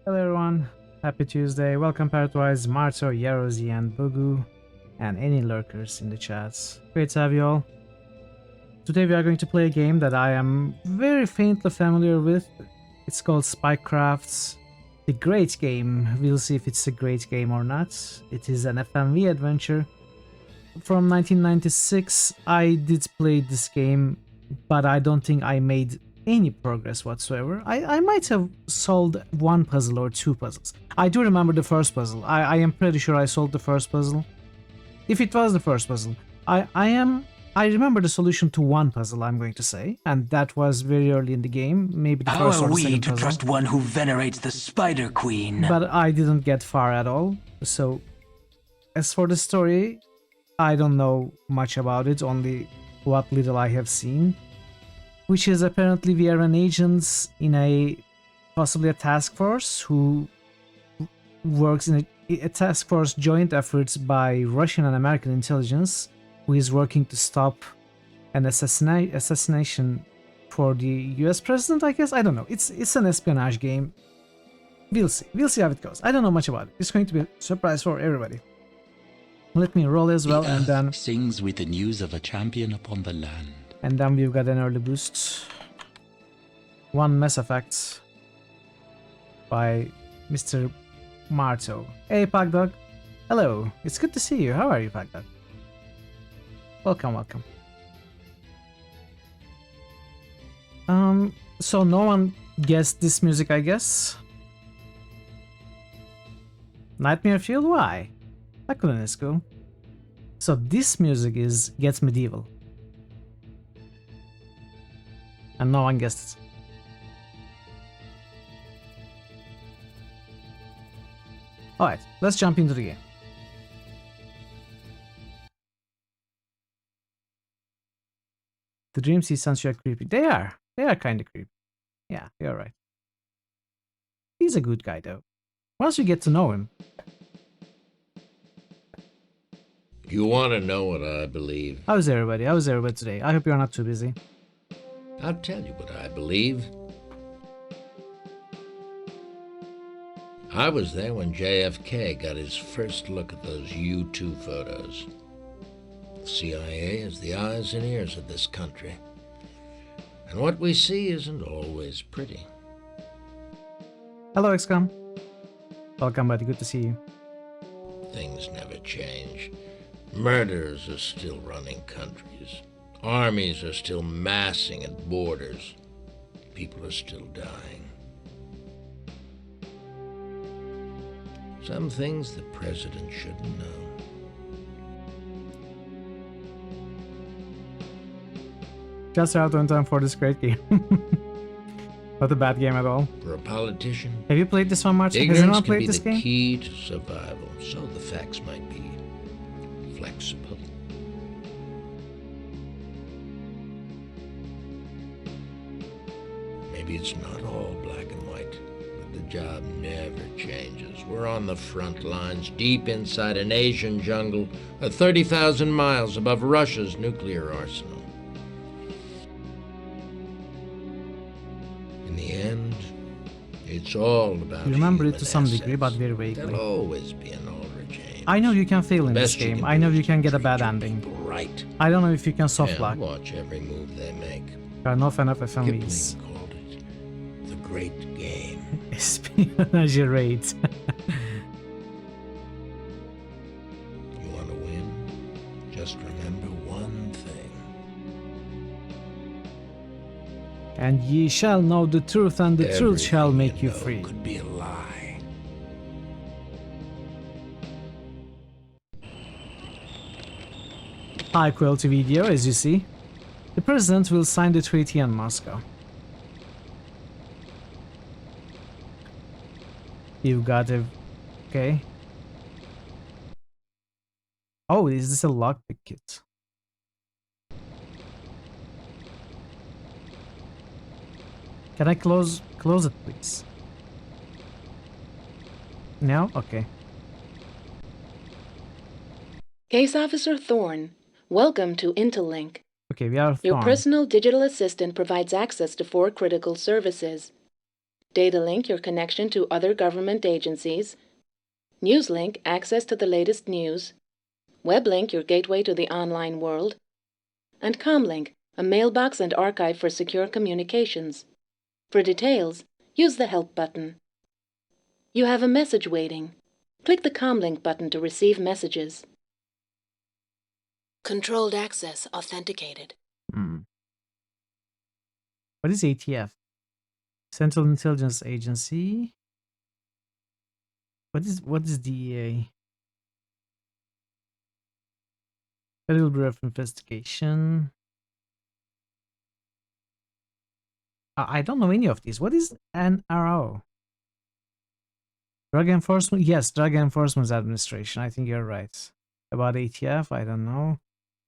Hello everyone, happy Tuesday. Welcome Paratwise, Marto, Yarozi, and Bugu, and any lurkers in the chats. Great to have you all. Today we are going to play a game that I am very faintly familiar with. It's called Spycraft. The great game. We'll see if it's a great game or not. It is an FMV adventure. From 1996, I did play this game, but I don't think I made any progress whatsoever. I might have solved one puzzle or two puzzles. I do remember the first puzzle. I am pretty sure I solved the first puzzle. If it was the first puzzle, I remember the solution to one puzzle, I'm going to say, and that was very early in the game, maybe the first or the second puzzle. How are we to trust one who venerates the Spider Queen? But I didn't get far at all. So, as for the story, I don't know much about it, only what little I have seen. Which is apparently we are an agents in possibly a task force who works in a task force joint efforts by Russian and American intelligence, who is working to stop an assassination for the US president, I guess? I don't know. It's an espionage game. We'll see. We'll see how it goes. I don't know much about it. It's going to be a surprise for everybody. Let me roll as well, and then sings with the news of a champion upon the land. And then we've got an early boost. One Mass Effect by Mr. Marto. Hey, Pagdog. Hello. It's good to see you. How are you, Pagdog? Welcome, welcome. So no one guessed this music, I guess. Nightmare Field? Why? That couldn't is cool. So this music gets medieval. And no one guessed it. Alright, let's jump into the game. The dreams he sends you are creepy. They are kind of creepy. Yeah, you're right. He's a good guy though. Once you get to know him. You want to know what I believe? How's everybody? How's everybody today? I hope you're not too busy. I'll tell you what I believe. I was there when JFK got his first look at those U-2 photos. The CIA is the eyes and ears of this country. And what we see isn't always pretty. Hello, XCOM. Welcome, buddy. Good to see you. Things never change. Murders are still running countries. Armies are still massing at borders. People are still dying. Some things the president shouldn't know. Just out on time for this great game. Not a bad game at all. For a politician, have you played this one, Martin? Has anyone played this game? Ignorance can be the key to survival, so the facts might be flexible. Maybe it's not all black and white, but the job never changes. We're on the front lines, deep inside an Asian jungle, 30,000 miles above Russia's nuclear arsenal. In the end, it's all about you remember it to some degree, but very vaguely. There'll always be an older James. I know you can fail in this game. I know you can get a bad ending. Right. I don't know if you can soft lock. Watch every move they make. There are no fan of FMVs. Kipling called it the great game. Espionage raid. You want to win? Just remember one thing. And ye shall know the truth, and the truth shall make you free. Could be a lie. High quality video, as you see. The president will sign the treaty in Moscow. You've got a... okay. Oh, is this a lockpick kit? Can I close it, please? No? Okay. Case Officer Thorne, welcome to Intellink. Okay, we are Your Thorne. personal digital assistant provides access to 4 critical services. Data link your connection to other government agencies. News link access to the latest news. Web link your gateway to the online world. And comlink, a mailbox and archive for secure communications. For details, use the Help button. You have a message waiting. Click the comlink button to receive messages. Controlled access authenticated. What is ATF? Central Intelligence Agency. What is DEA? Federal Bureau of Investigation. I don't know any of these. What is NRO? Drug Enforcement? Yes, Drug Enforcement Administration. I think you're right. About ATF, I don't know.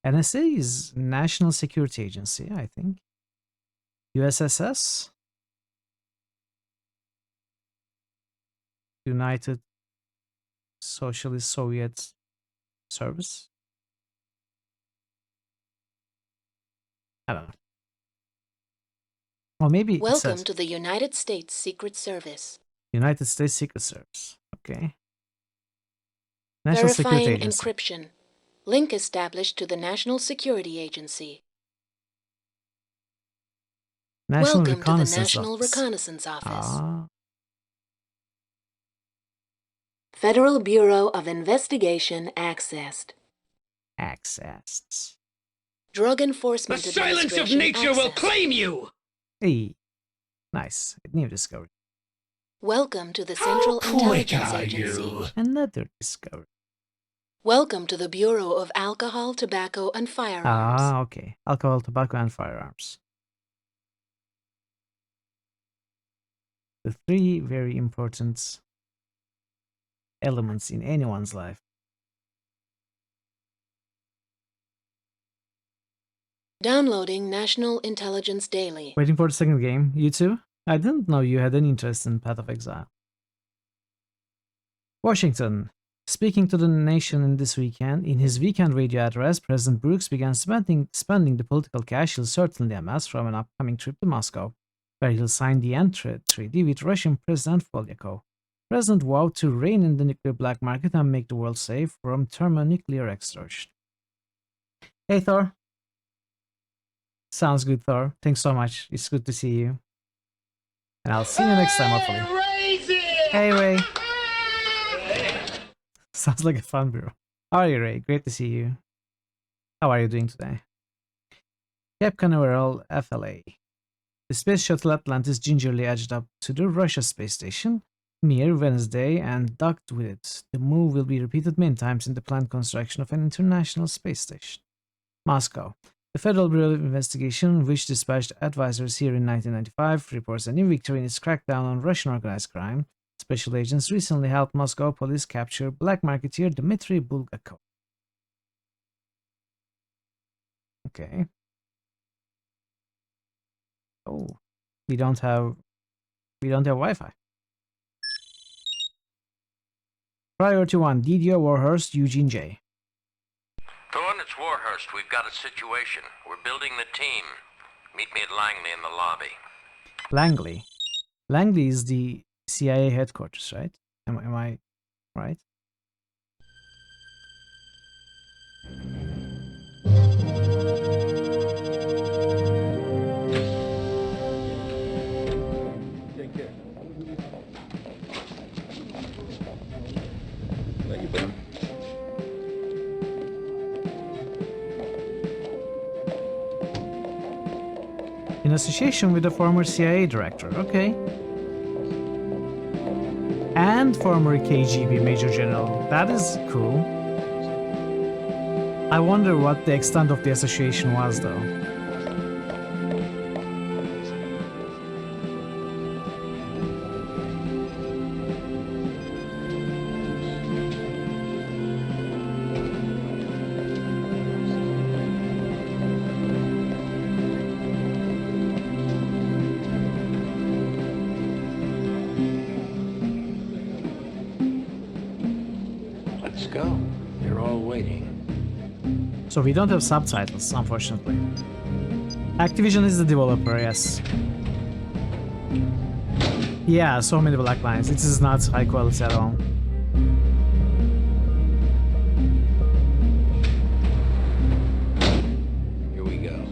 NSA is National Security Agency, I think. USSS? United Socialist Soviet Service? I don't know. Or maybe it Welcome says to the United States Secret Service. United States Secret Service. Okay. National Security Verifying Agency. encryption. Link established to the National Security Agency. National Welcome to the Reconnaissance National Office. Reconnaissance Office. Ah, Federal Bureau of Investigation accessed. accessed. Drug Enforcement Administration accessed. you! Hey, nice. New discovery. Welcome to the Central Intelligence Agency. Another discovery. Welcome to the Bureau of Alcohol, Tobacco, and Firearms. Ah, okay. Alcohol, tobacco, and firearms. The three very important elements in anyone's life. Downloading National Intelligence Daily. Waiting for the second game. You too? I didn't know you had any interest in Path of Exile. Washington. Speaking to the nation in this weekend, in his weekend radio address, President Brooks began spending the political cash he'll certainly amass from an upcoming trip to Moscow, where he'll sign the end treaty with Russian President Polyakov. President vowed to rein in the nuclear black market and make the world safe from thermonuclear extortion. Hey, Thor. Sounds good, Thor. Thanks so much. It's good to see you. And I'll see you next time, hopefully. Hey, Ray. Sounds like a fun bro. How are you, Ray? Great to see you. How are you doing today? Cape Canaveral, FLA. The space shuttle Atlantis gingerly edged up to the Russia space station Mir Wednesday and docked with it. The move will be repeated many times in the planned construction of an international space station. Moscow. The Federal Bureau of Investigation, which dispatched advisors here in 1995, reports a new victory in its crackdown on Russian organized crime. Special agents recently helped Moscow police capture black marketeer Dmitry Bulgakov. Okay. Oh, we don't have Wi-Fi. Priority 1, DDO Warhurst, Eugene J. Thorne, it's Warhurst. We've got a situation. We're building the team. Meet me at Langley in the lobby. Langley. Langley is the CIA headquarters, right? Am I right? Take care. Thank you, Ben. In association with the former CIA director, okay. And former KGB Major General. That is cool. I wonder what the extent of the association was, though. Let's go. You're all waiting. So we don't have subtitles, unfortunately. Activision is the developer, yes. Yeah, so many black lines. It is not high quality at all. Here we go.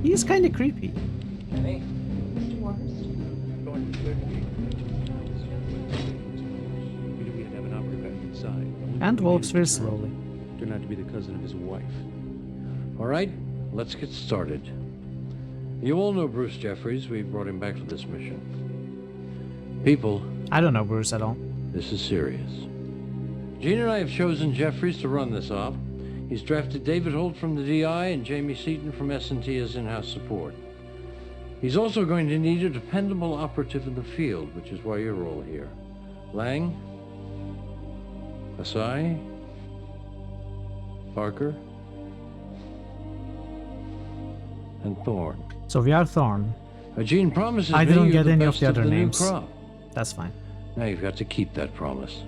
He's kind of creepy. Kenny? And walks very slowly. Turned out to be the cousin of his wife. All right, let's get started. You all know Bruce Jeffries. We brought him back for this mission. People, I don't know Bruce at all. this is serious. Gene and I have chosen Jeffries to run this op. He's drafted David Holt from the DI and Jamie Seaton from S&T as in-house support. He's also going to need a dependable operative in the field, which is why you're all here. Lang, Asai, Parker, and Thorne. So we are Thorn. Gene promises I me didn't you're get any of best the other new names. crop. That's fine. Now you've got to keep that promise.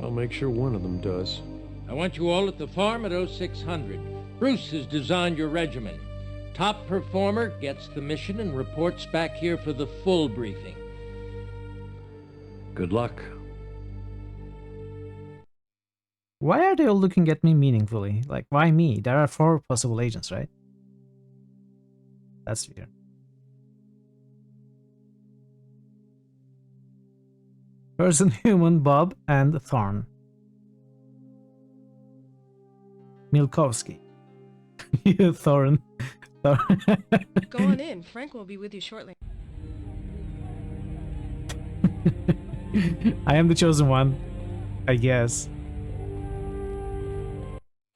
I'll make sure one of them does. I want you all at the farm at 0600. Bruce has designed your regimen. Top performer gets the mission and reports back here for the full briefing. Good luck. Why are they all looking at me meaningfully? Like, why me? There are 4 possible agents, right? That's weird. Person, Human, Bob, and Thorn. Milkowski. You, Thorn. Go on in. Frank will be with you shortly. I am the chosen one, I guess.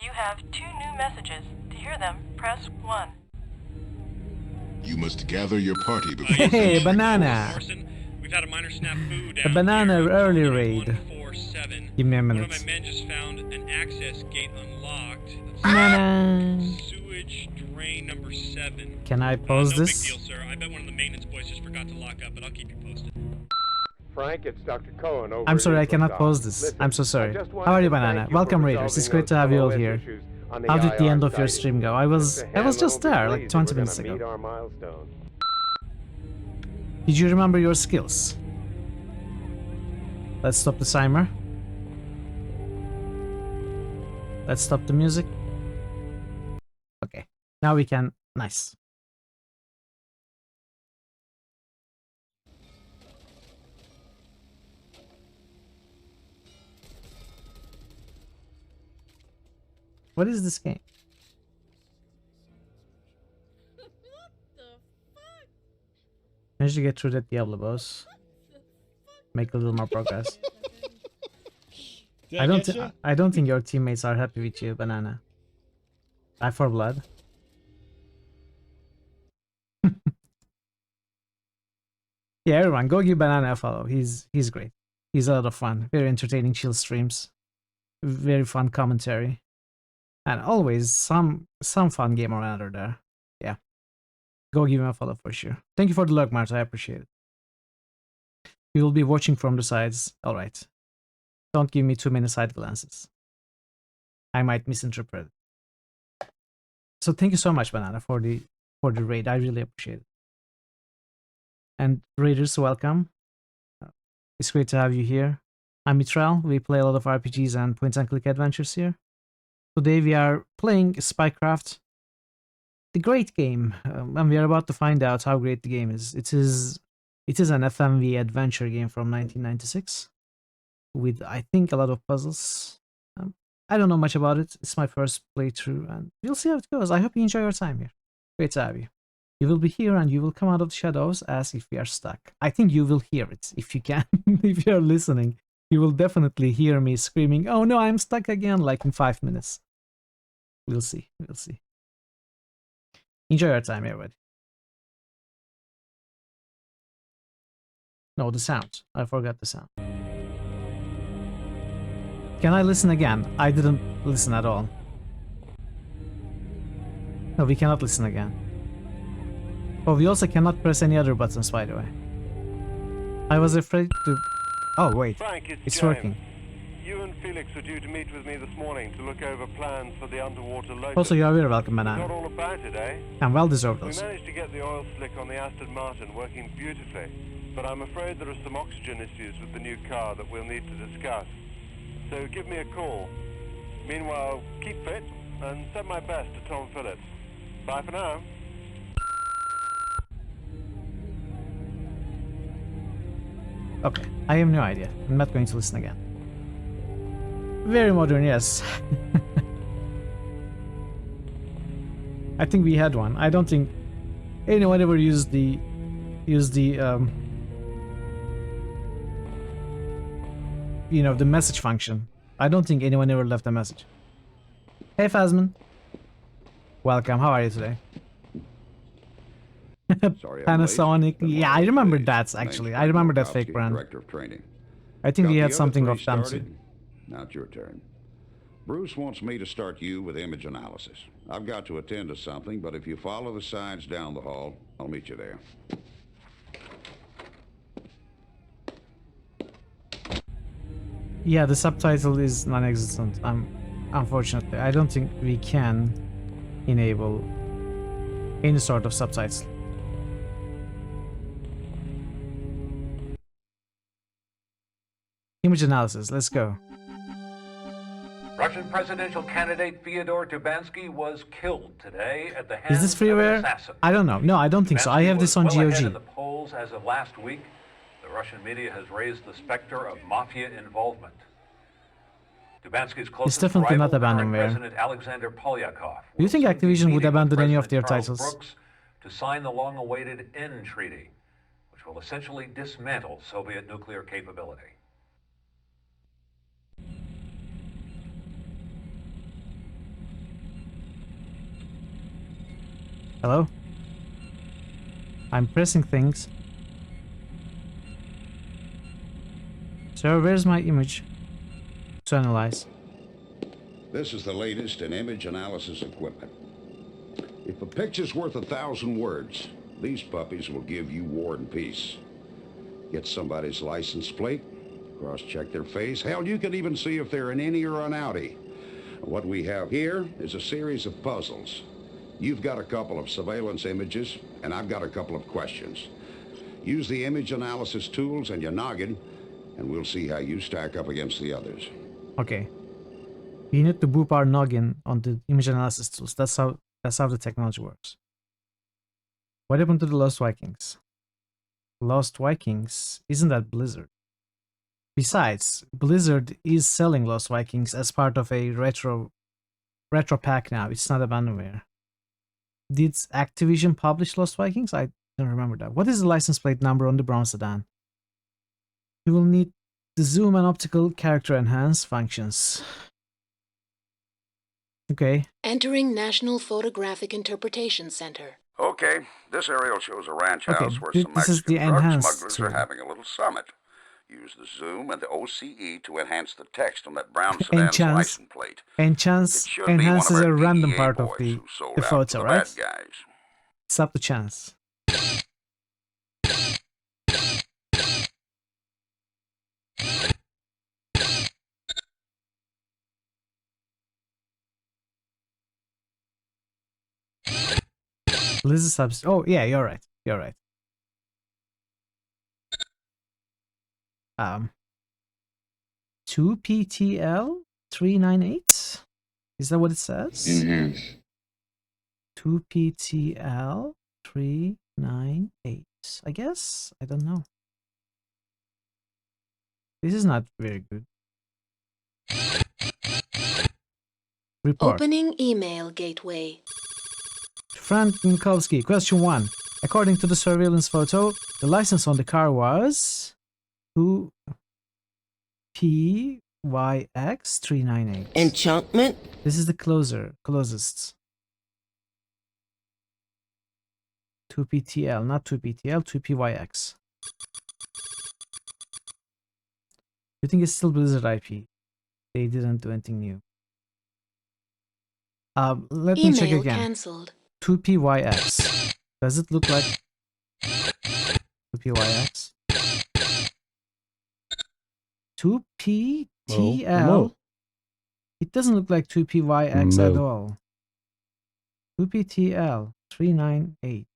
You have 2 new messages. To hear them, press 1. You must gather your party before... Hey, banana! We've had a minor snafu A down banana here. early Unit raid. 147. Give me a One minute. of my men just found an access gate unlocked. That's Banana! sewage drain number 7. Can I pause no this? big deal, sir. I bet one of the maintenance boys just forgot to lock up, but I'll keep you posted. Frank, it's Dr. Cohen over I'm sorry, I at cannot Infosys. pause this. Listen, I'm so I sorry. just wanted How are you, to thank Banana? you for Welcome, Raiders. It's resolving great to those have you all OS here. issues on How did the IR end of your site. stream go? I was Mr. just Hanlon there, will be like pleased 20 that we're minutes gonna ago. meet our milestone. Did you remember your skills? Let's stop the timer. Let's stop the music. Okay, now we can... Nice. What is this game? Managed to get through that Diablo boss. Make a little more progress. I don't think your teammates are happy with you, Banana. Eye for blood. Yeah, everyone, go give Banana a follow. He's great. He's a lot of fun. Very entertaining, chill streams. Very fun commentary. And always some fun game or another there. Yeah. Go give him a follow for sure. Thank you for the lurk, Marta. I appreciate it. You will be watching from the sides. Alright. Don't give me too many side glances. I might misinterpret it. So thank you so much, Banana, for the raid. I really appreciate it. And raiders, welcome. It's great to have you here. I'm Mitral. We play a lot of RPGs and point-and-click adventures here. Today we are playing Spycraft, the great game, and we are about to find out how great the game is. It is an FMV adventure game from 1996 with, I think, a lot of puzzles. I don't know much about it. It's my first playthrough, and we'll see how it goes. I hope you enjoy your time here. Great to have you. You will be here, and you will come out of the shadows as if we are stuck. I think you will hear it if you can. If you are listening, you will definitely hear me screaming, "Oh no, I'm stuck again!" like in 5 minutes. We'll see. We'll see. Enjoy your time, everybody. No, the sound. I forgot the sound. Can I listen again? I didn't listen at all. No, we cannot listen again. Oh, we also cannot press any other buttons, by the way. I was afraid to... Oh, wait. Frank, It's James. working. You and Felix were due to meet with me this morning to look over plans for the underwater lotus. Also, you are very welcome, Got Banana. all about it, eh? And well deserved We also. managed to get the oil slick on the Aston Martin working beautifully. but I'm afraid there are some oxygen issues with the new car that we'll need to discuss. So give me a call. Meanwhile, keep fit and send my best to Tom Phillips. Bye for now. Okay, I have no idea. I'm not going to listen again. Very modern, yes. I think we had one. I don't think anyone ever used the you know, the message function. I don't think anyone ever left a message. Hey Phasman. Welcome. How are you today? Sorry, Panasonic. Yeah, I remember that actually. I remember that fake brand. Director of training. I think Got we the had other something three of them too. started? Now it's your turn. Bruce wants me to start you with image analysis. I've got to attend to something, but if you follow the signs down the hall, I'll meet you there. Yeah, the subtitle is non-existent. Unfortunately, I don't think we can enable any sort of subtitles. Image analysis, let's go. Russian presidential candidate Fyodor Tubansky was killed today at the hands Is this of an freeware? assassin. I don't know. No, I don't think so. I have this on Tubansky was well ahead in GOG. the polls as of last week. The Russian media has raised the specter of mafia involvement. Tubansky's closest definitely rival, not abandonware. current President Alexander Polyakov, Do you think will soon be Activision would meeting with abandon any of President their Charles titles? Brooks to sign the long-awaited N Treaty, which will essentially dismantle Soviet nuclear capability. Hello? I'm pressing things. So where's my image to analyze? This is the latest in image analysis equipment. If a picture's worth 1,000 words, these puppies will give you war and peace. Get somebody's license plate, cross-check their face. Hell, you can even see if they're an innie or an outie. What we have here is a series of puzzles. You've got a couple of surveillance images, and I've got a couple of questions. Use the image analysis tools and your noggin, and we'll see how you stack up against the others. Okay. We need to boop our noggin on the image analysis tools. That's how the technology works. What happened to the Lost Vikings? Lost Vikings? Isn't that Blizzard? Besides, Blizzard is selling Lost Vikings as part of a retro pack now. It's not abandonware. Did Activision publish Lost Vikings? I don't remember that. What is the license plate number on the brown sedan? You will need the zoom and optical character enhance functions. Okay. Entering National Photographic Interpretation Center. Okay, this aerial shows a ranch Okay, house where this some is the Mexican drug enhanced smugglers tool. are having a little summit. Use the zoom and the OCE to enhance the text on that brown sedan's license plate. Enhance It should be one of enhances our a random DEA part of boys the who sold the out to photo, the right? bad guys. It's up to chance. Blizzard subs. Oh yeah, you're right. You're right. 2PTL 398. Is that what it says? Enhance. 2PTL 398. I guess. I don't know. This is not very good. Report. Opening email gateway. Frank Minkowski, question 1. According to the surveillance photo, the license on the car was 2PYX398. Enchantment? This is the closest. 2PTL, not 2PTL, 2PYX. You think it's still Blizzard IP? They didn't do anything new. Let me check again. Cancelled. 2PYX. Does it look like 2PYX? 2PTL. Hello. It doesn't look like 2PYX No. at all. 2PTL 398.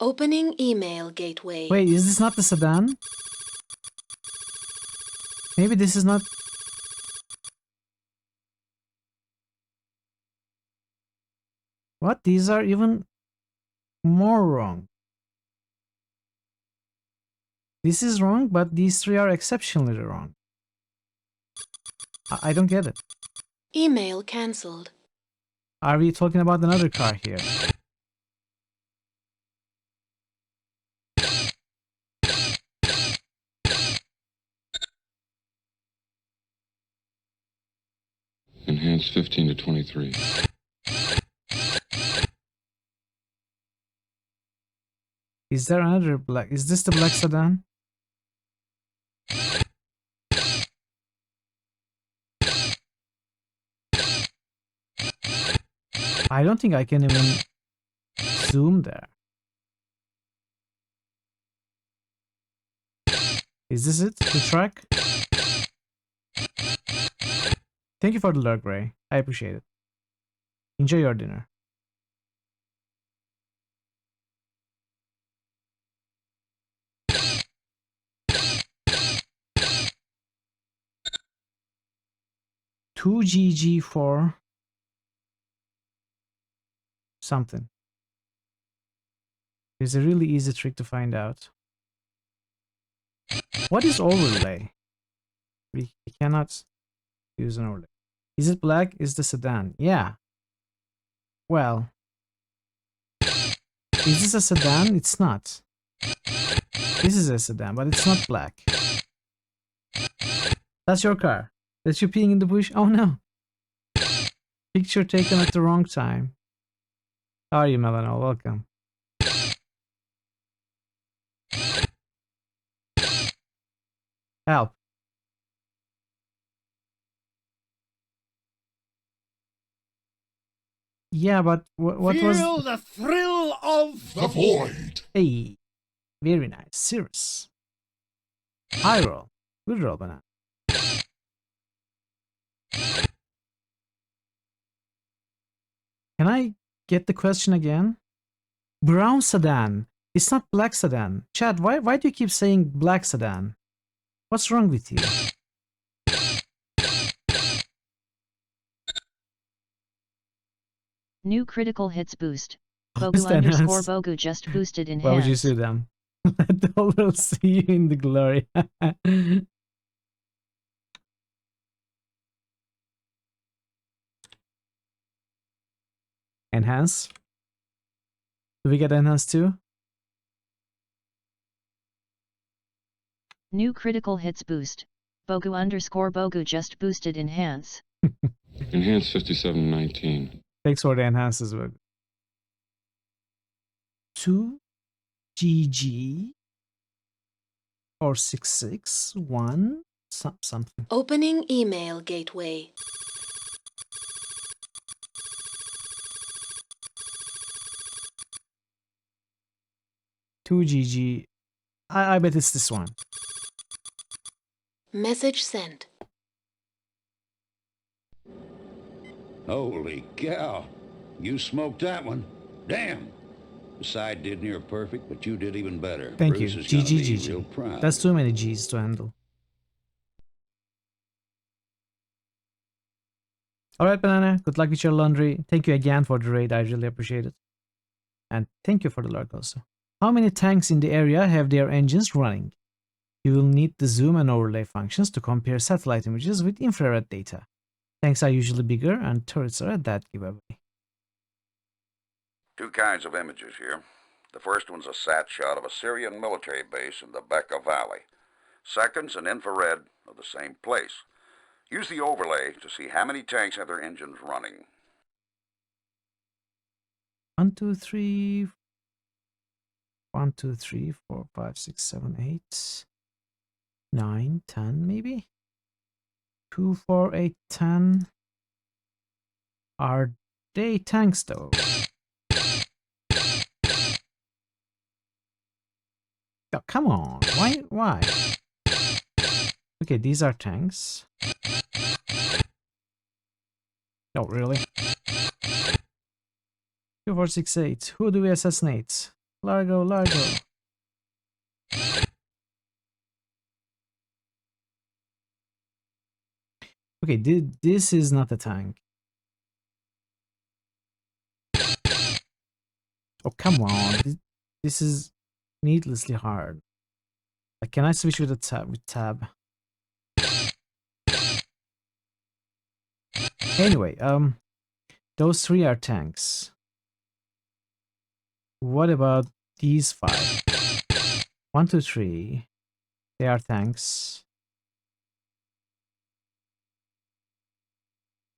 Opening email gateway. Wait, is this not the sedan? Maybe this is not... What? These are even more wrong. This is wrong, but these three are exceptionally wrong. I don't get it. Email cancelled. Are we talking about another car here? Enhance 15 to 23. Is there another black? Is this the black sedan? I don't think I can even zoom there. Is this it? The track? Thank you for the lurk, Ray. I appreciate it. Enjoy your dinner. Two GG for something. There's a really easy trick to find out. What is overlay? We cannot use an overlay. Is it black? Is the sedan? Yeah. Well, is this a sedan? It's not. This is a sedan, but it's not black. That's your car. That's you peeing in the bush? Oh no. Picture taken at the wrong time. How are you, Melano? Welcome. Help. Yeah, but what was... Feel the thrill of the void. Hey, very nice. Serious. High roll. Good roll, banana. Can I get the question again? Brown sedan. It's not black sedan. Chad, why do you keep saying black sedan? What's wrong with you? New critical hits boost. Is Bogu that underscore nice? Bogu just boosted in Why would you hands. sue them? Let the whole world see you in the glory. Enhance? Do we get enhance too? New critical hits boost. Bogu underscore Bogu just boosted in hands. Enhance 5719. Thanks for the enhances, Bug. 2 GG 4661 something. Opening email gateway. Two GG. I bet it's this one. Message sent. Holy cow. You smoked that one. Damn. The side did near perfect, but you did even better. Thank Bruce you. is gonna be GG real GG. proud. That's too many G's to handle. Alright, Banana. Good luck with your laundry. Thank you again for the raid. I really appreciate it. And thank you for the lurk also. How many tanks in the area have their engines running? You will need the zoom and overlay functions to compare satellite images with infrared data. Tanks are usually bigger and turrets are a dead giveaway. Two kinds of images here. The first one's a sat shot of a Syrian military base in the Bekaa Valley. Second's an infrared of the same place. Use the overlay to see how many tanks have their engines running. 1, 2, 3, 1, 2, 3, 4, 5, 6, 7, 8, 9, 10 maybe? 2, 4, 8, 10. Are they tanks though? Oh, come on. Why? Okay, these are tanks. Oh, really? 2, 4, 6, 8. Who do we assassinate? Largo, Largo. Okay, this is not a tank. Oh, come on. This is needlessly hard. Like, can I switch with a tab? With tab? Anyway, those three are tanks. What about these five? 1, 2, 3. They are tanks.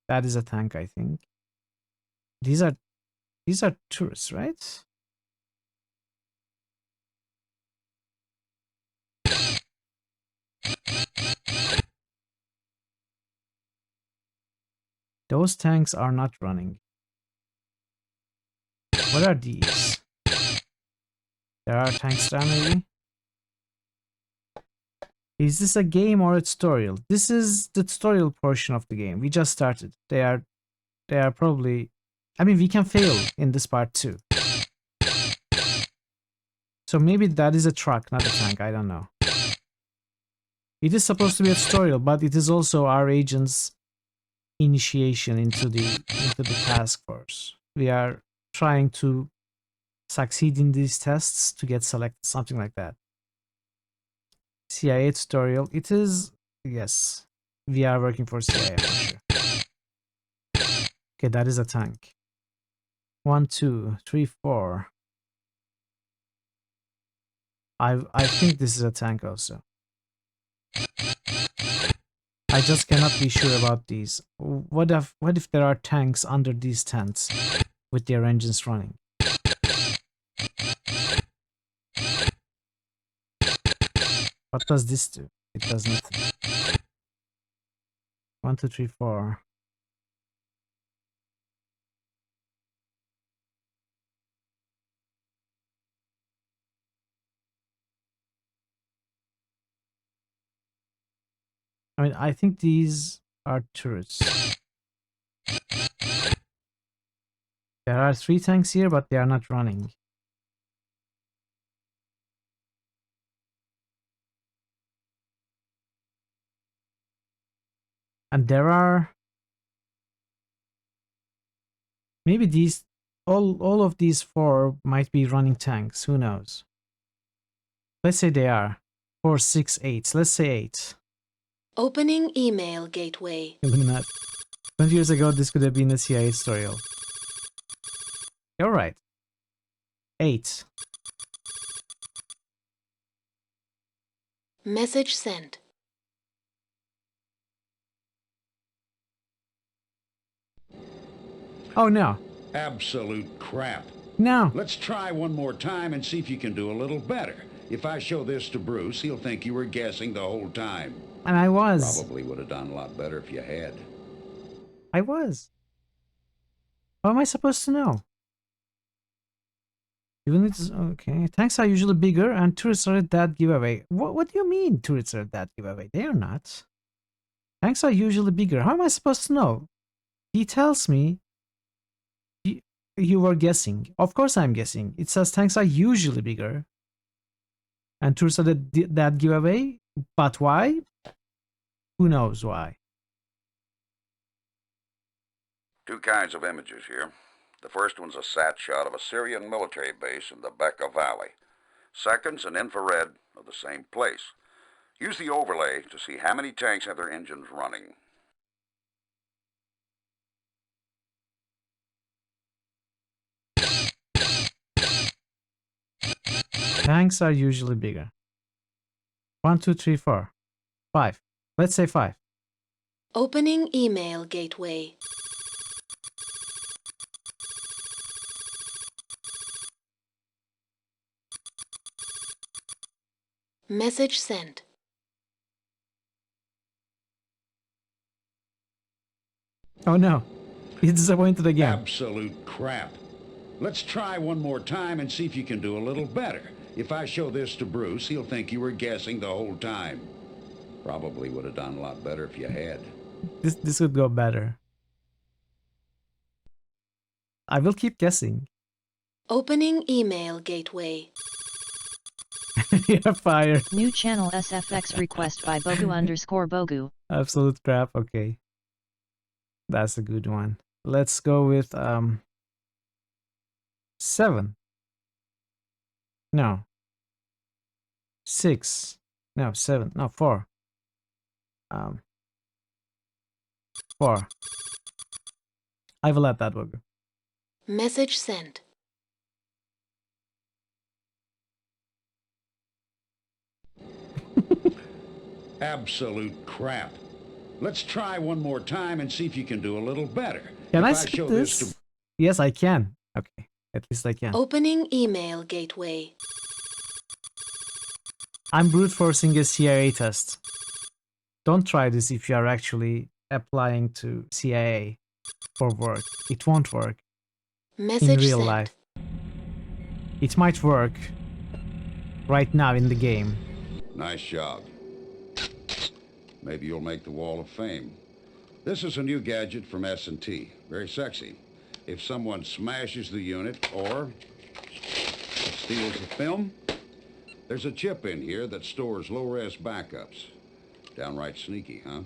That is a tank, I think. These are tourists, right? Those tanks are not running. What are these? There are tanks there, maybe? Is this a game or a tutorial? This is the tutorial portion of the game. We just started. They are probably... I mean, we can fail in this part too. So maybe that is a truck, not a tank. I don't know. It is supposed to be a tutorial, but it is also our agent's initiation into the task force. We are trying to succeed in these tests to get selected, something like that. CIA tutorial. It is, yes. We are working for CIA for sure. Okay, that is a tank. 1, 2, 3, 4. I think this is a tank also. I just cannot be sure about these. What if there are tanks under these tents with their engines running? What does this do? It does nothing. 1, 2, 3, 4. I mean, I think these are turrets. There are 3 tanks here, but they are not running. And there are... Maybe these... All of these 4 might be running tanks. Who knows? Let's say they are. 4, 6, 8. Let's say 8. Opening email gateway. Illuminati. 20 years ago, this could have been a CIA tutorial. You're right. 8. Message sent. Oh no. Absolute crap. No. Let's try one more time and see if you can do a little better. If I show this to Bruce, he'll think you were guessing the whole time. And I was. Probably would have done a lot better if you had. I was. How am I supposed to know? Units, okay. Tanks are usually bigger and turrets are a dead giveaway. What do you mean turrets are a dead giveaway? They are not. Tanks are usually bigger. How am I supposed to know? He tells me you were guessing. Of course I'm guessing. It says tanks are usually bigger. And turrets are the dead giveaway. But why? Who knows why? 2 kinds of images here. The first one's a sat shot of a Syrian military base in the Bekaa Valley. Second's an infrared of the same place. Use the overlay to see how many tanks have their engines running. Tanks are usually bigger. 1, 2, 3, 4. 5. Let's say 5. Opening email gateway. Message sent. Oh no. He's disappointed again. Absolute crap. Let's try one more time and see if you can do a little better. If I show this to Bruce, he'll think you were guessing the whole time. Probably would have done a lot better if you had. This would go better. I will keep guessing. Opening email gateway. You're fired. New channel SFX request by Bogu_Bogu. Absolute crap. Okay. That's a good one. Let's go with 7. No. 6. No, 7. No, 4. 4. I will let that go. Message sent. Absolute crap. Let's try one more time and see if you can do a little better. Can If I skip show this? to... Yes, I can. Okay. At least I can. Opening email gateway. I'm brute forcing a CIA test. Don't try this if you are actually applying to CIA for work. It won't work Message in real sent. life. It might work right now in the game. Nice job. Maybe you'll make the Wall of Fame. This is a new gadget from S&T. Very sexy. If someone smashes the unit or steals the film, there's a chip in here that stores low-res backups. Downright sneaky, huh?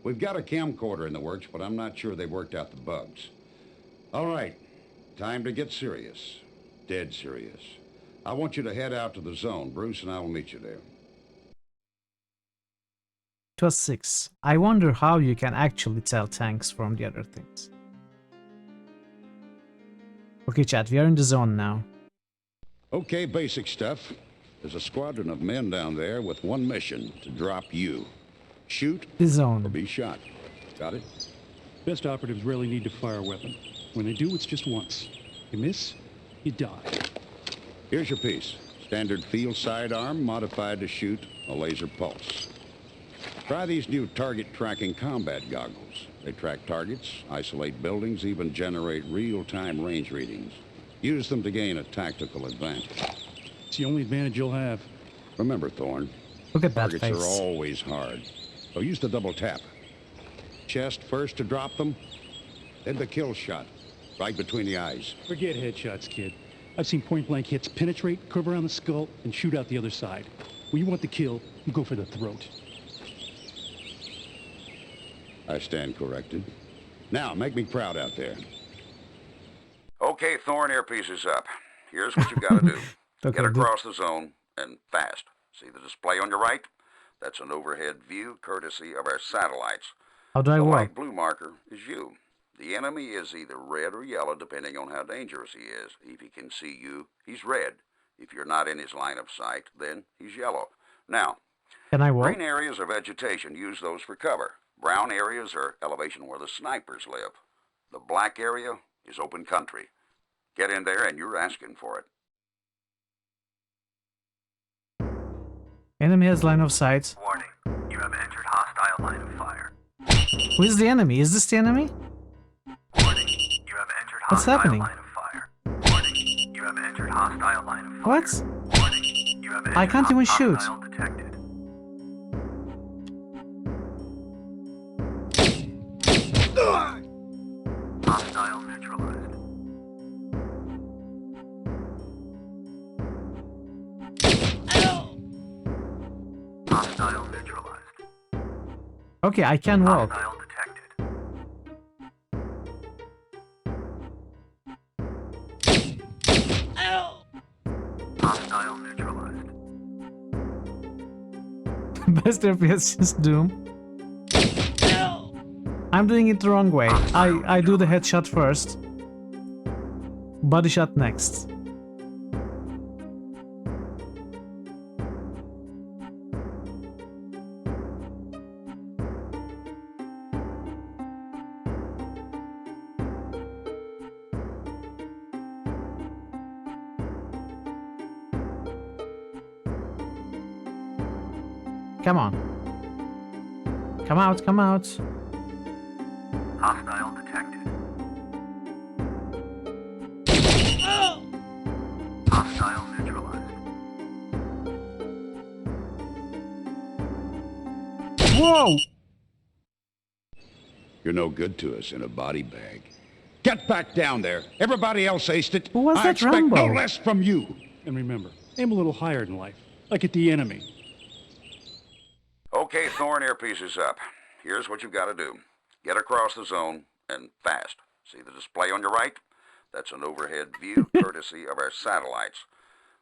We've got a camcorder in the works, but I'm not sure they've worked out the bugs. All right, time to get serious. Dead serious. I want you to head out to the zone. Bruce and I will meet you there. It was 6. I wonder how you can actually tell tanks from the other things. Okay, chat, we are in the zone now. Okay, basic stuff. There's a squadron of men down there with one mission, to drop you. Shoot the zone or be shot. Got it? Best operatives rarely need to fire a weapon. When they do, it's just once. You miss, you die. Here's your piece. Standard field sidearm modified to shoot a laser pulse. Try these new target tracking combat goggles. They track targets, isolate buildings, even generate real-time range readings. Use them to gain a tactical advantage. It's the only advantage you'll have. Remember, Thorne, look at that targets face. are always hard. So use the double tap. Chest first to drop them, then the kill shot, right between the eyes. Forget headshots, kid. I've seen point-blank hits penetrate, curve around the skull, and shoot out the other side. When you want the kill, you go for the throat. I stand corrected. Now, make me proud out there. Okay, Thorne, earpiece is up. Here's what you've got to do. Okay, Get across the zone, and fast. See the display on your right? That's an overhead view, courtesy of our satellites. How do I The walk? light blue marker is you. The enemy is either red or yellow, depending on how dangerous he is. If he can see you, he's red. If you're not in his line of sight, then he's yellow. Now, can I walk? Green areas are vegetation. Use those for cover. Brown areas are elevation where the snipers live. The black area is open country. Get in there and you're asking for it. Enemy has line of sight. Warning, you have entered hostile line of fire. Who is the enemy? Is this the enemy? Warning, you have entered What's hostile happening? line of fire. Warning, you have entered hostile line of fire. What? Warning, you have entered I can't even shoot. hostile detected. Hostile neutralized. Hostile neutralized. Okay, I can walk. Hostile detected. Hostile neutralized. Best FPS is Doom. I'm doing it the wrong way. I do the headshot first. Body shot next. Come on. Come out, come out. Hostile detected. Hostile neutralized. Whoa! You're no good to us in a body bag. Get back down there. Everybody else aced it. Who was I that expect Rambo? no less from you. And remember, aim a little higher in life, like at the enemy. Okay, Thorn, earpiece is up. Here's what you've got to do. Get across the zone, and fast. See the display on your right? That's an overhead view, courtesy of our satellites.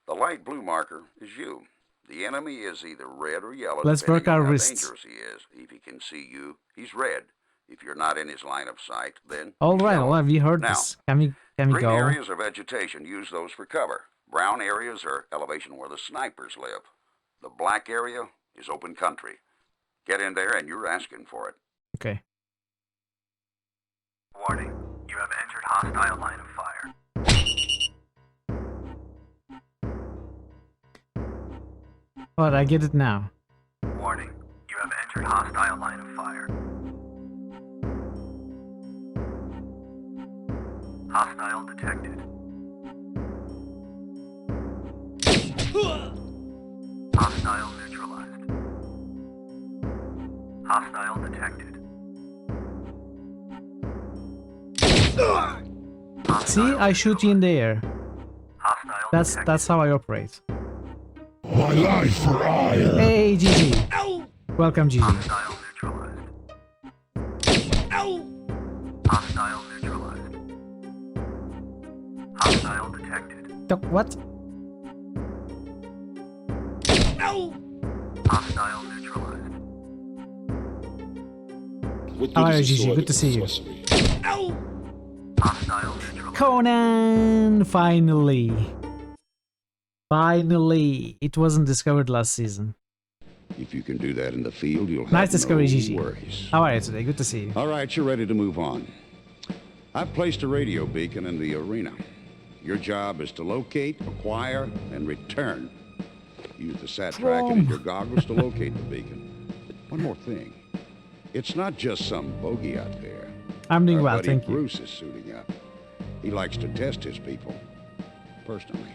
The light blue marker is you. The enemy is either red or yellow. Let's work our depending on how wrists. dangerous he is. If he can see you, he's red. If you're not in his line of sight, then All he's right, yellow. we heard Now, this. Can we green go? areas of vegetation, use those for cover. Brown areas are elevation where the snipers live. The black area is open country. Get in there and you're asking for it. Okay. Warning, you have entered hostile line of fire. But I get it now. Warning, you have entered hostile line of fire. Hostile detected. Hostile neutralized. Hostile detected. See, I shoot you in the air. That's how I operate. My life for hire. Hey, GG. Welcome, GG. Hostile neutralized. Hostile neutralized. Hostile detected. What? Hostile neutralized. How are you, GG? Good to see you. Hostile neutralized. Conan! Finally. Finally. It wasn't discovered last season. If you can do that in the field, you'll have Nice discovery, no GG. worries. How are you today? Good to see you. All right, you're ready to move on. I've placed a radio beacon in the arena. Your job is to locate, acquire, and return. Use the sat tracker and your goggles to locate the beacon. One more thing. It's not just some bogey out there. I'm doing Our well, buddy thank you. Bruce is suiting up. He likes to test his people. Personally.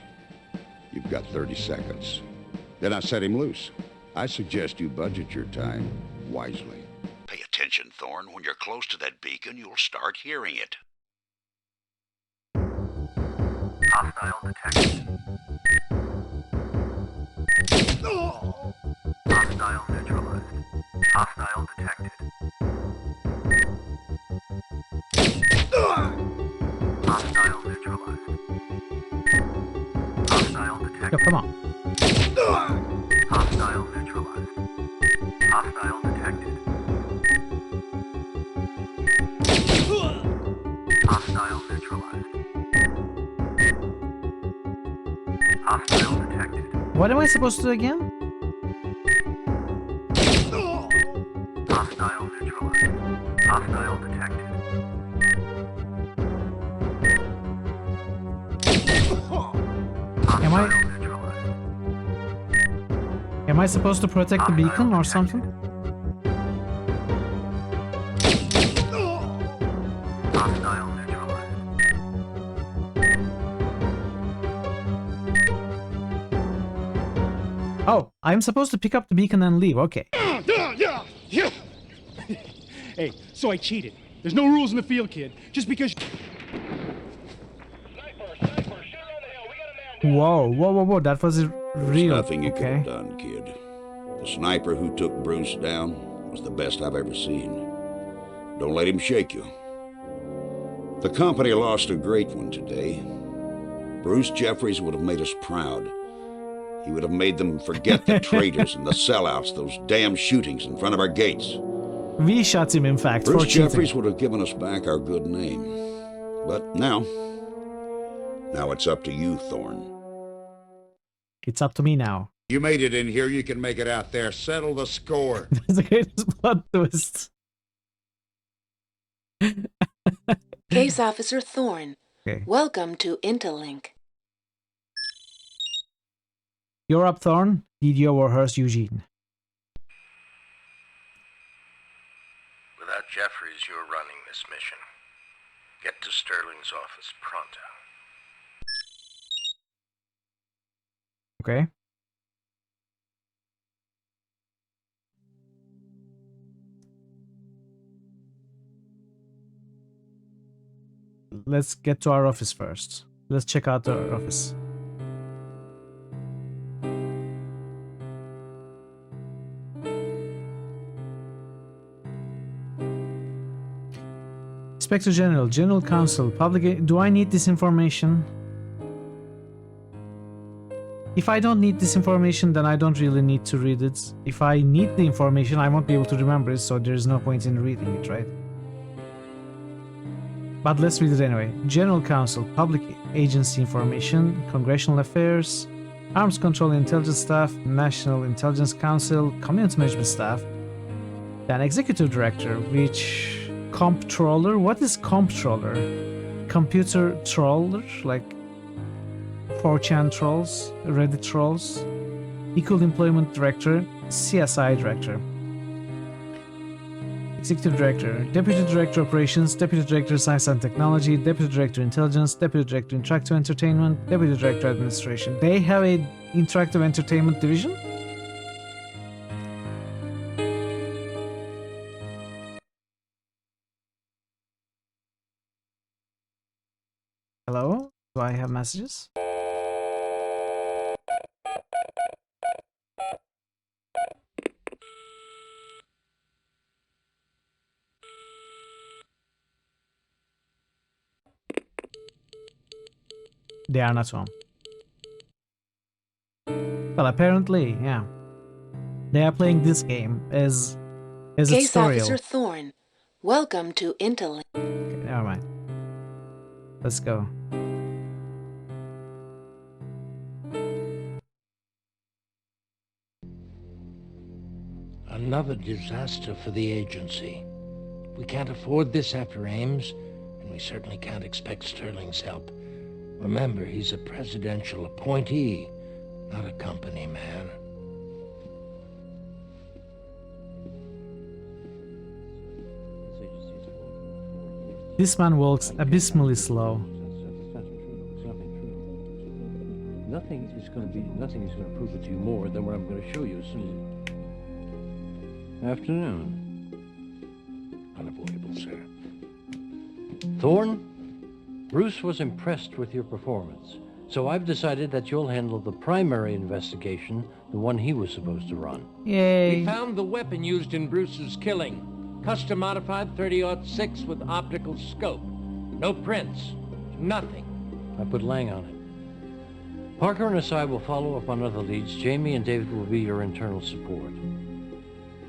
You've got 30 seconds. Then I set him loose. I suggest you budget your time wisely. Pay attention, Thorn. When you're close to that beacon, you'll start hearing it. Hostile detected. Hostile neutralized. Hostile detected. Hostile neutralized. Hostile detected. Yo, come on. Hostile neutralized. Hostile detected. Hostile neutralized. Hostile detected. What am I supposed to do again? Hostile neutralized. Hostile detected. Am I supposed to protect the beacon or something? Hostile neutralized. Oh, I'm supposed to pick up the beacon and leave. Okay. Yeah. Hey, so I cheated. There's no rules in the field, kid. Just because. Whoa, whoa, whoa, whoa. That was There's real. nothing you could Okay. have done, kid. The sniper who took Bruce down was the best I've ever seen. Don't let him shake you. The company lost a great one today. Bruce Jeffries would have made us proud. He would have made them forget the traitors and the sellouts, those damn shootings in front of our gates. We shot him, in fact, Bruce for cheating. Jeffries would have given us back our good name. But now it's up to you, Thorn. It's up to me now. You made it in here, you can make it out there. Settle the score. That's the greatest plot twist. Case Officer Thorne, Okay. welcome to Interlink. You're up, Thorn. Did you overhearse Eugene? Without Jeffries, you're running this mission. Get to Sterling's office pronto. Okay. let's get to our office first. Let's check out our office. Inspector General, General Counsel, Public... Do I need this information? If I don't need this information, then I don't really need to read it. If I need the information, I won't be able to remember it, so there's no point in reading it, right? But let's read it anyway. General Counsel, Public Agency Information, Congressional Affairs, Arms Control Intelligence Staff, National Intelligence Council, Community Management Staff, then Executive Director, which... Comptroller? What is Comptroller? Computer Troller? Like 4chan trolls? Reddit trolls? Equal Employment Director, CSI Director. Executive Director, Deputy Director Operations, Deputy Director Science and Technology, Deputy Director Intelligence, Deputy Director Interactive Entertainment, Deputy Director Administration. They have a interactive entertainment division? Hello? Do I have messages? They are not home. Well, apparently, yeah. They are playing this game as a Case tutorial. Officer Thorne, welcome to Intel. Okay, never mind. Let's go. Another disaster for the agency. We can't afford this after Ames, and we certainly can't expect Sterling's help. Remember, he's a presidential appointee, not a company man. This man walks abysmally slow. Nothing is going to prove it to you more than what I'm going to show you soon. Afternoon. Unavoidable, sir. Thorne, Bruce was impressed with your performance, so I've decided that you'll handle the primary investigation, the one he was supposed to run. Yay. We found the weapon used in Bruce's killing. Custom-modified 30-06 with optical scope. No prints. Nothing. I put Lang on it. Parker and Asai will follow up on other leads. Jamie and David will be your internal support.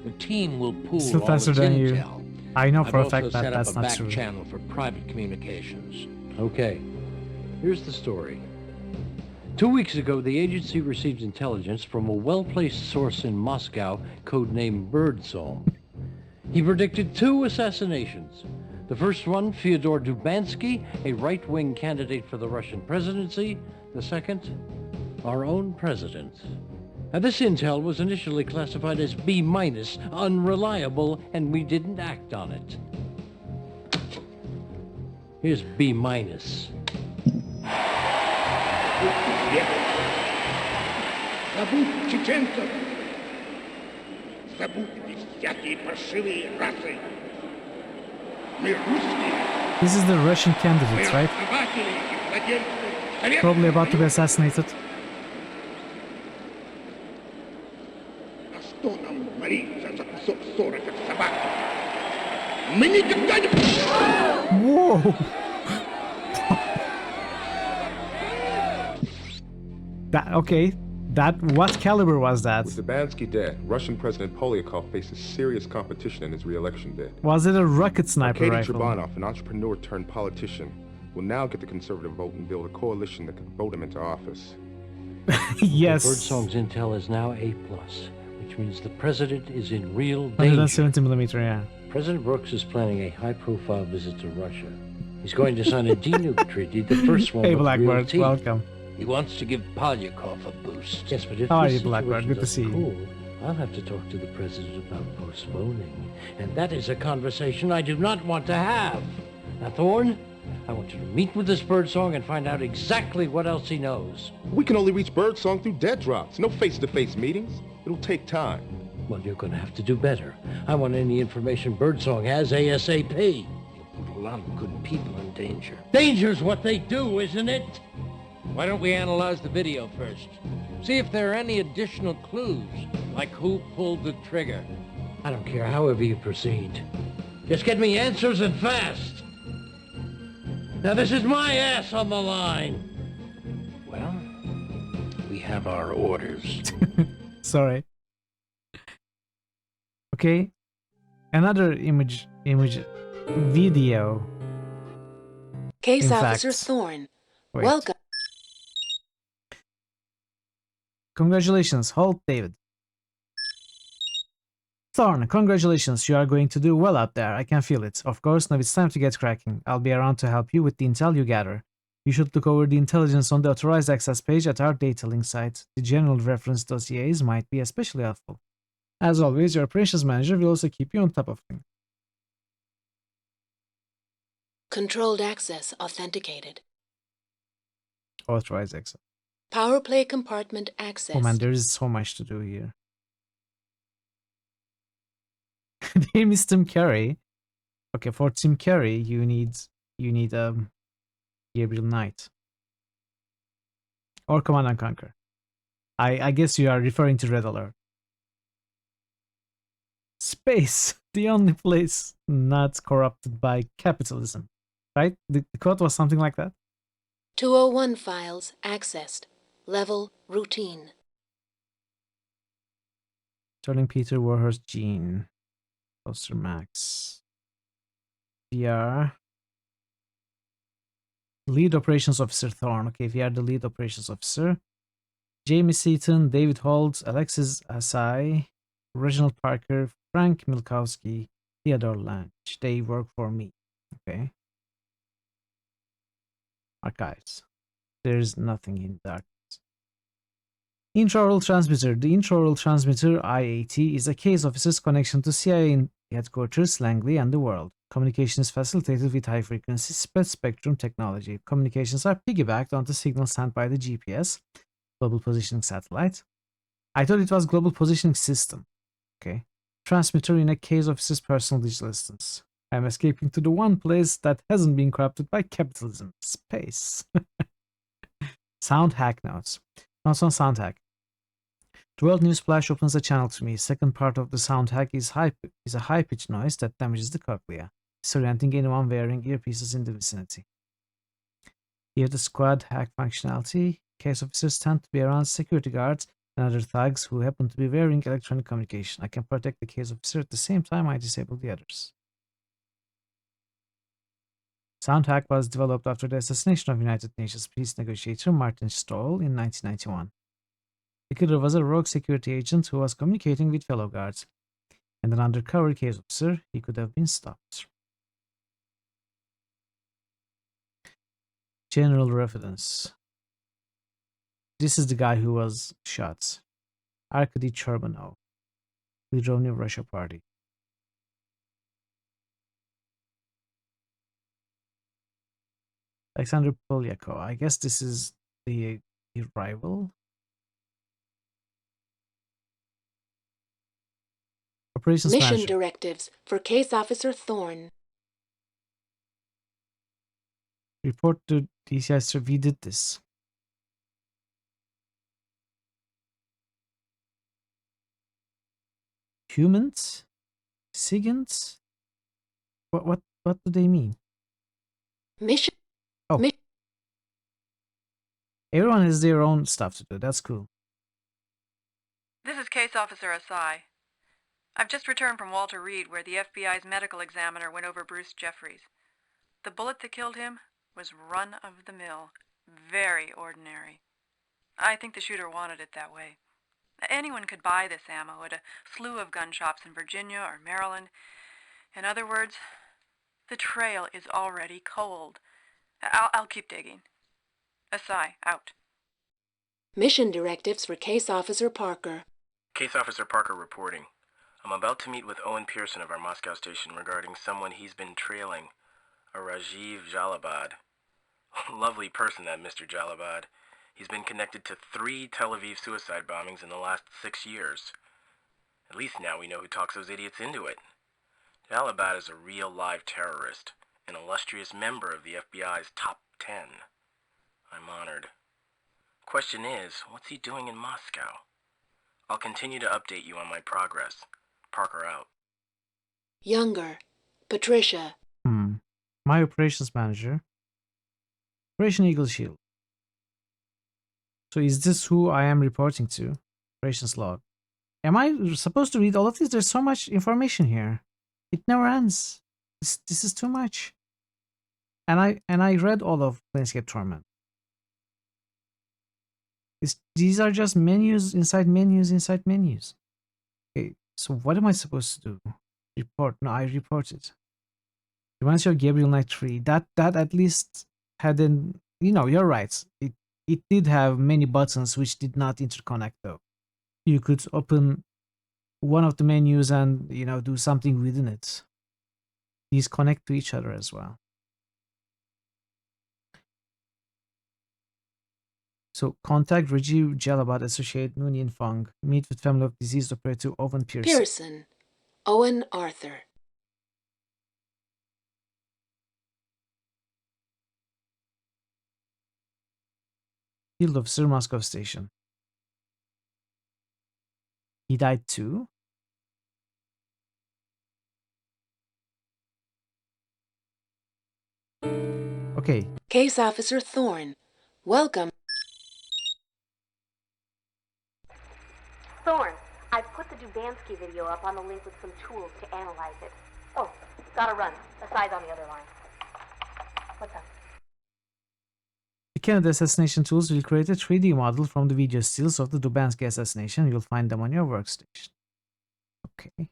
The team will pool Still all faster its than intel. you. I know for a I've fact also that set that's up a not back true. channel for private communications. Okay. Here's the story. 2 weeks ago, the agency received intelligence from a well-placed source in Moscow, codenamed Birdsong. He predicted 2 assassinations. The first one, Fyodor Dubansky, a right-wing candidate for the Russian presidency. The second, our own president. Now, this intel was initially classified as B-, unreliable, and we didn't act on it. Here's B-. Забудь чеченцев, забудь всякие паршивые расы. Мы русские. This is the Russian candidate, right? Основатели и владельцы. Probably about to be assassinated. А что нам мориться за кусок ссора, как собаки? Мы никогда не... Whoa! What caliber was that? With Dubansky dead, Russian President Polyakov faces serious competition in his re-election bid. Was it a rocket sniper Arkady rifle? Trebanov, an entrepreneur turned politician, will now get the conservative vote and build a coalition that can vote him into office. Yes. Birdsong's intel is now A+, which means the president is in real danger. 170mm, yeah. President Brooks is planning a high-profile visit to Russia. He's going to sign a denuke treaty, the first one Hey, with real Blackbird, teeth. welcome. He wants to give Polyakov a boost. Yes, but if How are this you, Blackbird? situation Good to doesn't see you. cool, I'll have to talk to the president about postponing. And that is a conversation I do not want to have. Now, Thorne, I want you to meet with this Birdsong and find out exactly what else he knows. We can only reach Birdsong through dead drops. No face-to-face meetings. It'll take time. Well, you're going to have to do better. I want any information Birdsong has ASAP. Put lot of good people in danger. Danger's what they do, isn't it? Why don't we analyze the video first? See if there are any additional clues, like who pulled the trigger. I don't care however you proceed. Just get me answers and fast. Now this is my ass on the line. Well, we have our orders. Sorry. Okay. Another image video. Case In Officer fact, Thorne. wait. Welcome. Congratulations, Halt David. Thorne, congratulations, you are going to do well out there, I can feel it. Of course, now it's time to get cracking. I'll be around to help you with the intel you gather. You should look over the intelligence on the authorized access page at our data link site. The general reference dossiers might be especially helpful. As always, your operations manager will also keep you on top of things. Controlled access authenticated. Authorized access. Power play compartment accessed. Oh man, there is so much to do here. Name is Tim Curry. Okay, for Tim Curry, you need Gabriel Knight or Command and Conquer. I guess you are referring to Red Alert. Space, the only place not corrupted by capitalism, right? The quote was something like that. 201 files accessed. Level routine. Sterling Peter Warhurst Gene. Poster Max. VR. Lead Operations Officer Thorne. Okay, we are the lead operations officer. Jamie Seaton, David Holt, Alexis Asai, Reginald Parker, Frank Milkowski, Theodore Lange. They work for me. Okay. Archives. There's nothing in darkness. Intraoral transmitter. The intraoral transmitter, IAT, is a case officer's connection to CIA headquarters, Langley, and the world. Communication is facilitated with high-frequency spectrum technology. Communications are piggybacked onto signals sent by the GPS, Global Positioning Satellite. I thought it was Global Positioning System. Okay. Transmitter in a case officer's personal digital instance. I'm escaping to the one place that hasn't been corrupted by capitalism. Space. Sound hack notes. Notes on sound hack. The World News Flash opens a channel to me. Second part of the sound hack is a high-pitched noise that damages the cochlea, disorienting anyone wearing earpieces in the vicinity. Here the squad hack functionality. Case officers tend to be around security guards and other thugs who happen to be wearing electronic communication. I can protect the case officer at the same time I disable the others. Sound hack was developed after the assassination of United Nations peace negotiator Martin Stoll in 1991. The killer was a rogue security agent who was communicating with fellow guards, and an undercover case officer. He could have been stopped. General reference. This is the guy who was shot. Arkady Cherbanov, Lidrovny Russia Party. Alexander Polyakov. I guess this is the rival. Operations Mission manager. directives for Case Officer Thorne. Report to DCI, sir. We did this. Humans? Sigans? What do they mean? Mission. Oh. Everyone has their own stuff to do. That's cool. This is Case Officer Asai. I've just returned from Walter Reed, where the FBI's medical examiner went over Bruce Jeffries. The bullet that killed him was run-of-the-mill, very ordinary. I think the shooter wanted it that way. Anyone could buy this ammo at a slew of gun shops in Virginia or Maryland. In other words, the trail is already cold. I'll keep digging. Asai, out. Mission directives for Case Officer Parker. Case Officer Parker reporting. I'm about to meet with Owen Pearson of our Moscow station regarding someone he's been trailing, a Rajiv Jalabad. Lovely person, that Mr. Jalabad. He's been connected to 3 Tel Aviv suicide bombings in the last 6 years. At least now we know who talks those idiots into it. Jalabad is a real live terrorist, an illustrious member of the FBI's top 10. I'm honored. Question is, what's he doing in Moscow? I'll continue to update you on my progress. Parker out. Younger. Patricia. My operations manager. Operation Eagle Shield. So is this who I am reporting to? Operations log. Am I supposed to read all of this? There's so much information here. It never ends. This is too much. And I read all of Planescape Torment. These are just menus inside menus inside menus. Okay, so what am I supposed to do? Report. No, I reported. Reminds you of Gabriel Knight 3. That at least had an, you're right. It did have many buttons which did not interconnect though. You could open one of the menus and do something within it. These connect to each other as well. So contact Rajiv Jalabad, associate Noonien Fung. Meet with family of deceased operative Owen Pearson. Pearson. Owen Arthur. Field Officer, Moscow Station. He died too? Okay. Case Officer Thorne. Welcome. Thorne, I've put the Dubansky video up on the link with some tools to analyze it. Oh, gotta run. Aside's on the other line. What's up? The Kennedy assassination tools will create a 3D model from the video stills of the Dubansky assassination. You'll find them on your workstation. Okay.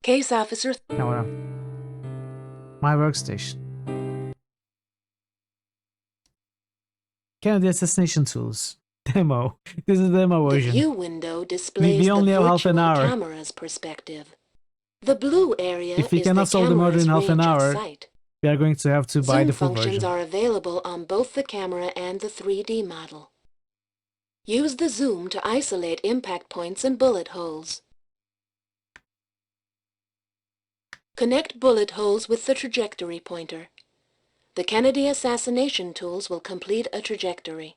Case Officer. No. My workstation. Kennedy assassination tools. Demo. This is the demo version. The view window displays we only the have half an virtual hour. camera's perspective. The blue area If we is cannot the solve the murder in camera's half an range of hour, sight. we are going to have to buy Zoom the full functions version. are available on both the camera and the 3D model. Use the zoom to isolate impact points and bullet holes. Connect bullet holes with the trajectory pointer. The Kennedy assassination tools will complete a trajectory.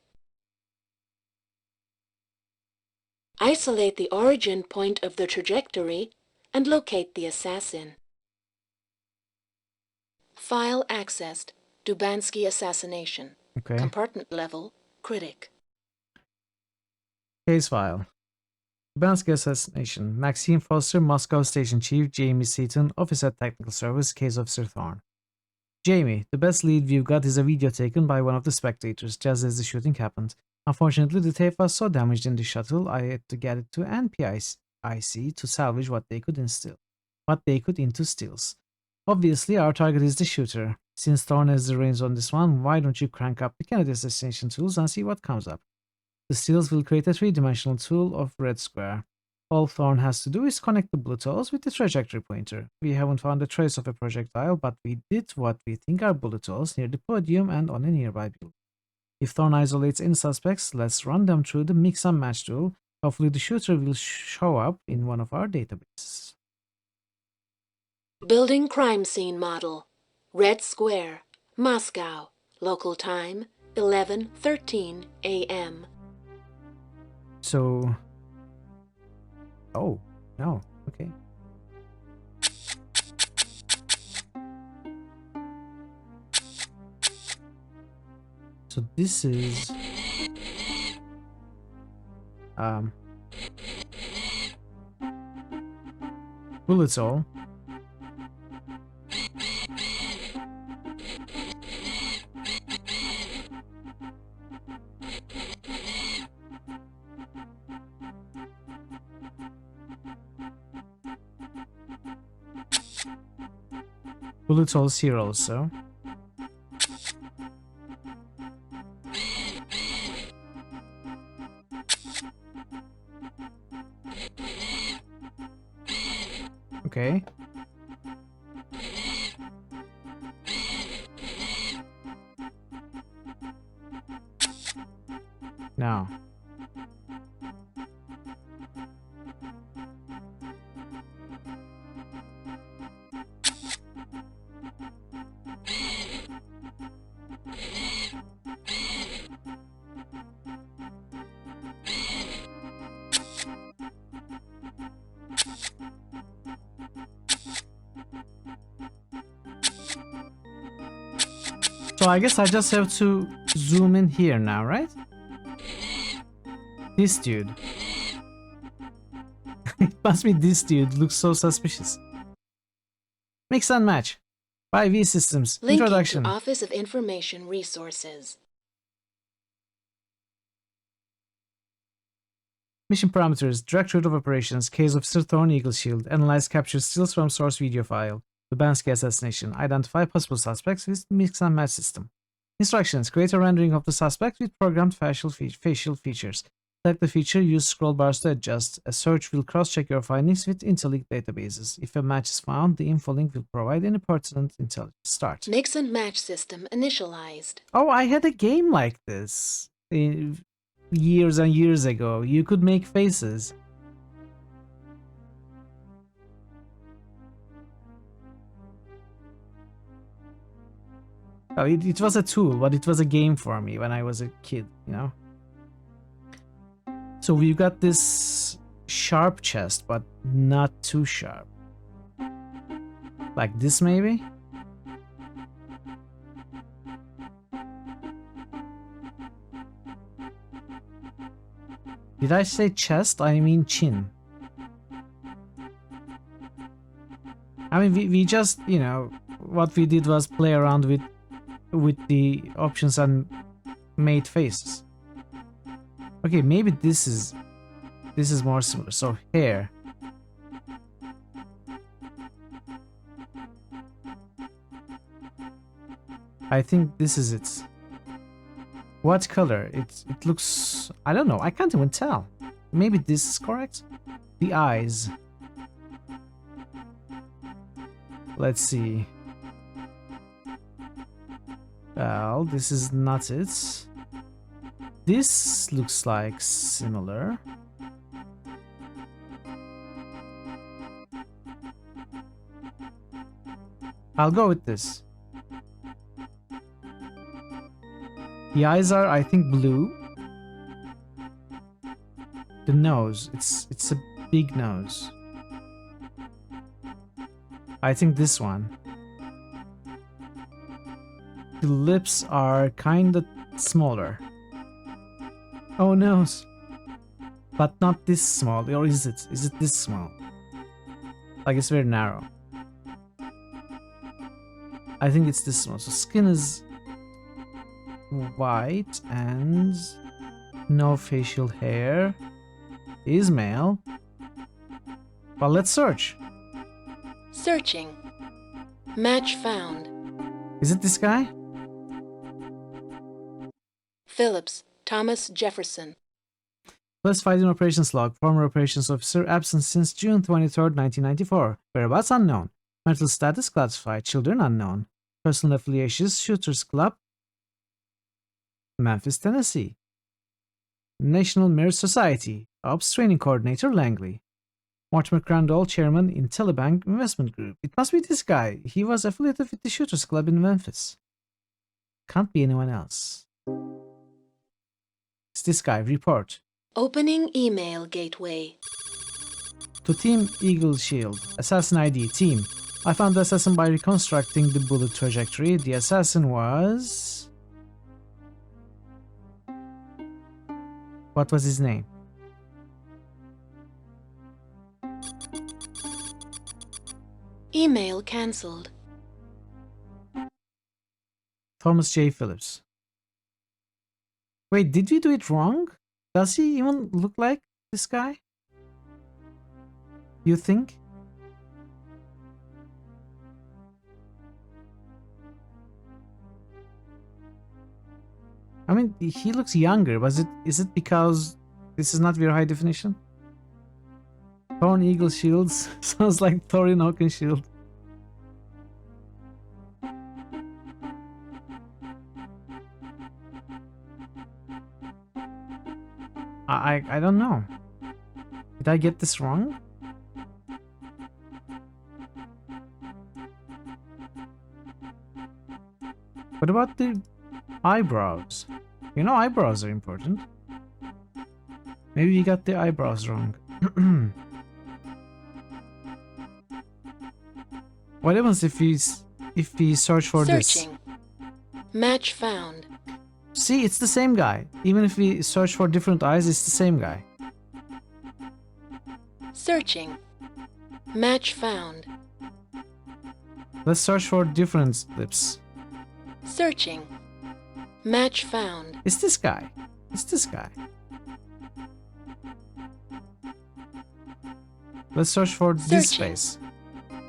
Isolate the origin point of the trajectory and locate the assassin. File accessed. Dubansky assassination. Okay. Compartment level. Critic. Case file. Dubansky assassination. Maxine Foster, Moscow Station Chief. Jamie Seaton, Officer Technical Service. Case Officer Thorne. Jamie, the best lead we've got is a video taken by one of the spectators just as the shooting happened. Unfortunately, the tape was so damaged in the shuttle, I had to get it to NPIC to salvage what they could into stills. Obviously, our target is the shooter. Since Thorne has the reins on this one, why don't you crank up the Kennedy assassination tools and see what comes up? The stills will create a three-dimensional tool of red square. All Thorne has to do is connect the bullet holes with the trajectory pointer. We haven't found a trace of a projectile, but we did what we think are bullet holes near the podium and on a nearby building. If Thorne isolates any suspects, let's run them through the mix and match tool. Hopefully the shooter will show up in one of our databases. Building crime scene model. Red Square, Moscow. Local time 11:13 a.m. So... Oh, no. Okay. So this is... Bullets all. Bullets holes here also. Okay. Now. So I guess I just have to zoom in here now, right? This dude. It must be this dude. Looks so suspicious. Mix and match. By V Systems. Linking Introduction. to Office of Information Resources. Mission parameters. Directorate of Operations. Case Officer Thorn Eagle Shield. Analyze capture stills from source video file. Lubansky assassination. Identify possible suspects with mix and match system. Instructions. Create a rendering of the suspect with programmed facial features. Select the feature, use scroll bars to adjust. A search will cross-check your findings with InfoLink databases. If a match is found, the InfoLink will provide any pertinent intelligence. Start. Mix and match system initialized. Oh, I had a game like this years and years ago. You could make faces. Oh, it was a tool, but it was a game for me when I was a kid, you know? So we've got this sharp chest, but not too sharp. Like this, maybe? Did I say chest? I mean chin. I mean, we just, you know, what we did was play around with the options and made faces. Okay, maybe this is more similar. So hair. I think this is it. What color? It looks, I don't know, I can't even tell. Maybe this is correct? The eyes. Let's see. Well, this is not it. This looks like similar. I'll go with this. The eyes are, I think, blue. The nose, it's a big nose. I think this one. The lips are kinda smaller. Oh, nose. But not this small, or is it? Is it this small? Like, it's very narrow. I think it's this small. So skin is white and no facial hair. Is male. Well, let's search. Searching. Match found. Is it this guy? Phillips, Thomas Jefferson. Classified in operations log. Former operations officer absent since June 23rd, 1994. Whereabouts unknown. Marital status classified. Children unknown. Personal affiliations Shooters Club, Memphis, Tennessee. National Marriage Society. Ops Training Coordinator Langley. Mortimer Crandall, Chairman in Telebank Investment Group. It must be this guy. He was affiliated with the Shooters Club in Memphis. Can't be anyone else. It's this guy. Report. Opening email gateway. To Team Eagle Shield. Assassin ID. Team. I found the assassin by reconstructing the bullet trajectory. The assassin was... What was his name? Email cancelled. Thomas J. Phillips. Wait, did we do it wrong? Does he even look like this guy? You think? I mean, he looks younger, but is it because this is not very high definition? Thorn Eagle Shields sounds like Thorin Oakenshield. I don't know. Did I get this wrong? What about the eyebrows? You know, eyebrows are important. Maybe we got the eyebrows wrong. What happens if we search for Searching. this? Match found. See, it's the same guy. Even if we search for different eyes, it's the same guy. Searching. Match found. Let's search for different lips. Searching. Match found. It's this guy. It's this guy. Let's search for this face.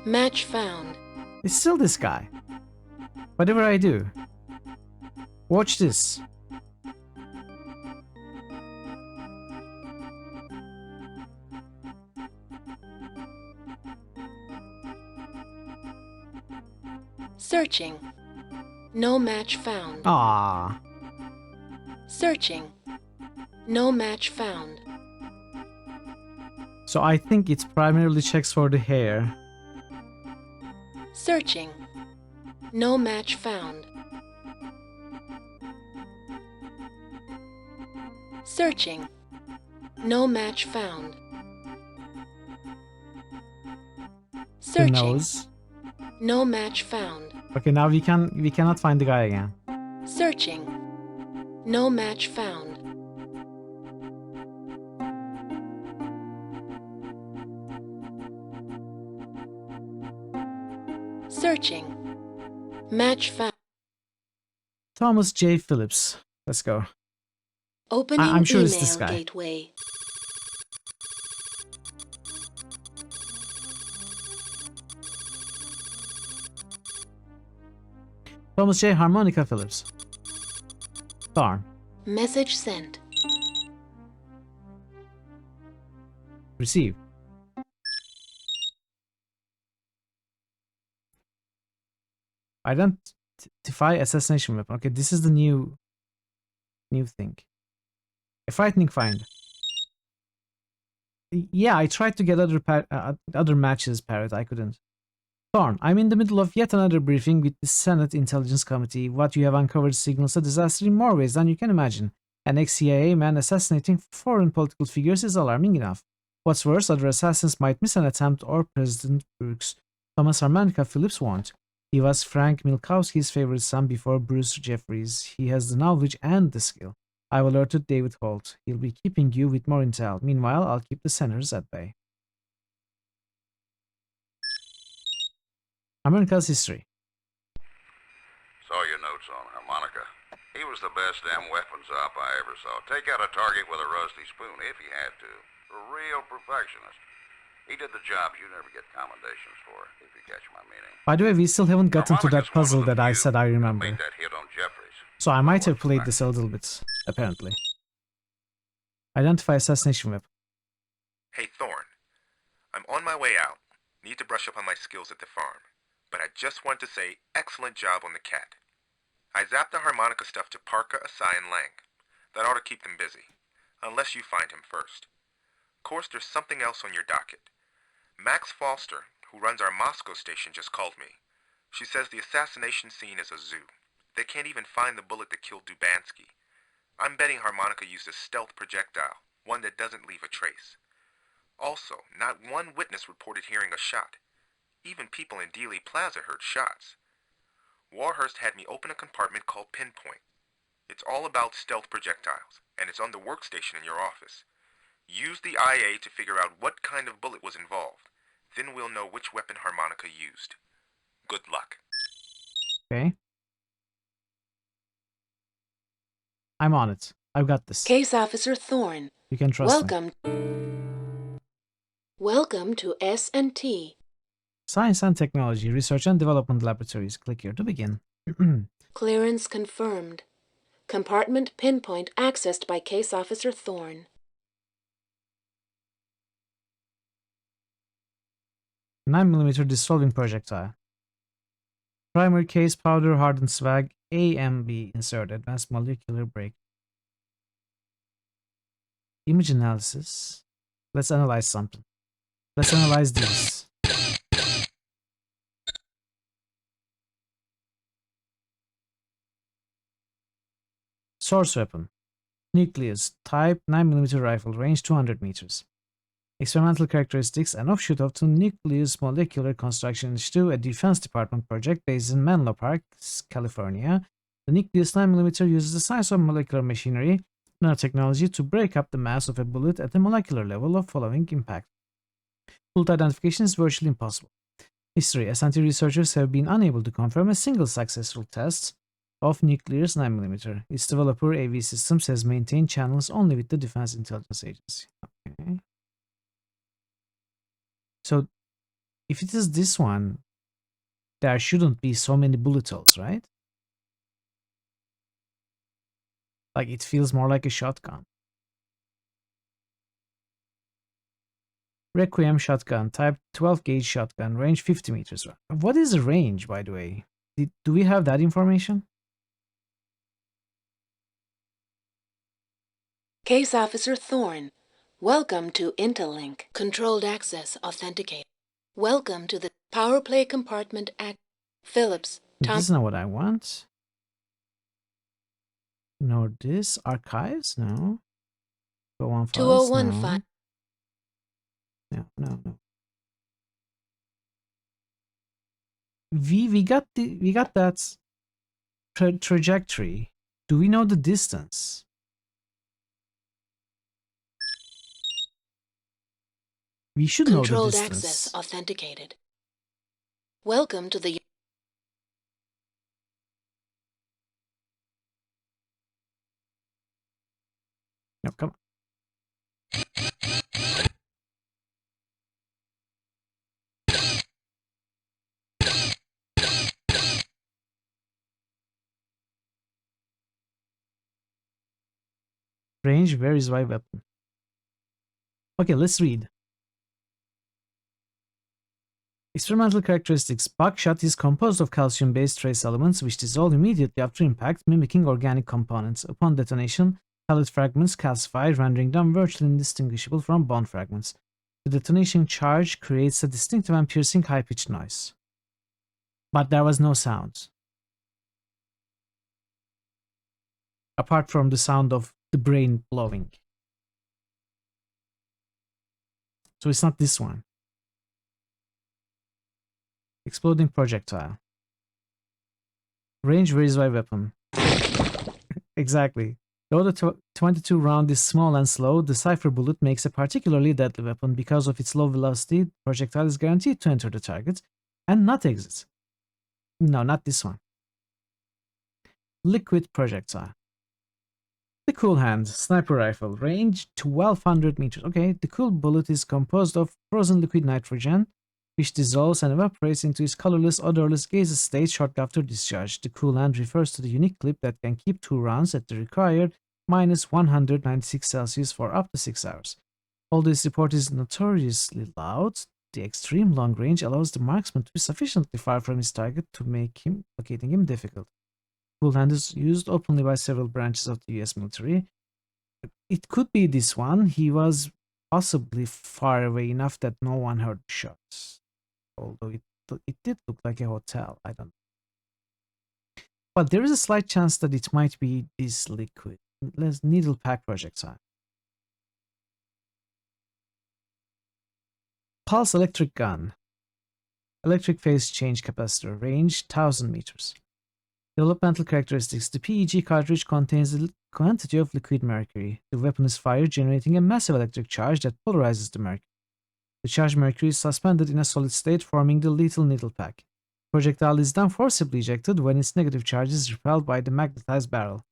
Match found. It's still this guy. Whatever I do. Watch this. Searching. No match found. Ah. Searching. No match found. So I think it primarily checks for the hair. Searching. No match found. Searching. No match found. The Searching. nose. No match found. Okay, now we cannot find the guy again. Searching. No match found. Searching. Match found. Thomas J. Phillips. Let's go. Opening I'm sure email it's this guy. gateway. Thomas J. Harmonica Phillips. Darn. Message sent. Receive. Identify assassination weapon. Okay, this is the new thing. A frightening find. Yeah, I tried to get other matches, Parrot. I couldn't. Thorn, I'm in the middle of yet another briefing with the Senate Intelligence Committee. What you have uncovered signals a disaster in more ways than you can imagine. An ex-CIA man assassinating foreign political figures is alarming enough. What's worse, other assassins might miss an attempt, or President Brooks. Thomas Harmonica Phillips won't. He was Frank Milkowski's favorite son before Bruce Jeffries. He has the knowledge and the skill. I've alerted David Holt. He'll be keeping you with more intel. Meanwhile, I'll keep the senators at bay. America's history. Saw your notes on Harmonica. He was the best damn weapons op I ever saw. Take out a target with a rusty spoon if he had to. A real perfectionist. He did the jobs you never get commendations for, if you catch my meaning. By the way, we still haven't gotten to that puzzle that I said I remember. Made that hit on Jeffries. So I might have played this a little bit, apparently. Identify assassination weapon. Hey, Thorn. I'm on my way out. Need to brush up on my skills at the farm. But I just want to say, excellent job on the cat. I zapped the harmonica stuff to Parka, Asai, and Lang. That ought to keep them busy. Unless you find him first. Of course, there's something else on your docket. Max Foster, who runs our Moscow station, just called me. She says the assassination scene is a zoo. They can't even find the bullet that killed Dubansky. I'm betting Harmonica used a stealth projectile, one that doesn't leave a trace. Also, not one witness reported hearing a shot. Even people in Dealey Plaza heard shots. Warhurst had me open a compartment called Pinpoint. It's all about stealth projectiles, and it's on the workstation in your office. Use the IA to figure out what kind of bullet was involved. Then we'll know which weapon Harmonica used. Good luck. Okay. I'm on it. I've got this. Case Officer Thorne. You can trust me. Welcome to S&T. Science and Technology, Research and Development Laboratories. Click here to begin. Clearance confirmed. Compartment Pinpoint accessed by Case Officer Thorne. "9mm dissolving projectile. Primary case powder hardened swag. AMB insert. Advanced molecular break. Image analysis. Let's analyze something. Let's analyze these. Source weapon. Nucleus. Type 9mm rifle. Range 200 meters. Experimental characteristics: an offshoot of the Nucleus Molecular Construction Institute, a Defense Department project based in Menlo Park, California. The nucleus 9mm uses the science of molecular machinery, nanotechnology, to break up the mass of a bullet at the molecular level of following impact. Bullet identification is virtually impossible. History: SNT researchers have been unable to confirm a single successful test of nucleus 9mm. Its developer, AV Systems, has maintained channels only with the Defense Intelligence Agency. Okay. So, if it is this one, there shouldn't be so many bullet holes, right? Like, it feels more like a shotgun. Requiem shotgun, type 12 gauge shotgun, range 50 meters. What is the range, by the way? Do we have that information? Case Officer Thorne, welcome to Interlink. Controlled access authenticated. Welcome to the Power Play Compartment Act. Phillips, Tom. This is not what I want. Nor this. Archives? No. Go on files? 2015. No. No. We got that trajectory. Do we know the distance? We should know the Controlled distance. access authenticated. Welcome to the... No, come on. Range varies by weapon. Okay, let's read. Experimental characteristics. Buckshot is composed of calcium-based trace elements which dissolve immediately after impact, mimicking organic components. Upon detonation, pellet fragments calcify, rendering them virtually indistinguishable from bone fragments. The detonation charge creates a distinctive and piercing high-pitched noise. But there was no sound. Apart from the sound of the brain blowing. So it's not this one. Exploding projectile. Range varies by weapon. Exactly. Though the 22 round is small and slow, the Cypher bullet makes a particularly deadly weapon. Because of its low velocity, the projectile is guaranteed to enter the target and not exit. No, not this one. Liquid projectile. The Cool Hand sniper rifle, range 1200 meters. Okay, the Cool bullet is composed of frozen liquid nitrogen, which dissolves and evaporates into its colorless, odorless gaseous state shortly after discharge. The Cool Hand refers to the unique clip that can keep 2 rounds at the required minus 196 Celsius for up to 6 hours. Although its report is notoriously loud, the extreme long range allows the marksman to be sufficiently far from his target to make locating him difficult. Cool Hand is used openly by several branches of the US military. It could be this one. He was possibly far away enough that no one heard the shots. Although it did look like a hotel. I don't know. But there is a slight chance that it might be this liquid. Let's needle pack projectile. Pulse electric gun. Electric phase change capacitor. Range 1000 meters. Developmental characteristics. The PEG cartridge contains a quantity of liquid mercury. The weapon is fired, generating a massive electric charge that polarizes the mercury. The charged mercury is suspended in a solid state, forming the lethal needle pack. Projectile is then forcibly ejected when its negative charge is repelled by the magnetized barrel.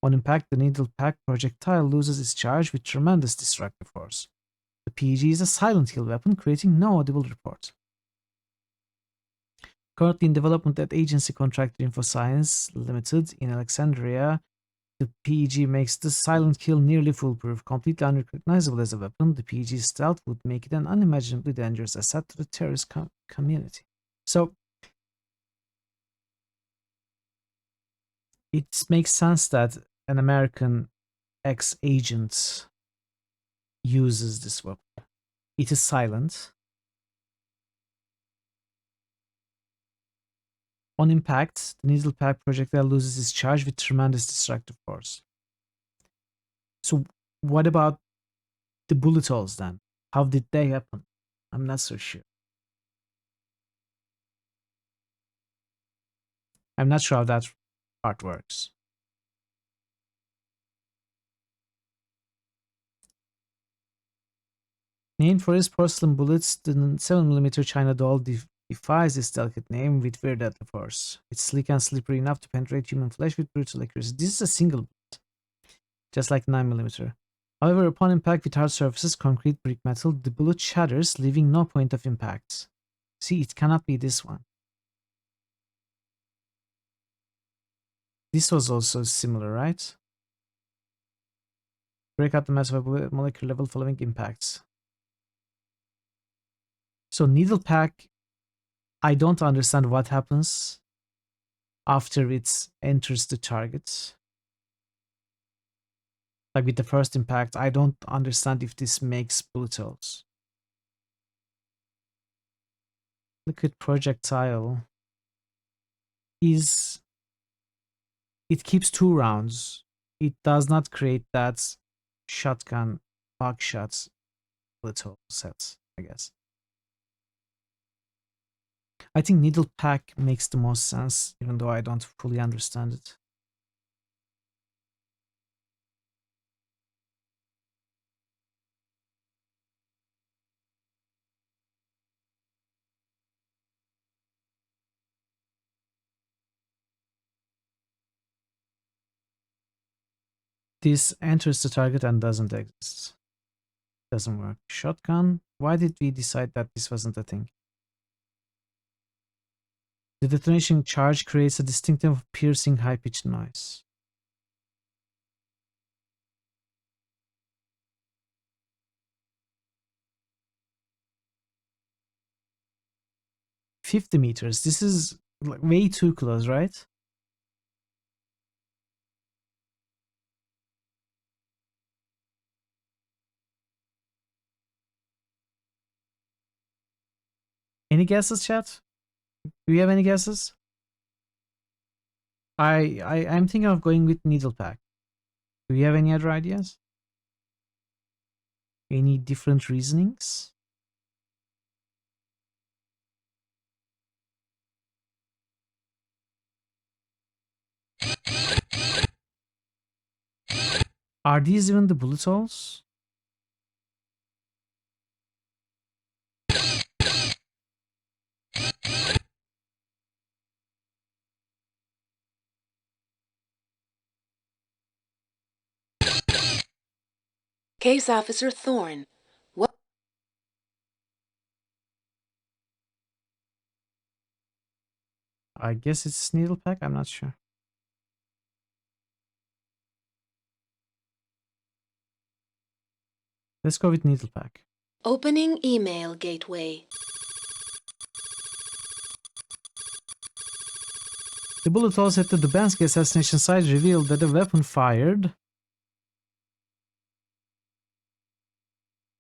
On impact, the needle pack projectile loses its charge with tremendous destructive force. The PEG is a silent kill weapon, creating no audible report. Currently in development at agency contractor InfoScience Limited in Alexandria, the PEG makes the silent kill nearly foolproof. Completely unrecognizable as a weapon, the PEG's stealth would make it an unimaginably dangerous asset to the terrorist community. So, it makes sense that an American ex-agent uses this weapon. It is silent. On impact, the needle pack projectile loses its charge with tremendous destructive force. So what about the bullet holes then? How did they happen? I'm not so sure. I'm not sure how that part works. Named for his porcelain bullets, the 7mm China doll defies its delicate name with very deadly force. It's sleek and slippery enough to penetrate human flesh with brutal accuracy. This is a single bullet, just like 9mm. However, upon impact with hard surfaces, concrete, brick, metal, the bullet shatters, leaving no point of impact. See, it cannot be this one. This was also similar, right? Break up the mass of a molecular level following impacts. So needle pack, I don't understand what happens after it enters the target. Like with the first impact, I don't understand if this makes bullet holes. Liquid projectile is... It keeps 2 rounds. It does not create that shotgun buckshot bullet hole sets, I guess. I think needle pack makes the most sense, even though I don't fully understand it. This enters the target and doesn't exist. Doesn't work. Shotgun? Why did we decide that this wasn't a thing? The detonation charge creates a distinctive piercing high-pitched noise. "50 meters. This is like way too close, right? Any guesses, chat? Do you have any guesses? I'm thinking of going with needle pack. Do you have any other ideas? Any different reasonings? Are these even the bullet holes? Case Officer Thorne, what? I guess it's needle pack, I'm not sure. Let's go with needle pack. Opening email gateway. The bullet holes at the Dubansky assassination site revealed that the weapon fired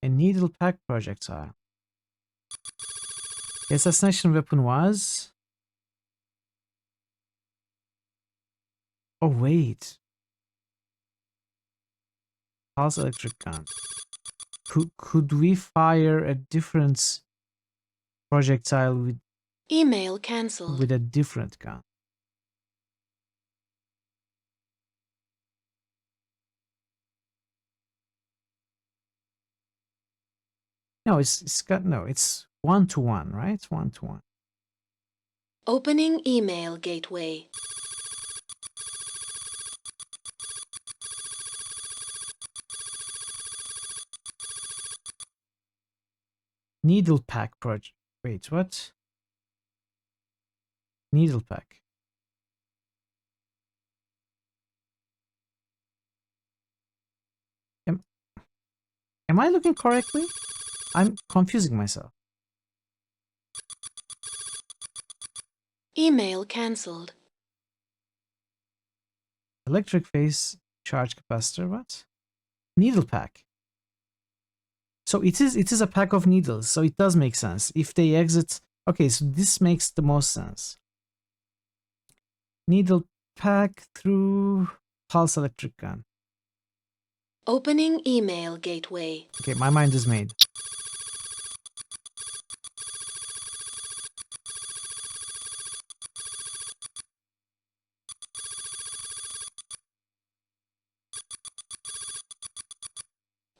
a needle pack projectile. The assassination weapon was... Oh wait. Pulse electric gun. Could we fire a different projectile with Email cancelled. a different gun? No, it's 1-to-1, right? 1-to-1. Opening email gateway. Needle pack project. Wait, what? Needle pack. Am I looking correctly? I'm confusing myself. Email cancelled. Electric phase charge capacitor, what? Needle pack. So it is a pack of needles, so it does make sense. If they exit... Okay, so this makes the most sense. Needle pack through pulse electric gun. Opening email gateway. Okay, my mind is made.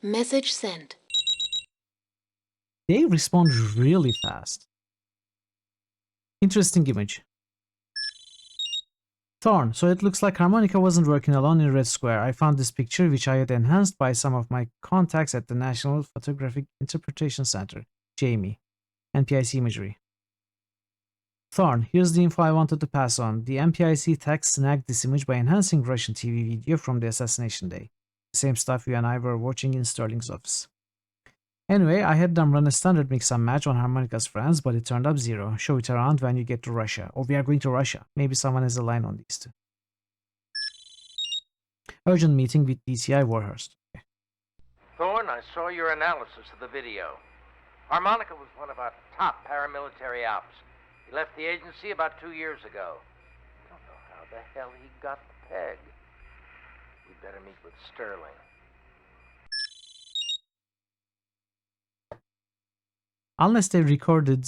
Message sent. They respond really fast. Interesting image. Thorn, so it looks like Harmonica wasn't working alone in Red Square. I found this picture, which I had enhanced by some of my contacts at the National Photographic Interpretation Center, Jamie, NPIC imagery. Thorn, here's the info I wanted to pass on. The MPIC tech snagged this image by enhancing Russian TV video from the assassination day. The same stuff you and I were watching in Sterling's office. Anyway, I had them run a standard mix and match on Harmonica's friends, but it turned up 0. Show it around when you get to Russia. Or we are going to Russia. Maybe someone has a line on these two. Urgent meeting with DCI Warhurst. Okay. Thorne, I saw your analysis of the video. Harmonica was one of our top paramilitary ops. He left the agency about 2 years ago. I don't know how the hell he got the peg. We'd better meet with Sterling. Unless they recorded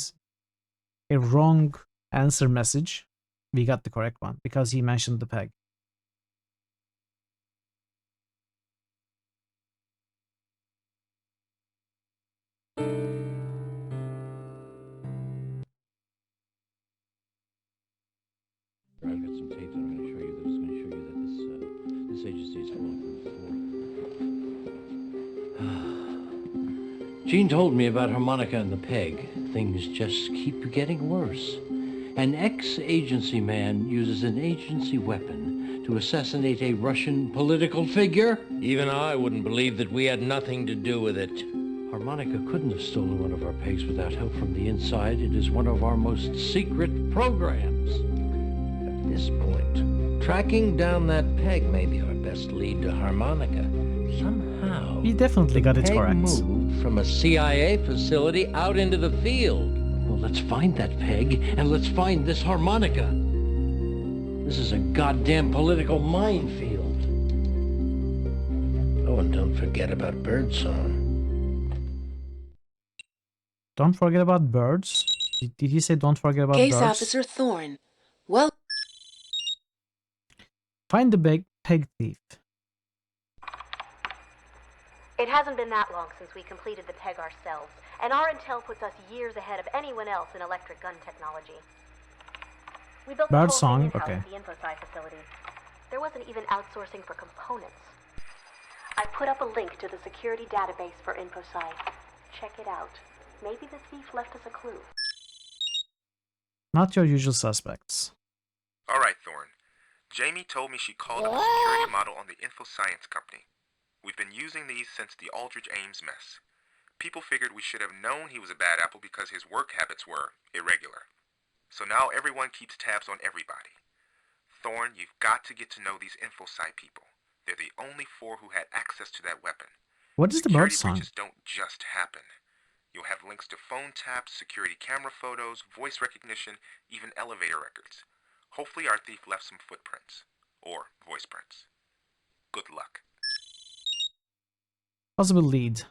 a wrong answer message, we got the correct one because he mentioned the peg. I've got some tapes I'm going to show you that is going to show you that this agency is bulletproof. Gene told me about Harmonica and the peg. Things just keep getting worse. An ex-agency man uses an agency weapon to assassinate a Russian political figure? Even I wouldn't believe that we had nothing to do with it. Harmonica couldn't have stolen one of our pegs without help from the inside. It is one of our most secret programs. At this point, tracking down that peg may be our best lead to Harmonica. Somehow, he definitely got it peg correct. Moved from a CIA facility out into the field. Well, let's find that peg, and let's find this Harmonica. This is a goddamn political minefield. Oh, and don't forget about birdsong. Don't forget about birds? Did he say don't forget about Case birds? Officer Thorne. Well, find the peg thief. It hasn't been that long since we completed the peg ourselves, and our intel puts us years ahead of anyone else in electric gun technology. We built the whole Birdsong, thing in-house okay. at the InfoSci facility. There wasn't even outsourcing for components. I put up a link to the security database for InfoSci. Check it out. Maybe the thief left us a clue. Not your usual suspects. All right, Thorne. Jamie told me she called up a security model on the Info Science Company. We've been using these since the Aldrich Ames mess. People figured we should have known he was a bad apple because his work habits were irregular. So now everyone keeps tabs on everybody. Thorne, you've got to get to know these InfoSci people. They're the only 4 who had access to that weapon. What is the Security birdsong? breaches don't just happen. You'll have links to phone taps, security camera photos, voice recognition, even elevator records. Hopefully our thief left some footprints. Or voice prints. Good luck. Possible lead.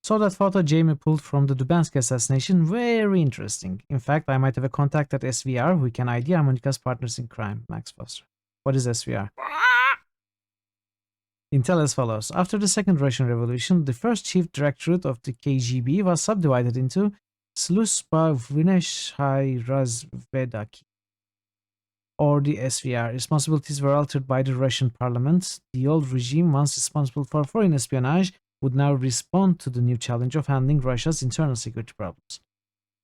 Saw that photo Jamie pulled from the Dubansky assassination. Very interesting. In fact, I might have a contact at SVR who can ID Harmonica's partners in crime. Max Foster. What is SVR? Intel as follows. After the Second Russian Revolution, the first chief directorate of the KGB was subdivided into Sluzba Vneshchai Razvedaki, or the SVR. Responsibilities were altered by the Russian parliament. The old regime, once responsible for foreign espionage, would now respond to the new challenge of handling Russia's internal security problems.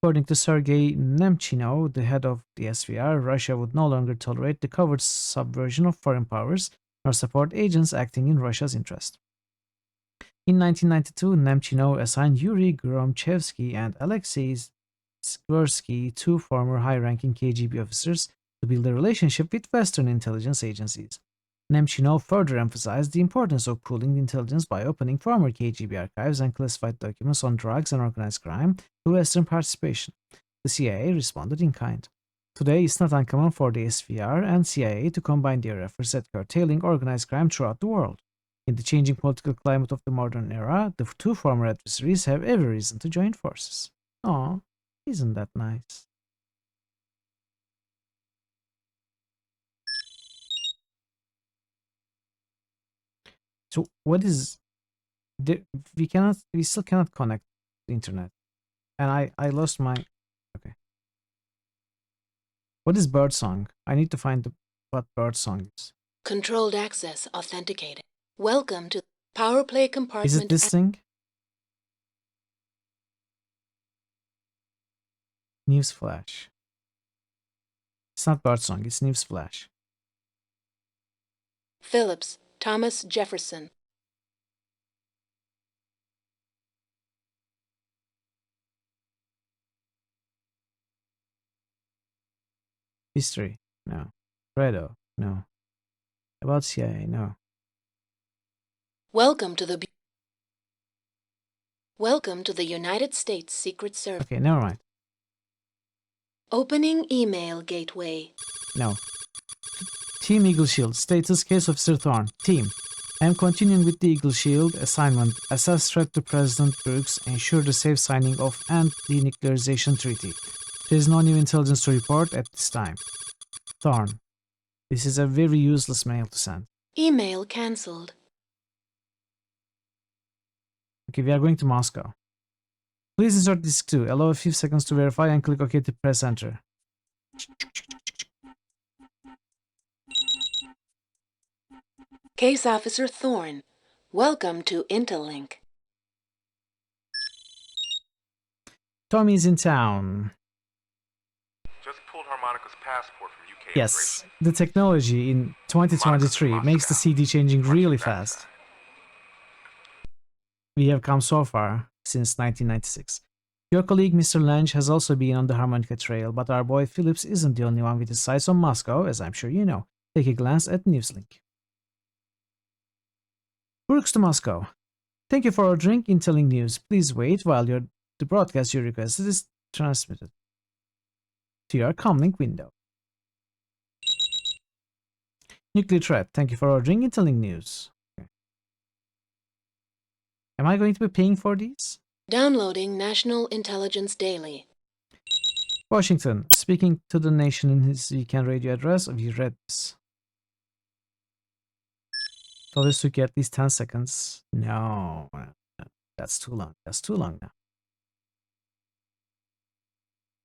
According to Sergei Nemchinov, the head of the SVR, Russia would no longer tolerate the covert subversion of foreign powers nor support agents acting in Russia's interest. In 1992, Nemchinov assigned Yuri Gromchevsky and Alexei Skversky, 2 former high-ranking KGB officers, to build a relationship with Western intelligence agencies. Nemchinov further emphasized the importance of pooling intelligence by opening former KGB archives and classified documents on drugs and organized crime to Western participation. The CIA responded in kind. Today, it's not uncommon for the SVR and CIA to combine their efforts at curtailing organized crime throughout the world. In the changing political climate of the modern era, the 2 former adversaries have every reason to join forces. Aw, isn't that nice? So what is we still cannot connect the internet, and I lost my. Okay. What is birdsong? I need to find what birdsong is. Controlled access authenticated. Welcome to power play compartment. Is it this thing? Newsflash. It's not birdsong. It's newsflash. Phillips, Thomas Jefferson. History, no. Fredo, no. About CIA, no. Welcome to the United States Secret Service. Okay, never mind. Opening email gateway. No. Team Eagle Shield, status case officer Thorn. Team, I am continuing with the Eagle Shield assignment. Assess threat to President Brooks. Ensure the safe signing of anti-denuclearization treaty. There is no new intelligence to report at this time. Thorn, this is a very useless mail to send. Email cancelled. Okay, we are going to Moscow. Please insert disk 2. Allow a few seconds to verify and click OK to press enter. Case Officer Thorn, welcome to Interlink. Tommy's in town. Just pulled Harmonica's passport from UK Yes, immigration. the technology in 2023 makes the CD changing really fast. We have come so far since 1996. Your colleague Mr. Lange has also been on the Harmonica trail, but our boy Phillips isn't the only one with his sights on Moscow, as I'm sure you know. Take a glance at Newslink. Brooks to Moscow. Thank you for ordering Interlink News. Please wait while the broadcast you requested is transmitted to your comlink window. Nuclear threat. Thank you for ordering Interlink News. Okay. Am I going to be paying for these? Downloading National Intelligence Daily. Washington. Speaking to the nation in his weekend radio address. We read this. So this took at least 10 seconds. No, that's too long. That's too long now.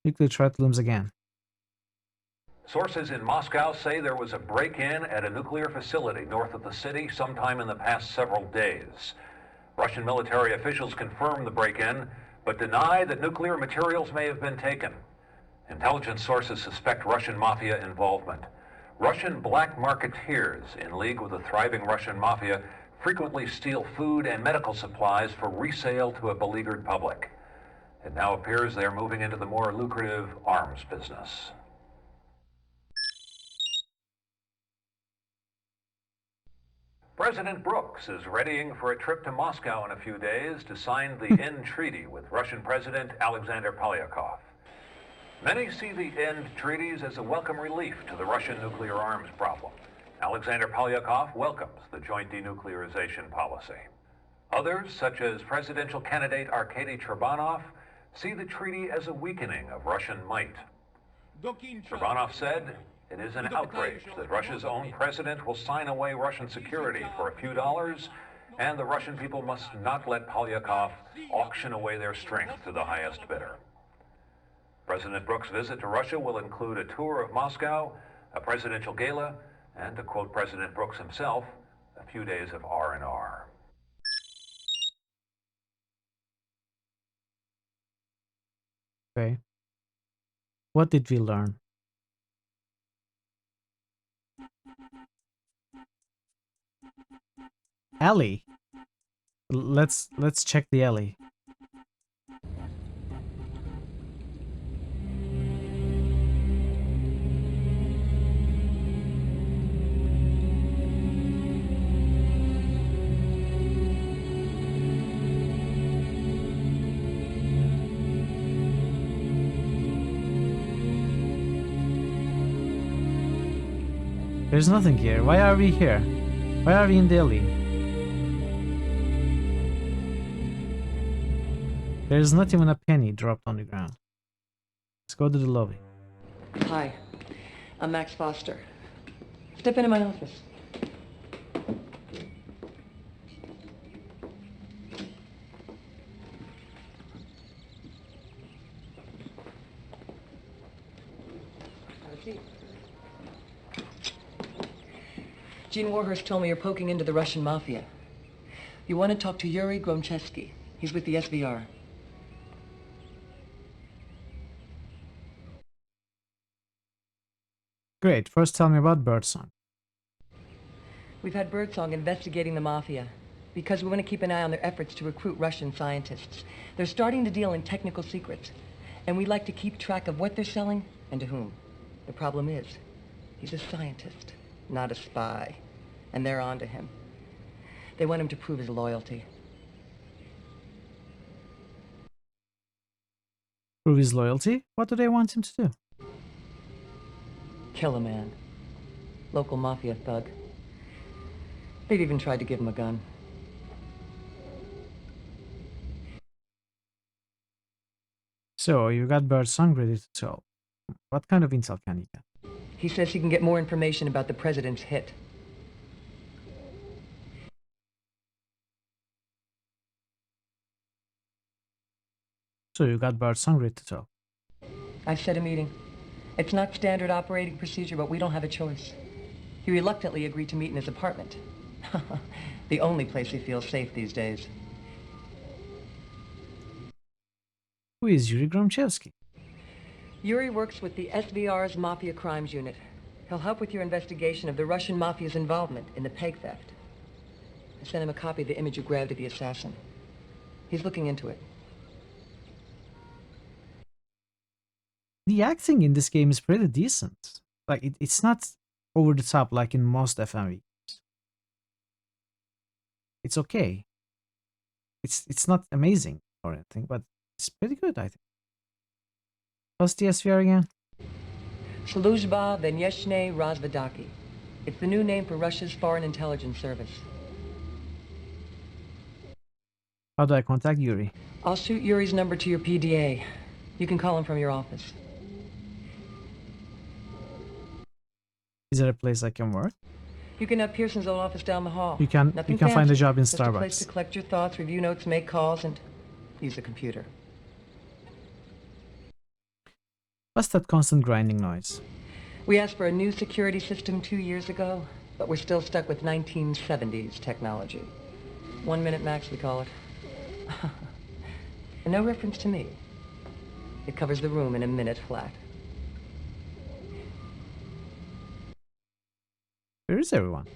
Nuclear threat looms again. Sources in Moscow say there was a break-in at a nuclear facility north of the city sometime in the past several days. Russian military officials confirm the break-in, but deny that nuclear materials may have been taken. Intelligence sources suspect Russian mafia involvement. Russian black marketeers, in league with the thriving Russian mafia, frequently steal food and medical supplies for resale to a beleaguered public. It now appears they are moving into the more lucrative arms business. President Brooks is readying for a trip to Moscow in a few days to sign the end treaty with Russian President Alexander Polyakov. Many see the end treaties as a welcome relief to the Russian nuclear arms problem. Alexander Polyakov welcomes the joint denuclearization policy. Others, such as presidential candidate Arkady Trebanov, see the treaty as a weakening of Russian might. Trebanov said, "It is an outrage that Russia's own president will sign away Russian security for a few dollars, and the Russian people must not let Polyakov auction away their strength to the highest bidder." President Brooks' visit to Russia will include a tour of Moscow, a presidential gala, and, to quote President Brooks himself, a few days of R&R. Okay. What did we learn? Alley. Let's check the alley. There's nothing here. Why are we here? Why are we in Delhi? There's not even a penny dropped on the ground. Let's go to the lobby. Hi, I'm Max Foster. Step into my office. Gene Warhurst told me you're poking into the Russian mafia. You want to talk to Yuri Gromchevsky. He's with the SVR. Great. First tell me about Birdsong. We've had Birdsong investigating the mafia because we want to keep an eye on their efforts to recruit Russian scientists. They're starting to deal in technical secrets, and we'd like to keep track of what they're selling and to whom. The problem is, he's a scientist, not a spy, and they're on to him. They want him to prove his loyalty. Prove his loyalty? What do they want him to do? Kill a man. Local mafia thug. They've even tried to give him a gun. So, you got Birdsong ready to tell. What kind of intel can you get? He says he can get more information about the president's hit. So you got Birdsong ready to tell. I've set a meeting. It's not standard operating procedure, but we don't have a choice. He reluctantly agreed to meet in his apartment. The only place he feels safe these days. Who is Yuri Gromchevsky? Yuri works with the SVR's Mafia Crimes Unit. He'll help with your investigation of the Russian Mafia's involvement in the peg theft. I sent him a copy of the image you grabbed of the assassin. He's looking into it. The acting in this game is pretty decent. Like, it's not over the top like in most FMV games. It's okay. It's not amazing or anything, but it's pretty good, I think. What's the SVR again? Sluzhba Veneshne Razvedaki. It's the new name for Russia's Foreign Intelligence Service. How do I contact Yuri? I'll shoot Yuri's number to your PDA. You can call him from your office. Is there a place I can work? You can have Pearson's old office down the hall. You can find a job in Just a place to Starbucks. collect your thoughts, review notes, make calls, and use the computer. What's that constant grinding noise? We asked for a new security system 2 years ago, but we're still stuck with 1970s technology. 1 minute max, we call it. And no reference to me. It covers the room in a minute flat. Where is everyone?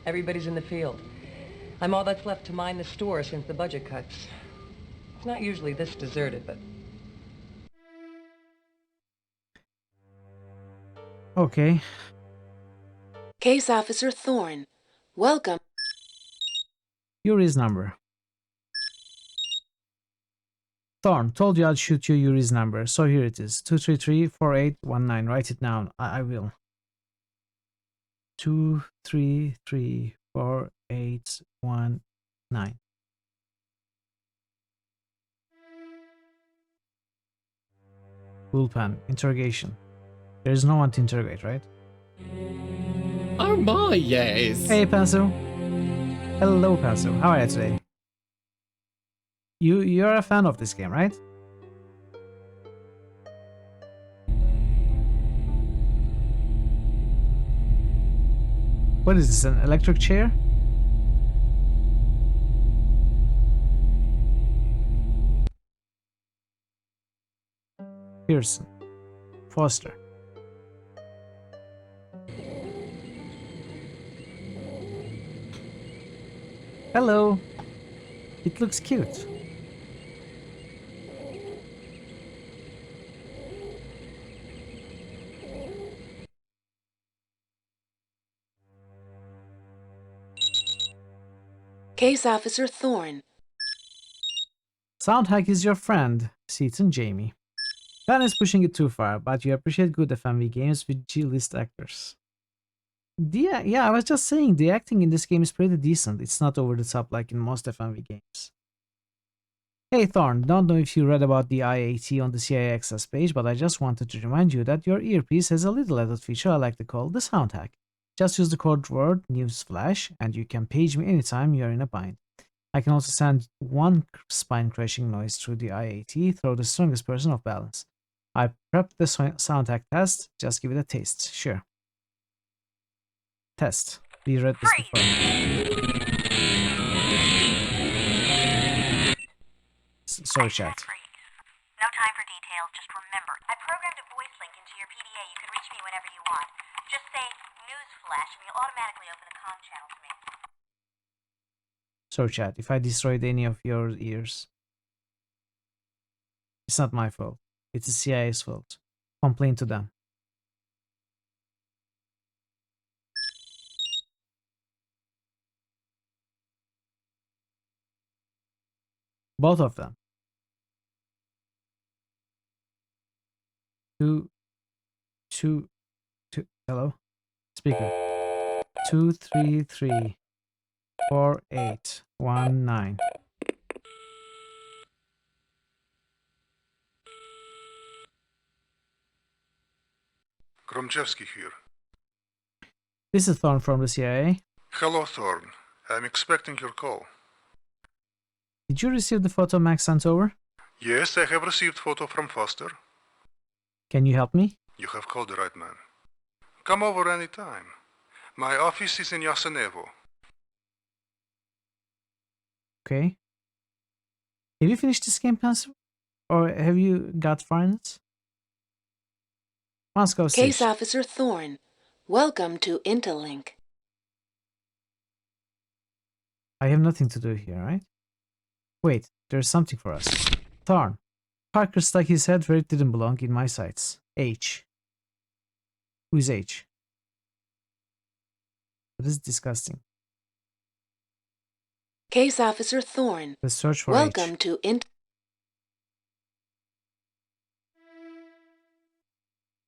Everybody's in the field. I'm all that's left to mind the store since the budget cuts. It's not usually this deserted, but... Okay. Case Officer Thorne, welcome. Yuri's number. Thorne, told you I'd shoot you Yuri's number, so here it is. 233-4819. Write it down. I will. 233-4819. Bullpen. Interrogation. There is no one to interrogate, right? Oh my, yes. Hey, Pencil. Hello, Pencil. How are you today? You're a fan of this game, right? What is this, an electric chair? Pearson. Foster. Hello. It looks cute. Case Officer Thorne. Soundhack is your friend, Seaton Jamie. Ben is pushing it too far, but you appreciate good FMV games with G-list actors. Yeah, I was just saying, the acting in this game is pretty decent. It's not over the top like in most FMV games. Hey Thorne, don't know if you read about the IAT on the CIA access page, but I just wanted to remind you that your earpiece has a little added feature I like to call the Soundhack. Just use the code word newsflash and you can page me anytime you're in a bind. I can also send one spine crashing noise through the IAT through the strongest person of balance. I prepped the Soundhack test, just give it a taste, sure. Test. We read this before. Sorry, chat. No time for details, just remember. I programmed a voice link into your PDA. You can reach me whenever you want. Just say newsflash and you'll automatically open the comm channel to me. Sorry, chat. If I destroyed any of your ears, it's not my fault. It's the CIA's fault. Complain to them. Both of them. 2, 2, 2. Hello? Speaker. 2334819. Gromchevsky here. This is Thorn from the CIA. Hello, Thorn. I'm expecting your call. Did you receive the photo Max sent over? Yes, I have received photo from Foster. Can you help me? You have called the right man. Come over any time. My office is in Yasenevo. Okay. Have you finished this game, Pastor? Or have you got far in it? Moscow Case Siege. Officer Thorn, welcome to Interlink. I have nothing to do here, right? Wait, there's something for us. Thorn. Parker stuck his head where it didn't belong in my sights. H. Who is H? That is disgusting. Case Officer Thorn, Let's search for welcome H. to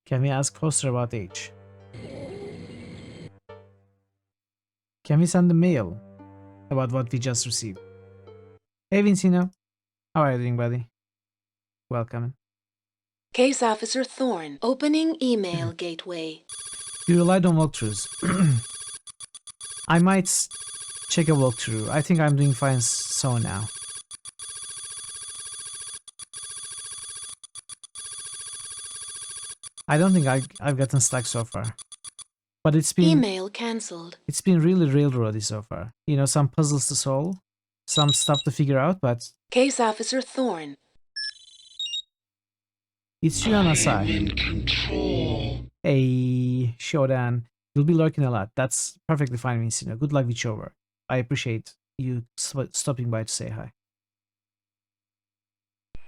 Can we ask Foster about H? Can we send a mail about what we just received? Hey Vincino, how are you doing, buddy? Welcome. Case Officer Thorn, opening email gateway. You relied on walkthroughs. I might check a walkthrough. I think I'm doing fine so now. I don't think I've gotten stuck so far. But it's been... Email cancelled. It's been really railroady so far. You know, some puzzles to solve, some stuff to figure out, but... Case Officer Thorn. It's you and Asai. I'm in control. Hey, Shodan. You'll be lurking a lot. That's perfectly fine, Vincino. Good luck with your work. I appreciate you stopping by to say hi.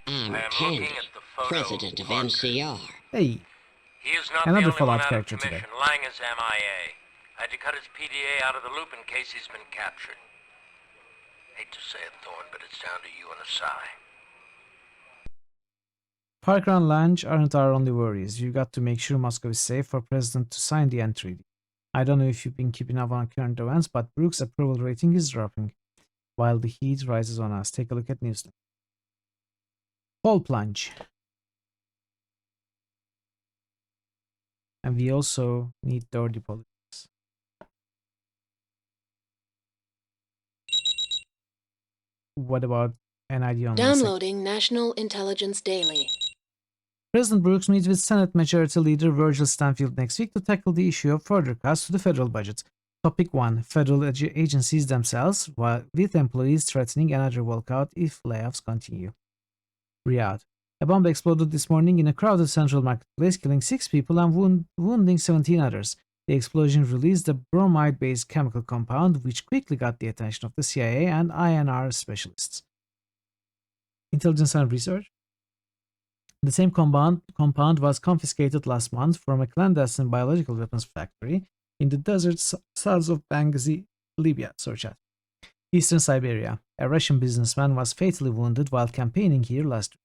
I'm Kenny, president of NCR. Hey. He is not Another the only Fallout one out of character commission. today. Lang is MIA. Had to cut his PDA out of the loop in case he's been captured. Hate to say it, Thorn, but it's down to you and Asai. Parker and Lange aren't our only worries. You've got to make sure Moscow is safe for President to sign the end treaty. I don't know if you've been keeping up on current events, but Brooks' approval rating is dropping, while the heat rises on us. Take a look at Newsnet. Hole plunge. And we also need dirty politics. What about an idea on Downloading National Intelligence Daily. President Brooks meets with Senate Majority Leader Virgil Stanfield next week to tackle the issue of further cuts to the federal budget. Topic 1. Federal agencies themselves, with employees threatening another walkout if layoffs continue. Riyadh. A bomb exploded this morning in a crowded central marketplace, killing 6 people and wounding 17 others. The explosion released a bromide-based chemical compound, which quickly got the attention of the CIA and INR specialists. Intelligence and Research. The same compound was confiscated last month from a clandestine biological weapons factory in the desert south of Benghazi, Libya. Eastern Siberia. A Russian businessman was fatally wounded while campaigning here last week.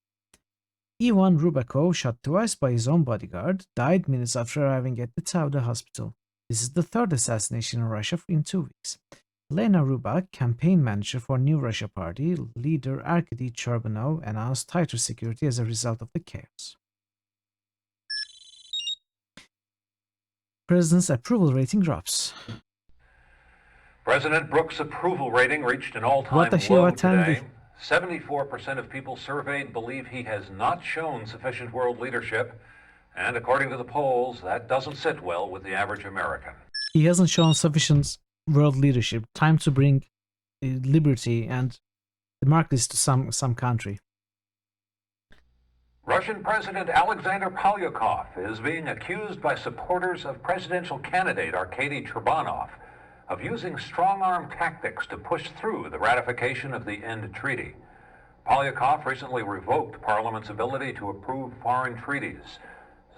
Ivan Rubakov, shot twice by his own bodyguard, died minutes after arriving at the Tauda hospital. This is the third assassination in Russia in 2 weeks. Lena Rubak, campaign manager for New Russia Party leader Arkady Chorbanov, announced tighter security as a result of the chaos. President's approval rating drops. President Brooks' approval rating reached an all-time low today. 74% of people surveyed believe he has not shown sufficient world leadership, and according to the polls, that doesn't sit well with the average American. He hasn't shown sufficient world leadership. Time to bring liberty and democracy to some country. Russian President Alexander Polyakov is being accused by supporters of presidential candidate Arkady Trebanov of using strong-arm tactics to push through the ratification of the End Treaty. Polyakov recently revoked Parliament's ability to approve foreign treaties,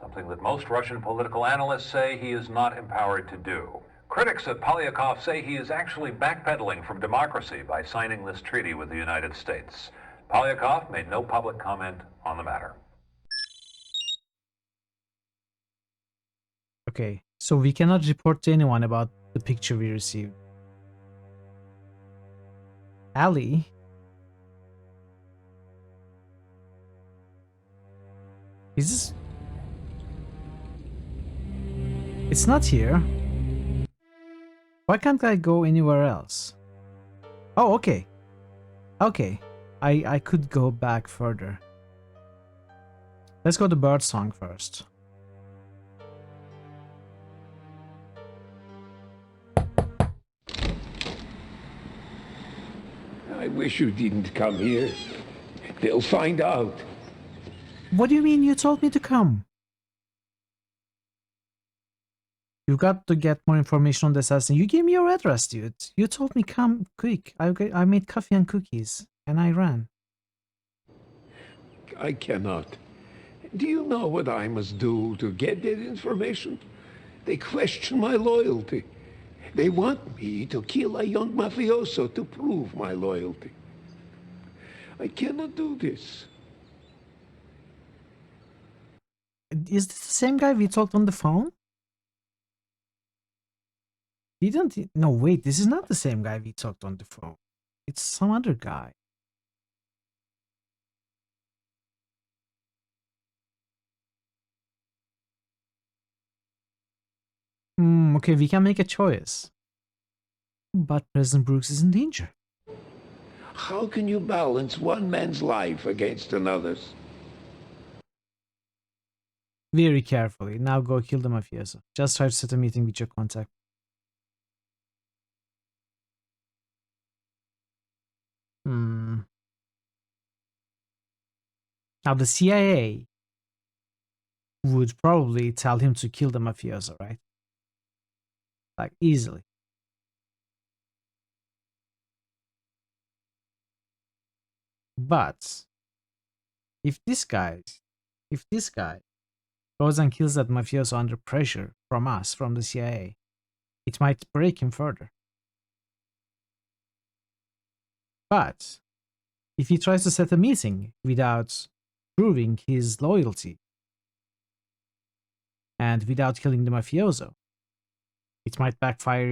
something that most Russian political analysts say he is not empowered to do. Critics of Polyakov say he is actually backpedaling from democracy by signing this treaty with the United States. Polyakov made no public comment on the matter. Okay, so we cannot report to anyone about the picture we received. Ali? Is this... It's not here. Why can't I go anywhere else? Oh, okay. Okay. I could go back further. Let's go to Birdsong first. I wish you didn't come here. They'll find out. What do you mean you told me to come? You got to get more information on the assassin. You gave me your address, dude. You told me come quick. I made coffee and cookies, and I ran. I cannot. Do you know what I must do to get that information? They question my loyalty. They want me to kill a young mafioso to prove my loyalty. I cannot do this. Is this the same guy we talked on the phone? No, wait, this is not the same guy we talked on the phone. It's some other guy. Okay, we can make a choice. But President Brooks is in danger. How can you balance one man's life against another's? Very carefully. Now go kill the mafioso. Just try to set a meeting with your contact. Now the CIA would probably tell him to kill the mafioso, right? Like, easily. But if this guy goes and kills that mafioso under pressure from us, from the CIA, it might break him further. But if he tries to set a meeting without proving his loyalty and without killing the mafioso, it might backfire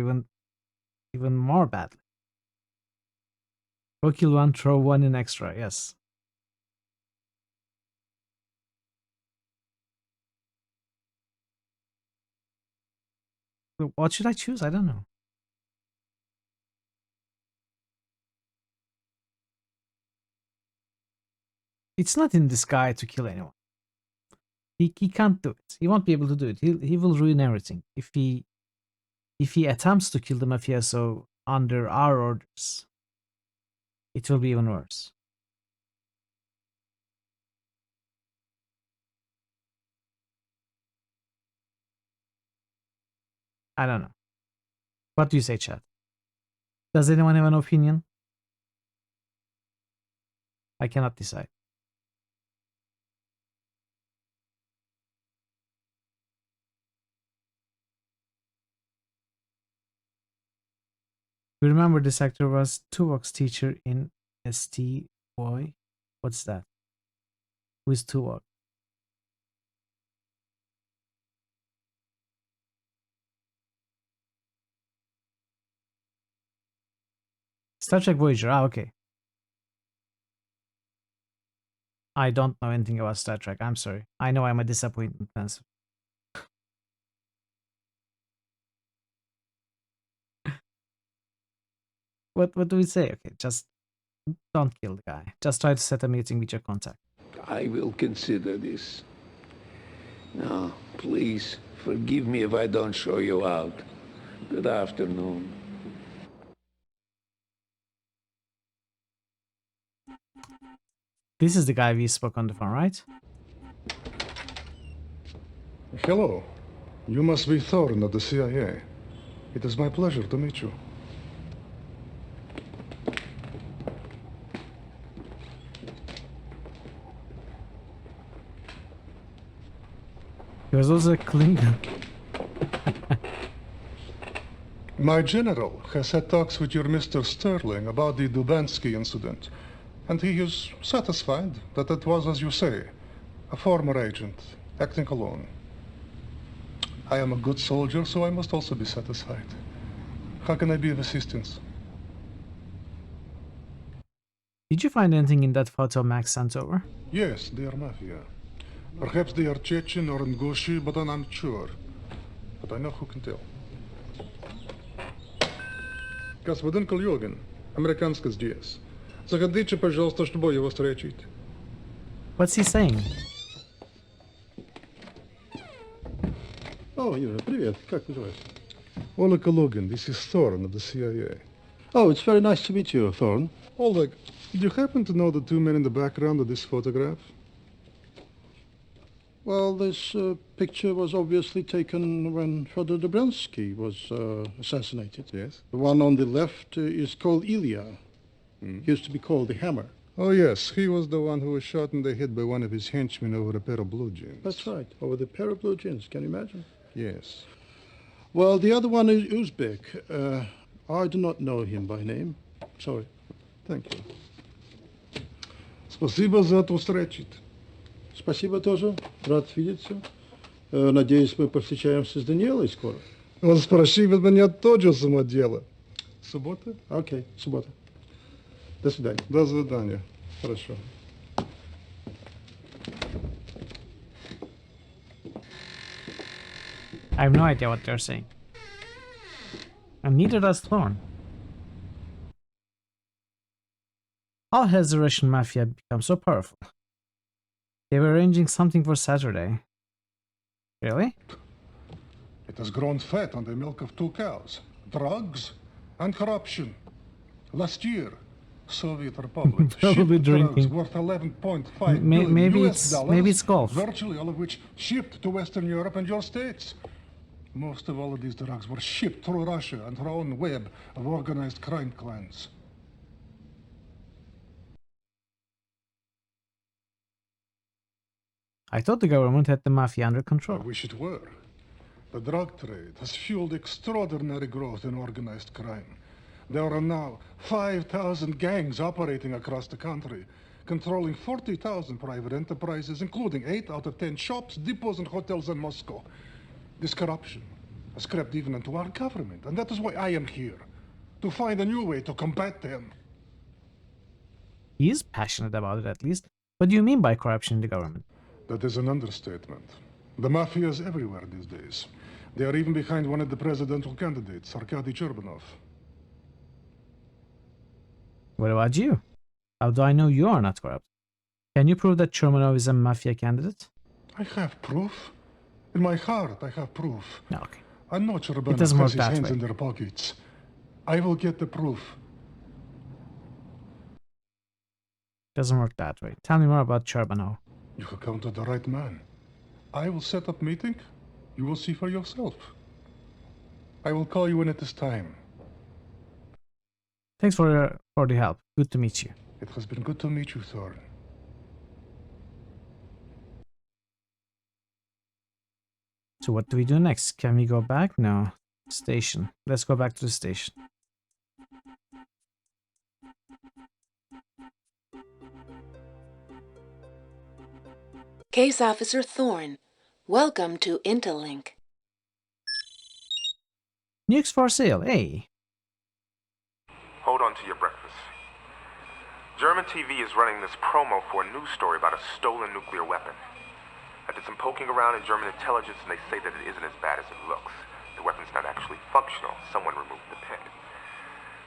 even more badly. Go kill one, throw one in extra, yes. What should I choose? I don't know. It's not in this guy to kill anyone. He can't do it. He won't be able to do it. He will ruin everything. If he attempts to kill the mafioso under our orders, it will be even worse. I don't know. What do you say, chat? Does anyone have an opinion? I cannot decide. We remember this actor was Tuvok's teacher in ST Boy. What's that? Who is Tuvok? Star Trek Voyager. Ah, okay. I don't know anything about Star Trek. I'm sorry. I know I'm a disappointment, Pencil. What do we say? Okay, just don't kill the guy. Just try to set a meeting with your contact. I will consider this. Now, please, forgive me if I don't show you out. Good afternoon. This is the guy we spoke on the phone, right? Hello. You must be Thorne of the CIA. It is my pleasure to meet you. He was also a Klingon. My general has had talks with your Mr. Sterling about the Dubansky incident, and he is satisfied that it was, as you say, a former agent acting alone. I am a good soldier, so I must also be satisfied. How can I be of assistance? Did you find anything in that photo Max sent over? Yes, they are mafia. Perhaps they are Chechen or Ngushi, but I'm not sure. But I know who can tell. Господин Кольёгин, американский здесь. Заходите, пожалуйста, чтобы его встретить. What's he saying? Oh, Юра, привет. Как называешься? Oleg Kalugin, this is Thorne of the CIA. Oh, it's very nice to meet you, Thorne. Oleg, do you happen to know the two men in the background of this photograph? Well, this picture was obviously taken when Fyodor Dobransky was assassinated. Yes. The one on the left is called Ilya. He used to be called the Hammer. Oh, yes. He was the one who was shot in the head by one of his henchmen over a pair of blue jeans. That's right, over the pair of blue jeans. Can you imagine? Yes. Well, the other one is Uzbek. I do not know him by name. Sorry. Thank you. Спасибо за эту встречу. Спасибо тоже. Рад видеться. Надеюсь, мы повстречаемся с Даниэлой скоро. Он спрашивает меня тоже самодело. Суббота? Окей, суббота. До свидания. До свидания. Хорошо. I have no idea what they're saying. And neither does Thorne. How has the Russian mafia become so powerful? They were arranging something for Saturday. Really? It has grown fat on the milk of two cows. Drugs and corruption. Last year, Soviet Republic Probably shipped drinking. drugs worth 11.5 billion Maybe US dollars, maybe it's golf. virtually all of which shipped to Western Europe and your states. Most of all of these drugs were shipped through Russia and her own web of organized crime clans. I thought the government had the mafia under I control. wish it were. The drug trade has fueled extraordinary growth in organized crime. There are now 5,000 gangs operating across the country, controlling 40,000 private enterprises, including 8 out of 10 shops, depots, and hotels in Moscow. This corruption has crept even into our government, and that is why I am here, to find a new way to combat them. He is passionate about it, at least. What do you mean by corruption in the government? That is an understatement. The mafia is everywhere these days. They are even behind one of the presidential candidates, Arkady Cherbanov. What about you? How do I know you are not corrupt? Can you prove that Chermanov is a mafia candidate? I have proof. In my heart, I have proof. No, okay. I know Cherbanov doesn't work has his that hands way. in their pockets. I will get the proof. Doesn't work that way. Tell me more about Cherbanov. You have come to the right man. I will set up meeting. You will see for yourself. I will call you when it is time. Thanks for the help. Good to meet you. It has been good to meet you, Thorne. So what do we do next? Can we go back? No. Station. Let's go back to the station. Case Officer Thorne, welcome to Interlink. Nukes for sale, hey. Hold on to your breakfast. German TV is running this promo for a news story about a stolen nuclear weapon. I did some poking around in German intelligence and they say that it isn't as bad as it looks. The weapon's not actually functional. Someone removed the pin.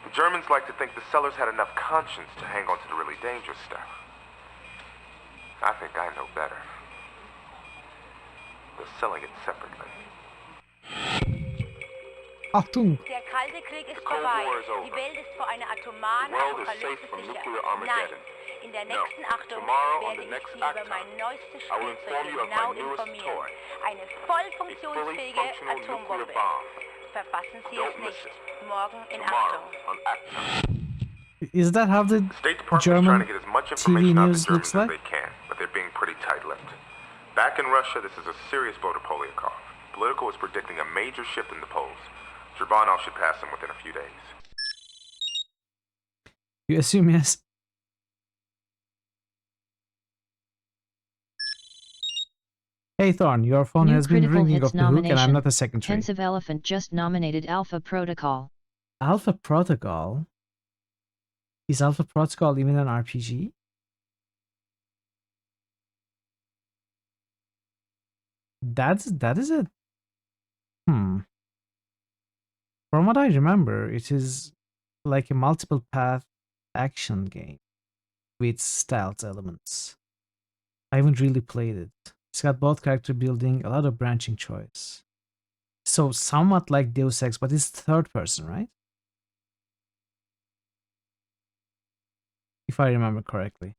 The Germans like to think the sellers had enough conscience to hang on to the really dangerous stuff. I think I know better. They're selling it separately. Achtung! Der Kalte Krieg ist The Cold vorbei. War is over. Die Welt ist vor einer atomaren The world is safe Apokalypse from sicher. nuclear Nein, Armageddon. In der No. nächsten Achtung Tomorrow on werde the ich next Sie über Acton, mein neuestes I will Spielzeug inform you of genau my newest informieren. toy. Eine voll A fully funktionsfähige functional nuclear Atombombe. bomb. Verpassen Sie Don't es miss nicht. it. Morgen in Tomorrow Achtung. on Acton. Is that how the State Department is trying German to get as much TV information out of news the looks Germans as like? they can, but they're being pretty tight-lipped. Back in Russia, this is a serious blow to Polyakov. Politico is predicting a major shift in the polls. Zurbanov should pass him within a few days. You assume yes? Hey Thorn, your phone New has been critical ringing hits off the hook and I'm nomination. not a secretary. Pensive Elephant just nominated Alpha Protocol. Alpha Protocol? Is Alpha Protocol even an RPG? That is it. From what I remember, it is like a multiple path action game with stealth elements. I haven't really played it. It's got both character building, a lot of branching choice. So somewhat like Deus Ex, but it's third person, right? If I remember correctly.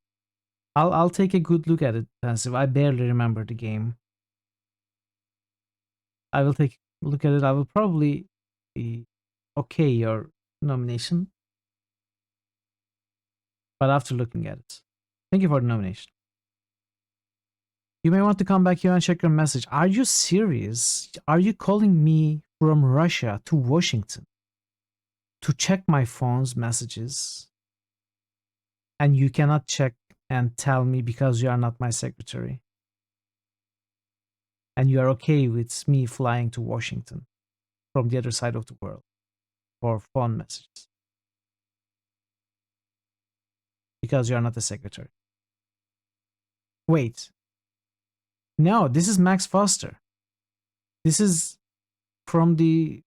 I'll take a good look at it, Pensive. I barely remember the game. I will take a look at it. I will probably okay your nomination. But after looking at it. Thank you for the nomination. You may want to come back here and check your message. Are you serious? Are you calling me from Russia to Washington to check my phone's messages? And you cannot check and tell me because you are not my secretary. And you are okay with me flying to Washington from the other side of the world for phone messages. Because you are not the secretary. Wait. No, this is Max Foster. This is from the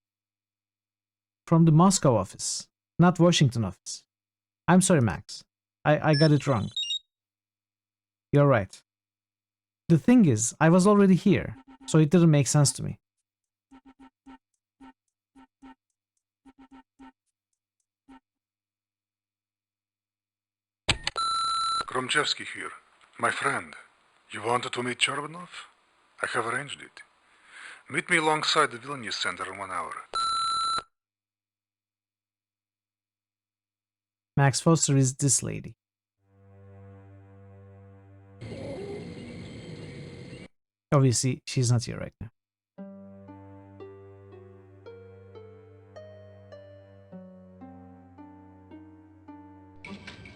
Moscow office, not Washington office. I'm sorry, Max. I got it wrong. You're right. The thing is, I was already here, so it didn't make sense to me. Gromchevsky here. My friend, you wanted to meet Chorbanov? I have arranged it. Meet me alongside the Vilnius Center in 1 hour. Max Foster is this lady. Obviously, she's not here right now.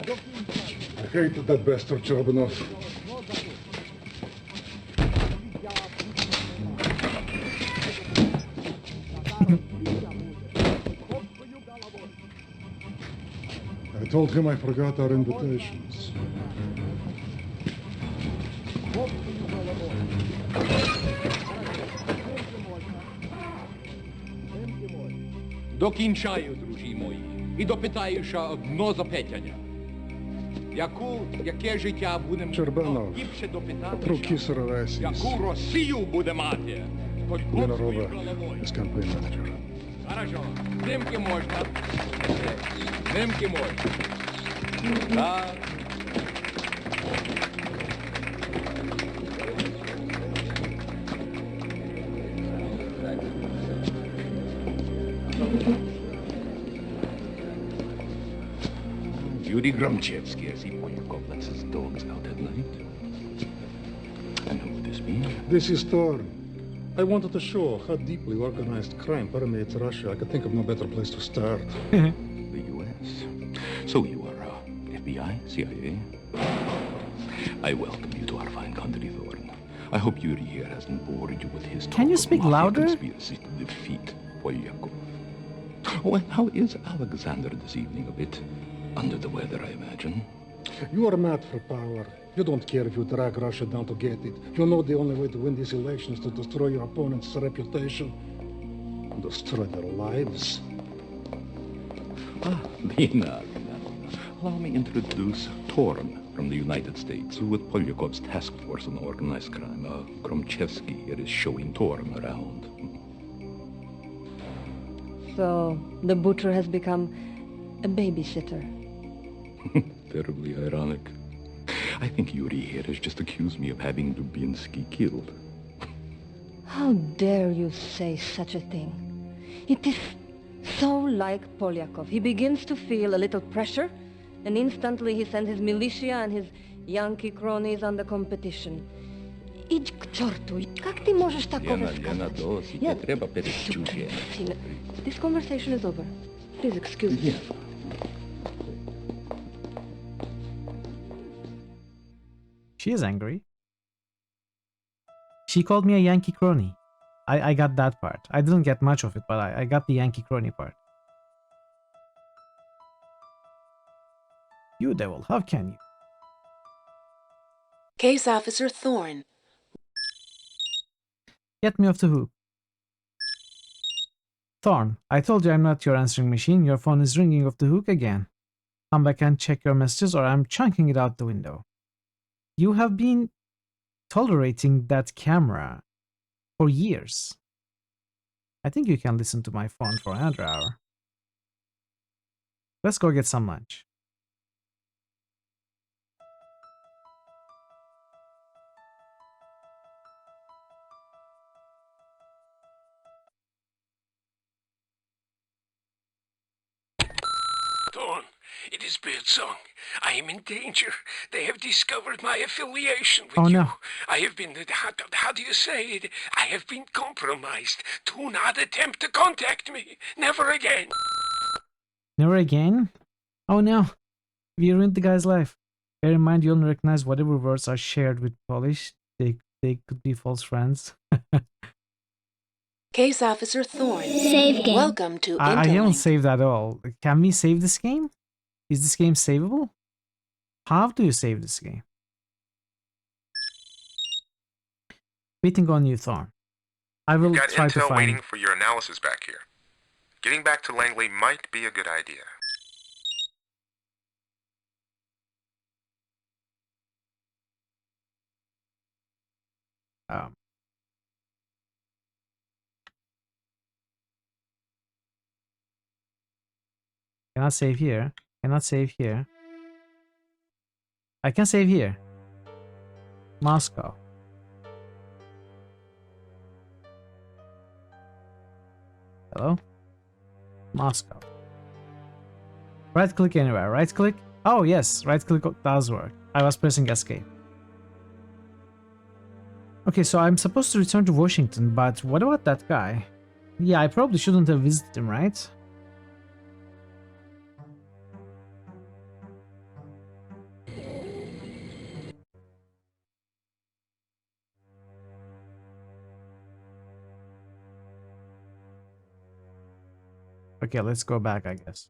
I hated that bastard Chorbanov. I told him I forgot our invitations. Докінчаю, друзі мої, і допитаю ще одно запитання. Яке життя будемо Чорбанов, ліпше допитати, руки сорвайся. яку Росію буде мати? Винорова is campaign manager. Хорошо, знімки можна. Знімки можна. Так. Yuri Gromchevsky as he Polyakov lets his dogs out at night. And who would this be? This is Thorn. I wanted to show how deeply organized crime permeates Russia. I could think of no better place to start. The U.S. So you are FBI, CIA? I welcome you to our fine country, Thorn. I hope Yuri here hasn't bored you with his talk Can you of speak mafia louder? conspiracy to defeat Polyakov. Oh, and how is Alexander this evening? A bit under the weather, I imagine. You are mad for power. You don't care if you drag Russia down to get it. You know the only way to win these elections is to destroy your opponent's reputation. Destroy their lives. Vina. Allow me introduce Torn from the United States, who with Polyakov's task force on organized crime. Gromchevsky here is showing Torn around. So, the butcher has become a babysitter. Terribly ironic. I think Yuri here has just accused me of having Dubinsky killed. How dare you say such a thing? It is so like Polyakov. He begins to feel a little pressure, and instantly he sends his militia and his Yankee cronies on the competition. Idź k czortu. Jak ty możesz takowe Lena, dosyć, nie trzeba перечучия. This conversation is over. Please excuse me. She is angry. She called me a Yankee crony. I got that part. I didn't get much of it, but I got the Yankee crony part. You devil, how can you? Case Officer Thorne. Get me off the hook. Thorne, I told you I'm not your answering machine. Your phone is ringing off the hook again. Come back and check your messages or I'm chunking it out the window. You have been tolerating that camera for years. I think you can listen to my phone for another hour. Let's go get some lunch. Thorne, it is Birdsong. I am in danger. They have discovered my affiliation with you. No. I have been, how do you say it? I have been compromised. Do not attempt to contact me. Never again. Never again? Oh no. We ruined the guy's life. Bear in mind you only recognize whatever words are shared with Polish. They could be false friends. Case Officer Thorne. Save game. Welcome to I haven't Interlink. saved at all. Can we save this game? Is this game savable? How do you save this game? Waiting on you, Thorne. I will Got try to intel find... waiting for your analysis back here. Getting back to Langley might be a good idea. Cannot save here. Cannot save here. I can save here. Moscow. Hello? Moscow. Right click anywhere. Right click? Oh yes, right click does work. I was pressing escape. Okay, so I'm supposed to return to Washington, but what about that guy? Yeah, I probably shouldn't have visited him, right? Okay, let's go back, I guess.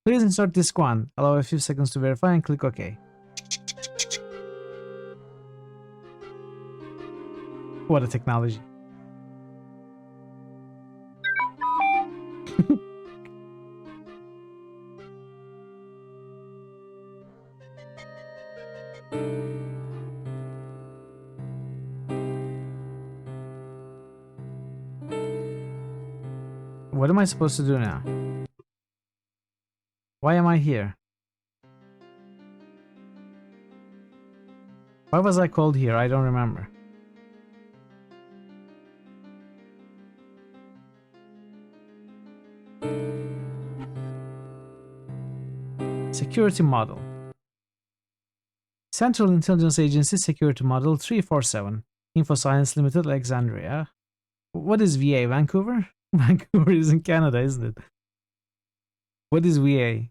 Please insert disk 1. Allow a few seconds to verify and click OK. What a technology. What am I supposed to do now? Why am I here? Why was I called here? I don't remember. Security model. Central Intelligence Agency Security Model 347. InfoScience Limited, Alexandria. What is VA? Vancouver? Vancouver is in Canada, isn't it? What is VA?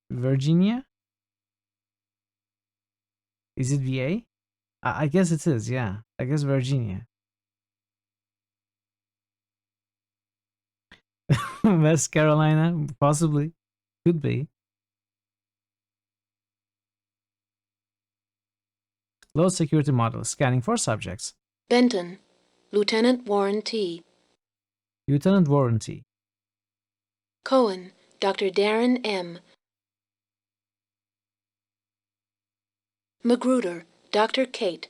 Virginia? Is it VA? I guess it is, yeah. I guess Virginia. West Carolina? Possibly. Could be. Low security model. Scanning for subjects. Benton. Lieutenant Warren T. Lieutenant Warren T. Cohen. Dr. Darren M. Magruder. Dr. Kate.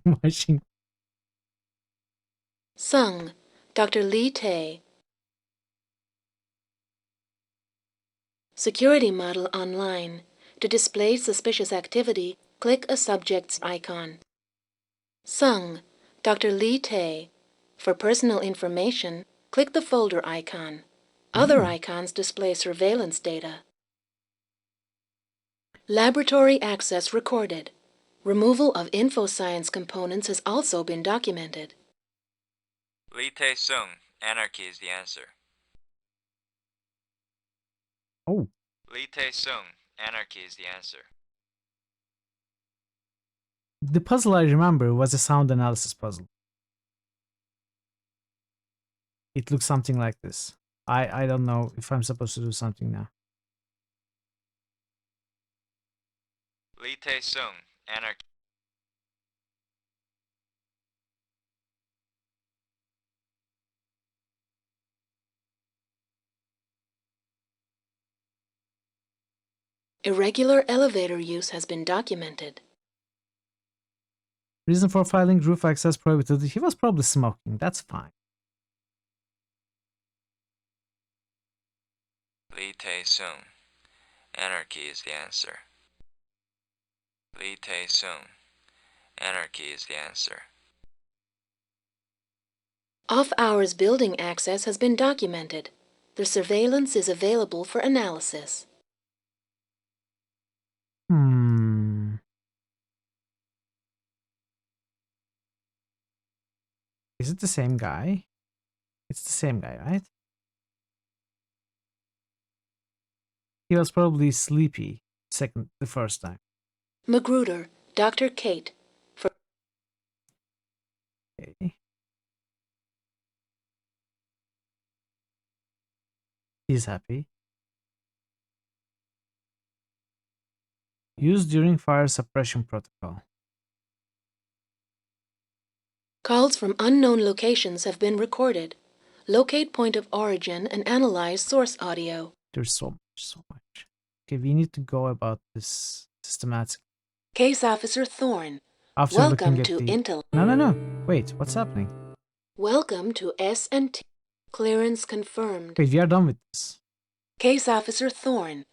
Washington. Sung, Dr. Lee Tae. Security model online. To display suspicious activity, click a subject's icon. Sung, Dr. Lee Tae. For personal information, click the folder icon. Other icons display surveillance data. Laboratory access recorded. Removal of InfoScience components has also been documented. Lee Tae-sung, anarchy is the answer. Oh. Lee Tae-sung, anarchy is the answer. The puzzle I remember was a sound analysis puzzle. It looks something like this. I don't know if I'm supposed to do something now. Lee Tae-sung, anarchy. Irregular elevator use has been documented. Reason for filing roof access prohibited. He was probably smoking. That's fine. Lee Tae-sung, anarchy is the answer. Lee Tae-sung, anarchy is the answer. Off-hours building access has been documented. The surveillance is available for analysis. Is it the same guy? It's the same guy, right? He was probably sleepy the first time. Magruder, Dr. Kate. For Okay. He's happy. Used during fire suppression protocol. Calls from unknown locations have been recorded. Locate point of origin and analyze source audio. There's so much. Okay, we need to go about this systematically. Case Officer Thorne. After Welcome looking at to the... Intel. No. Wait, what's happening? Welcome to S&T. Clearance confirmed. Wait, we are done with this. Case Officer Thorne.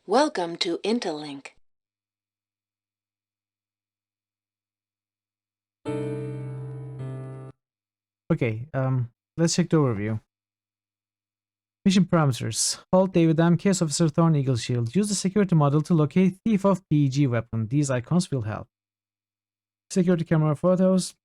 Welcome to Intellink. Okay, let's check the overview. Mission parameters. Hold David M. Case Officer Thorne Eagle Shield. Use the security model to locate Thief of PEG weapon. These icons will help. Security camera photos.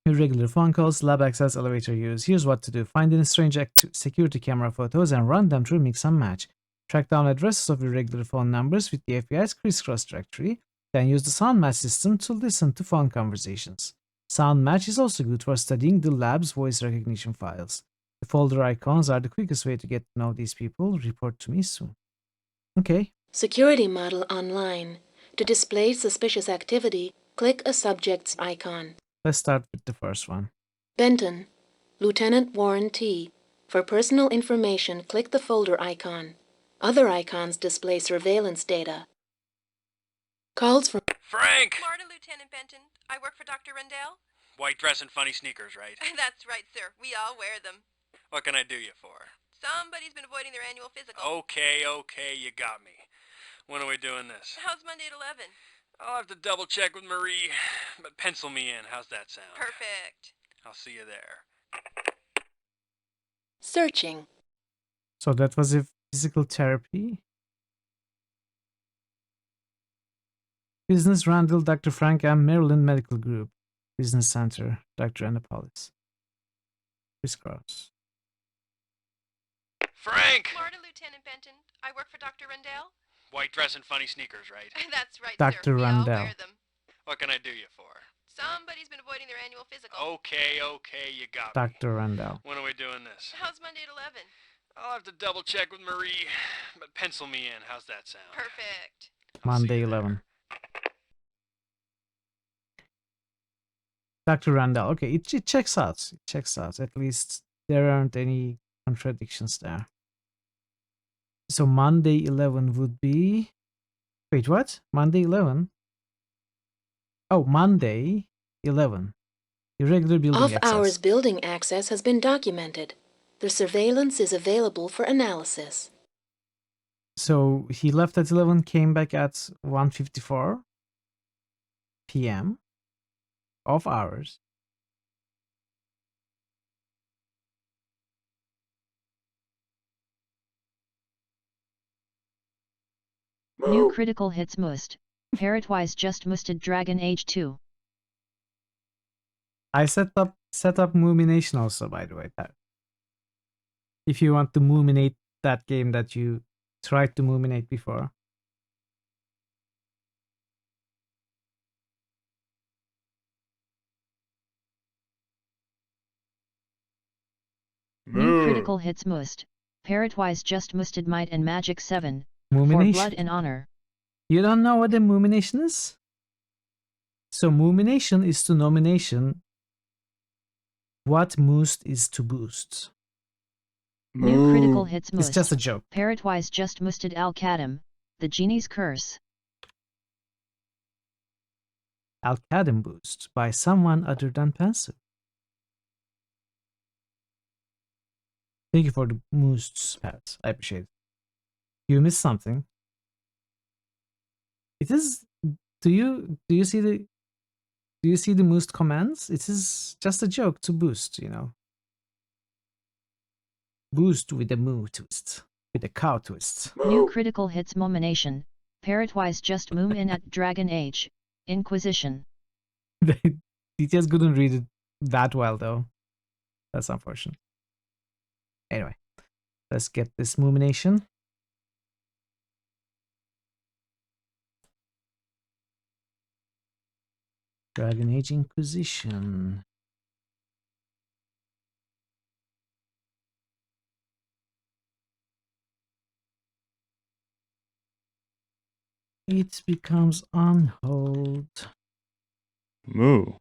Irregular phone calls. Lab access. Elevator use. Here's what to do. Find any strange security camera photos and run them through mix and match. Track down addresses of irregular phone numbers with the FBI's crisscross directory. Then use the sound match system to listen to phone conversations. Sound match is also good for studying the lab's voice recognition files. The folder icons are the quickest way to get to know these people. Report to me soon. Okay. Security model online. To display suspicious activity, click a subject's icon. Let's start with the first one. Benton, Lieutenant Warren T. For personal information, click the folder icon. Other icons display surveillance data. Calls from Frank! Florida Lieutenant Benton. I work for Dr. Rendell. White dress and funny sneakers, right? That's right, sir. We all wear them. What can I do you for? Somebody's been avoiding their annual physical. Okay, you got me. When are we doing this? How's Monday at 11? I'll have to double check with Marie, but pencil me in. How's that sound? Perfect. I'll see you there. Searching. So that was a physical therapy. Business Randall, Dr. Frank M. Maryland Medical Group. Business Center, Dr. Annapolis. Crisscross. Frank! Florida Lieutenant Benton. I work for Dr. Rendell. White dress and funny sneakers, right? That's right, Dr. sir. We all Rendell. wear them. What can I do you for? Somebody's been avoiding their annual physical. Okay, you got me. Dr. Rendell. When are we doing this? How's Monday at 11? I'll have to double check with Marie, but pencil me in. How's that sound? Perfect. Monday 11. Dr. Randall. Okay, it checks out. It checks out. At least there aren't any contradictions there. So Monday 11 would be... Wait, what? Monday 11? Oh, Monday 11. Irregular building access. Off-hours building access has been documented. The surveillance is available for analysis. So he left at 11, came back at 1:54 p.m. off hours. New critical hits must. Parrotwise just musted Dragon Age 2. I set up Moomination also, by the way, Pat. If you want to Moominate that game that you tried to Moominate before. New critical hits must. Parrotwise just musted Might and Magic 7. For Moomination. Blood and Honor. You don't know what a Moomination is? So Moomination is to nomination what moost is to boost. New critical hits must. It's just a joke. Parrotwise just musted Al-Qadim. The Genie's Curse. Al-Qadim boost by someone other than Passive. Thank you for the moosts, Pat. I appreciate it. You missed something. It is. Do you see the moost commands? It is just a joke to boost, you know. Boost with a moo twist, with a cow twist. New critical hits Momination. Parrotwise just moom in at Dragon Age. Inquisition. DTS couldn't read it that well though. That's unfortunate. Anyway, let's get this Moomination. Dragon Age Inquisition. It becomes on hold. Moo.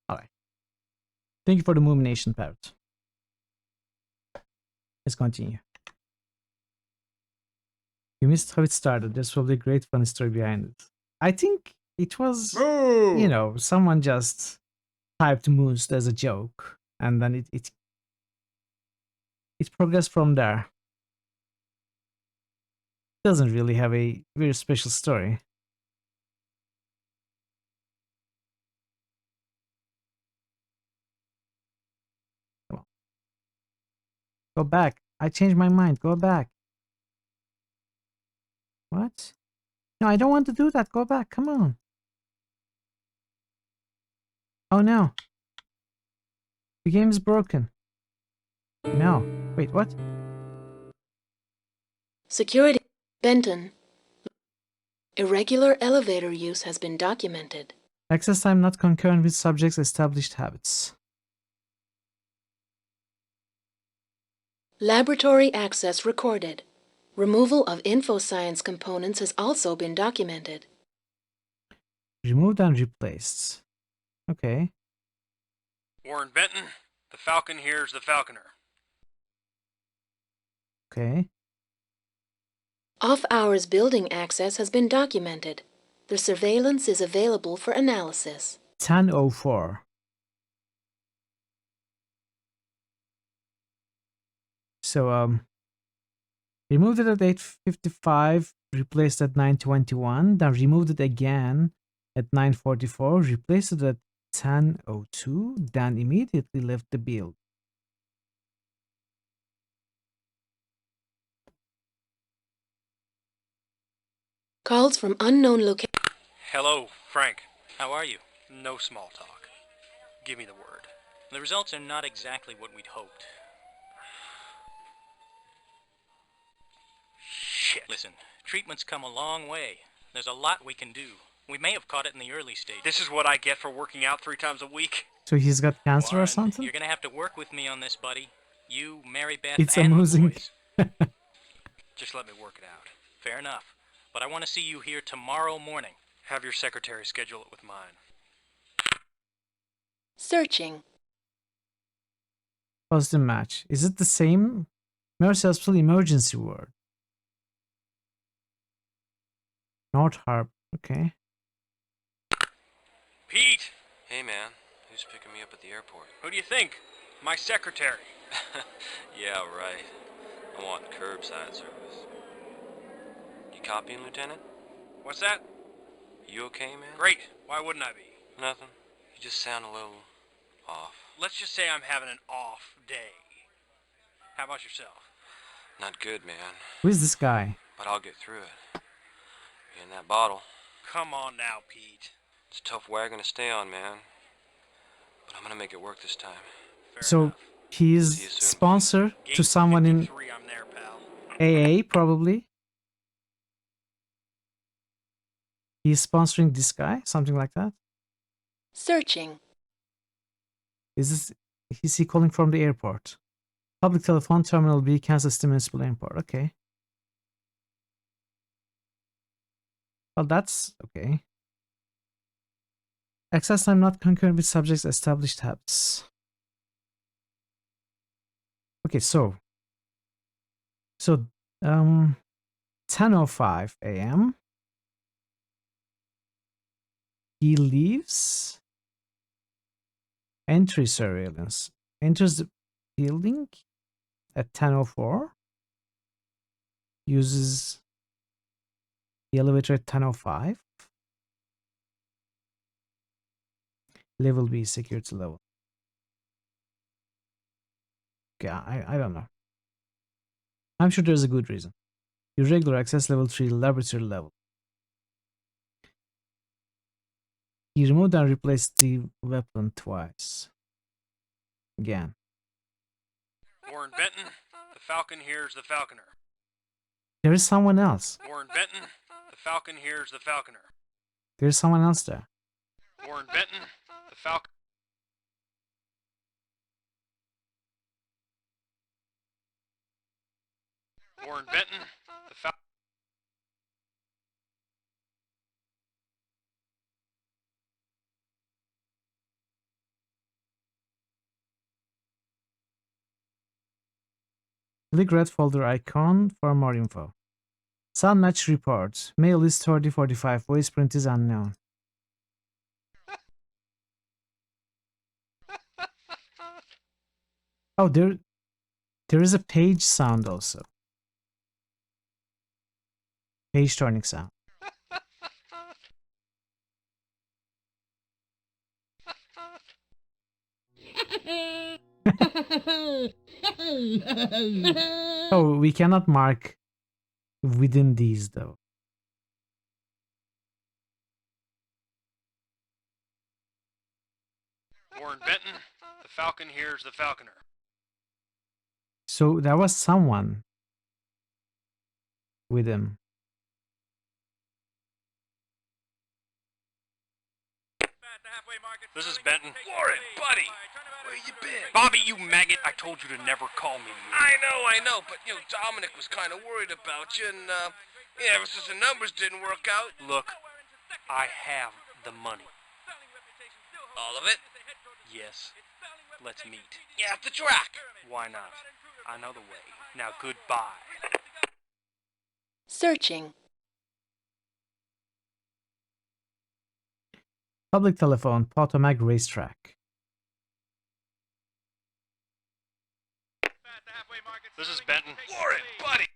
Alright. Thank you for the Moomination, Parrot. Let's continue. You missed how it started. There's probably a great funny story behind it. I think it was, you know, someone just typed Moost as a joke, and then it progressed from there. Doesn't really have a very special story. Come on. Go back. I changed my mind. Go back. What? No, I don't want to do that. Go back. Come on. Oh no. The game is broken. No. Wait, what? Security. Benton. Irregular elevator use has been documented. Access time not concurrent with subject's established habits. Laboratory access recorded. Removal of infoscience components has also been documented. Removed and replaced. Okay. Warren Benton, the Falcon here's the Falconer. Okay. Off-hours building access has been documented. The surveillance is available for analysis. 10:04. So, removed it at 8:55, replaced at 9:21, then removed it again at 9:44, replaced it at 10:02, then immediately left the build. Calls from unknown location. Hello, Frank. How are you? No small talk. Give me the word. The results are not exactly what we'd hoped. Shit. Listen, treatment's come a long way. There's a lot we can do. We may have caught it in the early stage. This is what I get for working out 3 times a week. So he's got cancer Warren, or something? You're gonna have to work with me on this, buddy. You, Mary Beth, It's and amusing. the boys. Just let me work it out. Fair enough. But I want to see you here tomorrow morning. Have your secretary schedule it with mine. Searching. Positive match. Is it the same? Mercy Hospital emergency ward. North Harp. Okay. Pete! Hey man, who's picking me up at the airport? Who do you think? My secretary. Yeah, right. I want curbside service. You copying, Lieutenant? What's that? You okay, man? Great. Why wouldn't I be? Nothing. You just sound a little off. Let's just say I'm having an off day. How about yourself? Not good, man. Who is this guy? But I'll get through it. In that bottle. Come on now, Pete. It's a tough wagon to stay on, man. But I'm gonna make it work this time. So he's sponsor to someone in AA, probably. He's sponsoring this guy, something like that. Searching. Is he calling from the airport? Public telephone terminal B, Kansas City Municipal Airport. Okay. Well, that's okay. Access time not concurrent with subject's established habits. Okay, so 10:05 a.m. He leaves. Entry surveillance. Enters the building at 10:04. Uses the elevator at 10:05. Level B, security level. Okay, I don't know. I'm sure there's a good reason. Irregular access level 3, laboratory level. He removed and replaced the weapon twice. Again. Warren Benton, the Falcon hears the Falconer. There is someone else. Warren Benton, the Falcon hears the Falconer. There's someone else there. Warren Benton, the Falcon. Warren Benton, the Falcon. Click red folder icon for more info. Sound match report. Mail is 3045. Voice print is unknown. Oh, there is a page sound also. Page turning sound. Oh, we cannot mark within these though. Warren Benton, the Falcon hears the Falconer. So there was someone with him. This is Benton. Warren, buddy! Where you been? Bobby, you maggot! I told you to never call me. I know, but, Dominic was kind of worried about you, and, ever since the numbers didn't work out... Look, I have the money. All of it? Yes. Let's meet. Yeah, at the track. Why not? I know the way. Now, goodbye. Searching. Public telephone, Potomac racetrack. This is Benton. Warren, buddy!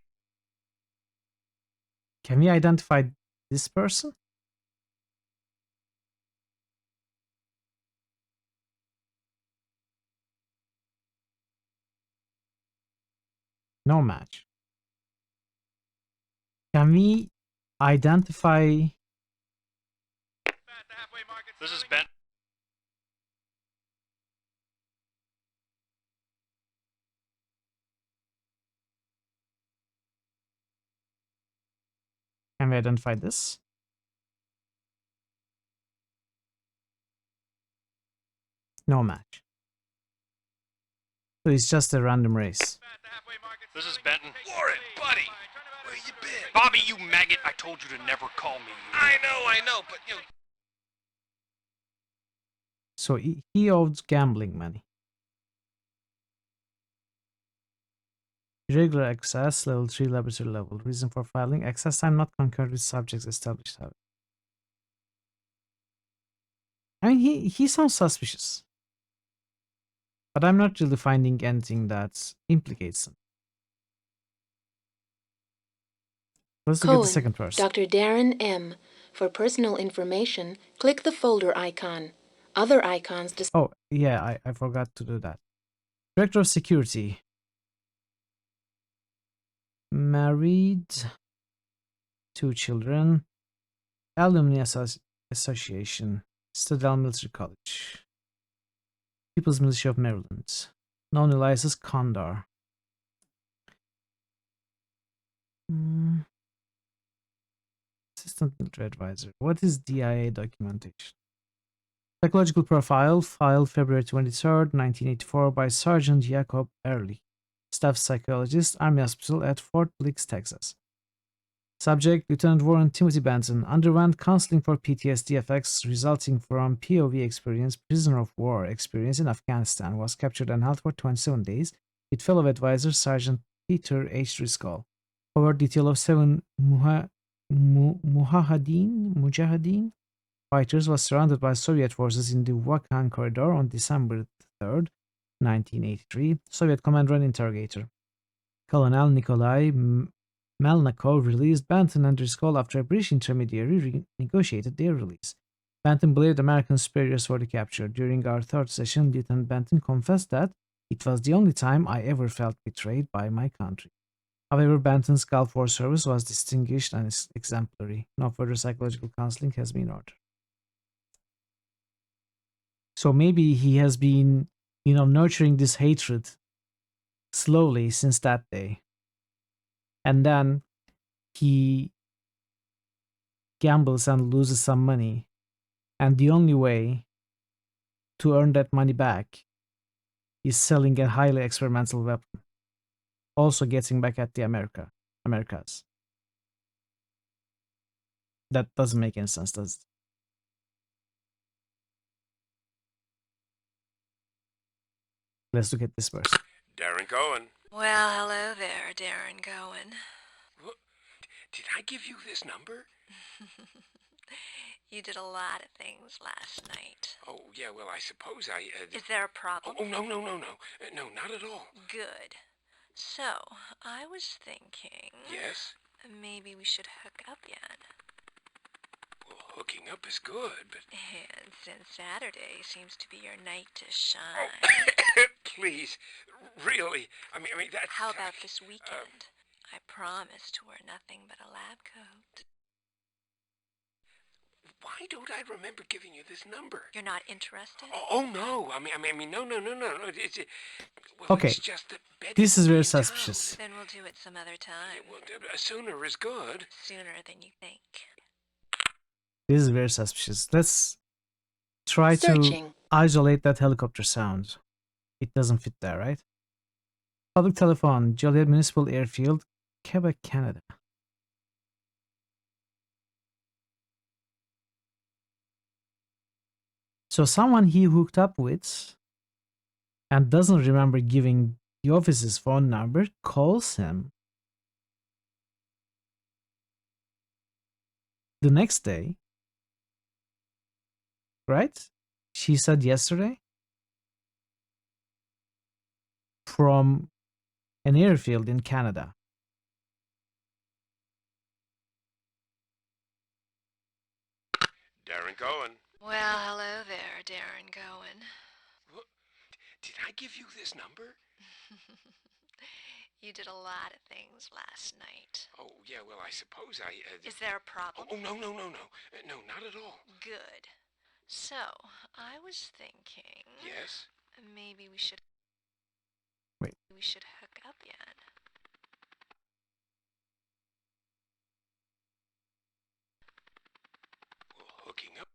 Can we identify this person? No match. Can we identify? This is Benton. Can we identify this? No match. So it's just a random race. This is Benton. Warren, buddy! Where you been? Bobby, you maggot! I told you to never call me. I know, but you know... So he owed gambling money. Irregular access, level 3 laboratory level. Reason for filing, access time not concurrent with subjects established. I mean, he sounds suspicious. But I'm not really finding anything that implicates him. Let's look at the second person. Dr. Darren M. For personal information, click the folder icon. Other icons Oh, yeah, I forgot to do that. Director of Security. Married. 2 children. Alumni Association. Citadel Military College. People's Militia of Maryland. Known alias Condor. Assistant Military Advisor. What is DIA documentation? Psychological profile filed February 23rd, 1984 by Sergeant Jacob Early, staff psychologist, Army Hospital at Fort Bliss, Texas. Subject, Lieutenant Warren Timothy Benton, underwent counseling for PTSD effects resulting from POV experience, prisoner of war experience in Afghanistan, was captured and held for 27 days with fellow advisor Sergeant Peter H. Driscoll. Cover detail of 7 Mujahideen fighters was surrounded by Soviet forces in the Wakhan corridor on December 3rd, 1983. Soviet commander and interrogator. Colonel Nikolai Melnikov released Benton and Driscoll after a British intermediary renegotiated their release. Benton blamed American superiors for the capture. During our third session, Lieutenant Benton confessed that it was the only time I ever felt betrayed by my country. However, Benton's Gulf War service was distinguished and exemplary. No further psychological counseling has been ordered. So maybe he has been, nurturing this hatred slowly since that day. And then he gambles and loses some money. And the only way to earn that money back is selling a highly experimental weapon. Also getting back at the Americas. That doesn't make any sense, does it? Let's look at this verse. Darren Cohen. Well, hello there, Darren Cohen. Did I give you this number? You did a lot of things last night. Oh, yeah, well, I suppose I... Is there a problem? Oh, no. No, not at all. Good. So, I was thinking... Yes? Maybe we should hook up again. Well, hooking up is good, but... And since Saturday seems to be your night to shine... Oh, please, really, I mean that's... How about this weekend? I promise to wear nothing but a lab coat. Why don't I remember giving you this number? You're not interested? Oh no, I mean, no. It's, well, okay, it's just that this is very suspicious. Then we'll do it some other time. Yeah, well, sooner is good. Sooner than you think. This is very suspicious. Let's try to isolate that helicopter sound. It doesn't fit there, right? Public telephone, Joliet Municipal Airfield, Quebec, Canada. So someone he hooked up with and doesn't remember giving the office's phone number calls him the next day, right? She said yesterday, from an airfield in Canada. Darren Cohen. Well, hello there, Darren Cohen. Did I give you this number? You did a lot of things last night. Oh, yeah, well, I suppose I... Is there a problem? Oh, no. No, not at all. Good. So, I was thinking... Yes? Maybe we should... Wait. We should hook up again. Well, hooking up...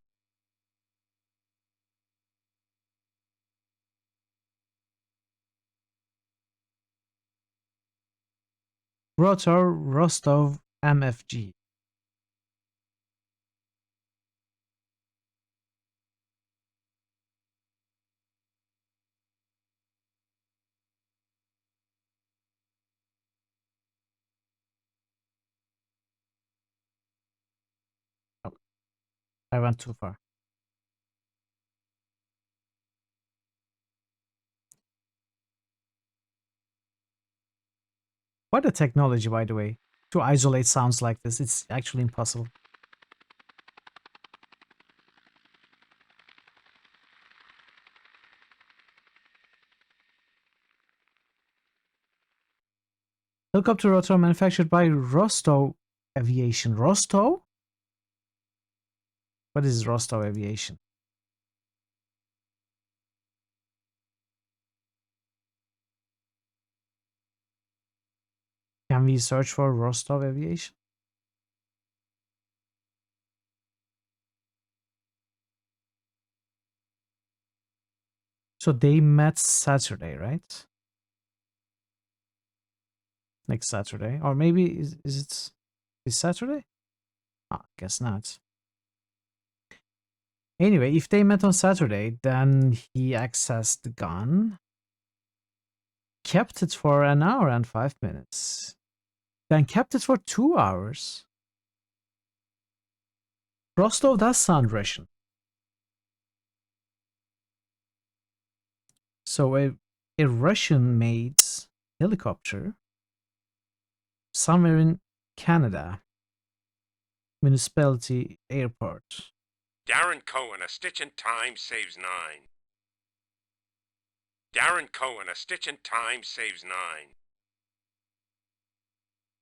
Rotor Rostov MFG. Oh, I went too far. What a technology, by the way, to isolate sounds like this. It's actually impossible. Helicopter rotor manufactured by Rostov Aviation. Rostov? What is Rostov Aviation? Can we search for Rostov Aviation? So they met Saturday, right? Next Saturday. Or maybe is Saturday? Ah, guess not. Anyway, if they met on Saturday, then he accessed the gun, kept it for an hour and 5 minutes, then kept it for 2 hours. Rostov does sound Russian. So a Russian-made helicopter somewhere in Canada, municipality airport. Darren Cohen, a stitch in time saves 9. Darren Cohen, a stitch in time saves 9.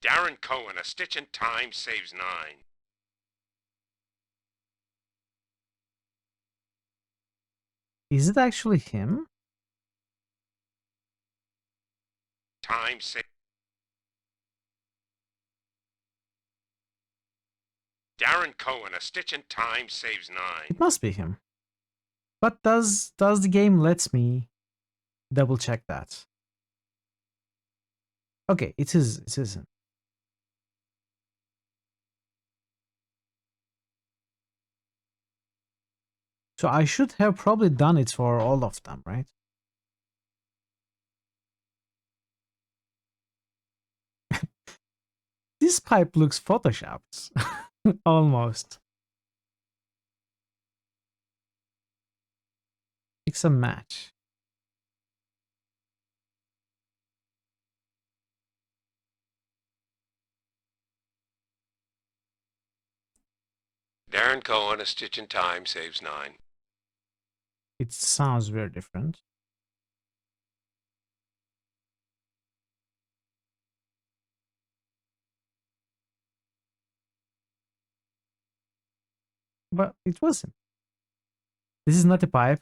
Darren Cohen, a stitch in time saves 9. Is it actually him? Time save. Darren Cohen, a stitch in time saves 9. It must be him. But does the game let me double check that? Okay, it is him. So I should have probably done it for all of them, right? This pipe looks photoshopped. Almost. It's a match. Darren Cohen, a stitch in time saves 9. It sounds very different. But it wasn't. This is not a pipe.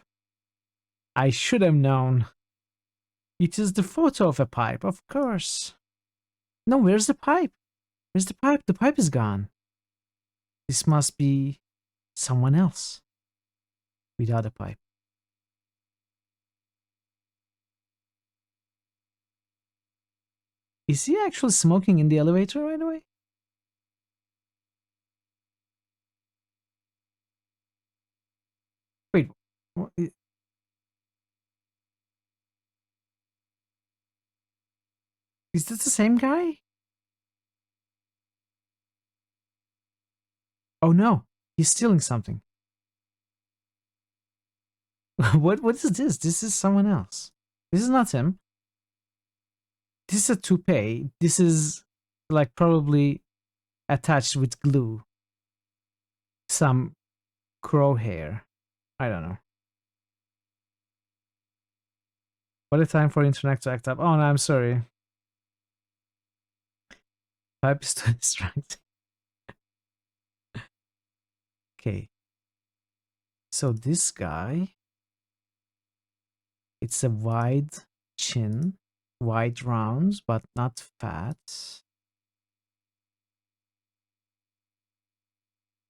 I should have known. It is the photo of a pipe, of course. No, where's the pipe? Where's the pipe? The pipe is gone. This must be someone else without a pipe. Is he actually smoking in the elevator right away? Wait, what? Is this the same guy? Oh no, he's stealing something. What is this? This is someone else. This is not him. This is a toupee. This is like probably attached with glue. Some crow hair. I don't know. What a time for internet to act up. Oh no, I'm sorry. Pipe is too distracting. Okay. So this guy, it's a wide chin, wide rounds, but not fat.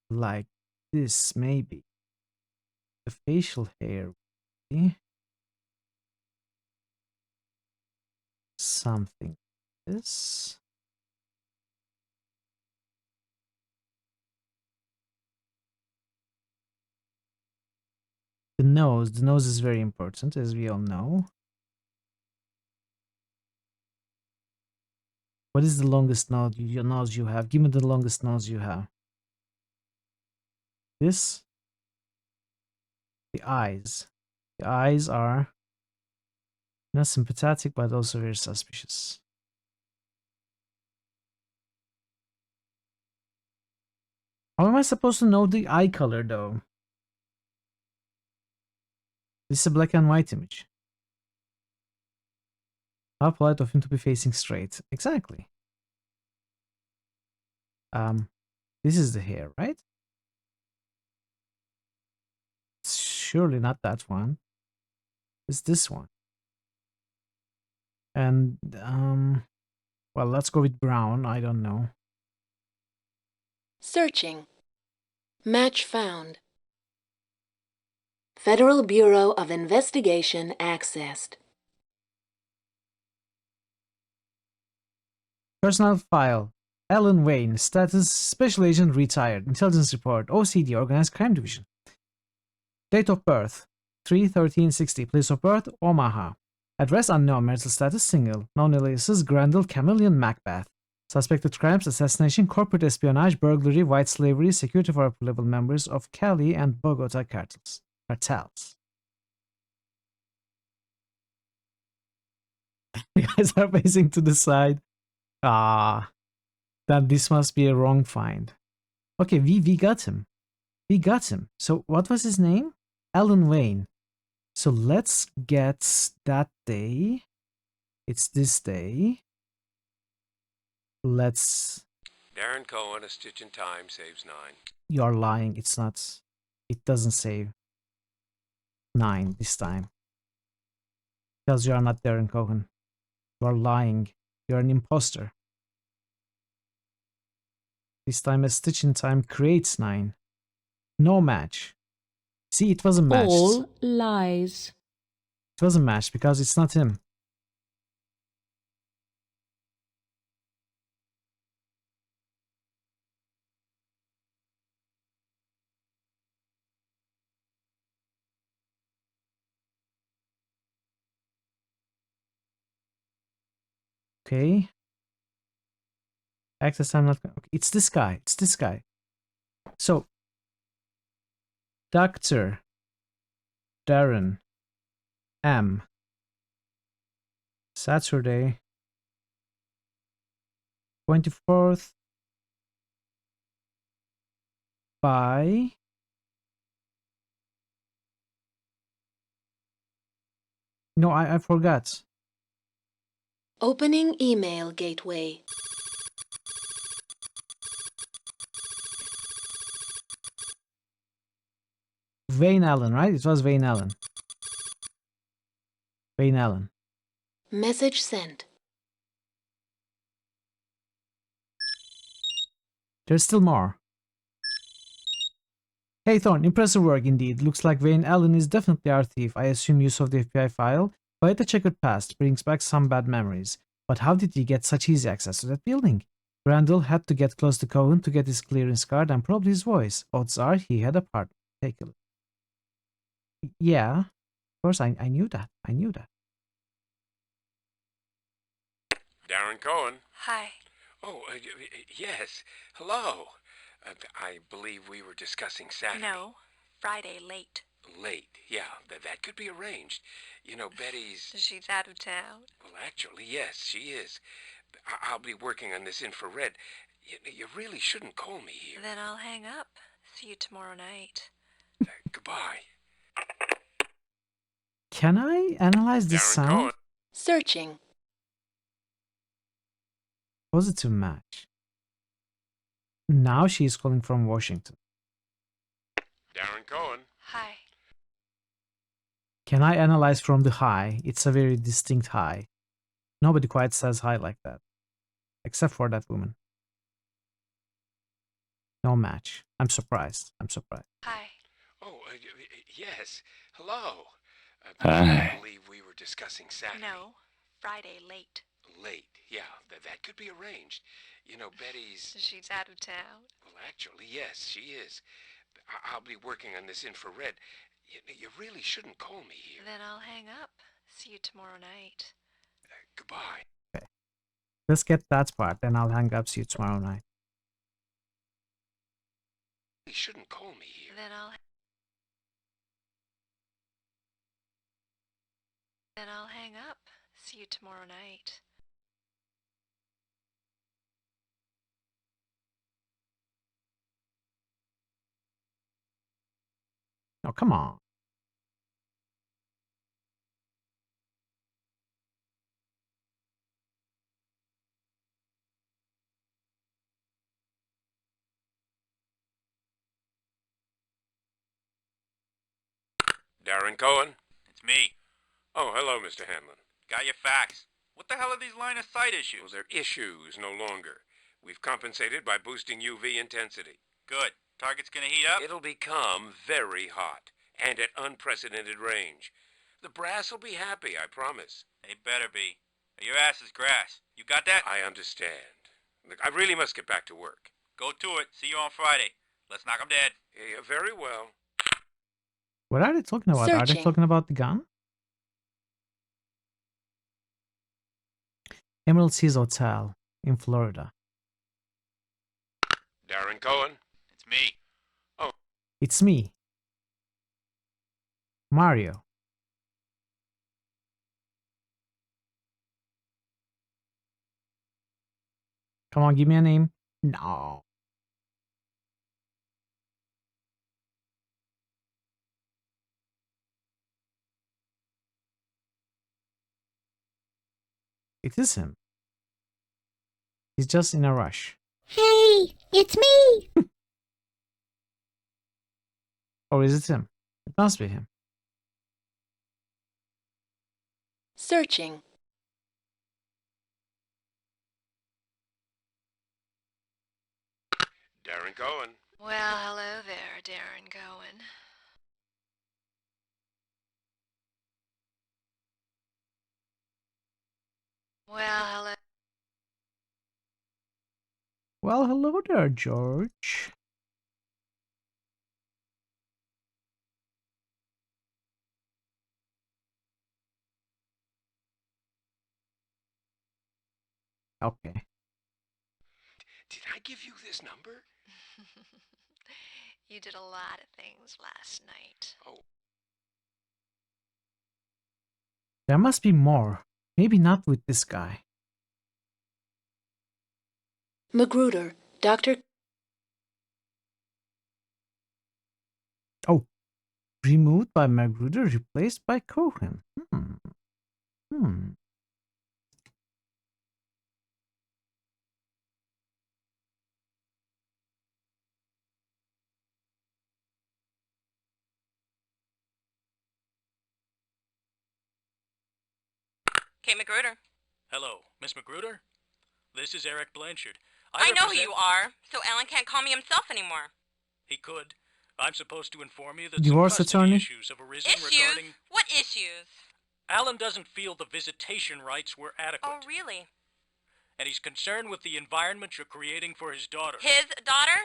Like this, maybe. The facial hair. Something like this. The nose. The nose is very important, as we all know. What is the longest nose you have? Give me the longest nose you have. This. The eyes. The eyes are not sympathetic, but also very suspicious. How am I supposed to know the eye color, though? This is a black and white image. How polite of him to be facing straight. Exactly. This is the hair, right? Surely not that one. It's this one. And, well, let's go with brown. I don't know. Searching. Match found. Federal Bureau of Investigation accessed. Personal file. Alan Wayne. Status Special Agent retired. Intelligence report. OCD Organized Crime Division. Date of birth. 3/13/60. Place of birth. Omaha. Address unknown. Marital status single. Known aliases Grendel, Chameleon, Macbeth. Suspected crimes: assassination, corporate espionage, burglary, white slavery, security for upper-level members of Cali and Bogota cartels. You guys are facing to the side. Then this must be a wrong find. Okay, we got him. We got him. So what was his name? Alan Wayne. So let's get that day. It's this day. Let's... Darren Cohen, A Stitch in Time saves 9. You're lying. It's not. It doesn't save 9 this time. Because you are not Darren Cohen. You are lying. You're an imposter. This time A Stitch in Time creates 9. No match. See, it wasn't matched. All lies. It wasn't matched because it's not him. Okay. Access time not... Okay, it's this guy. It's this guy. So, Dr. Darren M. Saturday, 24th by... No, I forgot. Opening email gateway. Wayne Allen, right? It was Wayne Allen. Wayne Allen. Message sent. There's still more. Hey Thorne, impressive work indeed. Looks like Wayne Allen is definitely our thief. I assume use of the FBI file. Quite the checkered past, brings back some bad memories. But how did he get such easy access to that building? Randall had to get close to Cohen to get his clearance card and probably his voice. Odds are he had a partner. Take a look. Yeah, of course, I knew that. I knew that. Darren Cohen. Hi. Oh, yes. Hello. I believe we were discussing Saturday. No, Friday late. Late, yeah. That could be arranged. You know, Betty's... She's out of town. Well, actually, yes, she is. I'll be working on this infrared. You really shouldn't call me here. Then I'll hang up. See you tomorrow night. Goodbye. Can I analyze this Darren sound? Cohen. Searching. Positive match. Now she is calling from Washington. Darren Cohen. Hi. Can I analyze from the high? It's a very distinct high. Nobody quite says hi like that. Except for that woman. No match. I'm surprised. I'm surprised. Hi. Oh, yes. Hello. Hi. I believe we were discussing Saturday. No, Friday late. Late, yeah. That could be arranged. You know, Betty's... She's out of town. Well, actually, yes, she is. I'll be working on this infrared. You really shouldn't call me here. Then I'll hang up. See you tomorrow night. Goodbye. Okay. Let's get that part, then I'll hang up. See you tomorrow night. You shouldn't call me here. Then I'll hang up. See you tomorrow night. Oh, come on. Darren Cohen? It's me. Oh, hello, Mr. Hanlon. Got your facts. What the hell are these line of sight issues? Well, they're issues no longer. We've compensated by boosting UV intensity. Good. Target's gonna heat up? It'll become very hot, and at unprecedented range. The brass will be happy, I promise. They better be. Your ass is grass. You got that? I understand. Look, I really must get back to work. Go to it. See you on Friday. Let's knock 'em dead. Yeah, very well. What are they talking about? Are they Searching. talking about the gun? Emerald Seas Hotel in Florida. Darren Cohen? It's me. Oh. It's me. Mario. Come on, give me a name. No. It is him. He's just in a rush. Hey, it's me! Or is it him? It must be him. Searching. Darren Cohen. Well, hello there, Darren Cohen. Well, hello. Well, hello there, George. Okay. Did I give you this number? You did a lot of things last night. Oh. There must be more. Maybe not with this guy. Magruder, Dr. Oh. Removed by Magruder, replaced by Cohen. Kate Magruder. Hello, Miss Magruder? This is Eric Blanchard. I know who you are, so Alan can't call me himself anymore. He could. I'm supposed to inform you that Divorce some custody attorney? issues have arisen regarding... What issues? Alan doesn't feel the visitation rights were adequate. Oh, really? And he's concerned with the environment you're creating for his daughter. His daughter?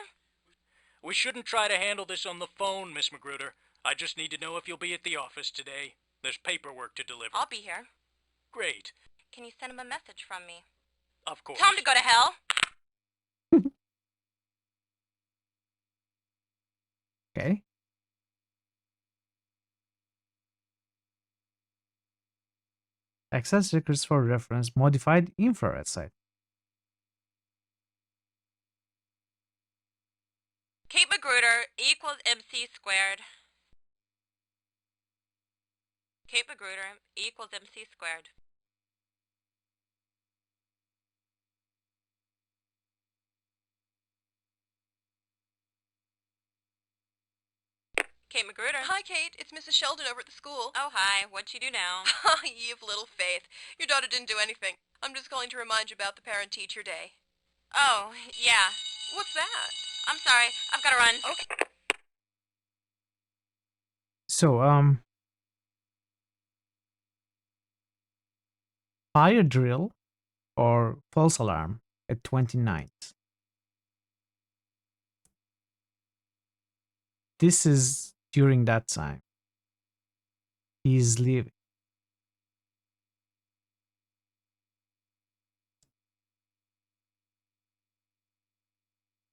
We shouldn't try to handle this on the phone, Miss Magruder. I just need to know if you'll be at the office today. There's paperwork to deliver. I'll be here. Great. Can you send him a message from me? Of course. Tell him to go to hell. Okay. Access records for reference. Modified infrared sight. Kate Magruder equals MC squared. Kate Magruder equals MC squared. Kate Magruder. Hi, Kate. It's Mrs. Sheldon over at the school. Oh, hi. What'd she do now? You've little faith. Your daughter didn't do anything. I'm just calling to remind you about the Parent-Teacher Day. Oh, yeah. What's that? I'm sorry. I've got to run. Okay. So, fire drill or false alarm at 29th. This is during that time. He's leaving.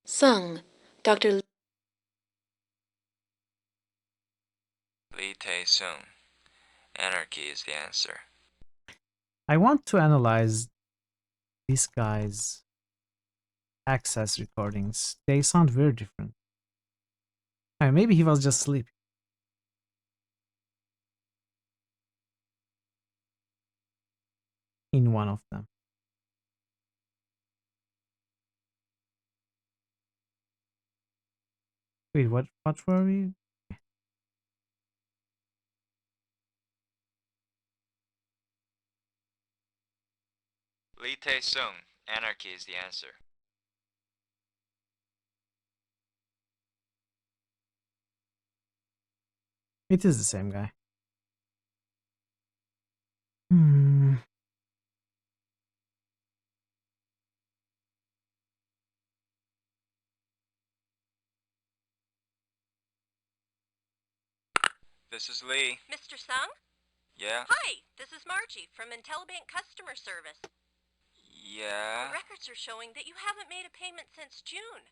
Sung, Dr. Lee Tae-sung. Anarchy is the answer. I want to analyze this guy's access recordings. They sound very different. Maybe he was just sleeping. In one of them. Wait, what were we? Lee Tae-sung. Anarchy is the answer. It is the same guy. Hmm. This is Lee. Mr. Sung? Yeah? Hi, this is Margie from IntelliBank Customer Service. Yeah? The records are showing that you haven't made a payment since June.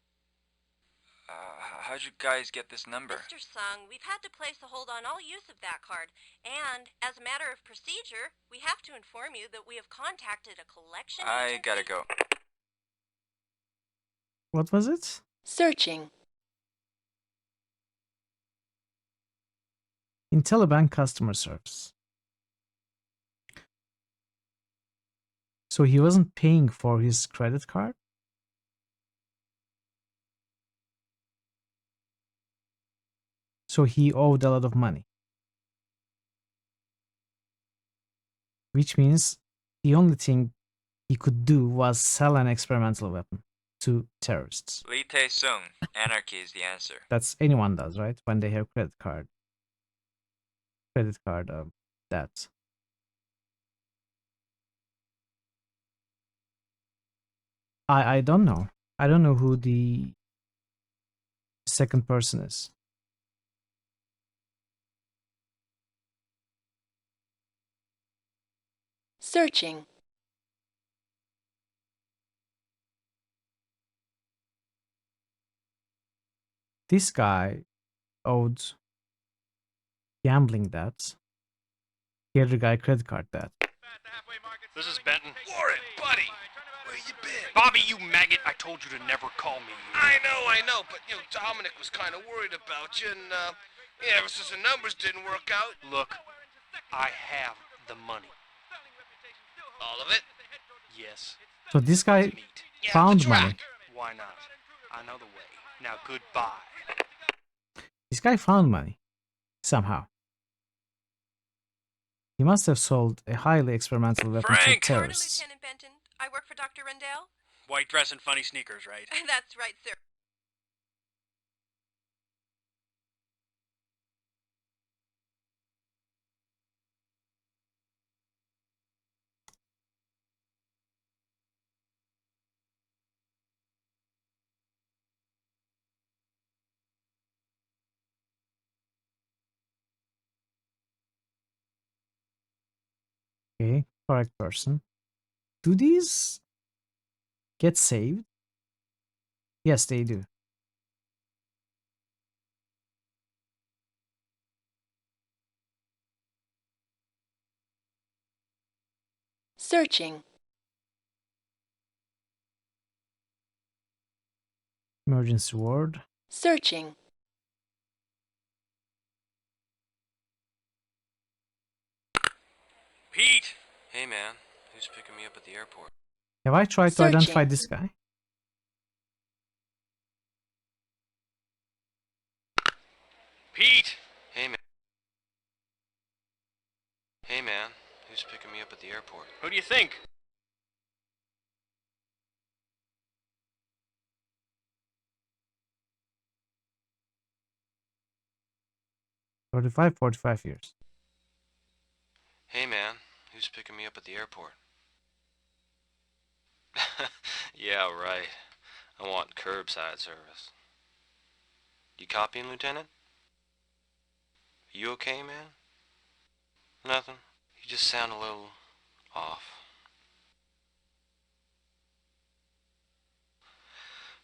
How'd you guys get this number? Mr. Sung, we've had to place a hold on all use of that card, and as a matter of procedure, we have to inform you that we have contacted a collection I agency. gotta go. What was it? Searching. IntelliBank Customer Service. So he wasn't paying for his credit card? So he owed a lot of money. Which means the only thing he could do was sell an experimental weapon to terrorists. Lee Tae-sung. Anarchy is the answer. That's anyone does, right? When they have credit card debt. I don't know. I don't know who the second person is. Searching. This guy owed gambling debts. The other guy credit card debt. This is Benton. Warren, buddy, where you been? Bobby, you maggot! I told you to never call me. I know, but Dominic was kind of worried about you, and ever since the numbers didn't work out. Look, I have the money. All of it? Yes. So this guy found money. Why not? I know the way. Now goodbye. This guy found money. Somehow. He must have sold a highly experimental weapon to terrorists. Lieutenant Benton. I work for Dr. Rendell. White dress and funny sneakers, right? That's right, sir. Okay, correct person. Do these get saved? Yes, they do. Searching. Emergency ward. Searching. Pete! Hey, man. Who's picking me up at the airport? Have I tried to identify this guy? Pete! Hey, man. Hey, man. Who's picking me up at the airport? Who do you think? $45 years. Hey, man. Who's picking me up at the airport? Yeah, right. I want curbside service. You copying, Lieutenant? You okay, man? Nothing. You just sound a little off.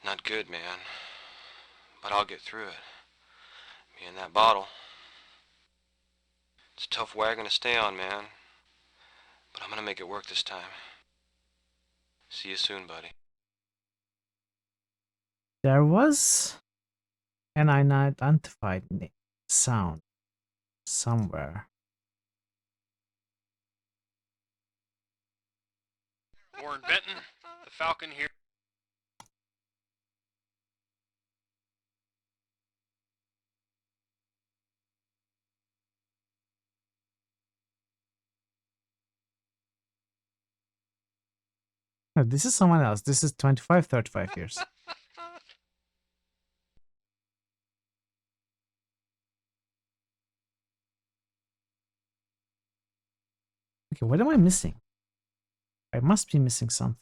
Not good, man. But I'll get through it. Me and that bottle. It's a tough wagon to stay on, man. But I'm gonna make it work this time. See you soon, buddy. There was an unidentified sound somewhere. Warren Benton, the Falcon here. No, this is someone else. This is 25, 35 years. Okay, what am I missing? I must be missing something.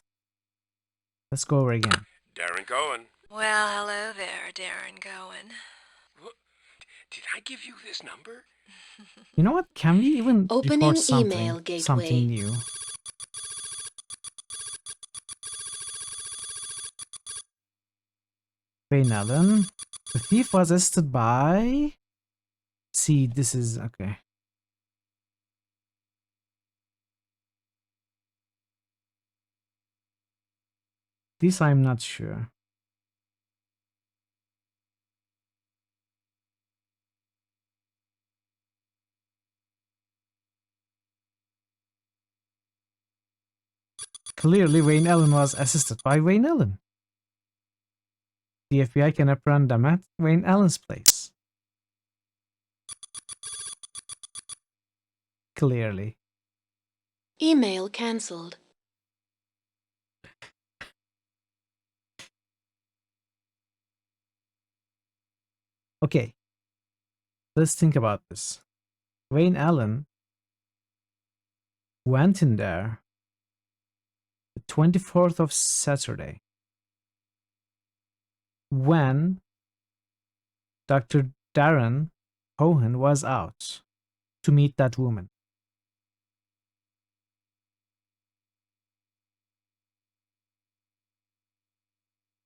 Let's go over again. Darren Cohen. Well, hello there, Darren Cohen. Did I give you this number? You know what? Can we even Opening record something, email gateway. something new? Wayne Allen. The thief was arrested by... See, this is... Okay. This I'm not sure. Clearly, Wayne Allen was assisted by Wayne Allen. The FBI can apprehend them at Wayne Allen's place. Clearly. Email cancelled. Okay. Let's think about this. Wayne Allen went in there the 24th of Saturday when Dr. Darren Cohen was out to meet that woman.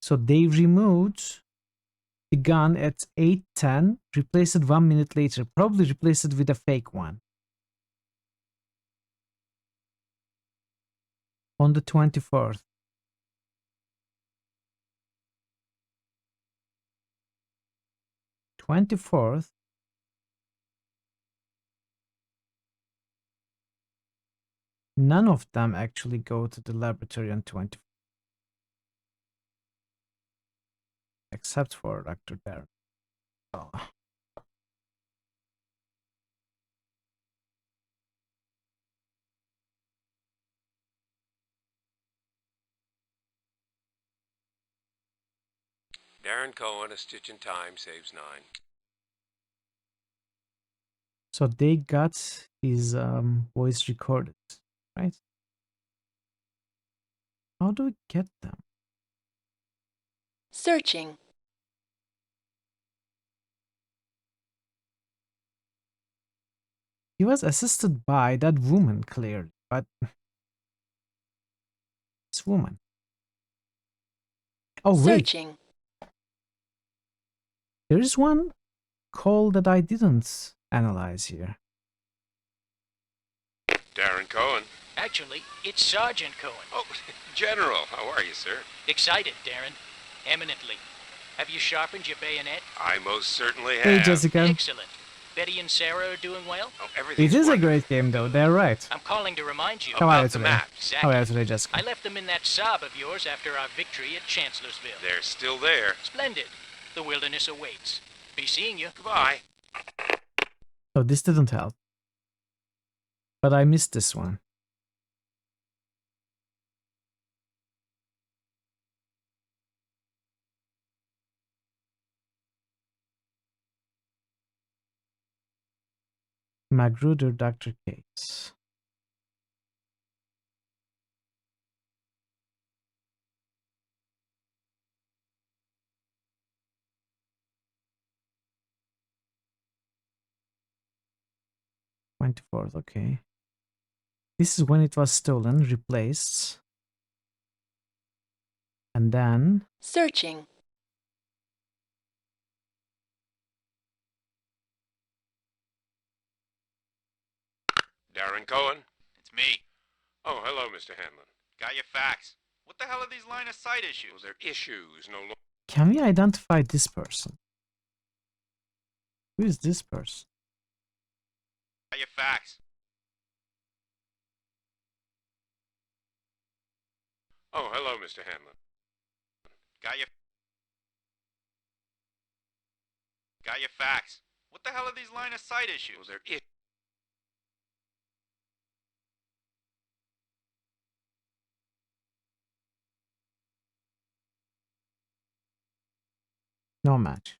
So they removed the gun at 8:10, replaced it 1 minute later, probably replaced it with a fake one. On the 24th. None of them actually go to the laboratory on 24th. Except for Dr. Darren. Oh. Darren Cohen, a stitch in time saves 9. So they got his voice recorded, right? How do we get them? Searching. He was assisted by that woman, clearly, but this woman. Oh, wait. Searching. There is one call that I didn't analyze here. Darren Cohen. Actually, it's Sergeant Cohen. Oh, General, how are you, sir? Excited, Darren. Eminently. Have you sharpened your bayonet? I most certainly have. Hey, Jessica. Excellent. Betty and Sarah are doing well? Oh, It everything's is a wonderful. great game, though. They're right. I'm calling to remind you How are you About the today? map. Exactly. How are you today, Jessica? I left them in that Saab of yours after our victory at Chancellorsville. They're still there. Splendid. The wilderness awaits. Be seeing you. Goodbye. Oh, this didn't help. But I missed this one. Magruder, Dr. Cates. 24th, okay. This is when it was stolen, replaced. And then... Searching. Darren Cohen? It's me. Oh, hello, Mr. Hanlon. Got your facts. What the hell are these line of sight issues? Well, they're issues, no longer. Can we identify this person? Who is this person? Got your facts. Oh, hello, Mr. Hanlon. Got your facts. What the hell are these line of sight issues? Well, they're No match.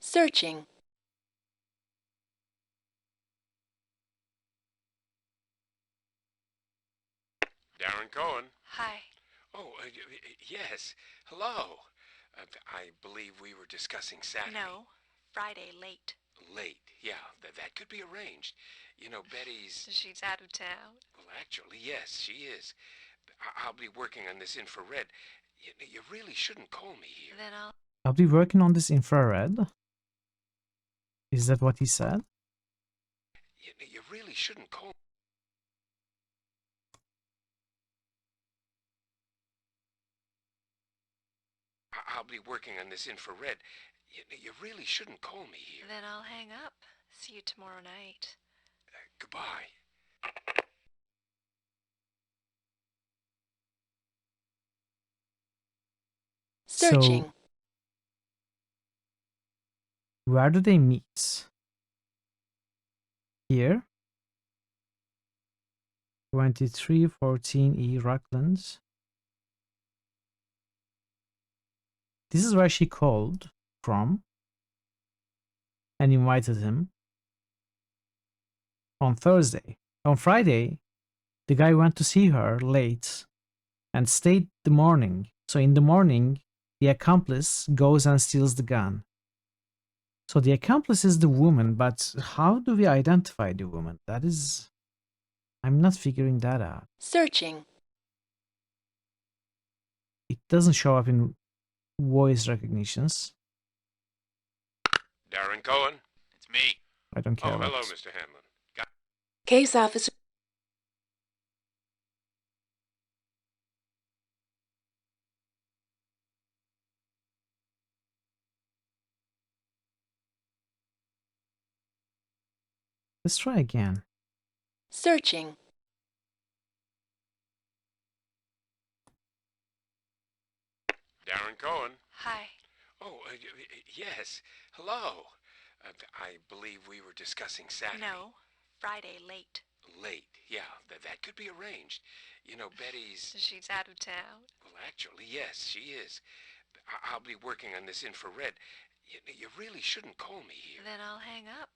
Searching. Darren Cohen? Hi. Oh, yes. Hello. I believe we were discussing Saturday. No, Friday late. Late, yeah. That could be arranged. You know, Betty's... She's out of town. Well, actually, yes, she is. I'll be working on this infrared. You really shouldn't call me here. Then I'll be working on this infrared. Is that what he said? You really shouldn't call... I'll be working on this infrared. You really shouldn't call me here. Then I'll hang up. See you tomorrow night. Goodbye. Searching. So, where do they meet? Here? 2314E Rocklands. This is where she called from and invited him on Thursday. On Friday, the guy went to see her late and stayed the morning. So in the morning, the accomplice goes and steals the gun. So the accomplice is the woman, but how do we identify the woman? That is... I'm not figuring that out. Searching. It doesn't show up in voice recognitions. Darren Cohen? It's me. I don't care. Oh, about hello, this. Mr. Hanlon. Case officer. Let's try again. Searching. Darren Cohen? Hi. Oh, yes. Hello. I believe we were discussing Saturday. No, Friday late. Late, yeah. That could be arranged. You know, Betty's... She's out of town. Well, actually, yes, she is. I'll be working on this infrared. You really shouldn't call me here. Then I'll hang up.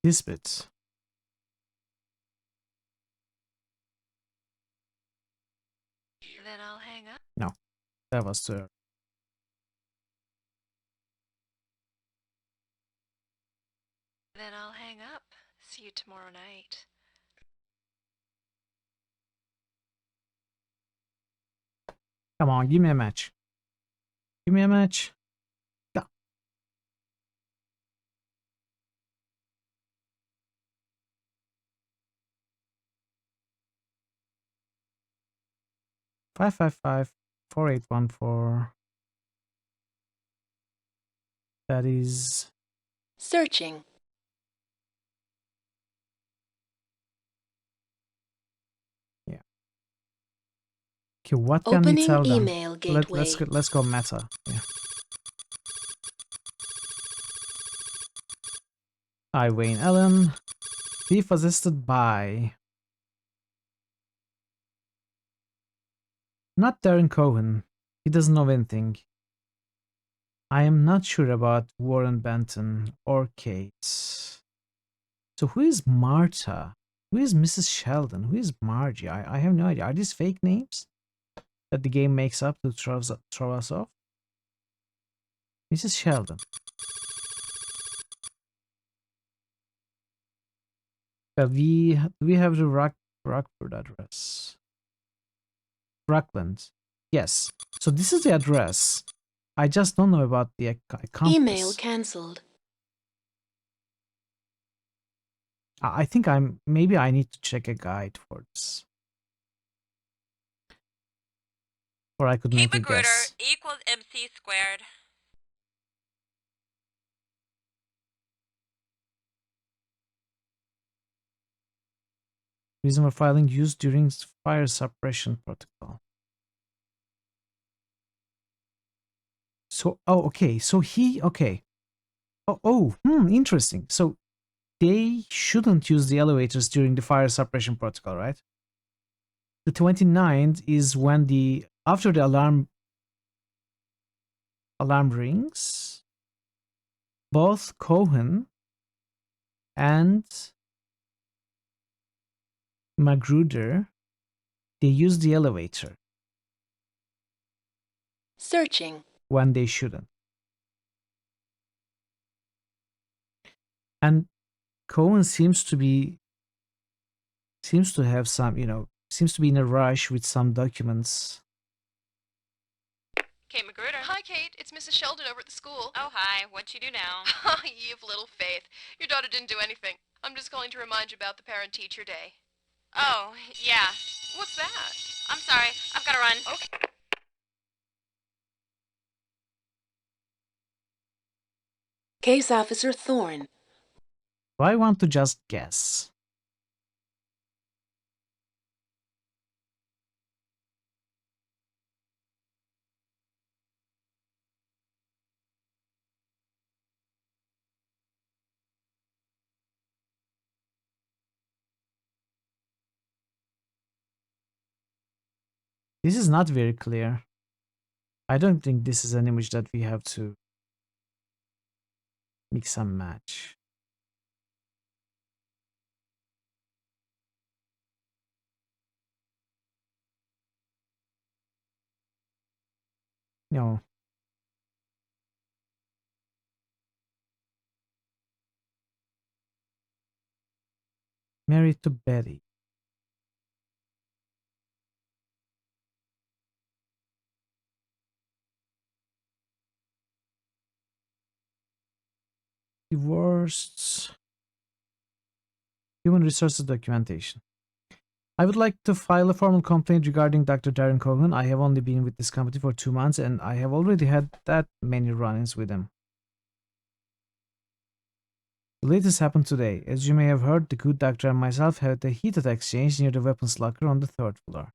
This bit. Then I'll hang up. No, that was too early. Then I'll hang up. See you tomorrow night. Come on, give me a match. Give me a match. Go. Five 4814. That is... Searching. Yeah. Okay, what can we Opening tell them? email gateway. Let's go meta. Yeah. Hi, Wayne Allen. Thief assisted by... Not Darren Cohen. He doesn't know anything. I am not sure about Warren Benton or Kate. So who is Martha? Who is Mrs. Sheldon? Who is Margie? I have no idea. Are these fake names? that the game makes up to throw us off? Mrs. Sheldon. We have the Rockford address. Rockland. Yes. So this is the address. I just don't know about the compass. Email cancelled. I think maybe I need to check a guide for this. Or I could make a guess. equals MC squared. Reason for filing used during fire suppression protocol. So, oh, okay. So okay. Interesting. So they shouldn't use the elevators during the fire suppression protocol, right? The 29th is when after the alarm rings, both Cohen and Magruder, they use the elevator. Searching. When they shouldn't. And Cohen seems to have some, seems to be in a rush with some documents. Kate Magruder. Hi, Kate. It's Mrs. Sheldon over at the school. Oh, hi. What'd you do now? You've little faith. Your daughter didn't do anything. I'm just calling to remind you about the parent-teacher day. Oh, yeah. What's that? I'm sorry. I've got to run. Okay. Case Officer Thorne. I want to just guess. This is not very clear. I don't think this is an image that we have to mix and match. No. Married to Betty. Divorced. Human Resources Documentation. I would like to file a formal complaint regarding Dr. Darren Cohen. I have only been with this company for 2 months and I have already had that many run-ins with him. The latest happened today. As you may have heard, the good doctor and myself had a heated exchange near the weapons locker on the 3rd floor.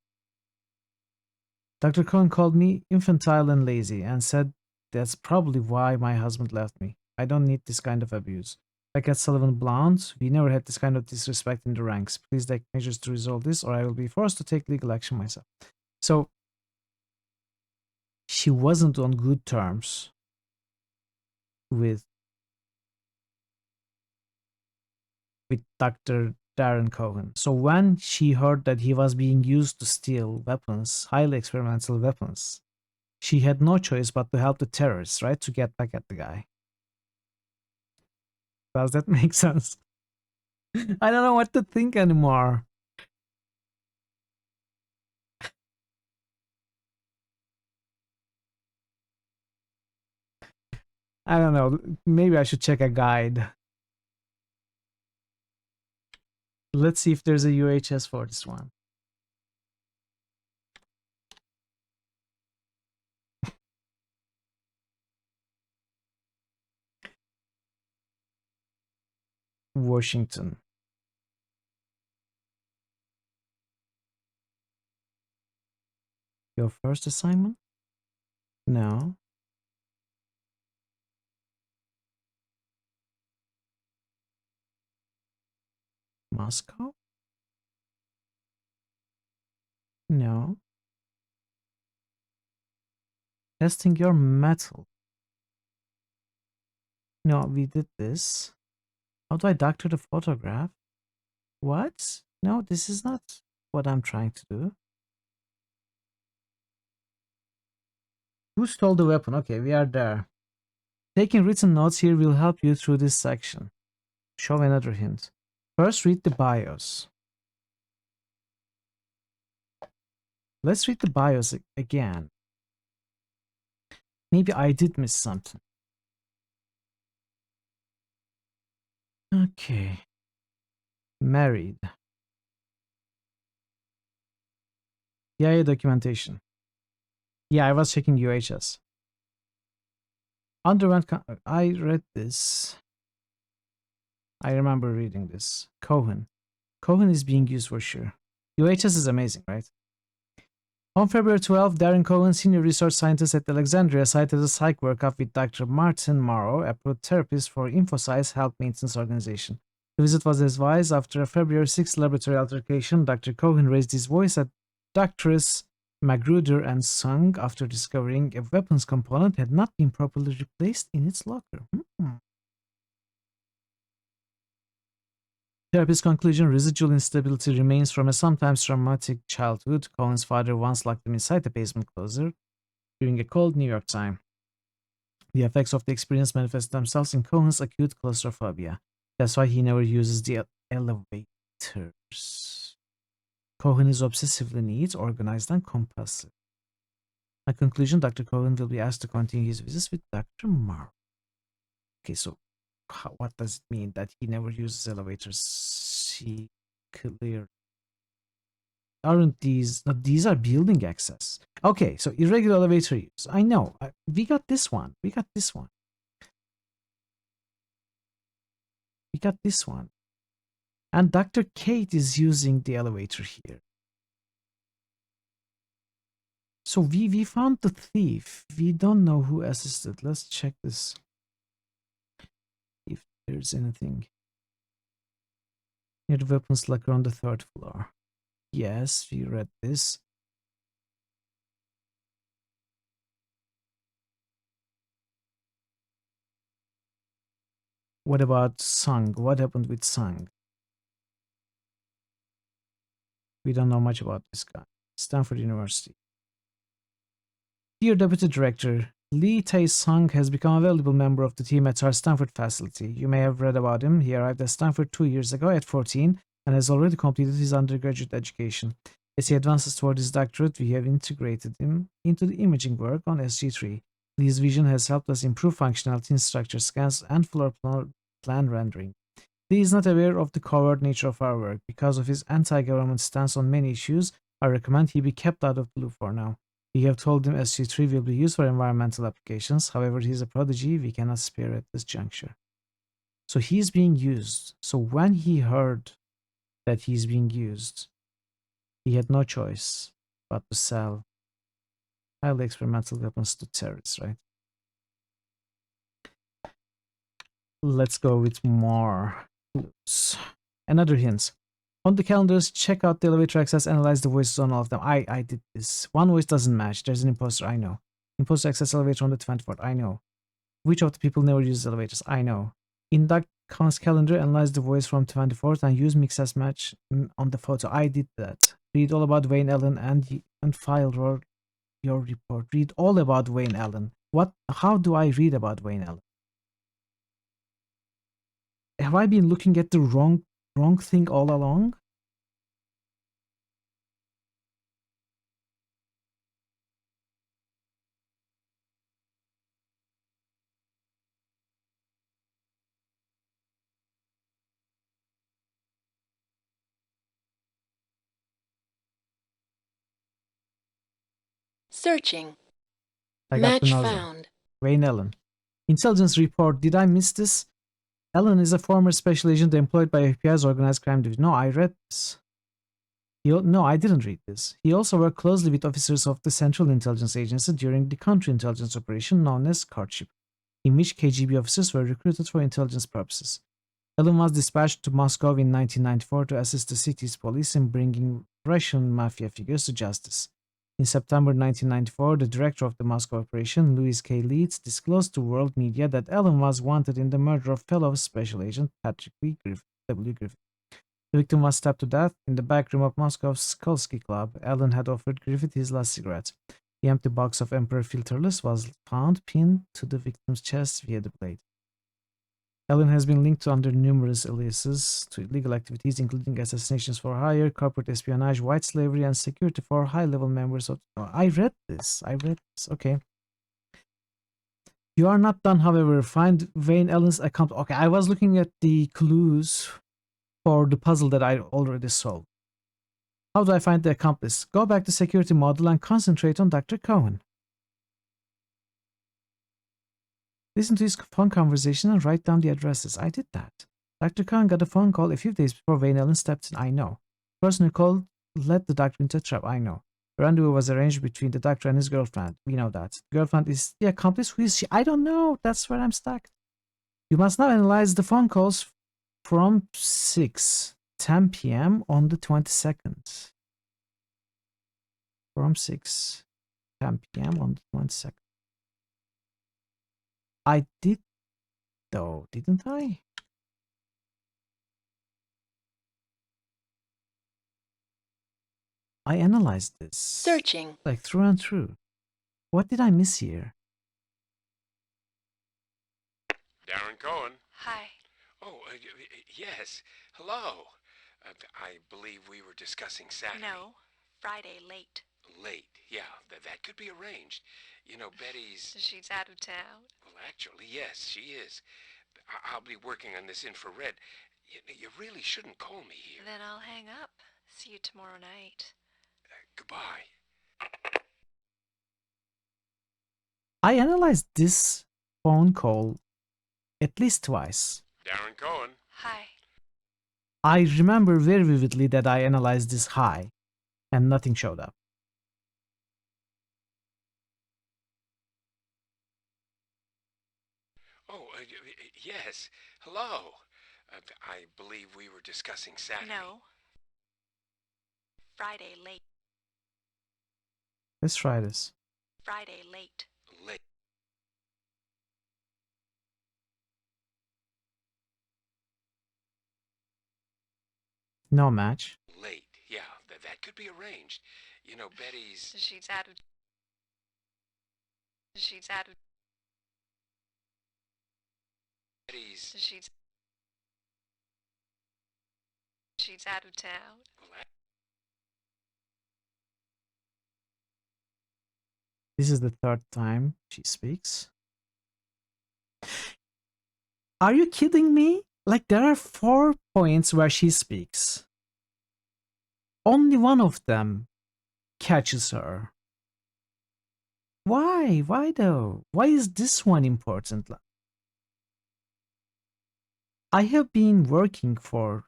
Dr. Cohen called me infantile and lazy and said that's probably why my husband left me. I don't need this kind of abuse. Like at Sullivan Blount, we never had this kind of disrespect in the ranks. Please take measures to resolve this or I will be forced to take legal action myself. So, she wasn't on good terms with Dr. Darren Cohen. So when she heard that he was being used to steal weapons, highly experimental weapons, she had no choice but to help the terrorists, right? To get back at the guy. Does that make sense? I don't know what to think anymore. I don't know. Maybe I should check a guide. Let's see if there's a UHS for this one. Washington. Your first assignment? No. Moscow? No. Testing your metal. No, we did this. How do I doctor the photograph? What? No, this is not what I'm trying to do. Who stole the weapon? Okay, we are there. Taking written notes here will help you through this section. Show another hint. First, read the BIOS. Let's read the BIOS again. Maybe I did miss something. Okay. Married. Yeah, documentation. Yeah, I was checking UHS. Underwent. I read this. I remember reading this. Cohen. Cohen is being used for sure. UHS is amazing, right? On February 12, Darren Cohen, senior research scientist at Alexandria, cited a psych workup with Dr. Martin Morrow, a therapist for InfoSci's health maintenance organization. The visit was advised after a February 6 laboratory altercation. Dr. Cohen raised his voice at Doctors Magruder and Sung after discovering a weapons component had not been properly replaced in its locker. Therapist's conclusion: residual instability remains from a sometimes traumatic childhood. Cohen's father once locked him inside the basement closet during a cold New York time. The effects of the experience manifest themselves in Cohen's acute claustrophobia. That's why he never uses the elevators. Cohen is obsessively neat, organized, and compulsive. My conclusion: Dr. Cohen will be asked to continue his visits with Dr. Morrow. Okay, so what does it mean that he never uses elevators? See clear. Aren't these? No, these are building access. Okay, so irregular elevator use. I know. We got this one. We got this one. We got this one. And Dr. Kate is using the elevator here. So we found the thief. We don't know who assisted. Let's check this. If there's anything. Near the weapons locker on the 3rd floor. Yes, we read this. What about Sung? What happened with Sung? We don't know much about this guy. Stanford University. Dear Deputy Director, Lee Tae-sung has become a valuable member of the team at our Stanford facility. You may have read about him. He arrived at Stanford 2 years ago at 14 and has already completed his undergraduate education. As he advances toward his doctorate, we have integrated him into the imaging work on SG3. Lee's vision has helped us improve functionality in structure scans and floor plan rendering. Lee is not aware of the covert nature of our work. Because of his anti-government stance on many issues, I recommend he be kept out of the loop for now. We have told him SG3 will be used for environmental applications. However, he is a prodigy we cannot spare at this juncture. So he's being used. So when he heard that he's being used, he had no choice but to sell highly experimental weapons to terrorists, right? Let's go with more clues. Another hint. On the calendars, check out the elevator access, analyze the voices on all of them. I did this. One voice doesn't match. There's an imposter, I know. Imposter access elevator on the 24th, I know. Which of the people never uses elevators? I know. In Doug Khan's calendar, analyze the voice from 24th and use mix as match on the photo. I did that. Read all about Wayne Allen and file your report. Read all about Wayne Allen. How do I read about Wayne Allen? Have I been looking at the wrong thing all along? Searching. I got the Match nozzle. found. Wayne Allen. Intelligence report. Did I miss this? Allen is a former special agent employed by FBI's organized crime division. No, I read this. No, I didn't read this. He also worked closely with officers of the Central Intelligence Agency during the counterintelligence operation known as Courtship, in which KGB officers were recruited for intelligence purposes. Allen was dispatched to Moscow in 1994 to assist the city's police in bringing Russian mafia figures to justice. In September 1994, the director of the Moscow operation, Louis K. Leeds, disclosed to world media that Allen was wanted in the murder of fellow special agent Patrick W. Griffith. The victim was stabbed to death in the back room of Moscow's Skolsky Club. Allen had offered Griffith his last cigarette. The empty box of Emperor filterless was found pinned to the victim's chest via the blade. Ellen has been linked to under numerous aliases to illegal activities, including assassinations for hire, corporate espionage, white slavery, and security for high-level members of... Oh, I read this. Okay. You are not done, however. Find Wayne Allen's account. Okay, I was looking at the clues for the puzzle that I already solved. How do I find the accomplice? Go back to security model and concentrate on Dr. Cohen. Listen to his phone conversation and write down the addresses. I did that. Dr. Cohen got a phone call a few days before Wayne Allen stepped in. I know. The person who called led the doctor into a trap. I know. The rendezvous was arranged between the doctor and his girlfriend. We know that. The girlfriend is the accomplice. Who is she? I don't know. That's where I'm stuck. You must now analyze the phone calls from 6:10 p.m. on the 22nd. From 6:10 p.m. on the 22nd. I did, though, didn't I? I analyzed this. Searching. Like through and through. What did I miss here? Darren Cohen. Hi. Oh, yes. Hello. I believe we were discussing Saturday. No, Friday late. Late. Yeah, that could be arranged. You know, Betty's... She's out of town. Well, actually, yes, she is. I'll be working on this infrared. You really shouldn't call me here. Then I'll hang up. See you tomorrow night. Goodbye. I analyzed this phone call at least twice. Darren Cohen. Hi. I remember very vividly that I analyzed this high, and nothing showed up. Oh, yes. Hello. I believe we were discussing Saturday. No. Friday late. Let's try this. Friday late. Late. No match. Late. Yeah, that could be arranged. You know, Betty's... She's out of... She's out of... Betty's... She's out of town. This is the third time she speaks. Are you kidding me? Like, there are 4 points where she speaks. Only one of them catches her. Why? Why though? Why is this one important? I have been working for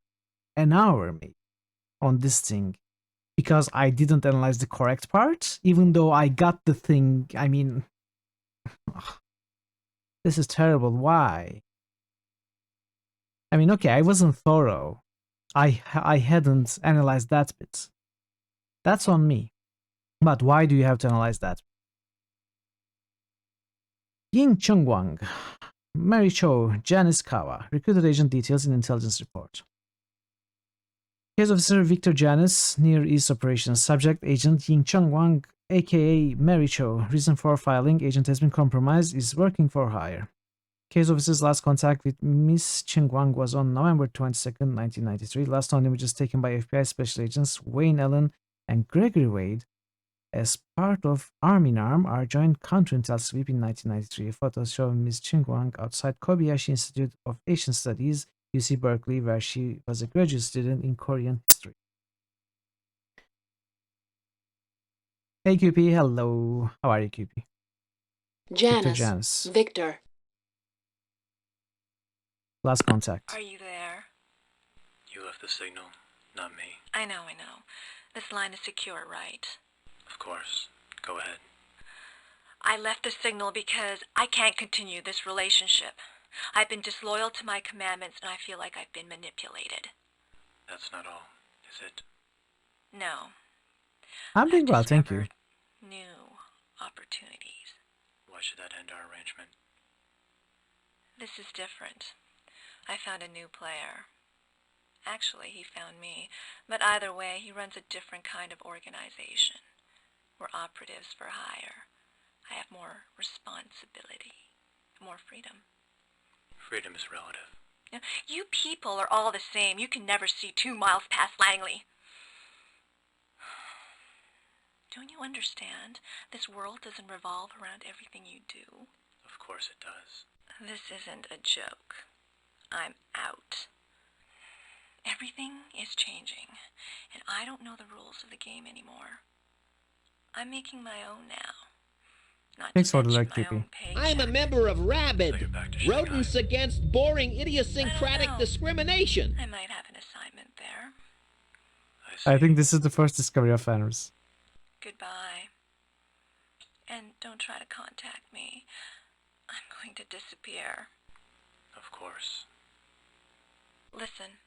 an hour maybe on this thing because I didn't analyze the correct part, even though I got the thing. I mean, this is terrible. Why? I mean, okay, I wasn't thorough. I hadn't analyzed that bit. That's on me. But why do you have to analyze that? Ying Chungwang, Mary Cho, Janice Kawa, recruited agent details in intelligence report. Case officer Victor Janice, Near East operations. Subject agent Ying Chungwang, aka Mary Cho. Reason for filing: agent has been compromised, is working for hire. Case officer's last contact with Miss Chungwang was on November 22nd, 1993. Last known images taken by FBI special agents Wayne Allen and Gregory Wade as part of Arm in Arm, our joint counterintel sweep in 1993. Photos show Miss Chungwang outside Kobayashi Institute of Asian Studies, UC Berkeley, where she was a graduate student in Korean history. Hey QP, hello. How are you, QP? Janice. Victor. Last contact. Are you there? You left the signal, not me. I know. This line is secure, right? Of course. Go ahead. I left the signal because I can't continue this relationship. I've been disloyal to my commandments and I feel like I've been manipulated. That's not all, is it? No. I'm doing well, thank you. New opportunities. Why should that end our arrangement? This is different. I found a new player. Actually, he found me. But either way, he runs a different kind of organization. We're operatives for hire. I have more responsibility, more freedom. Freedom is relative. You people are all the same. You can never see 2 miles past Langley. Don't you understand? This world doesn't revolve around everything you do. Of course it does. This isn't a joke. I'm out. Everything is changing, and I don't know the rules of the game anymore. I'm making my own now. Not Thanks to for the mention like, my creepy. own paycheck. I'm a member of Rabid, Rodents Against Boring Idiosyncratic Discrimination. I might have an assignment there. I think this is the first discovery of Fenris. Goodbye. And don't try to contact me. I'm going to disappear. Of course. Listen.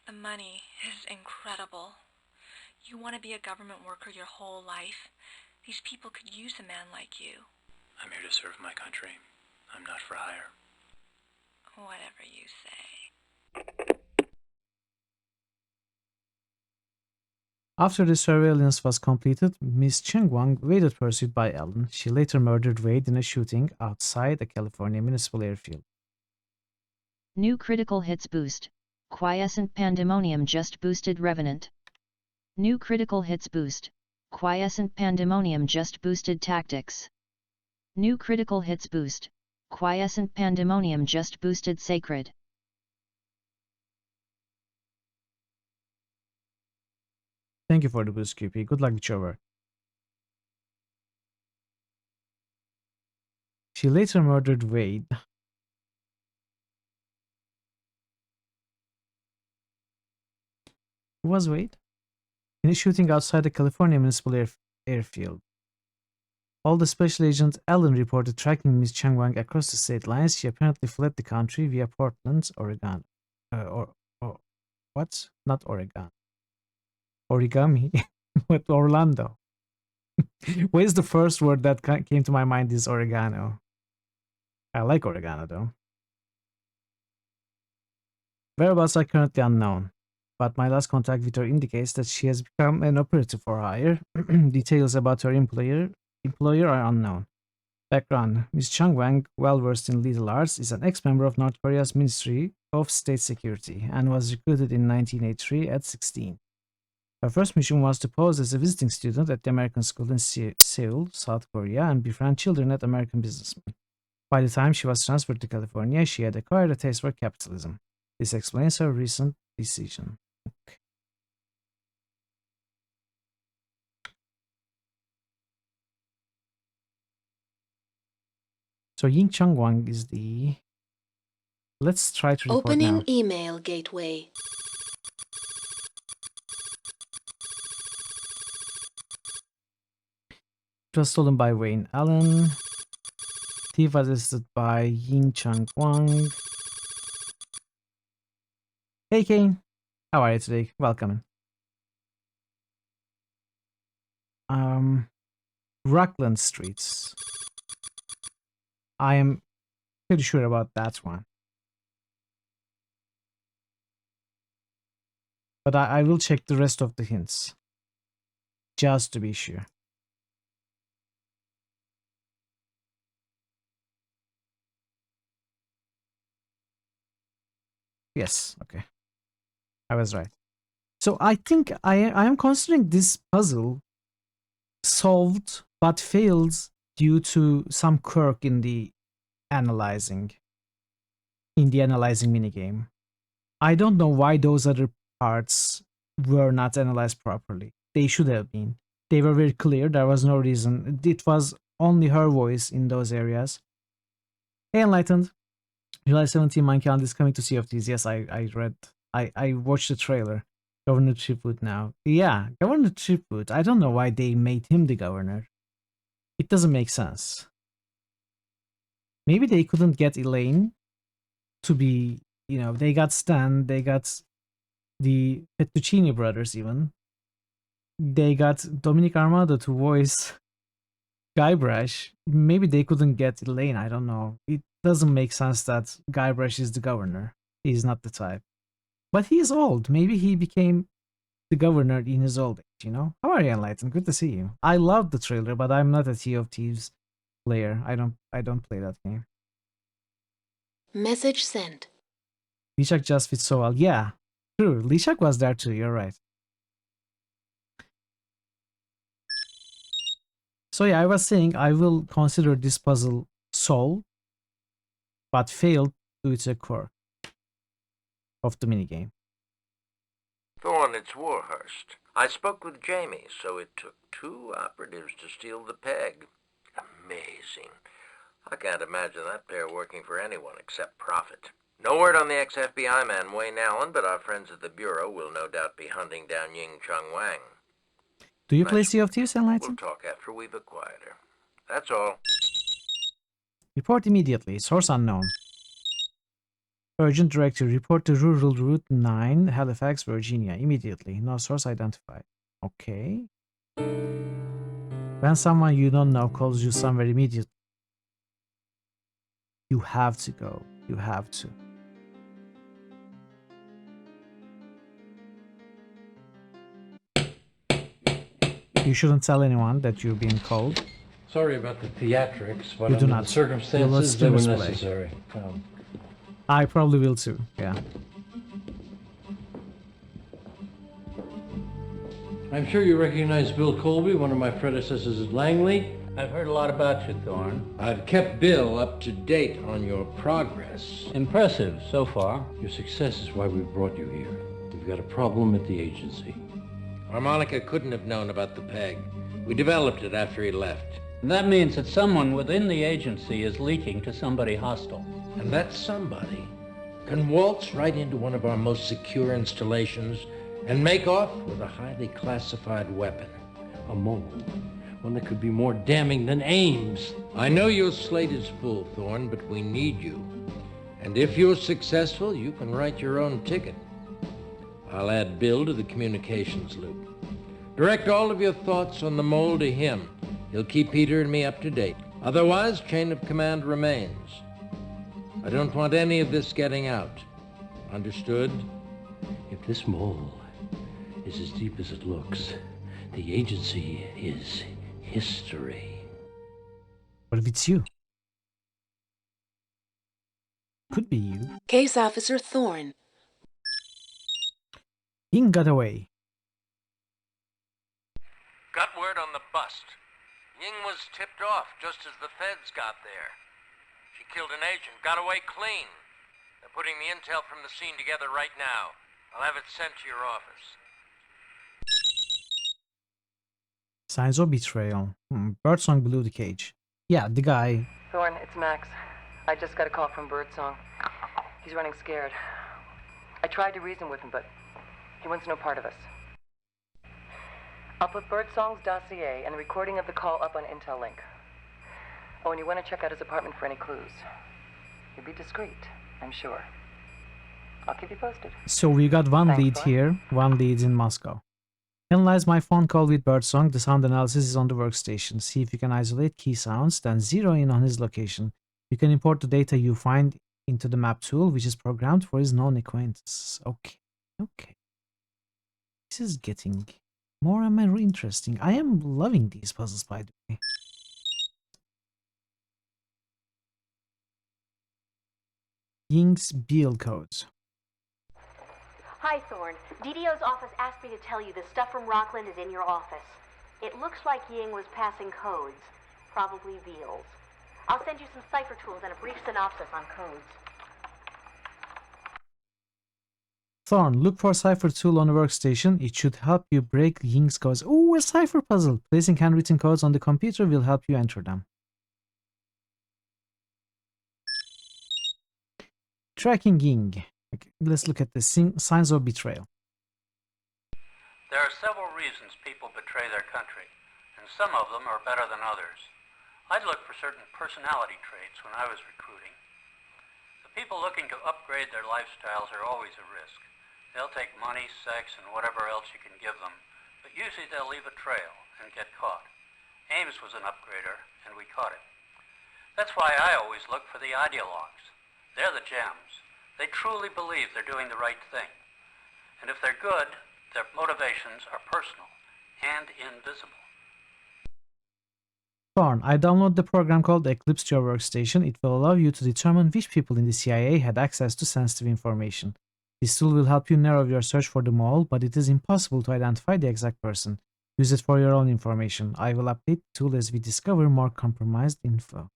The money is incredible. You want to be a government worker your whole life? These people could use a man like you. I'm here to serve my country. I'm not for hire. Whatever you say. After the surveillance was completed, Miss Cheng Wang evaded pursuit by Ellen. She later murdered Wade in a shooting outside a California municipal airfield. New critical hits boost. Quiescent Pandemonium just boosted Revenant. New critical hits boost. Quiescent Pandemonium just boosted Tactics. New critical hits boost. Quiescent Pandemonium just boosted Sacred. Thank you for the boost, Creepy. Good luck with your work. She later murdered Wade. Who was Wade? In a shooting outside the California municipal airfield. All the special agent Ellen reported tracking Miss Cheng Wang across the state lines. She apparently fled the country via Portland, Oregon. What? Not Oregon. Origami. What? Orlando. What is the first word that came to my mind is oregano. I like oregano though. Whereabouts are currently unknown, but my last contact with her indicates that she has become an operative for hire. Details about her employer are unknown. Background: Ms. Cheng Wang, well versed in lethal arts, is an ex-member of North Korea's Ministry of State Security and was recruited in 1983 at 16. Her first mission was to pose as a visiting student at the American school in Seoul, South Korea, and befriend children at American businessmen. By the time she was transferred to California, she had acquired a taste for capitalism. This explains her recent decision. Okay. So Ying Chang Wang is the... Let's try to report Opening now. email gateway. It was stolen by Wayne Allen. Thief was assisted by Ying Chang Wang. Hey Kane, how are you today? Welcome. Rockland Streets. I am pretty sure about that one. But I will check the rest of the hints. Just to be sure. Yes, okay. I was right. So I think I am considering this puzzle solved but failed due to some quirk in the analyzing minigame. I don't know why those other parts were not analyzed properly. They should have been. They were very clear. There was no reason. It was only her voice in those areas. Hey, Enlightened. July 17, Monkey Island is coming to Sea of Thieves. Yes, I read. I watched the trailer. Governor Tripwood now. Yeah, Governor Tripwood. I don't know why they made him the governor. It doesn't make sense. Maybe they couldn't get Elaine to be, you know, they got Stan, they got the Pettuccini brothers even. They got Dominic Armando to voice Guybrush. Maybe they couldn't get Elaine, I don't know. It doesn't make sense that Guybrush is the governor. He's not the type. But he's old. Maybe he became the governor in his old age. you know? How are you, Enlightened? Good to see you. I loved the trailer, but I'm not a Sea of Thieves player. I don't play that game. Message sent. Lishak just fits so well. Yeah, true. Lishak was there too. You're right. So yeah, I was saying I will consider this puzzle solved, but failed due to a quirk of the minigame. Thorne, it's Warhurst. I spoke with Jamie, so it took 2 operatives to steal the peg. Amazing. I can't imagine that pair working for anyone except profit. No word on the ex-FBI man Wayne Allen, but our friends at the Bureau will no doubt be hunting down Ying Chung Wang. Do you play Sea of Thieves, Enlightened? We'll talk after we've acquired her. That's all. Report immediately. Source unknown. Urgent directory. Report to Rural Route 9, Halifax, Virginia. Immediately. No source identified. Okay. When someone you don't know calls you somewhere immediately, you have to go. You have to. You shouldn't tell anyone that you're being called. Sorry about the theatrics, but You do under not. the circumstances, they were necessary. I probably will too, yeah. I'm sure you recognize Bill Colby, one of my predecessors at Langley. I've heard a lot about you, Thorne. I've kept Bill up to date on your progress. Impressive so far. Your success is why we've brought you here. We've got a problem at the agency. Harmonica couldn't have known about the peg. We developed it after he left. That means that someone within the agency is leaking to somebody hostile. And that somebody can waltz right into one of our most secure installations and make off with a highly classified weapon. A mole. One that could be more damning than Ames. I know your slate is full, Thorne, but we need you. And if you're successful, you can write your own ticket. I'll add Bill to the communications loop. Direct all of your thoughts on the mole to him. He'll keep Peter and me up to date. Otherwise, chain of command remains. I don't want any of this getting out. Understood? If this mole is as deep as it looks, the agency is history. What if it's you? Could be you. Case Officer Thorne. Ying got away. Got word on the bust. Ying was tipped off just as the feds got there. She killed an agent, got away clean. They're putting the intel from the scene together right now. I'll have it sent to your office. Signs of betrayal. Birdsong blew the cage. Yeah, the guy. Thorne, it's Max. I just got a call from Birdsong. He's running scared. I tried to reason with him, but he wants no part of us. I'll put Birdsong's dossier and the recording of the call up on Intel Link. Oh, and you want to check out his apartment for any clues. You'll be discreet, I'm sure. I'll keep you posted. So we got one Thanks, lead Thorne. here, one lead in Moscow. Analyze my phone call with Birdsong. The sound analysis is on the workstation. See if you can isolate key sounds, then zero in on his location. You can import the data you find into the map tool, which is programmed for his known acquaintances. Okay. This is getting more and more interesting. I am loving these puzzles, by the way. Ying's Beal codes. Hi, Thorne. DDO's office asked me to tell you the stuff from Rockland is in your office. It looks like Ying was passing codes, probably Beals. I'll send you some cipher tools and a brief synopsis on codes. Thorn, look for cipher tool on the workstation. It should help you break Ying's codes. Oh, a cipher puzzle. Placing handwritten codes on the computer will help you enter them. Tracking Ying. Okay, let's look at the signs of betrayal. There are several reasons people betray their country, and some of them are better than others. I'd look for certain personality traits when I was recruiting. The people looking to upgrade their lifestyles are always a risk. They'll take money, sex, and whatever else you can give them, but usually they'll leave a trail and get caught. Ames was an upgrader, and we caught him. That's why I always look for the ideologues. They're the gems. They truly believe they're doing the right thing. And if they're good, their motivations are personal. and invisible. Thorn, I downloaded the program called Eclipse to your workstation. It will allow you to determine which people in the CIA had access to sensitive information. This tool will help you narrow your search for the mole, but it is impossible to identify the exact person. Use it for your own information. I will update the tool as we discover more compromised info.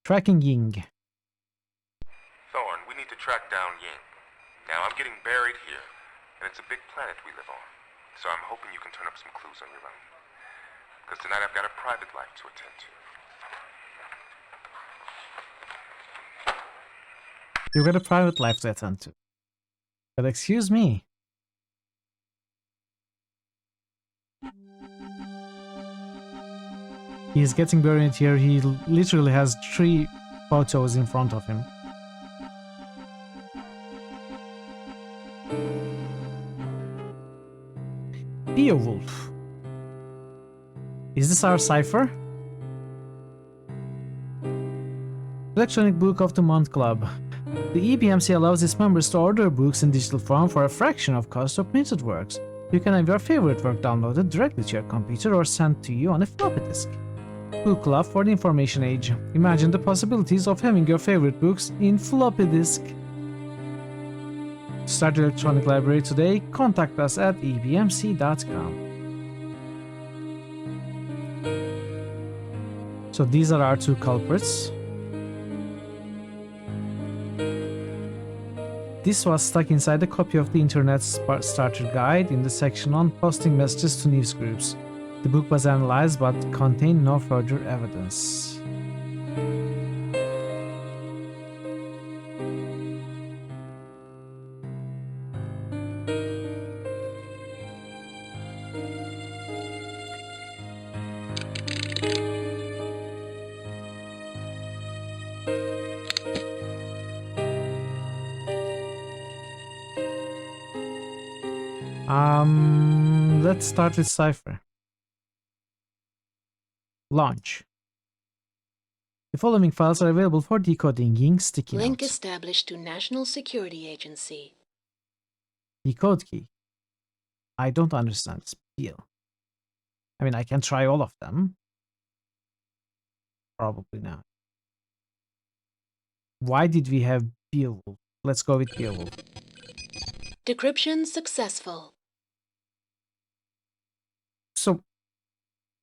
Tracking Ying. Thorn, we need to track down Ying. Now, I'm getting buried here, and it's a big planet we live on, so I'm hoping you can turn up some clues on your own. Because tonight I've got a private life to attend to. You've got a private life to attend to. But excuse me. He's getting buried here. He literally has 3 photos in front of him. Beowulf. Is this our cipher? Electronic Book of the Month Club. The EBMC allows its members to order books in digital form for a fraction of cost of printed works. You can have your favorite work downloaded directly to your computer or sent to you on a floppy disk. Book Club for the information age. Imagine the possibilities of having your favorite books in floppy disk. To start the electronic library today, contact us at ebmc.com. So these are our 2 culprits. This was stuck inside a copy of the Internet Starter Guide in the section on posting messages to news groups. The book was analyzed but contained no further evidence. Let's start with Cypher. Launch. The following files are available for decoding Ying's sticky Link notes. established to National Security Agency. Decode key. I don't understand this deal. I mean, I can try all of them. Probably not. Why did we have Beowulf? Let's go with Beowulf. Decryption successful. So,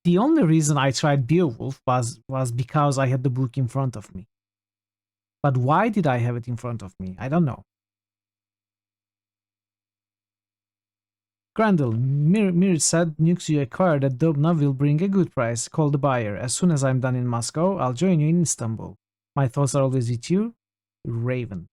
the only reason I tried Beowulf was because I had the book in front of me. But why did I have it in front of me? I don't know. Grendel, Mir said nukes you acquired at Dobna will bring a good price. Call the buyer. As soon as I'm done in Moscow, I'll join you in Istanbul. My thoughts are always with you, Raven.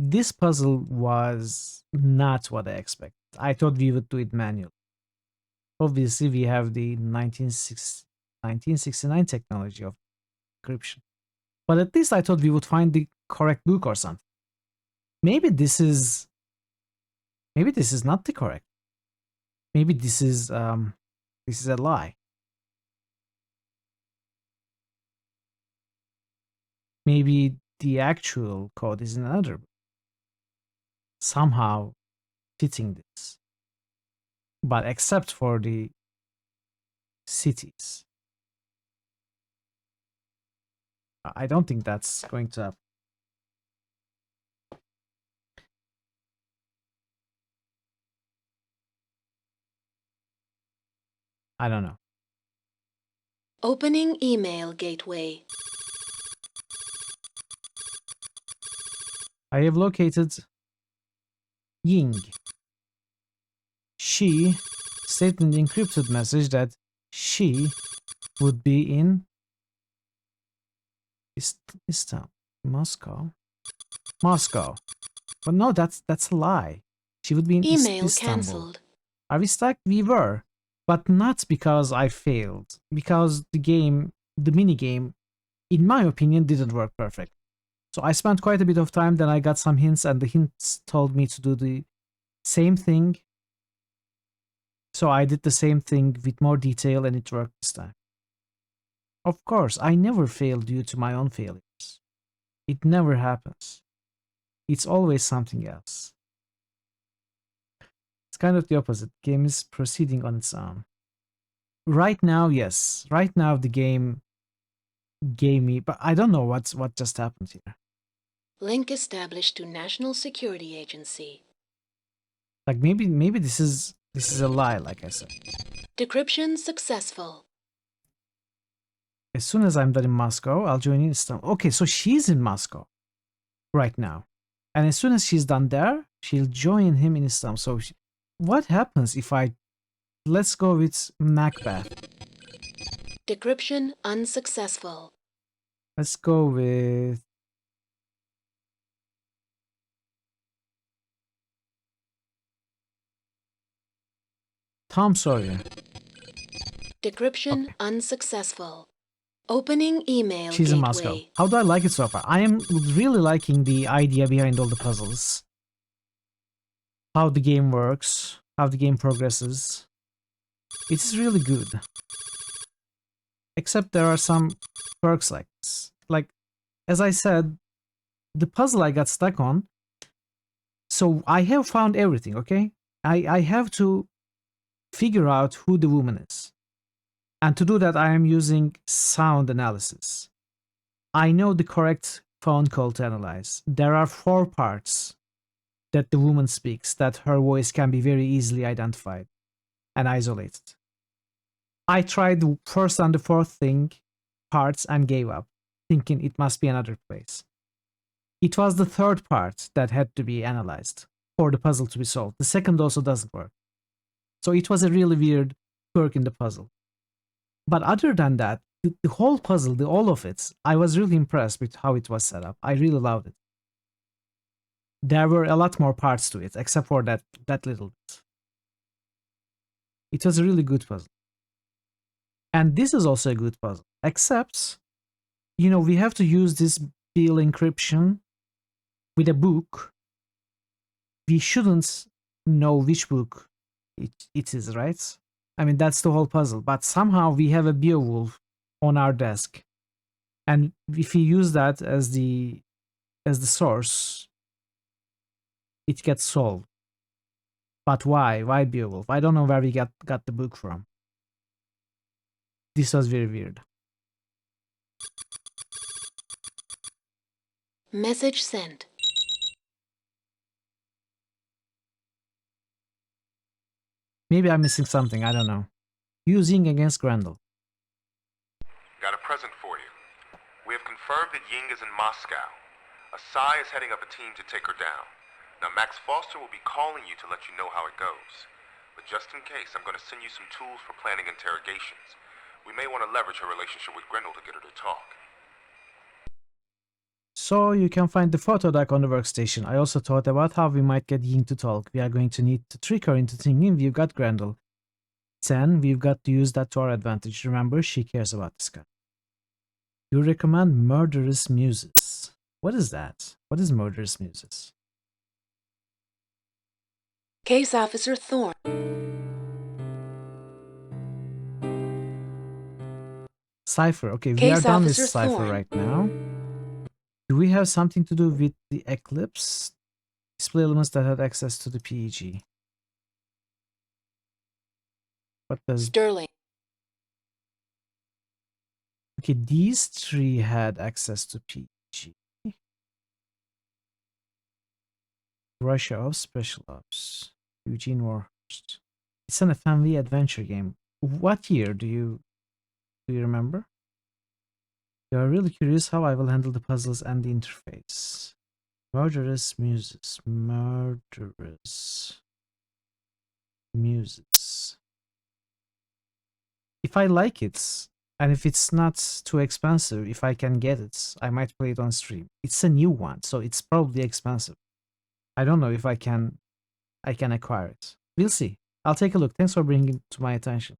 This puzzle was not what I expected. I thought we would do it manually. Obviously, we have the 1969 technology of encryption. But at least I thought we would find the correct book or something. Maybe this is not the correct. Maybe this is a lie. Maybe the actual code is in another book. Somehow fitting this. But except for the cities. I don't think that's going to happen. I don't know. Opening email gateway. I have located Ying. She stated in the encrypted message that she would be in Istanbul, Moscow. But no, that's a lie. She would be in Email Istanbul. cancelled. Are we stuck? We were, but not because I failed. Because the mini game, in my opinion, didn't work perfect. So I spent quite a bit of time. Then I got some hints, and the hints told me to do the same thing. So I did the same thing with more detail, and it worked this time. Of course, I never failed due to my own failures. It never happens. It's always something else. It's kind of the opposite. The game is proceeding on its own. Right now, yes. Right now the game gave me, but I don't know what just happened here. Link established to National Security Agency. Like maybe this is a lie, like I said. Decryption successful. As soon as I'm done in Moscow, I'll join in Istanbul. Okay, so she's in Moscow right now. And as soon as she's done there, she'll join him in Istanbul. So what happens if let's go with Macbeth. Decryption unsuccessful. Let's go with Tom Sawyer. Decryption unsuccessful. Opening email She's gateway. in Moscow. How do I like it so far? I am really liking the idea behind all the puzzles. How the game works, how the game progresses. It's really good. Except there are some perks like this. Like, as I said, the puzzle I got stuck on. So I have found everything, okay? I have to figure out who the woman is. And to do that, I am using sound analysis. I know the correct phone call to analyze. There are 4 parts that the woman speaks, that her voice can be very easily identified and isolated. I tried the first and the fourth parts and gave up, thinking it must be another place. It was the third part that had to be analyzed for the puzzle to be solved. The second also doesn't work. So it was a really weird quirk in the puzzle. But other than that, the whole puzzle, all of it, I was really impressed with how it was set up. I really loved it. There were a lot more parts to it, except for that little bit. It was a really good puzzle. And this is also a good puzzle, except, we have to use this Bill encryption with a book. We shouldn't know which book it is, right? I mean, that's the whole puzzle. But somehow we have a Beowulf on our desk. And if we use that as the source, it gets solved. But why? Why Beowulf? I don't know where we got the book from. This was very weird. Message sent. Maybe I'm missing something, I don't know. Using against Grendel. Got a present for you. We have confirmed that Ying is in Moscow. Asai is heading up a team to take her down. Now Max Foster will be calling you to let you know how it goes. But just in case, I'm going to send you some tools for planning interrogations. We may want to leverage her relationship with Grendel to get her to talk. So you can find the photo deck on the workstation. I also thought about how we might get Ying to talk. We are going to need to trick her into thinking we've got Grendel. Then we've got to use that to our advantage. Remember, she cares about this guy. You recommend Murderous Muses. What is that? What is Murderous Muses? Case Officer Thorne. Cypher. Okay, we Case are done with Officer Cypher Thorne. right now. Do we have something to do with the Eclipse? Display elements that had access to the PEG. What does... Sterling. Okay, these 3 had access to PEG. Russia of Special Ops. Eugene Warhurst. It's an FMV adventure game. What year do you remember? You are really curious how I will handle the puzzles and the interface. Murderous Muses. Murderous Muses. If I like it, and if it's not too expensive, if I can get it, I might play it on stream. It's a new one, so it's probably expensive. I don't know if I can acquire it. We'll see. I'll take a look. Thanks for bringing it to my attention.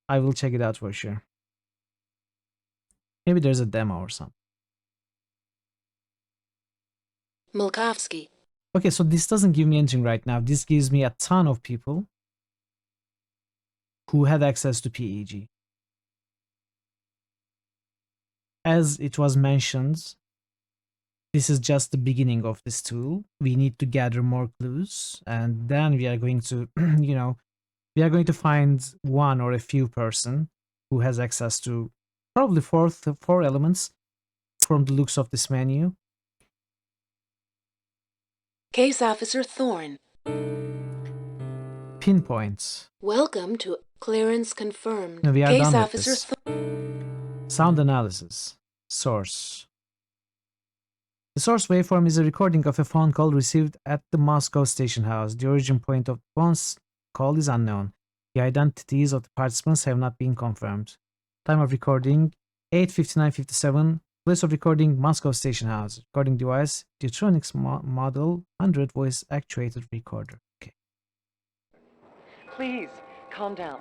I will check it out for sure. Maybe there's a demo or something. Milkovsky. Okay, so this doesn't give me anything right now. This gives me a ton of people who had access to PEG. As it was mentioned this is just the beginning of this tool. We need to gather more clues, and then we are going to, we are going to find one or a few person who has access to probably four elements from the looks of this menu. Case Officer Thorne. Pinpoints. Welcome to clearance confirmed. We are Case done with Officer this. Sound analysis. Source. The source waveform is a recording of a phone call received at the Moscow station house. The origin point of the phone's call is unknown. The identities of the participants have not been confirmed. Time of recording 8:59:57. Place of recording Moscow station house. Recording device Deutronics model 100 voice actuated recorder. Okay. Please, calm down.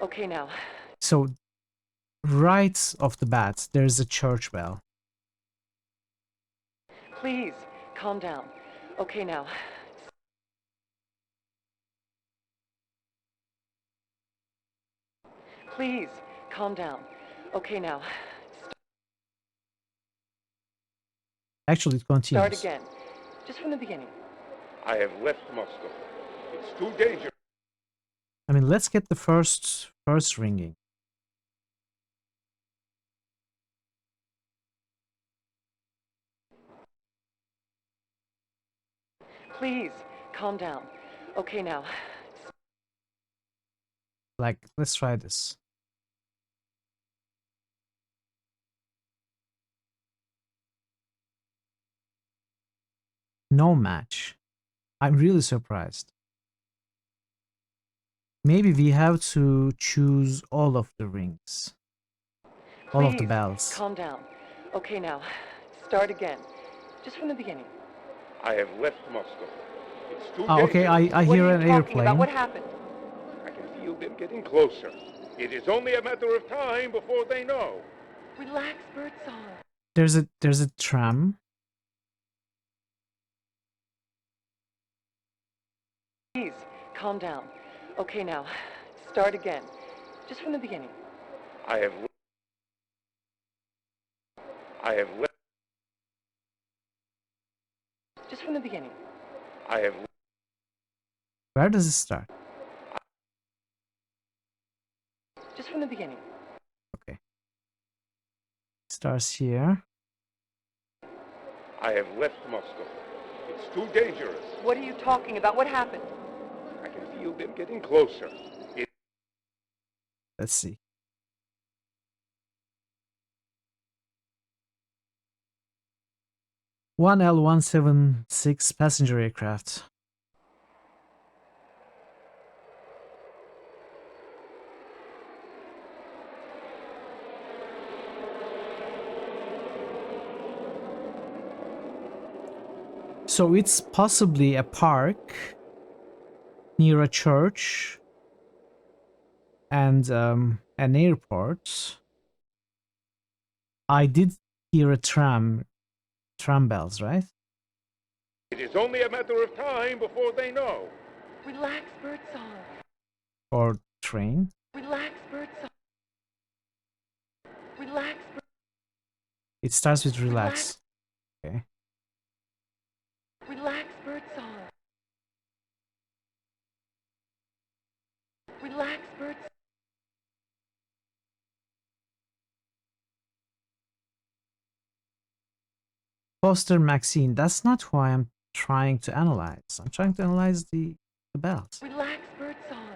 Okay, now. So right off the bat, there's a church bell. Please, calm down. Okay, now. Please, calm down. Okay, now. Actually, it continues. Start again. Just from the beginning. I have left Moscow. It's too dangerous. I mean, let's get the first ringing. Please, calm down. Okay, now. Like, let's try this. No match. I'm really surprised. Maybe we have to choose all of the rings. All of the bells. Calm down. Okay, now. Start again. Just from the beginning. I have left Moscow. It's too Okay, dangerous. I hear an airplane. About? What happened? I can feel them getting closer. It is only a matter of time before they know. Relax, Birdsong. There's a tram. Please, calm down. Okay, now. Start again. Just from the beginning. I have left. Just from the beginning. I have. Where does it start? Just from the beginning. Okay. Starts here. I have left Moscow. It's too dangerous. What are you talking about? What happened? I can feel them getting closer. Let's see. One L-176 passenger aircraft. So it's possibly a park near a church and an airport. I did hear a tram bells, right? It is only a matter of time before they know. Relax, Birdsong. Or train. Relax, Birdsong. Relax. It starts with relax. Okay. Relax, Birdsong. Relax, Birdsong. Foster Maxine. That's not who I am trying to analyze. I'm trying to analyze the bells. Relax, Birdsong.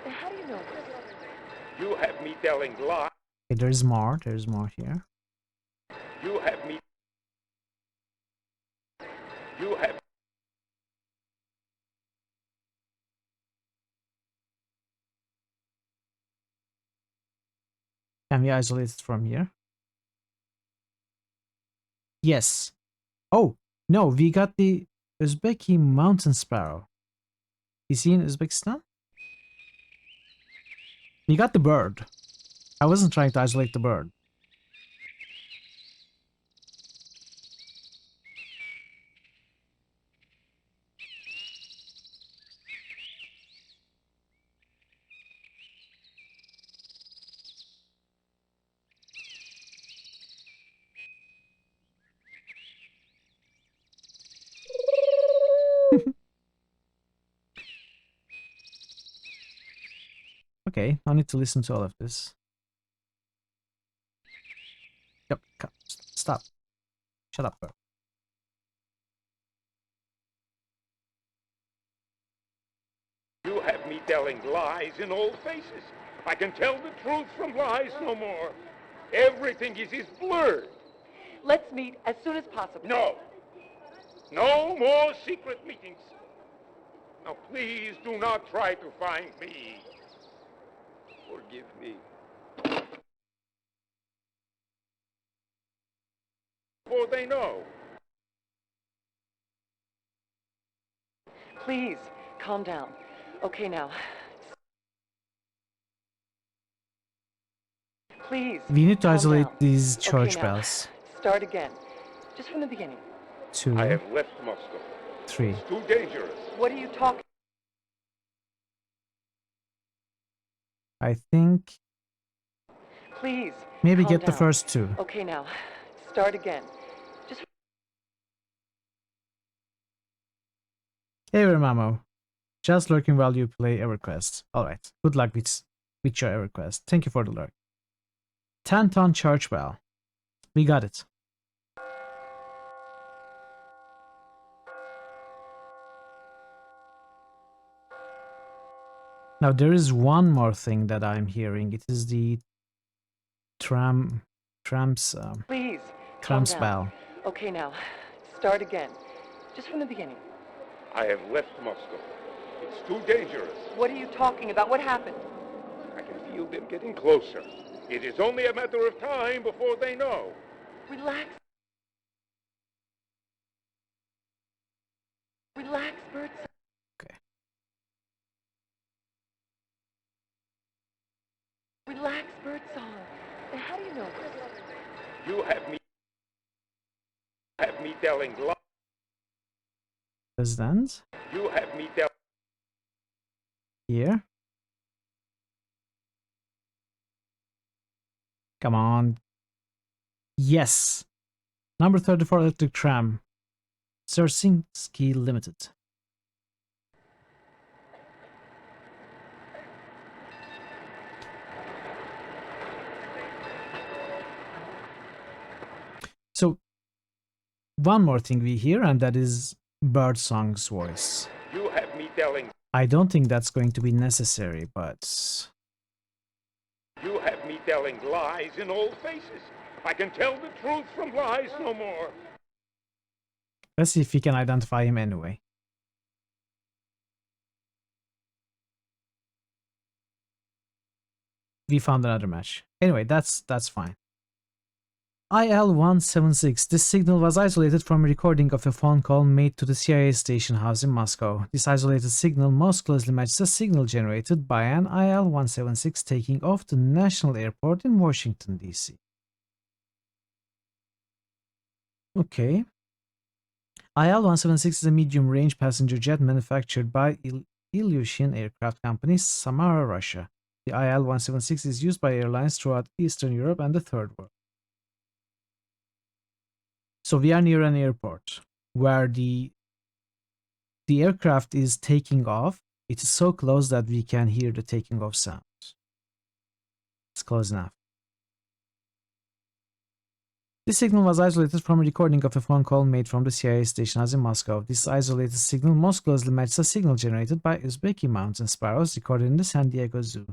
How do you know this? You have me telling lies. Okay, there's more. There's more here. You have me. You have. Can we isolate it from here? Yes. Oh, no, we got the Uzbeki mountain sparrow. Is he in Uzbekistan? We got the bird. I wasn't trying to isolate the bird. Okay, I need to listen to all of this. Yep, stop. Shut up, bro. You have me telling lies in all faces. I can tell the truth from lies no more. Everything is blurred. Let's meet as soon as possible. No. No more secret meetings. Now, please do not try to find me. Forgive me. For they know. Please, calm down. Okay, now. Please. We need to calm isolate down. these church okay, now. bells. Start again. Just from the beginning. 2. I have left Moscow. 3. It's too dangerous. What are you talking? I think Please. maybe calm get the down. first 2. Okay, now. Start again. Just. Hey, Mamo. Just lurking while you play EverQuest. Alright, good luck with your EverQuest. Thank you for the lurk. 10-ton church bell. We got it. Now there is one more thing that I'm hearing. It is the tram's Please. tram's calm down. bell. Okay, now. Start again. Just from the beginning. I have left Moscow. It's too dangerous. What are you talking about? What happened? I can feel them getting closer. It is only a matter of time before they know. Relax. Relax, Bert. Okay. Relax, Birdsong. How do you know this? You have me telling lies. President? You have me telling. Here? Come on. Yes! Number 34 electric tram. Zersinski Limited. So, one more thing we hear, and that is Birdsong's voice. You have me telling. I don't think that's going to be necessary, but... You have me telling lies in all faces. I can tell the truth from lies no more. Let's see if we can identify him anyway. We found another match. Anyway, that's fine. IL-176. This signal was isolated from a recording of a phone call made to the CIA station house in Moscow. This isolated signal most closely matches a signal generated by an IL-176 taking off the National Airport in Washington, D.C. Okay. IL-176 is a medium-range passenger jet manufactured by Ilyushin Aircraft Company, Samara, Russia. The IL-176 is used by airlines throughout Eastern Europe and the Third World. So we are near an airport where the aircraft is taking off. It is so close that we can hear the taking off sounds. It's close enough. This signal was isolated from a recording of a phone call made from the CIA station house in Moscow. This isolated signal most closely matches a signal generated by Uzbeki mountain sparrows recorded in the San Diego Zoo.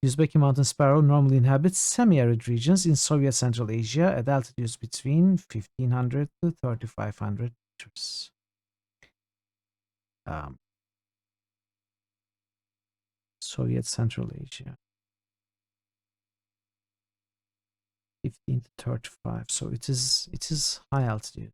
Uzbeki mountain sparrow normally inhabits semi-arid regions in Soviet Central Asia at altitudes between 1500 to 3500 meters. Soviet Central Asia. 15 to 35, so it is high altitude.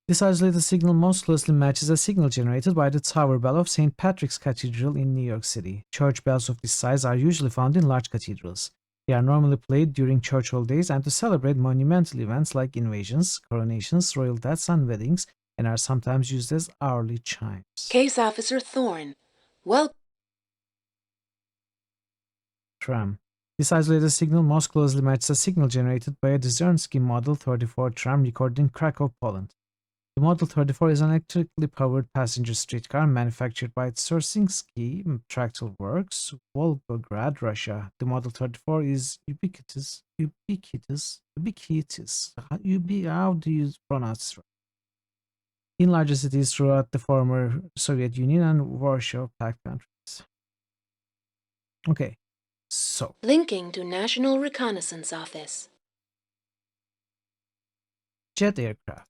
This isolated signal most closely matches a signal generated by the tower bell of St. Patrick's Cathedral in New York City. Church bells of this size are usually found in large cathedrals. They are normally played during church holidays and to celebrate monumental events like invasions, coronations, royal deaths, and weddings, and are sometimes used as hourly chimes. Case Officer Thorne, welcome. Tram. This isolated signal most closely matches a signal generated by a Dzierski Model 34 tram recorded in Krakow, Poland. The Model 34 is an electrically powered passenger streetcar manufactured by Tsursinski Tractile Works, Volgograd, Russia. The Model 34 is ubiquitous. How do you pronounce it? In larger cities throughout the former Soviet Union and Warsaw Pact countries. Okay, so. Linking to National Reconnaissance Office. Jet aircraft.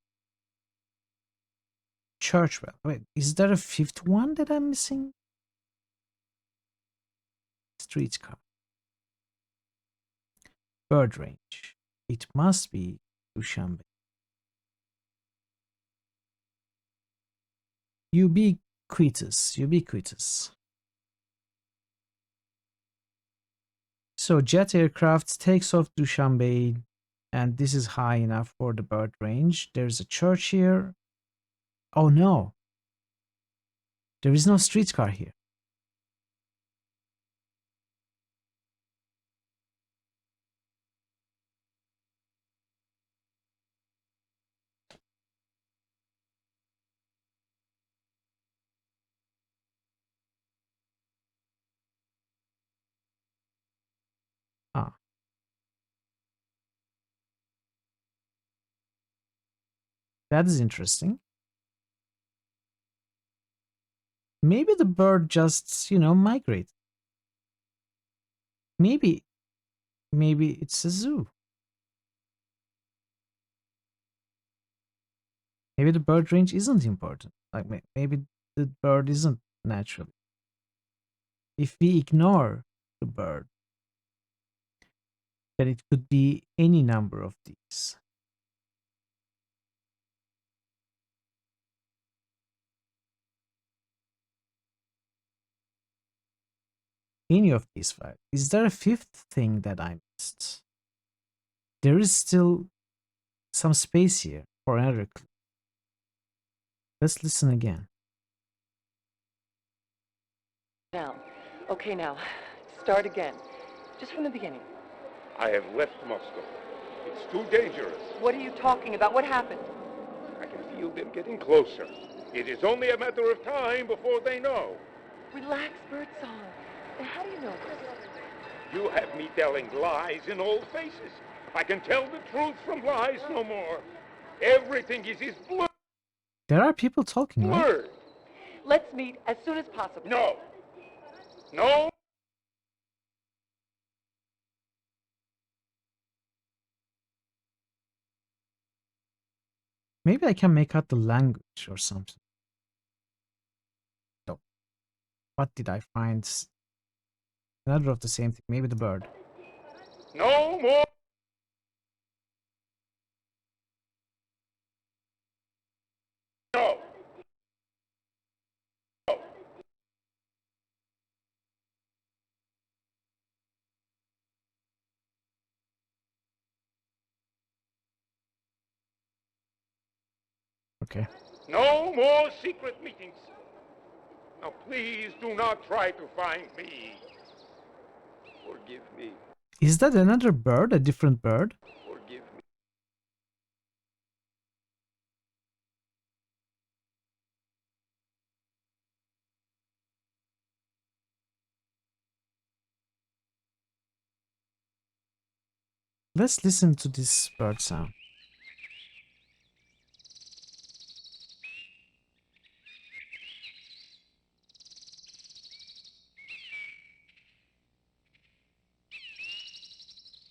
Churchwell. Wait, is there a fifth one that I'm missing? Streetcar. Bird range. It must be Dushanbe. Ubiquitous. So jet aircraft takes off Dushanbe, and this is high enough for the bird range. There's a church here. Oh no. There is no streetcar here. Ah. That is interesting. Maybe the bird just, migrate. Maybe it's a zoo. Maybe the bird range isn't important. Like maybe the bird isn't natural. If we ignore the bird, then it could be any number of these. Any of these five. Is there a fifth thing that I missed? There is still some space here for another clue. Let's listen again. Down. Okay, now, start again. Just from the beginning. I have left Moscow. It's too dangerous. What are you talking about? What happened? I can feel them getting closer. It is only a matter of time before they know. Relax, Birdsong. How do you know this? You have me telling lies in old faces. I can tell the truth from lies no more. Everything is blurred. There are people talking, right? Let's meet as soon as possible. No. No. Maybe I can make out the language or something. No. What did I find? Another of the same thing. Maybe the bird. No more. No. Okay. No more secret meetings. Now, please do not try to find me. Forgive me. Is that another bird? A different bird? Forgive me. Let's listen to this bird sound.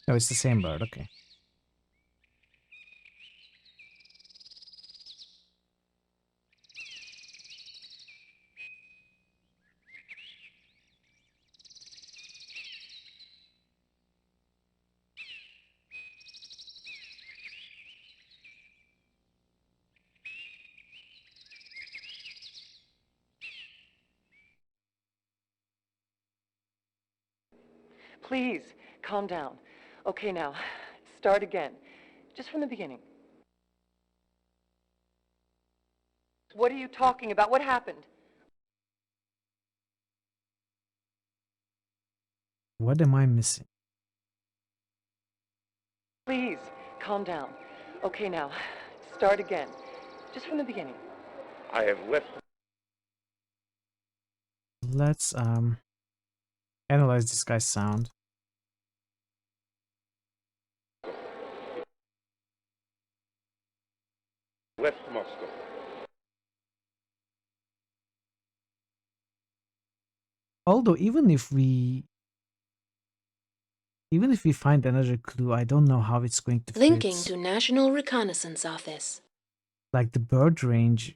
No, it's the same bird. Okay. Please, calm down. Okay, now, start again. Just from the beginning. What are you talking about? What happened? What am I missing? Please, calm down. Okay, now, start again. Just from the beginning. I have left. Let's analyze this guy's sound. Left Moscow. Although even if we find another clue, I don't know how it's going to fit. Linking to National Reconnaissance Office. Like the bird range,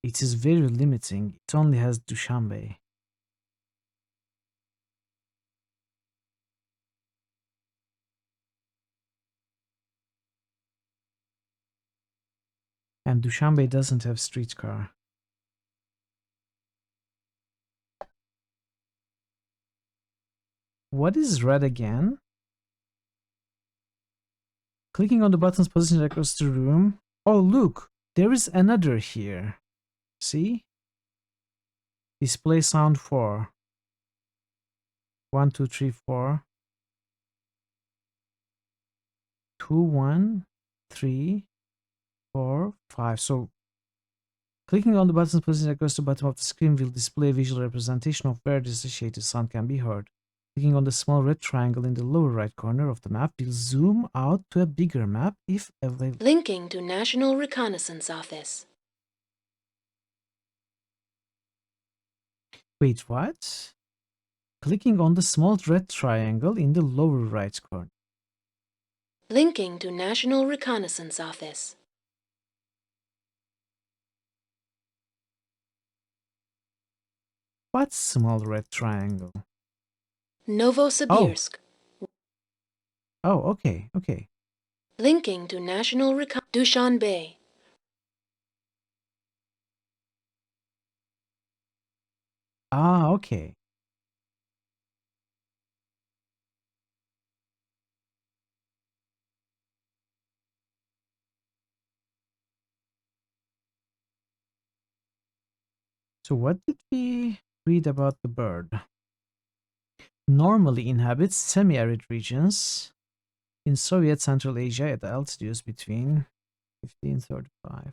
it is very limiting. It only has Dushanbe. And Dushanbe doesn't have streetcar. What is red again? Clicking on the buttons positioned across the room. Oh, look, there is another here. See? Display sound 4. 1, 2, 3, 4. 2, 1, 3, 4, 5. So, clicking on the buttons positioned across the bottom of the screen will display a visual representation of where the associated sound can be heard. Clicking on the small red triangle in the lower right corner of the map will zoom out to a bigger map if available. Linking to National Reconnaissance Office. Wait, what? Clicking on the small red triangle in the lower right corner. Linking to National Reconnaissance Office. What small red triangle? Novosibirsk. Oh, okay, okay. Linking to National Dushanbe. Ah, okay. So what did we read about the bird? Normally inhabits semi-arid regions in Soviet Central Asia at altitudes between 50 and 35.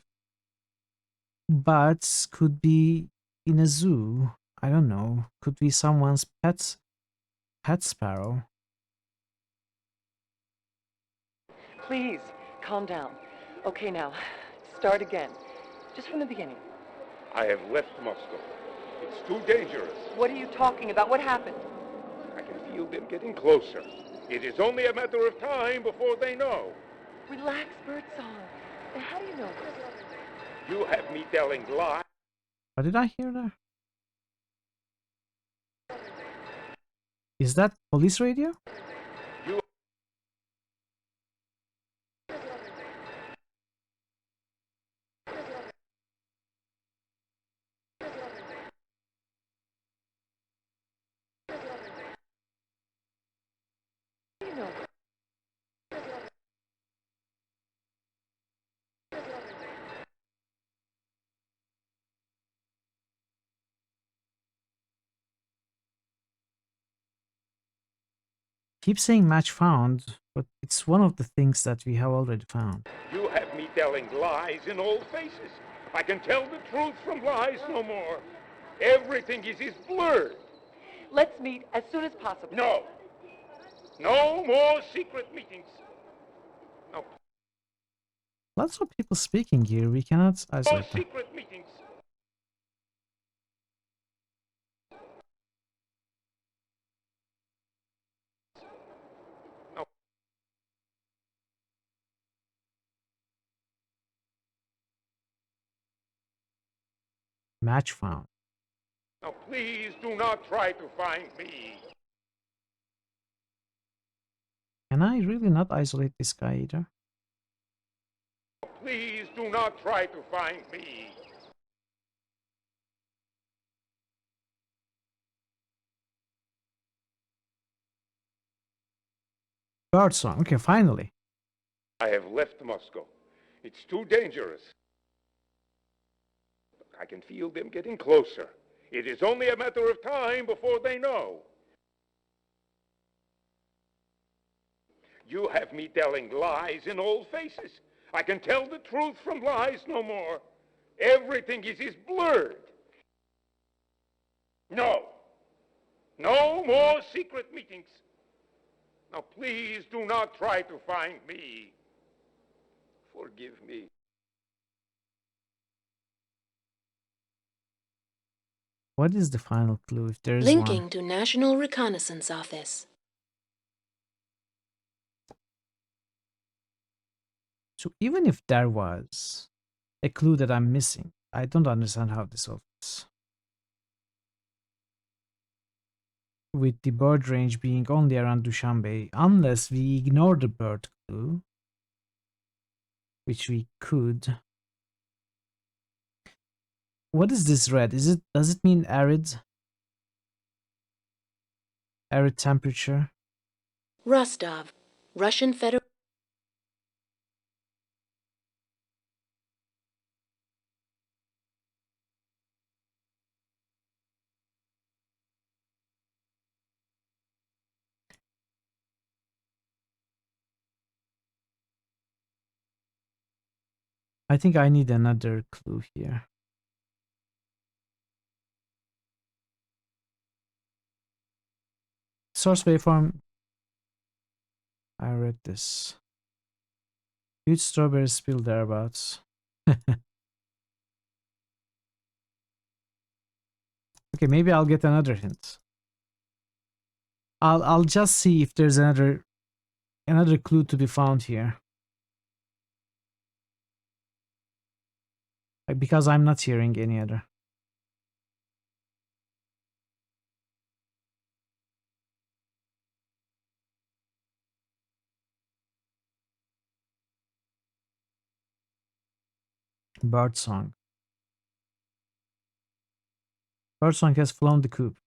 But could be in a zoo. I don't know. Could be someone's pet sparrow. Please, calm down. Okay, now, start again. Just from the beginning. I have left Moscow. It's too dangerous. What are you talking about? What happened? I can feel them getting closer. It is only a matter of time before they know. Relax, Birdsong. How do you know this? You have me telling lies. What did I hear there? Is that police radio? You Keep saying match found, but it's one of the things that we have already found. You have me telling lies in all faces. I can tell the truth from lies no more. Everything is blurred. Let's meet as soon as possible. No. No more secret meetings. No. Lots of people speaking here. We cannot No isolate them. secret meetings. No. Match found. Now, please do not try to find me. Can I really not isolate this guy either? Please do not try to find me. Birdsong. Okay, finally. I have left Moscow. It's too dangerous. I can feel them getting closer. It is only a matter of time before they know. You have me telling lies in all faces. I can tell the truth from lies no more. Everything is blurred. No. No more secret meetings. Now, please do not try to find me. Forgive me. What is the final clue, if there is Linking one? to National Reconnaissance Office. So even if there was a clue that I'm missing, I don't understand how this works. With the bird range being only around Dushanbe, unless we ignore the bird clue, which we could. What is this red? Does it mean arid? Arid temperature? Rostov, Russian Federation. I think I need another clue here. Source waveform. I read this. Huge strawberry spill thereabouts. Okay, maybe I'll get another hint. I'll just see if there's another clue to be found here. Because I'm not hearing any other. Birdsong. Birdsong has flown the coop.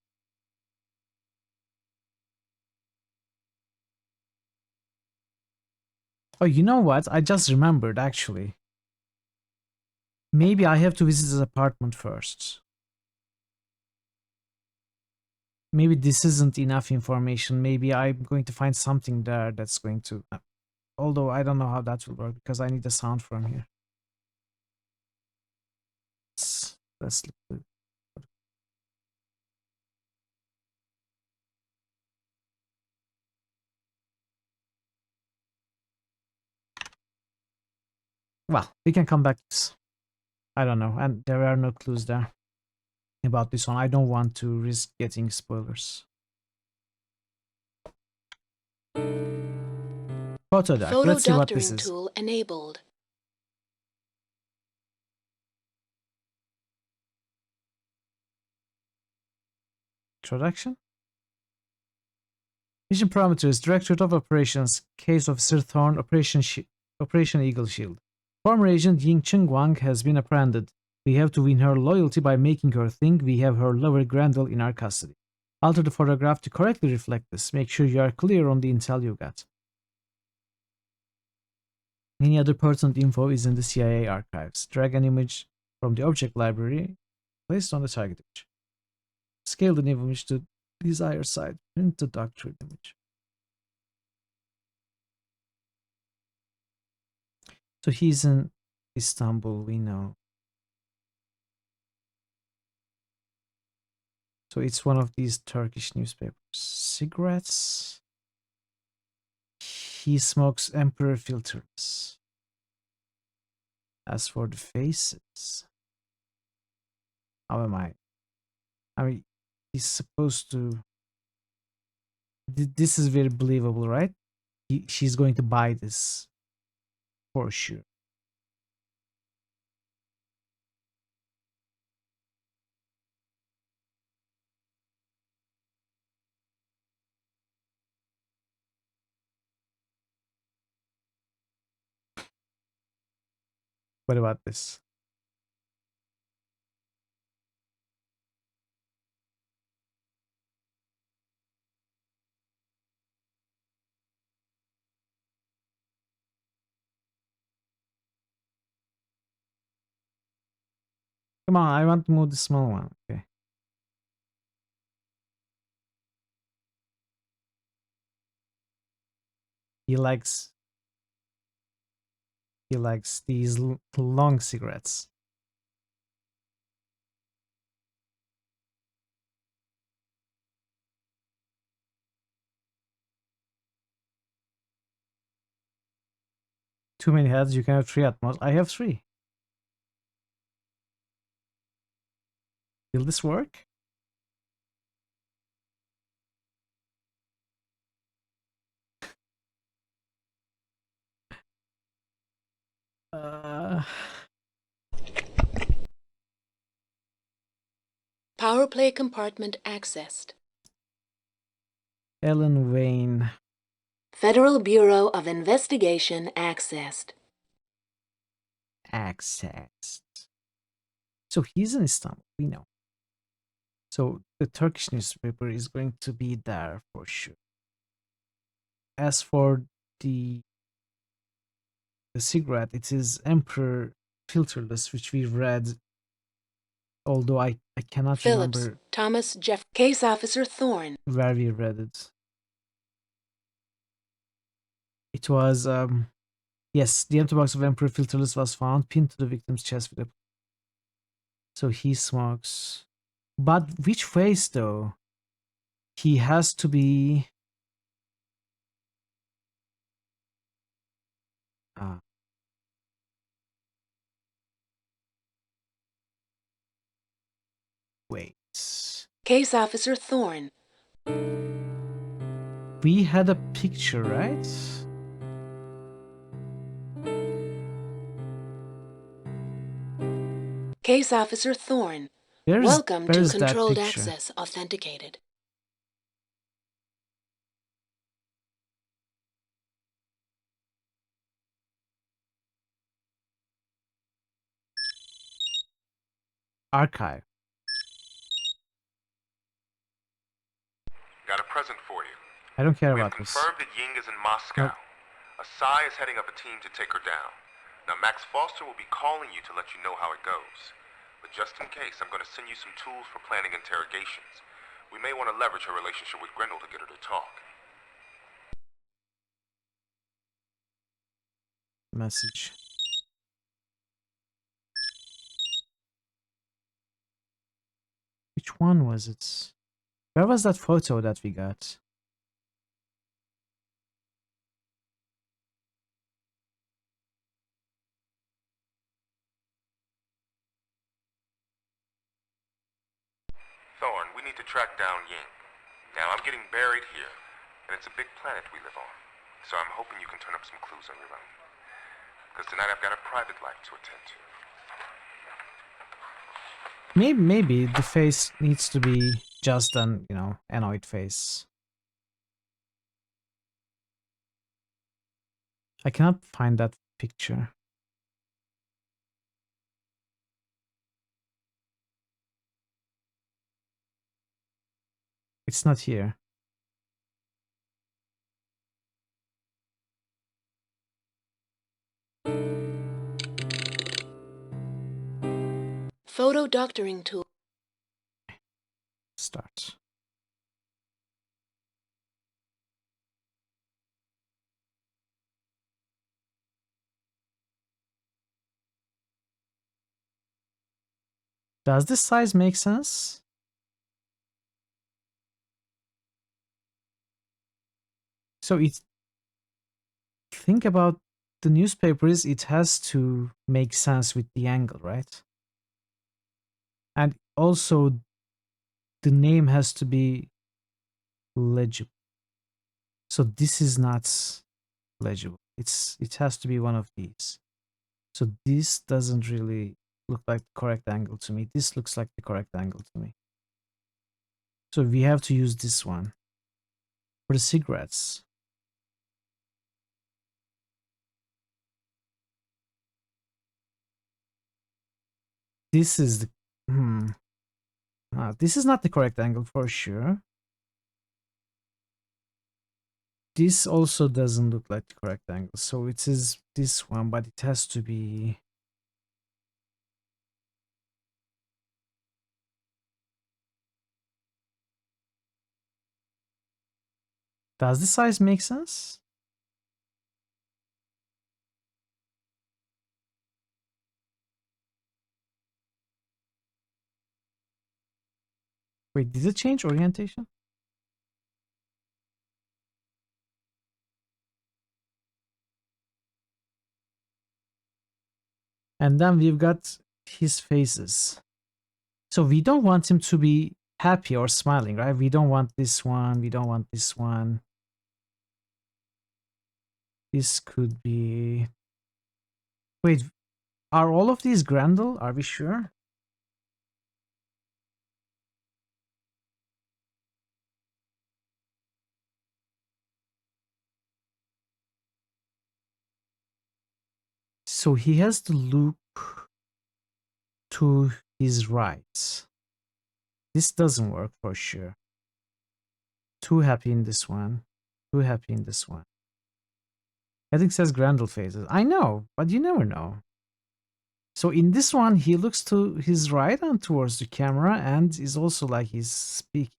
Oh, you know what? I just remembered, actually. Maybe I have to visit his apartment first. Maybe this isn't enough information. Maybe I'm going to find something there that's going to... Although I don't know how that will work because I need a sound from here. Let's look. Well, we can come back to this. I don't know. And there are no clues there about this one. I don't want to risk getting spoilers. Photo doc. Photo Let's see what this doctoring is. tool enabled. Introduction. Mission parameters. Directorate of Operations. Case Officer Thorn. Operation Eagle Shield. Former agent Ying Cheng Wang has been apprehended. We have to win her loyalty by making her think we have her lover Grendel in our custody. Alter the photograph to correctly reflect this. Make sure you are clear on the intel you got. Any other pertinent info is in the CIA archives. Drag an image from the object library placed on the target image. Scale the new image to desired size. Print the doctored image. So he's in Istanbul, we know. So it's one of these Turkish newspapers. Cigarettes. He smokes Emperor filters. As for the faces, how am I? I mean, he's supposed to. This is very believable, right? She's going to buy this for sure. What about this? Come on, I want to move the small one. Okay. He likes He likes these long cigarettes. Too many heads, you can have 3 at most. I have 3. Will this work? Power play compartment accessed. Ellen Wayne. Federal Bureau of Investigation accessed. Accessed. So he's in Istanbul, we know. So the Turkish newspaper is going to be there for sure. As for the cigarette, it is Emperor Filterless, which we read, although I cannot Phillips, remember Thomas Jeff, Case Officer Thorne. where we read it. It was, yes, the empty box of Emperor Filterless was found pinned to the victim's chest with a... So he smokes. But which face, though? He has to be... Wait. Case Officer Thorne. We had a picture, right? Case Officer Thorne. Welcome to Controlled Access Authenticated. Archive. Got a present for you. I don't care We about have this. confirmed that Ying is in Moscow. Asai is heading up a team to take her down. Now, Max Foster will be calling you to let you know how it goes. But just in case, I'm going to send you some tools for planning interrogations. We may want to leverage her relationship with Grendel to get her to talk. Message. Which one was it? Where was that photo that we got? Thorne, we need to track down Ying. Now, I'm getting buried here, and it's a big planet we live on. So I'm hoping you can turn up some clues on your own. Because tonight I've got a private life to attend to. Maybe the face needs to be just an, annoyed face. I cannot find that picture. It's not here. Photo doctoring tool. Start. Does this size make sense? So think about the newspapers, it has to make sense with the angle, right? And also the name has to be legible. So this is not legible. It has to be one of these. So this doesn't really look like the correct angle to me. This looks like the correct angle to me. So we have to use this one. For the cigarettes. This is the... this is not the correct angle for sure. This also doesn't look like the correct angle. So it is this one, but it has to be... Does the size make sense? Wait, did it change orientation? And then we've got his faces. So we don't want him to be happy or smiling, right? We don't want this one. We don't want this one. This could be... Wait, are all of these Grendel? Are we sure? So he has to look to his right. This doesn't work for sure. Too happy in this one. Too happy in this one. Heading says Grendel faces. I know, but you never know. So in this one, he looks to his right and towards the camera and is also like he's speaking.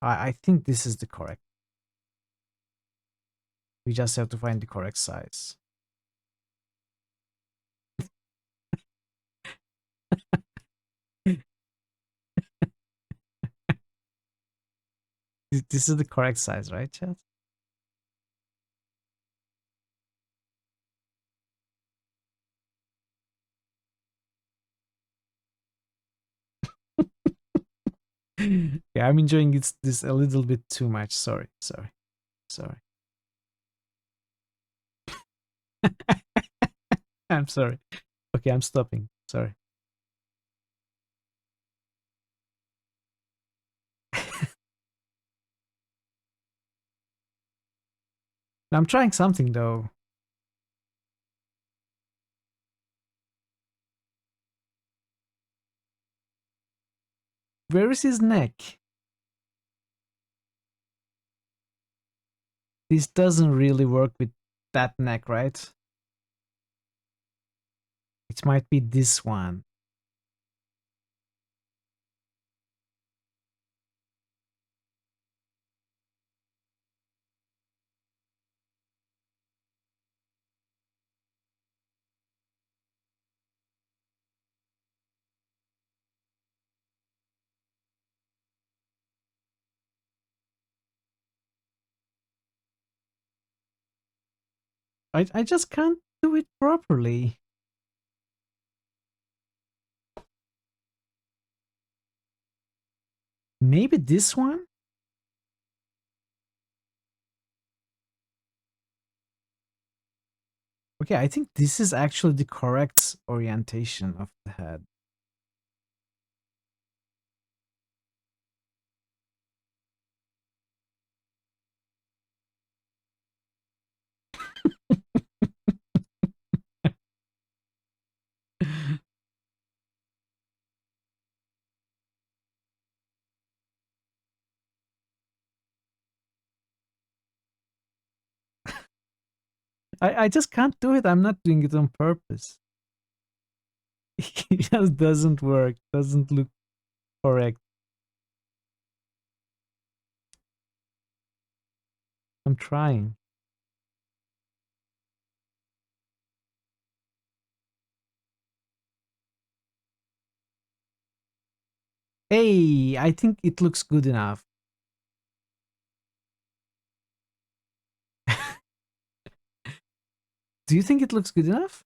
I think this is the correct. We just have to find the correct size. This is the correct size, right, chat? Yeah, I'm enjoying this a little bit too much. Sorry. I'm sorry. Okay, I'm stopping. Sorry. I'm trying something though. Where is his neck? This doesn't really work with that neck, right? It might be this one. I just can't do it properly. Maybe this one? Okay, I think this is actually the correct orientation of the head. I just can't do it. I'm not doing it on purpose. It just doesn't work. Doesn't look correct. I'm trying. Hey, I think it looks good enough. Do you think it looks good enough?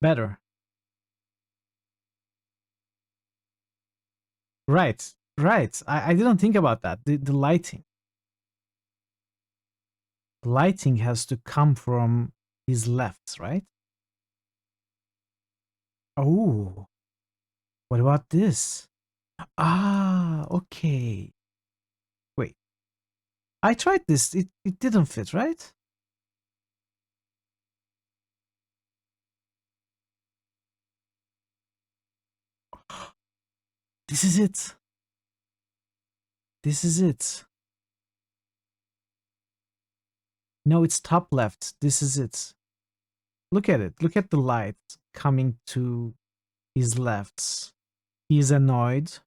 Better. Right. I didn't think about that. The lighting. The lighting has to come from his left, right? Oh. What about this? Ah, okay. Wait. I tried this. It didn't fit, right? This is it. This is it. No, it's top left. This is it. Look at it. Look at the light coming to his left. He's annoyed.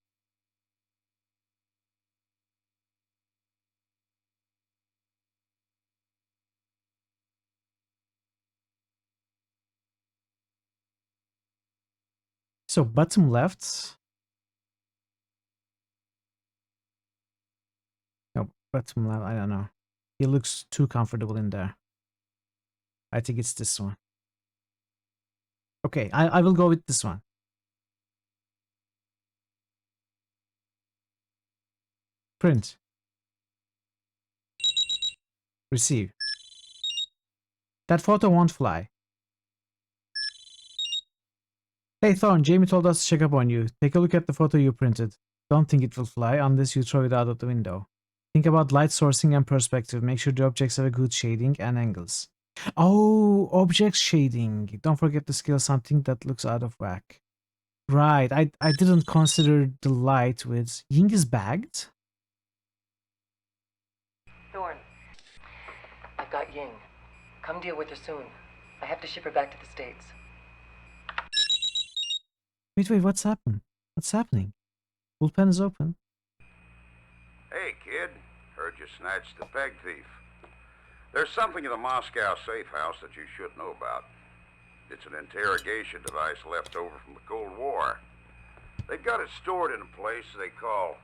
So bottom left. No, bottom left. I don't know. He looks too comfortable in there. I think it's this one. Okay, I will go with this one. Print. Receive. That photo won't fly. Hey Thorn, Jamie told us to check up on you. Take a look at the photo you printed. Don't think it will fly unless you throw it out of the window. Think about light sourcing and perspective. Make sure the objects have a good shading and angles. Oh, object shading. Don't forget to scale something that looks out of whack. Right, I didn't consider the light with... Ying is bagged? Thorn, I've got Ying. Come deal with her soon. I have to ship her back to the States. Wait, what's happened? What's happening? Bullpen is open. Hey, kid. Heard you snatched the peg thief. There's something in the Moscow safe house that you should know about. It's an interrogation device left over from the Cold War. They've got it stored in a place they call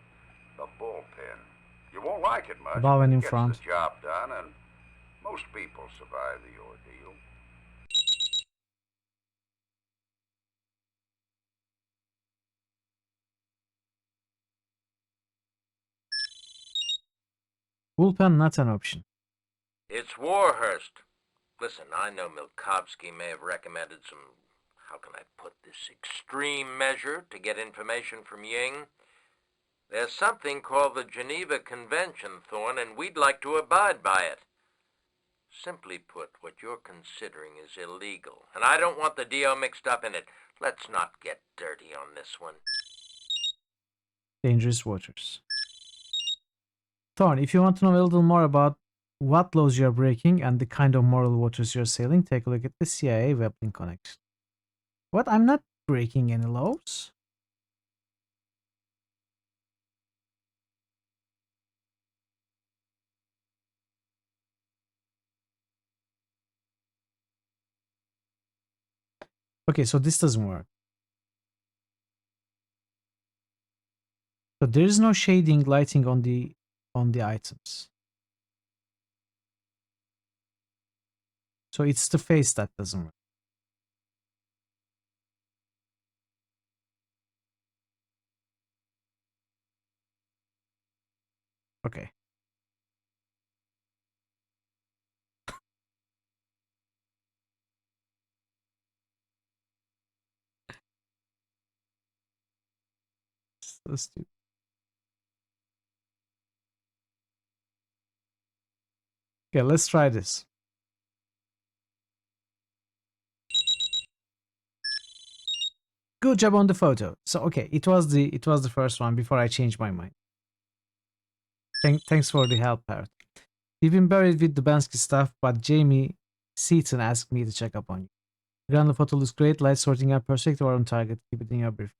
the bullpen. You won't like it much. Valve in Gets front. the job done, and most people survive the ordeal. Bullpen not an option. It's Warhurst. Listen, I know Milkovsky may have recommended some, how can I put this, extreme measure to get information from Ying. There's something called the Geneva Convention, Thorne, and we'd like to abide by it. Simply put, what you're considering is illegal, and I don't want the DO mixed up in it. Let's not get dirty on this one. Dangerous waters. Thorn, if you want to know a little more about what laws you're breaking and the kind of moral waters you're sailing, take a look at the CIA web link connection. What? I'm not breaking any laws? Okay, so this doesn't work. So there is no shading lighting on the items. So it's the face that doesn't work. Okay. So stupid. Okay, let's try this. Good job on the photo. So okay, it was the first one before I changed my mind. Thanks for the help, Parrot. You've been buried with the Bansky stuff, but Jamie Seaton asked me to check up on you. The ground photo looks great. Light sorting and perspective are on target. Keep it in your briefcase.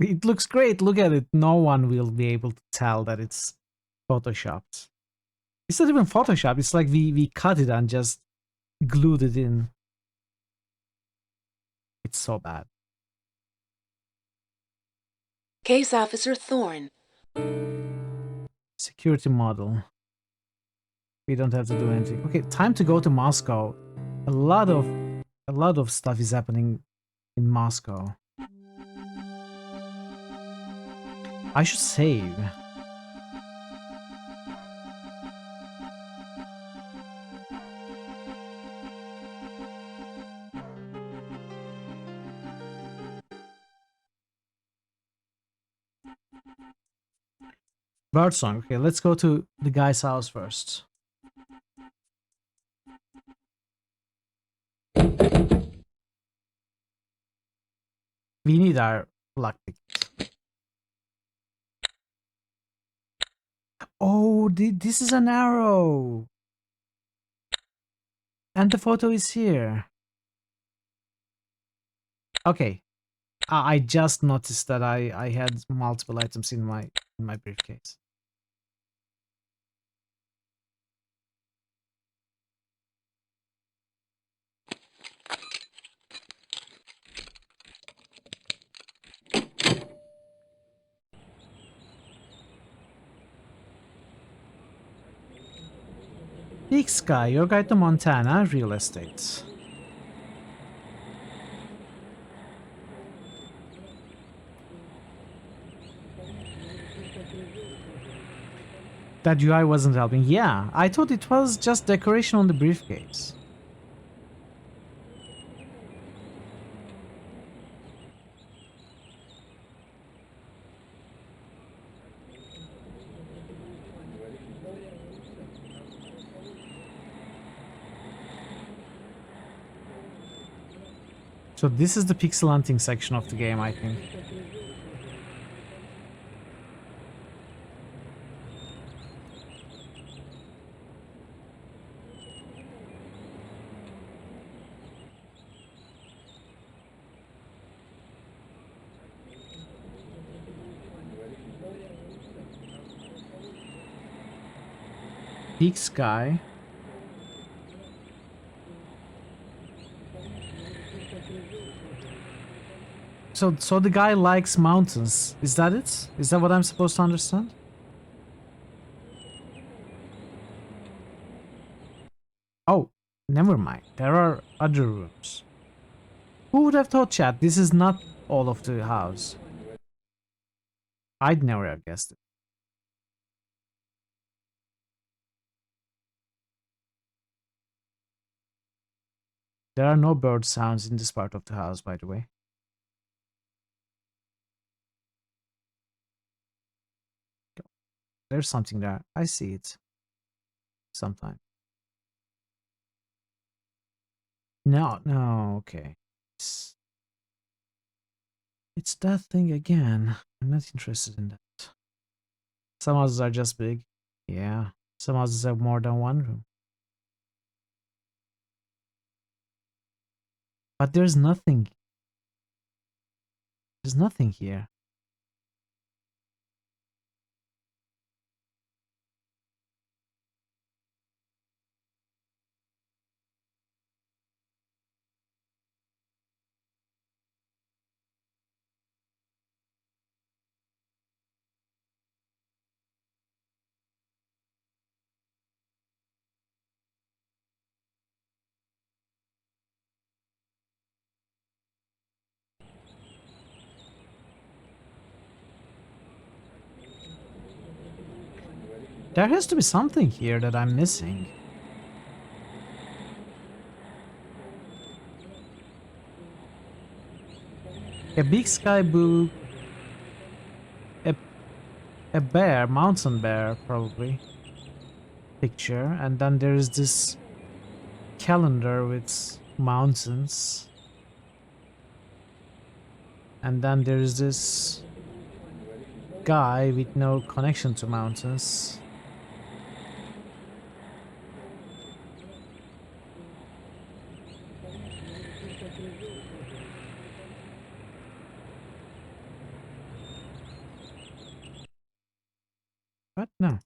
It looks great. Look at it. No one will be able to tell that it's photoshopped. It's not even Photoshop. It's like we cut it and just glued it in. It's so bad. Case Officer Thorne. Security model. We don't have to do anything. Okay, time to go to Moscow. A lot of stuff is happening in Moscow. I should save. Birdsong. Okay, let's go to the guy's house first. We need our luck ticket. Oh, this is an arrow. And the photo is here. Okay. I just noticed that I had multiple items in my briefcase. Big Sky, your guide to Montana real estate. That UI wasn't helping. Yeah, I thought it was just decoration on the briefcase. So this is the pixel hunting section of the game, I think. Big Sky. So the guy likes mountains. Is that it? Is that what I'm supposed to understand? Oh, never mind. There are other rooms. Who would have thought, chat? This is not all of the house. I'd never have guessed it. There are no bird sounds in this part of the house, by the way. There's something there. I see it. Sometime. No, okay. It's that thing again. I'm not interested in that. Some houses are just big. Yeah. Some houses have more than one room. But there's nothing. There's nothing here. There has to be something here that I'm missing. A big sky boo. A bear, mountain bear, probably. Picture. And then there's this calendar with mountains. And then there's this guy with no connection to mountains. What? No.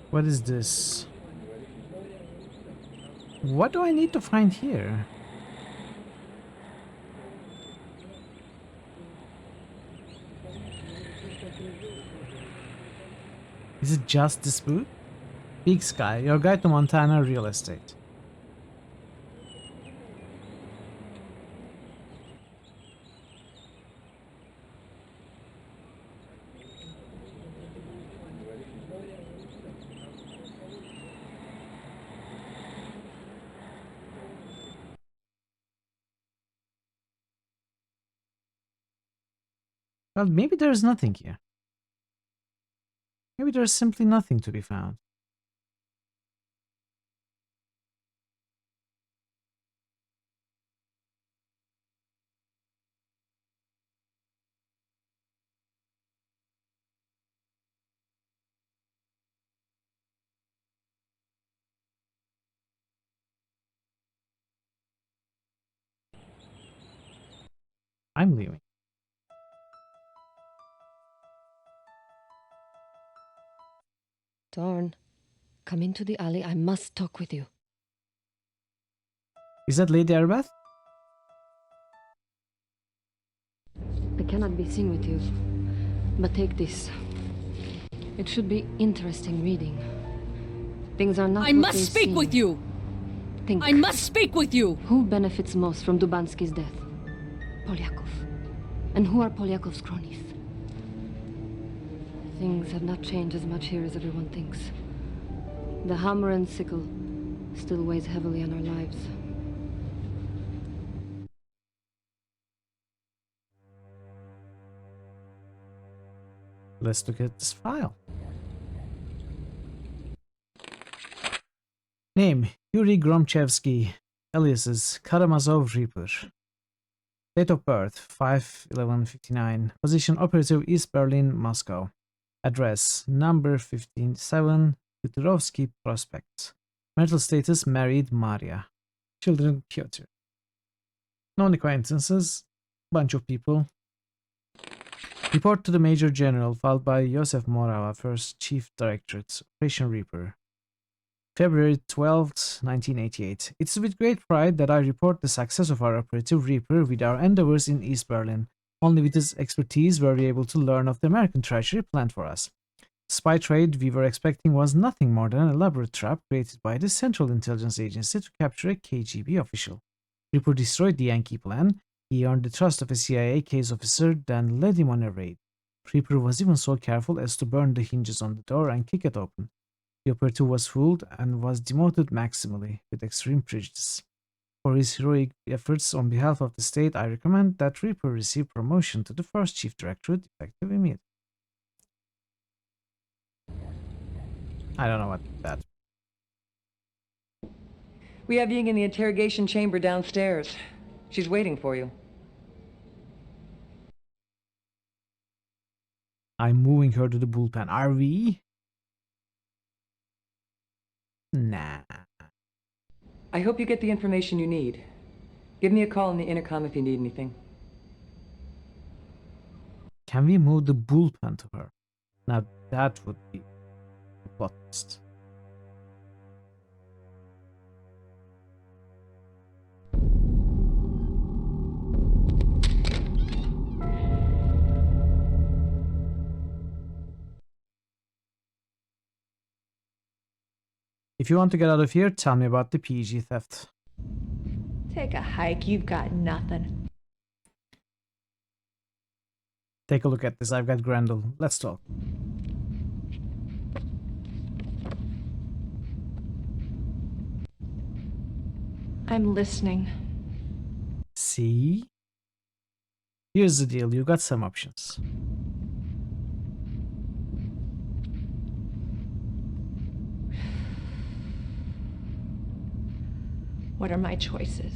What is this? What do I need to find here? Is it just this boot? Big Sky, your guide to Montana real estate. Well, maybe there's nothing here. Maybe there's simply nothing to be found. I'm leaving. Thorn, come into the alley. I must talk with you. Is that Lady Arbeth? I cannot be seen with you, but take this. It should be interesting reading. Things are not I must speak with you! Think. I must speak with you! Who benefits most from Dubansky's death? Polyakov. And who are Polyakov's cronies? Things have not changed as much here as everyone thinks. The hammer and sickle still weighs heavily on our lives. Let's look at this file. Name: Yuri Gromchevsky, aliases Karamazov Reaper. Date of birth: 5/11/59. Position: Operative, East Berlin, Moscow. Address: number 57, Kuturovsky Prospect. Marital status: married, Maria. Children: Pyotr. Known acquaintances: bunch of people. Report to the Major General, filed by Josef Morava, First Chief Directorate, Operation Reaper. February 12th, 1988. It's with great pride that I report the success of our Operative Reaper with our endeavors in East Berlin. Only with his expertise were we able to learn of the American treachery planned for us. The spy trade we were expecting was nothing more than an elaborate trap created by the Central Intelligence Agency to capture a KGB official. Reaper destroyed the Yankee plan. He earned the trust of a CIA case officer, then led him on a raid. Reaper was even so careful as to burn the hinges on the door and kick it open. The operative was fooled and was demoted maximally, with extreme prejudice. For his heroic efforts on behalf of the state, I recommend that Reaper receive promotion to the first chief directorate effective immediately. I don't know what that. We have Ying in the interrogation chamber downstairs. She's waiting for you. I'm moving her to the bullpen. Are we? Nah. I hope you get the information you need. Give me a call on the intercom if you need anything. Can we move the bullpen to her? Now that would be a plot twist. If you want to get out of here, tell me about the PG theft. Take a hike, you've got nothing. Take a look at this. I've got Grendel. Let's talk. I'm listening. See? Here's the deal. You got some options. What are my choices?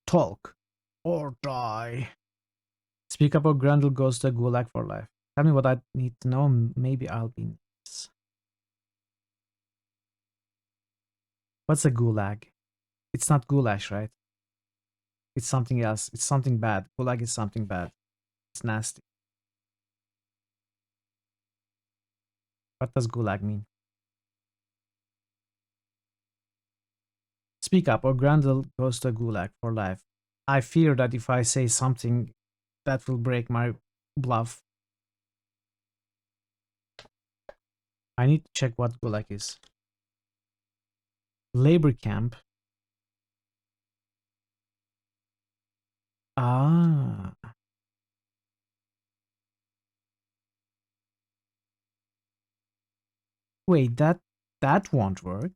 Talk or die. Speak up or Grendel goes to a gulag for life. Tell me what I need to know. Maybe I'll be nice. What's a gulag? It's not goulash, right? It's something else. It's something bad. Gulag is something bad. It's nasty. What does gulag mean? Speak up or Grendel goes to a gulag for life. I fear that if I say something that will break my bluff. I need to check what gulag is. Labor camp. Ah. Wait, that won't work.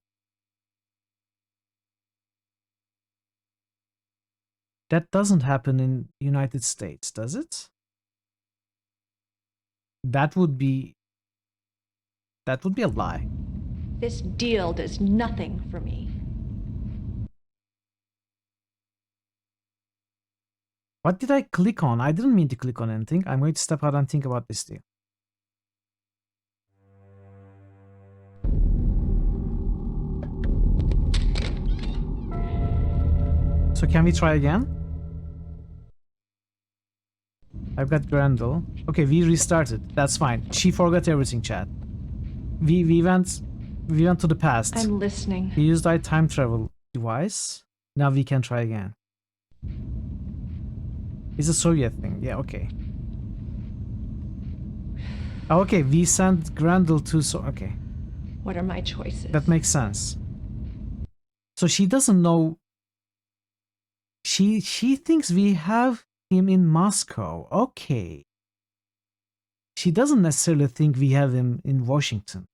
That doesn't happen in United States, does it? That would be a lie. This deal does nothing for me. What did I click on? I didn't mean to click on anything. I'm going to step out and think about this deal. So can we try again? I've got Grendel. Okay, we restarted. That's fine. She forgot everything, chat. We went to the past. I'm listening. We used our time travel device. Now we can try again. It's a Soviet thing. Yeah, okay. Okay, we sent Grendel to okay. What are my choices? That makes sense. So she doesn't know. She thinks we have him in Moscow. Okay. She doesn't necessarily think we have him in Washington.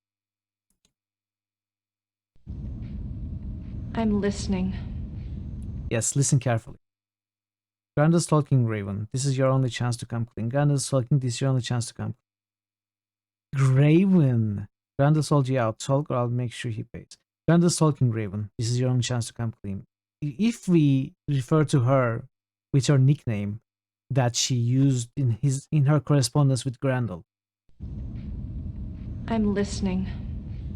I'm listening. Yes, listen carefully. Grandel's talking, Raven. This is your only chance to come clean. Grandel's talking. This is your only chance to come clean. Raven. Grandel sold you out. Talk or I'll make sure he pays. Grandel's talking, Raven. This is your only chance to come clean. If we refer to her with her nickname that she used in her correspondence with Grendel. I'm listening.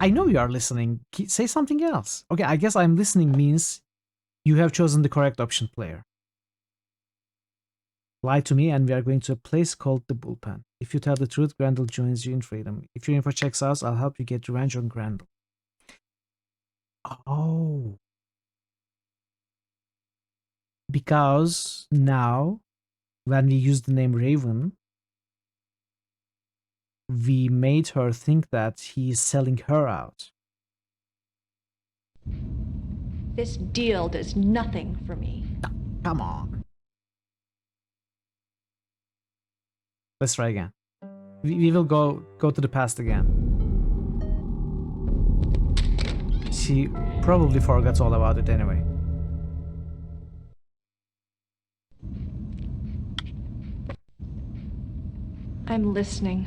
I know you are listening. Say something else. Okay, I guess I'm listening means you have chosen the correct option, player. Lie to me and we are going to a place called the Bullpen. If you tell the truth, Grendel joins you in freedom. If your info checks out, I'll help you get revenge on Grendel. Oh. Because now, when we use the name Raven, we made her think that he is selling her out. This deal does nothing for me. Come on. Let's try again. We will go to the past again. She probably forgot all about it anyway. I'm listening.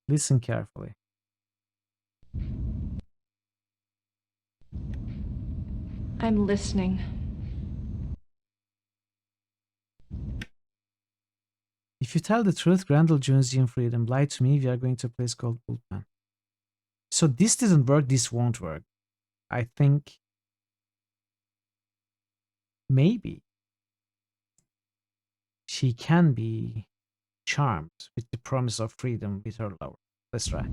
Listen carefully. I'm listening. If you tell the truth, Grendel joins you in freedom. Lie to me, we are going to a place called Bullpen. So this didn't work, this won't work. I think maybe she can be charmed with the promise of freedom with her lover. Let's try.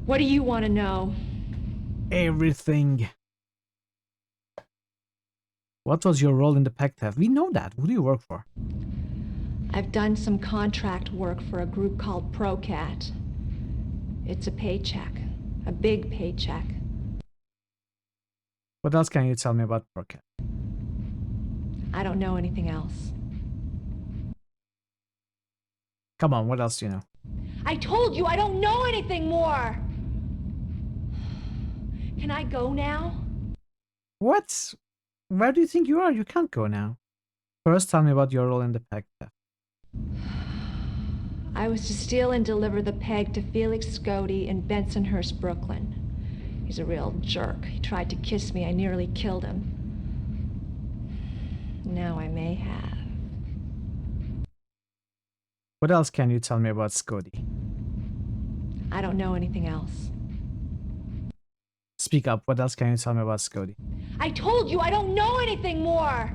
What do you want to know? Everything. What was your role in the pack theft? We know that. Who do you work for? I've done some contract work for a group called ProCat. It's a paycheck. A big paycheck. What else can you tell me about ProCat? I don't know anything else. Come on, what else do you know? I told you I don't know anything more! Can I go now? What? Where do you think you are? You can't go now. First, tell me about your role in the pack theft. I was to steal and deliver the peg to Felix Scody in Bensonhurst, Brooklyn. He's a real jerk. He tried to kiss me. I nearly killed him. Now I may have. What else can you tell me about Scody? I don't know anything else. Speak up. What else can you tell me about Scody? I told you I don't know anything more!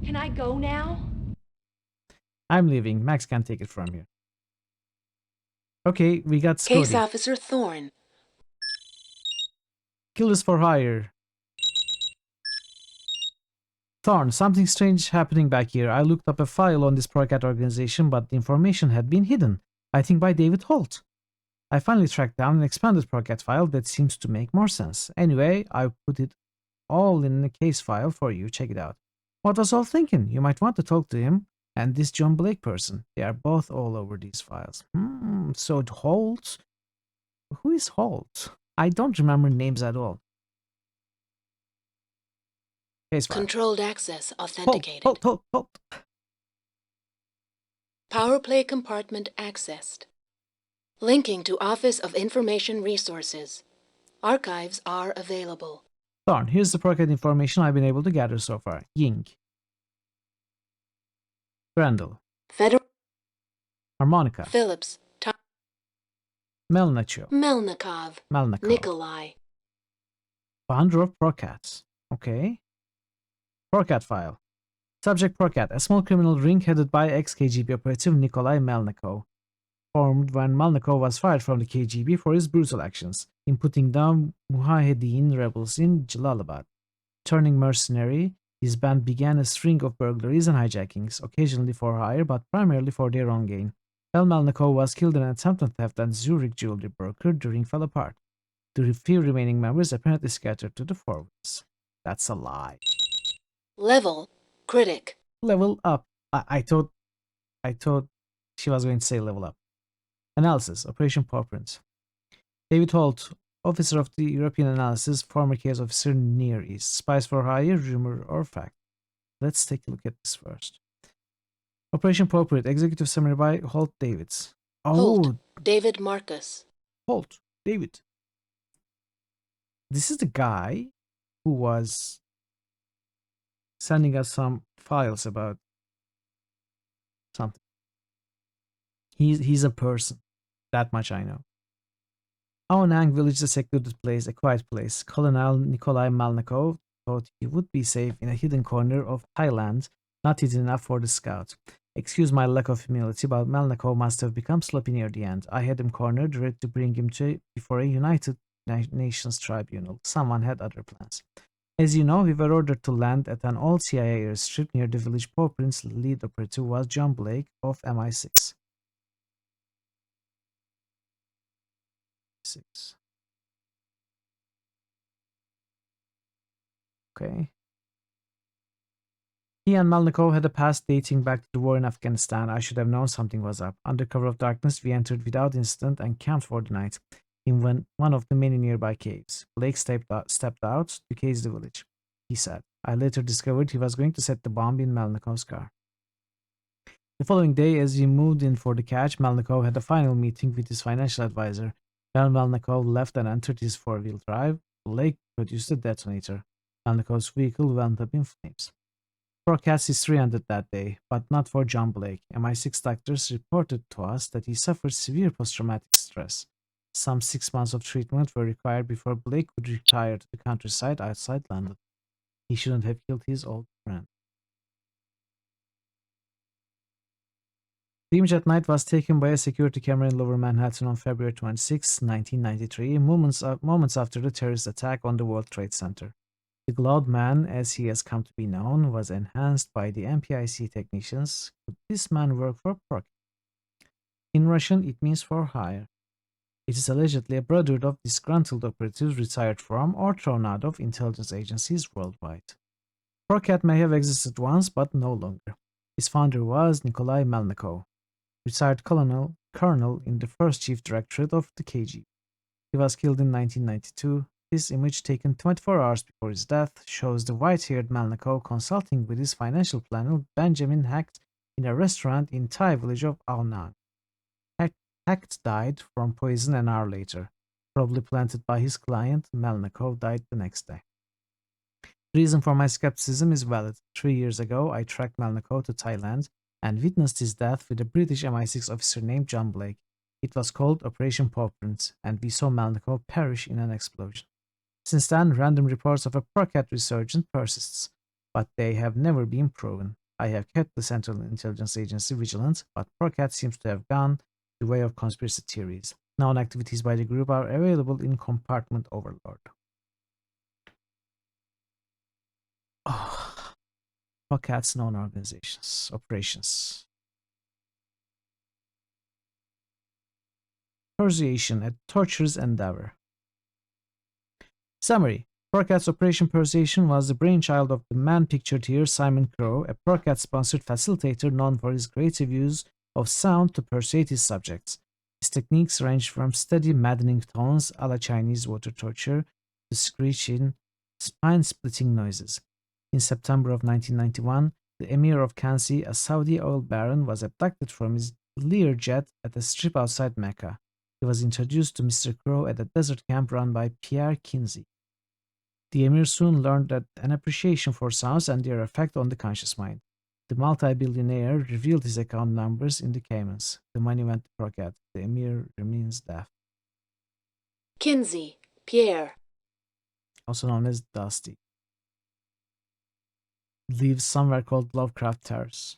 Can I go now? I'm leaving. Max can't take it from you. Okay, we got Scody. Case Officer Thorne. Killers for hire. Thorne, something strange happening back here. I looked up a file on this ProCat organization, but the information had been hidden. I think by David Holt. I finally tracked down an expanded ProCat file that seems to make more sense. Anyway, I put it all in a case file for you. Check it out. What was Holt thinking? You might want to talk to him and this John Blake person. They are both all over these files. So Holt? Who is Holt? I don't remember names at all. Case file. Controlled access authenticated. Hold. Power play compartment accessed. Linking to Office of Information Resources. Archives are available. Darn, here's the Procat information I've been able to gather so far. Ying. Grendel. Federal. Harmonica. Phillips. Melnichov. Melnikov. Nikolai. Founder of Procats. Okay. Procat file. Subject Procat, a small criminal ring headed by ex-KGB operative Nikolai Melnikov, formed when Melnikov was fired from the KGB for his brutal actions in putting down Mujahideen rebels in Jalalabad. Turning mercenary, his band began a string of burglaries and hijackings, occasionally for hire but primarily for their own gain. Melnikov was killed in an attempted theft at Zurich jewelry broker during fell apart. The few remaining members apparently scattered to the four winds. That's a lie. Level critic. Level up. I thought she was going to say level up. Analysis. Operation Pawprint. David Holt, officer of the European Analysis, former case officer Near East. Spies for hire, rumor or fact. Let's take a look at this first. Operation Pawprint. Executive summary by Holt Davids. Holt. David Marcus. Holt. David. This is the guy who was sending us some files about something. He's a person. That much I know. Aonang village is a secluded place, a quiet place. Colonel Nikolai Melnikov thought he would be safe in a hidden corner of Thailand, not hidden enough for the scout. Excuse my lack of humility, but Melnikov must have become sloppy near the end. I had him cornered, ready to bring him before a United Nations tribunal. Someone had other plans. As you know, we were ordered to land at an old CIA airstrip near the village. Pawprint's lead operative was John Blake of MI6. Okay. He and Melnikov had a past dating back to the war in Afghanistan. I should have known something was up. Under cover of darkness, we entered without incident and camped for the night in one of the many nearby caves. Blake stepped out to case the village. He said. I later discovered he was going to set the bomb in Melnikov's car. The following day, as he moved in for the catch, Melnikov had a final meeting with his financial advisor. When Melnikov left and entered his four-wheel drive, Blake produced a detonator. Melnikov's vehicle went up in flames. Procat's history ended that day, but not for John Blake. MI6 doctors reported to us that he suffered severe post-traumatic stress. Some 6 months of treatment were required before Blake could retire to the countryside outside London. He shouldn't have killed his old friend. The image at night was taken by a security camera in Lower Manhattan on February 26, 1993, moments after the terrorist attack on the World Trade Center. The glowed man, as he has come to be known, was enhanced by the MPIC technicians. Could this man work for Procat? In Russian, it means for hire. It is allegedly a brotherhood of disgruntled operatives retired from or thrown out of intelligence agencies worldwide. Procat may have existed once, but no longer. His founder was Nikolai Melnikov, retired colonel in the first chief directorate of the KGB. He was killed in 1992. This image, taken 24 hours before his death, shows the white-haired Melnikov consulting with his financial planner Benjamin Hecht in a restaurant in Thai village of Aonang. Hecht died from poison an hour later. Probably planted by his client, Melnikov died the next day. The reason for my skepticism is valid. 3 years ago, I tracked Melnikov to Thailand and witnessed his death with a British MI6 officer named John Blake. It was called Operation Pawprint, and we saw Melnikov perish in an explosion. Since then, random reports of a Procat resurgence persists, but they have never been proven. I have kept the Central Intelligence Agency vigilant, but Procat seems to have gone the way of conspiracy theories. Known activities by the group are available in Compartment Overlord. Procat's known organizations, operations. Persuasion, a torturous endeavor. Summary. Procat's Operation Persuasion was the brainchild of the man pictured here, Simon Crow, a Procat-sponsored facilitator known for his creative use of sound to persuade his subjects. His techniques ranged from steady, maddening tones a la Chinese water torture to screeching, spine-splitting noises. In September of 1991, the Emir of Kansi, a Saudi oil baron, was abducted from his Learjet at a strip outside Mecca. He was introduced to Mr. Crow at a desert camp run by Pierre Kinsey. The Emir soon learned that an appreciation for sounds and their effect on the conscious mind. The multi-billionaire revealed his account numbers in the Caymans. The money went to Crockett. The Emir remains deaf. Kinsey, Pierre. Also known as Dusty. Lives somewhere called Lovecraft Terrace.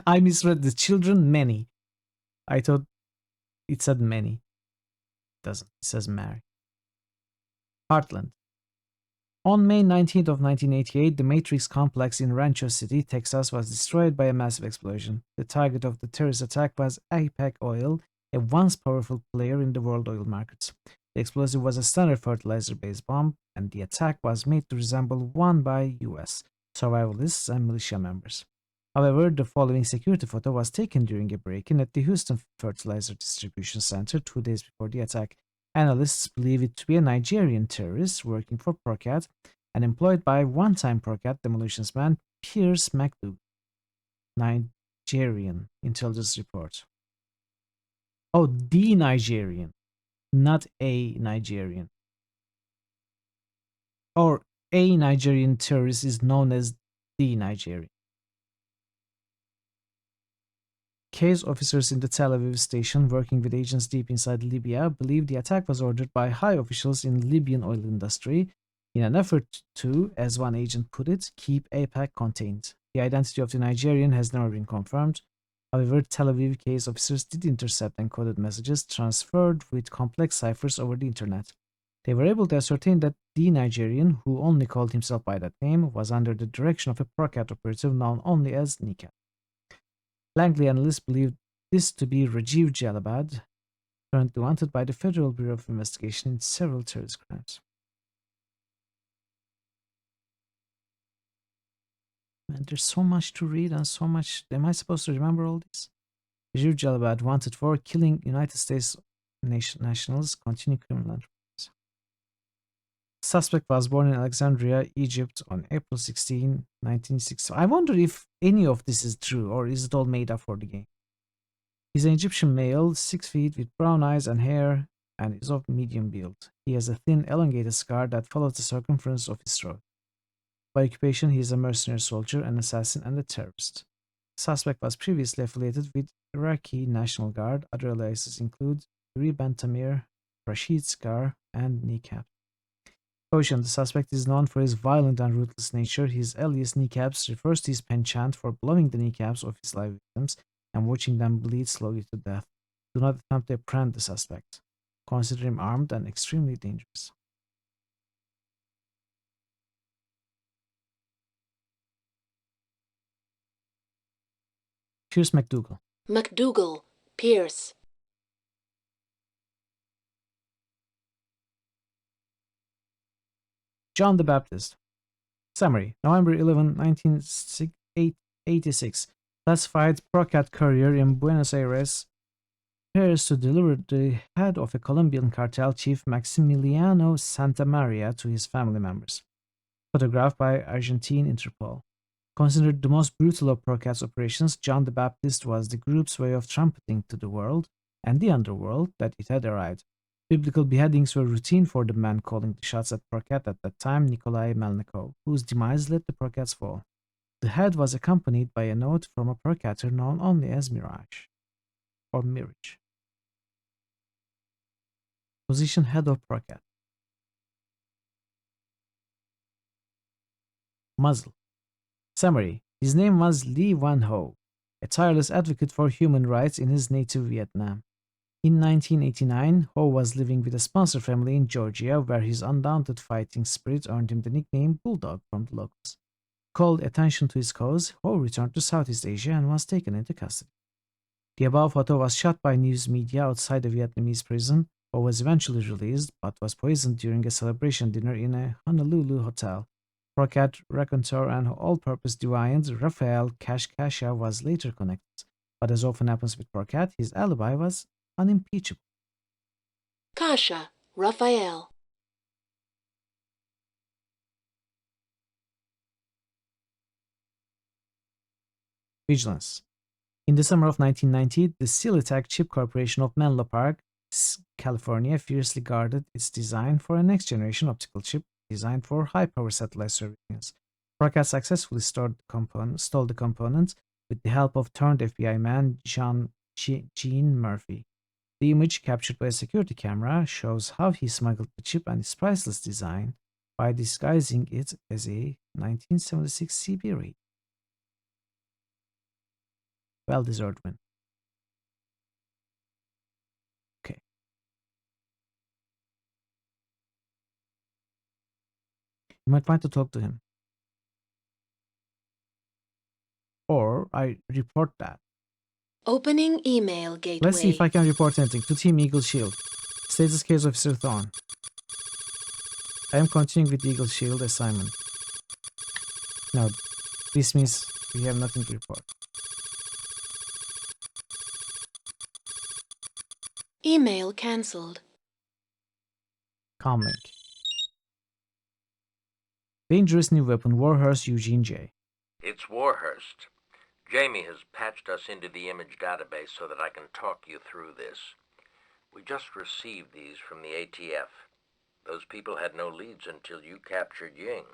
I misread the children, many. I thought it said many. It doesn't. It says Mary. Heartland. On May 19th of 1988, the Matrix complex in Rancho City, Texas was destroyed by a massive explosion. The target of the terrorist attack was APEC Oil, a once powerful player in the world oil markets. The explosive was a standard fertilizer-based bomb, and the attack was made to resemble one by US survivalists and militia members. However, the following security photo was taken during a break-in at the Houston Fertilizer Distribution Center 2 days before the attack. Analysts believe it to be a Nigerian terrorist working for Procat and employed by one-time Procat demolitionsman Pierce McDougal. Nigerian intelligence report. Oh, the Nigerian, not a Nigerian. Or a Nigerian terrorist is known as the Nigerian. Case officers in the Tel Aviv station working with agents deep inside Libya believe the attack was ordered by high officials in the Libyan oil industry in an effort to, as one agent put it, keep APAC contained. The identity of the Nigerian has never been confirmed. However, Tel Aviv case officers did intercept encoded messages transferred with complex ciphers over the internet. They were able to ascertain that the Nigerian, who only called himself by that name, was under the direction of a Procat operative known only as Nika. Langley analysts believe this to be Rajiv Jalabad, currently wanted by the Federal Bureau of Investigation in several terrorist crimes. Man, there's so much to read and so much. Am I supposed to remember all this? Rajiv Jalabad wanted for killing United States nationals, continuing criminal enterprise. Suspect was born in Alexandria, Egypt on April 16, 1960. I wonder if any of this is true or is it all made up for the game. He's an Egyptian male, 6 feet, with brown eyes and hair, and is of medium build. He has a thin, elongated scar that follows the circumference of his throat. By occupation, he is a mercenary soldier, an assassin, and a terrorist. The suspect was previously affiliated with Iraqi National Guard. Other aliases include Yuri Bantamir, Rashid Scar, and Kneecap. The suspect is known for his violent and ruthless nature. His alias Kneecaps refers to his penchant for blowing the kneecaps of his live victims and watching them bleed slowly to death. Do not attempt to apprehend the suspect. Consider him armed and extremely dangerous. Pierce McDougal. McDougal, Pierce. John the Baptist. Summary. November 11, 1986. Classified Procat courier in Buenos Aires prepares to deliver the head of a Colombian cartel chief Maximiliano Santamaria to his family members. Photographed by Argentine Interpol. Considered the most brutal of Procat's operations, John the Baptist was the group's way of trumpeting to the world and the underworld that it had arrived. Biblical beheadings were routine for the man calling the shots at Procat at that time, Nikolai Melnikov, whose demise led to Procat's fall. The head was accompanied by a note from a Procatter known only as Mirage, or Mirage. Position head of Procat. Muzzle. Summary. His name was Lee Van Ho, a tireless advocate for human rights in his native Vietnam. In 1989, Ho was living with a sponsor family in Georgia, where his undaunted fighting spirit earned him the nickname Bulldog from the locals. Called attention to his cause, Ho returned to Southeast Asia and was taken into custody. The above photo was shot by news media outside the Vietnamese prison. Ho was eventually released, but was poisoned during a celebration dinner in a Honolulu hotel. Procat, raconteur, and all-purpose deviant Rafael Kashkasha was later connected, but as often happens with Procat, his alibi was unimpeachable. Kasha, Raphael. Vigilance. In the summer of 1990, the Silatech Chip Corporation of Menlo Park, California, fiercely guarded its design for a next-generation optical chip designed for high-power satellite surveillance. Park had successfully stole the components with the help of turned FBI man Gene Murphy. The image captured by a security camera shows how he smuggled the chip and its priceless design by disguising it as a 1976 CB radio. Well-deserved win. Okay. You might want to talk to him. Or I report that. Opening email gateway. Let's see if I can report anything to Team Eagle Shield. Status Case Officer Thorne. I am continuing with the Eagle Shield assignment. No, this means we have nothing to report. Email cancelled. Comlink. Dangerous new weapon, Warhorse Eugene J. It's Warhurst. Jamie has patched us into the image database so that I can talk you through this. We just received these from the ATF. Those people had no leads until you captured Ying.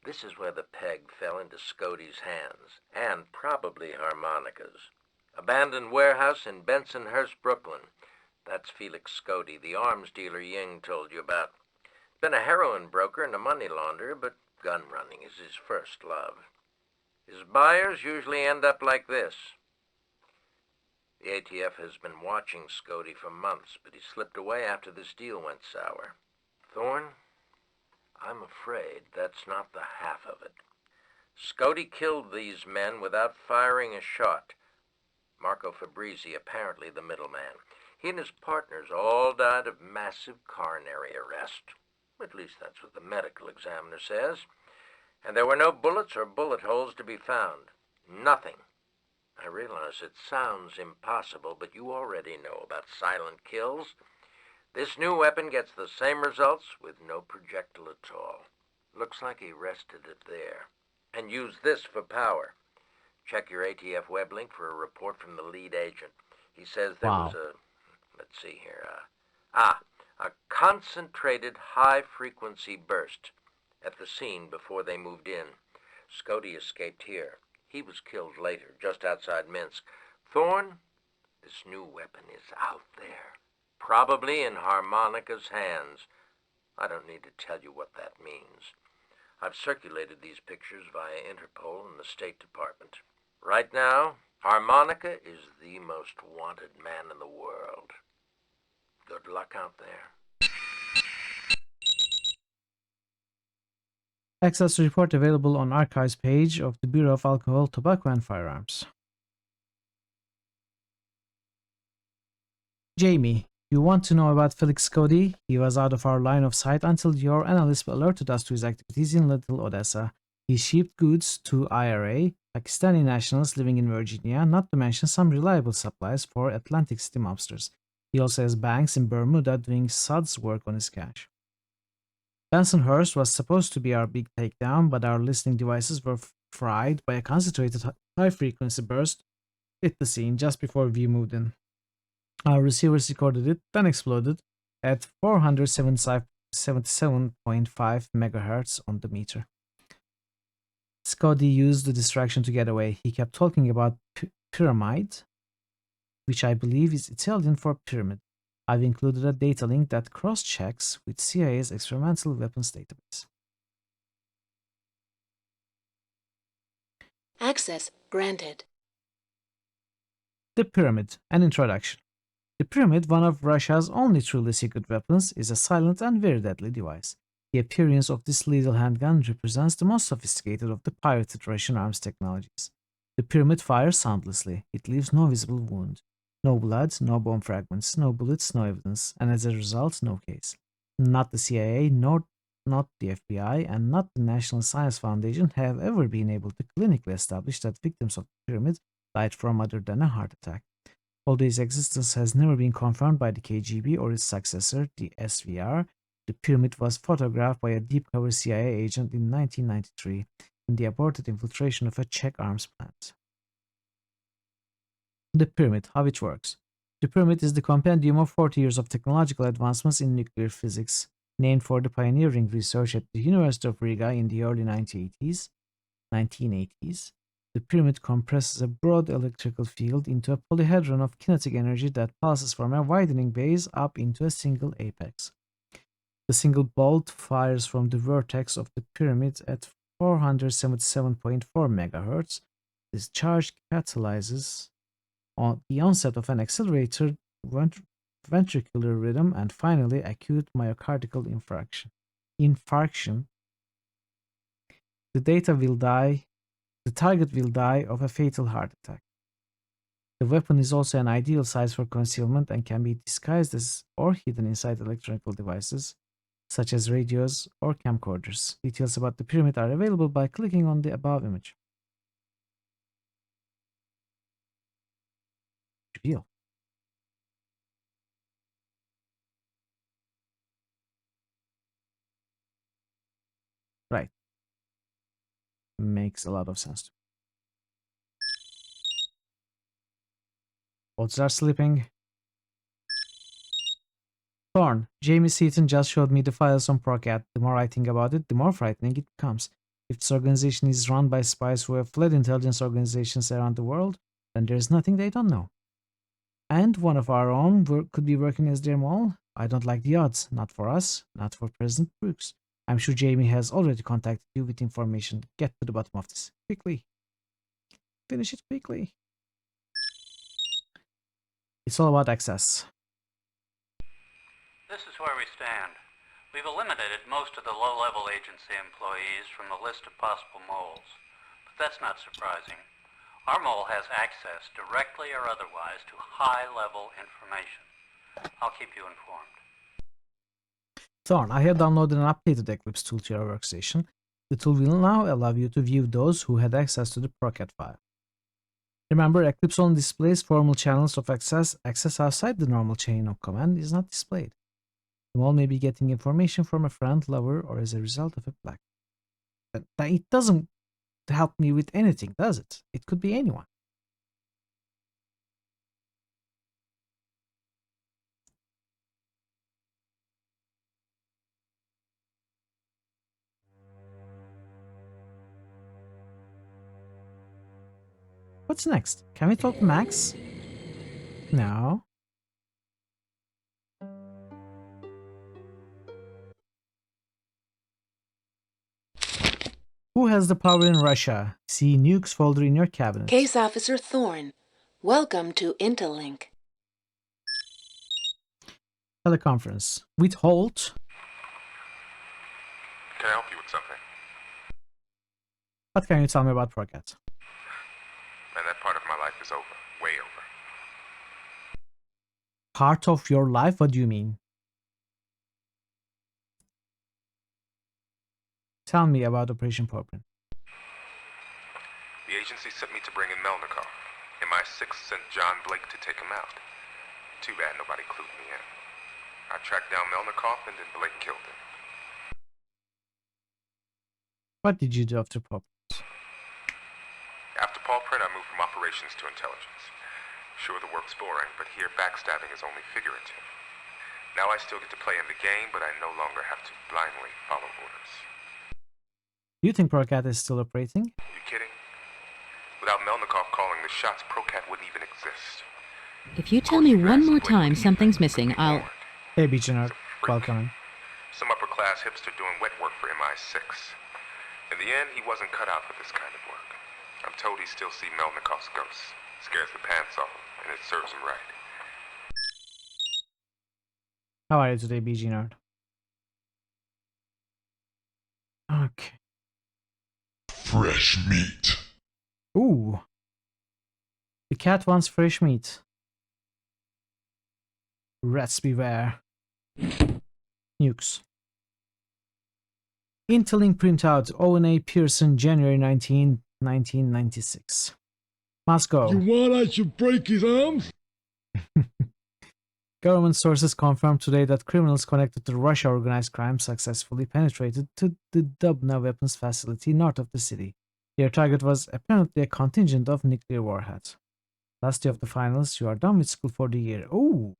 This is where the peg fell into Scody's hands, and probably Harmonica's. Abandoned warehouse in Bensonhurst, Brooklyn. That's Felix Scody, the arms dealer Ying told you about. Been a heroin broker and a money launderer, but gun running is his first love. His buyers usually end up like this. The ATF has been watching Scody for months, but he slipped away after this deal went sour. Thorne, I'm afraid that's not the half of it. Scody killed these men without firing a shot. Marco Fabrizi, apparently the middleman. He and his partners all died of massive coronary arrest. At least that's what the medical examiner says. And there were no bullets or bullet holes to be found. Nothing. I realize it sounds impossible, but you already know about silent kills. This new weapon gets the same results with no projectile at all. Looks like he rested it there. And used this for power. Check your ATF web link for a report from the lead agent. He says there was a... Let's see here. A concentrated high-frequency burst at the scene before they moved in. Scody escaped here. He was killed later, just outside Minsk. Thorne, this new weapon is out there. Probably in Harmonica's hands. I don't need to tell you what that means. I've circulated these pictures via Interpol and the State Department. Right now, Harmonica is the most wanted man in the world. Good luck out there. Access to report available on archives page of the Bureau of Alcohol, Tobacco and Firearms. Jamie, you want to know about Felix Scody? He was out of our line of sight until your analyst alerted us to his activities in Little Odessa. He shipped goods to IRA, Pakistani nationals living in Virginia, not to mention some reliable supplies for Atlantic City mobsters. He also has banks in Bermuda doing suds work on his cash. Bensonhurst was supposed to be our big takedown, but our listening devices were fried by a concentrated high-frequency burst at the scene just before we moved in. Our receivers recorded it, then exploded at 477.5 megahertz on the meter. Scotty used the distraction to get away. He kept talking about pyramid, which I believe is Italian for pyramid. I've included a data link that cross-checks with CIA's experimental weapons database. Access granted. The Pyramid, an introduction. The Pyramid, one of Russia's only truly secret weapons, is a silent and very deadly device. The appearance of this lethal handgun represents the most sophisticated of the pirated Russian arms technologies. The Pyramid fires soundlessly. It leaves no visible wound. No blood, no bomb fragments, no bullets, no evidence, and as a result, no case. Not the CIA, not the FBI, and not the National Science Foundation have ever been able to clinically establish that victims of the Pyramid died from other than a heart attack. Although its existence has never been confirmed by the KGB or its successor, the SVR, the Pyramid was photographed by a deep-cover CIA agent in 1993. in the aborted infiltration of a Czech arms plant. The Pyramid, how it works. The Pyramid is the compendium of 40 years of technological advancements in nuclear physics, named for the pioneering research at the University of Riga in the early 1980s. The pyramid compresses a broad electrical field into a polyhedron of kinetic energy that passes from a widening base up into a single apex. The single bolt fires from the vertex of the pyramid at 477.4 MHz. This charge catalyzes on the onset of an accelerated ventricular rhythm and finally acute myocardial infarction. The target will die of a fatal heart attack. The weapon is also an ideal size for concealment and can be disguised as or hidden inside electronic devices such as radios or camcorders. Details about the pyramid are available by clicking on the above image. Reveal. Right. Makes a lot of sense. Boats are sleeping. Thorn, Jamie Seaton just showed me the files on Procat. The more I think about it, the more frightening it becomes. If this organization is run by spies who have fled intelligence organizations around the world, then there's nothing they don't know. And one of our own could be working as their mole. I don't like the odds. Not for us, not for President Brooks. I'm sure Jamie has already contacted you with information. Get to the bottom of this. Quickly. Finish it quickly. It's all about access. This is where we stand. We've eliminated most of the low-level agency employees from the list of possible moles. But that's not surprising. Our mole has access, directly or otherwise, to high-level information. I'll keep you informed. Thorn, I have downloaded an updated Eclipse tool to your workstation. The tool will now allow you to view those who had access to the Procat file. Remember, Eclipse only displays formal channels of access. Access outside the normal chain of command is not displayed. The mole may be getting information from a friend, lover, or as a result of a black. But it doesn't help me with anything, does it? It could be anyone. What's next? Can we talk to Max? No. Who has the power in Russia? See nukes folder in your cabinet. Case Officer Thorne, welcome to Interlink. Teleconference. With Holt. Can I help you with something? What can you tell me about Procat? Man, that part of my life is over. Way over. Part of your life? What do you mean? Tell me about Operation Poprin. The agency sent me to bring in Melnikov. MI6 sent John Blake to take him out. Too bad nobody clued me in. I tracked down Melnikov and then Blake killed him. What did you do after Poprin? After Poprin, I moved from operations to intelligence. Sure, the work's boring, but here backstabbing is only figurative. Now I still get to play in the game, but I no longer have to blindly follow orders. Do you think Procat is still operating? You kidding? Without Melnikov calling the shots, Procat wouldn't even exist. If you tell me one more time something's missing, I'll... Hey, Beachinard. Welcome. Some upper-class hipster doing wet work for MI6. In the end, he wasn't cut out for this kind of work. I'm told he still sees Melnikov's ghost. Scares the pants off him, and it serves him right. How are you today, Beachinard? Okay. Fresh meat. Ooh. The cat wants fresh meat. Rats beware. Nukes. Interlink printout. Owen A. Pearson, January 19, 1996. Must go. You want I should break his arms? Government sources confirmed today that criminals connected to Russia organized crime successfully penetrated to the Dubna weapons facility north of the city. Their target was apparently a contingent of nuclear warheads. Last day of the finals, you are done with school for the year. Oh,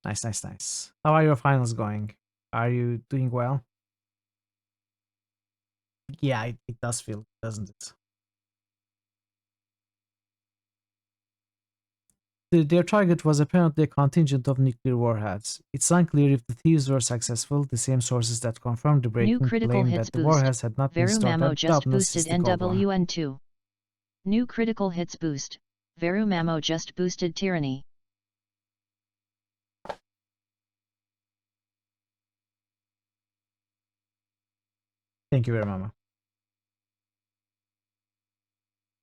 nice, nice, nice. How are your finals going? Are you doing well? Yeah, it does feel, doesn't it? Their target was apparently a contingent of nuclear warheads. It's unclear if the thieves were successful. The same sources that confirmed the New breaking critical claim hits that the boost. warheads had not been Veru stored Mamo at just Dubnas is boosted the gold one. NWN2. New critical hits boost. Veru Mamo just boosted Tyranny. Thank you very much.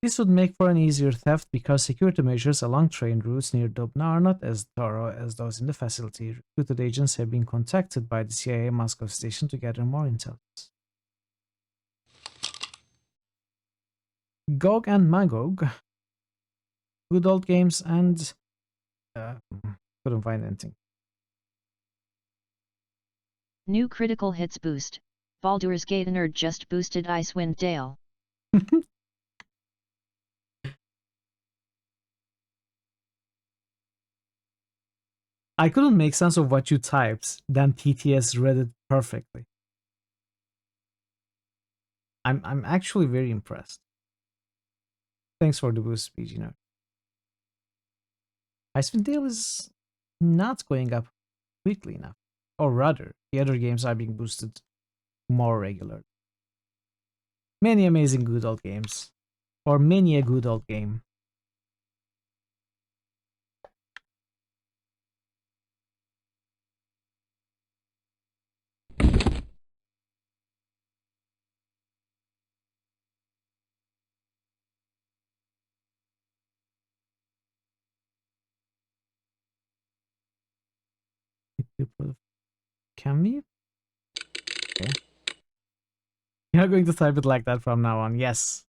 This would make for an easier theft because security measures along train routes near Dubna are not as thorough as those in the facility. Recruited agents have been contacted by the CIA Moscow station to gather more intelligence. Gog and Magog, good old games, and couldn't find anything. New critical hits boost. Baldur's Gate nerd just boosted Icewind Dale. I couldn't make sense of what you typed, then TTS read it perfectly. I'm actually very impressed. Thanks for the boost, PG Nerd. Icewind Dale is not going up quickly enough. Or rather, the other games are being boosted more regularly. Many amazing good old games. Or many a good old game. Can we? Okay. You're going to type it like that from now on. Yes.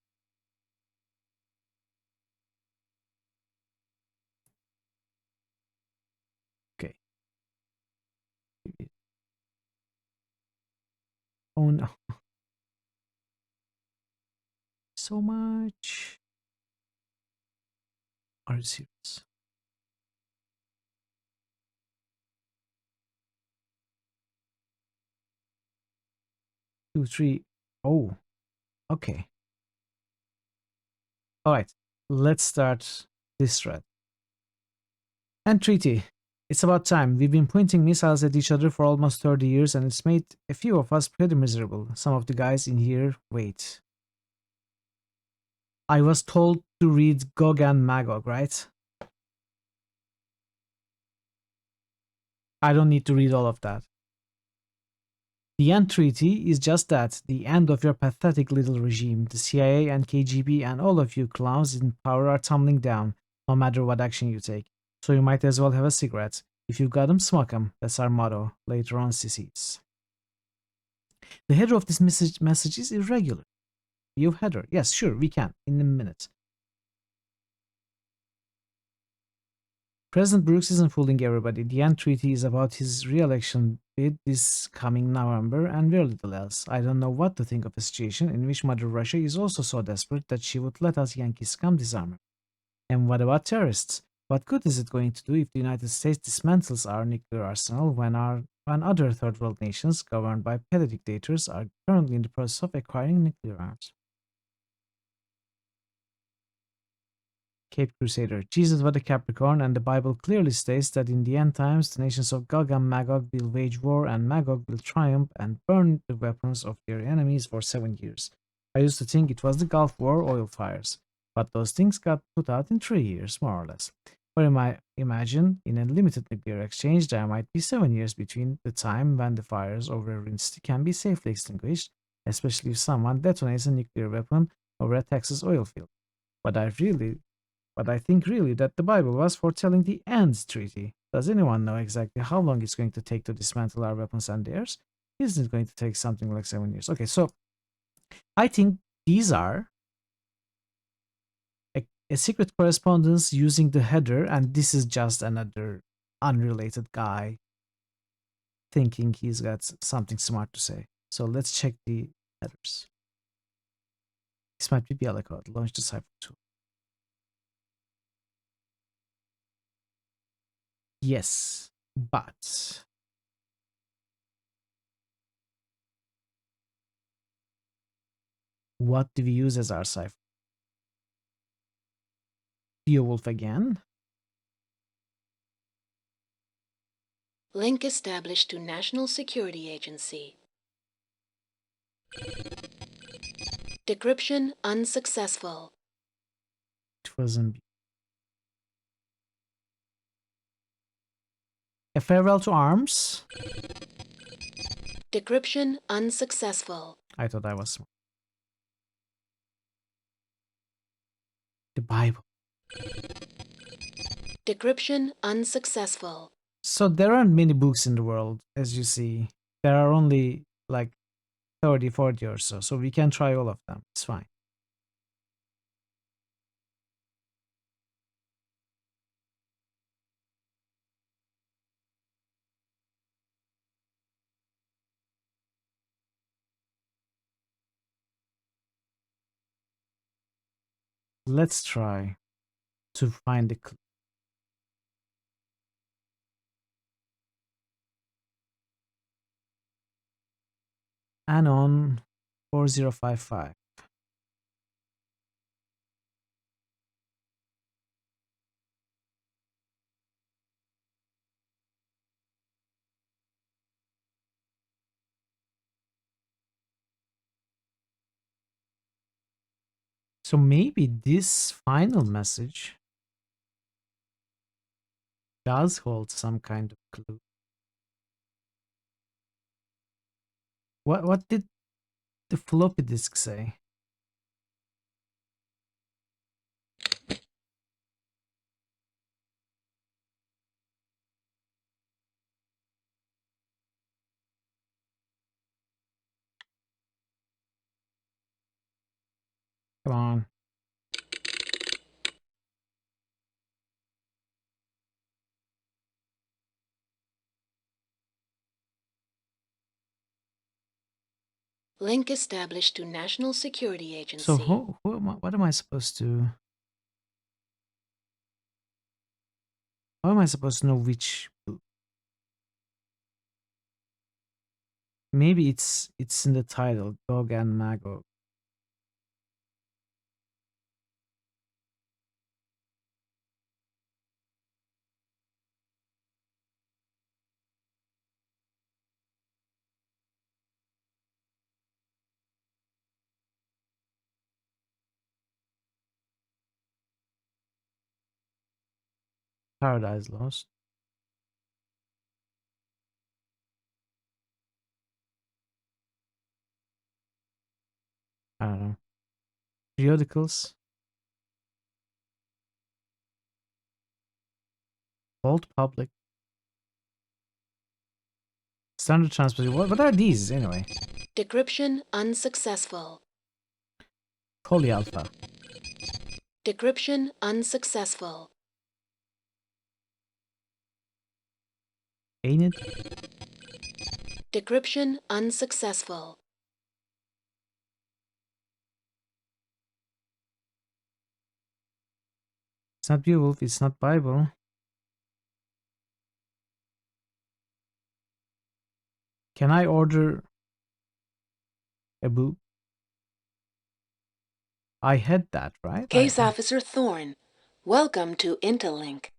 Okay. Oh no. So much. Are you serious? Two, three. Oh. Okay. Alright. Let's start this thread. Entreaty. It's about time. We've been pointing missiles at each other for almost 30 years and it's made a few of us pretty miserable. Some of the guys in here, wait. I was told to read Gog and Magog, right? I don't need to read all of that. The end treaty is just that, the end of your pathetic little regime. The CIA and KGB and all of you clowns in power are tumbling down, no matter what action you take. So you might as well have a cigarette. If you've got 'em, smoke 'em. That's our motto. Later on, sissies. The header of this message is irregular. View header. Yes, sure, we can. In a minute. President Brooks isn't fooling everybody. The end treaty is about his re-election bid this coming November and very little else. I don't know what to think of a situation in which Mother Russia is also so desperate that she would let us Yankees come disarm her. And what about terrorists? What good is it going to do if the United States dismantles our nuclear arsenal when other third world nations governed by petty dictators are currently in the process of acquiring nuclear arms? Cape Crusader. Jesus was a Capricorn, and the Bible clearly states that in the end times, the nations of Gog and Magog will wage war, and Magog will triumph and burn the weapons of their enemies for 7 years. I used to think it was the Gulf War oil fires, but those things got put out in 3 years, more or less. Or imagine, in a limited nuclear exchange, there might be 7 years between the time when the fires over a rinsty can be safely extinguished, especially if someone detonates a nuclear weapon over a Texas oil field. But I think really that the Bible was foretelling the end treaty. Does anyone know exactly how long it's going to take to dismantle our weapons and theirs? Isn't it going to take something like 7 years? Okay, so I think these are a secret correspondence using the header, and this is just another unrelated guy thinking he's got something smart to say. So let's check the headers. This might be BLA code. Launch the cipher tool. Yes, but what do we use as our cipher? Beowulf again? Link established to National Security Agency. Decryption unsuccessful. It wasn't. A farewell to arms? Decryption unsuccessful. I thought I was smart. The Bible. Decryption unsuccessful. So there aren't many books in the world, as you see. There are only like 30, 40 or so. So we can try all of them. It's fine. Let's try to find the clue. Anon 4055. So maybe this final message does hold some kind of clue. What did the floppy disk say? Come on. Link established to National Security Agency. So what am I supposed to? How am I supposed to know which book? Maybe it's in the title, Gog and Magog. Paradise Lost. I don't know. Periodicals. Old Public. Standard Transposition. What are these anyway? Decryption unsuccessful. Poly Alpha. Decryption unsuccessful. Ain't it? Decryption unsuccessful. It's not Beowulf, it's not Bible. Can I order a book? I had that, right? Case Officer Thorne, welcome to Interlink.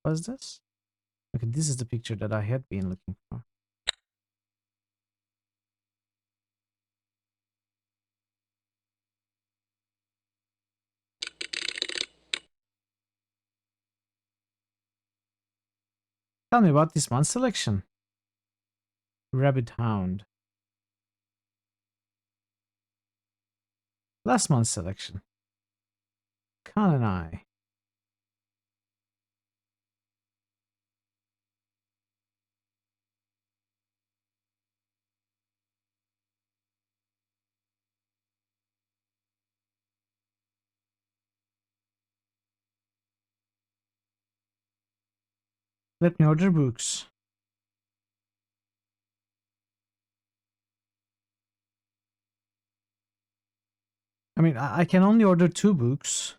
What's this? Okay, this is the picture that I had been looking for. Tell me about this month's selection. Rabbit Hound. Last month's selection. Khan and I. Let me order books. I mean, I can only order 2 books.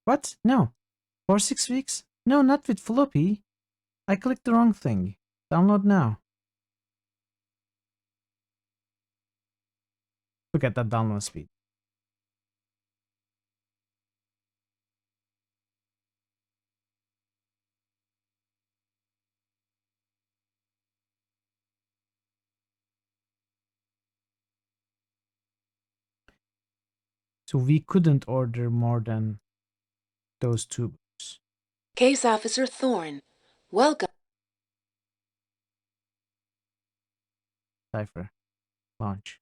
What? No. For 6 weeks? No, not with floppy. I clicked the wrong thing. Download now. Look at that download speed. So we couldn't order more than those 2 books. Case Officer Thorne, welcome. Cipher. Launch.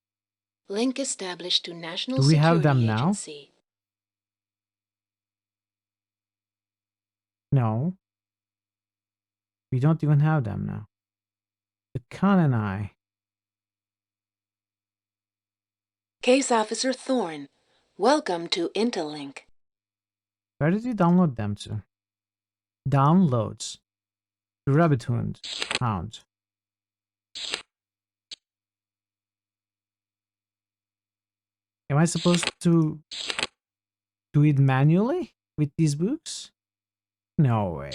Link established to National Do we have them Security now? Agency. No. We don't even have them now. But Khan and I. Case Officer Thorne, welcome to Interlink. Where did we download them to? Downloads. Rabbit Hound. Am I supposed to do it manually with these books? No way.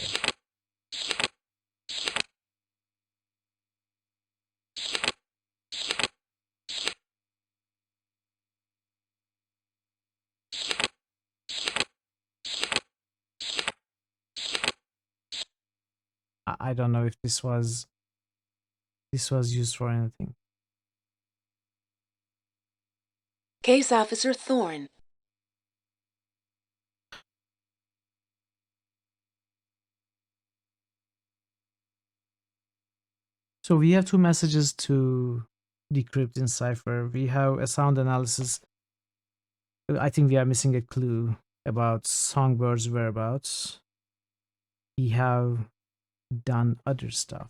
I don't know if this was used for anything. Case Officer Thorne. So we have 2 messages to decrypt in Cipher. We have a sound analysis. I think we are missing a clue about Songbird's whereabouts. We have done other stuff.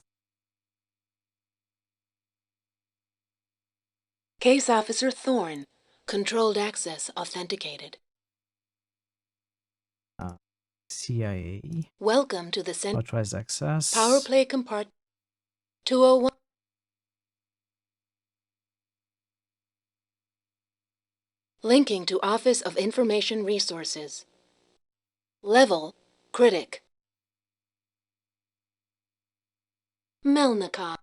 Case Officer Thorne, controlled access authenticated. CIA. Welcome to the Authorized access. Power play compartment 201. Linking to Office of Information Resources. Level, Critic. Melnikov.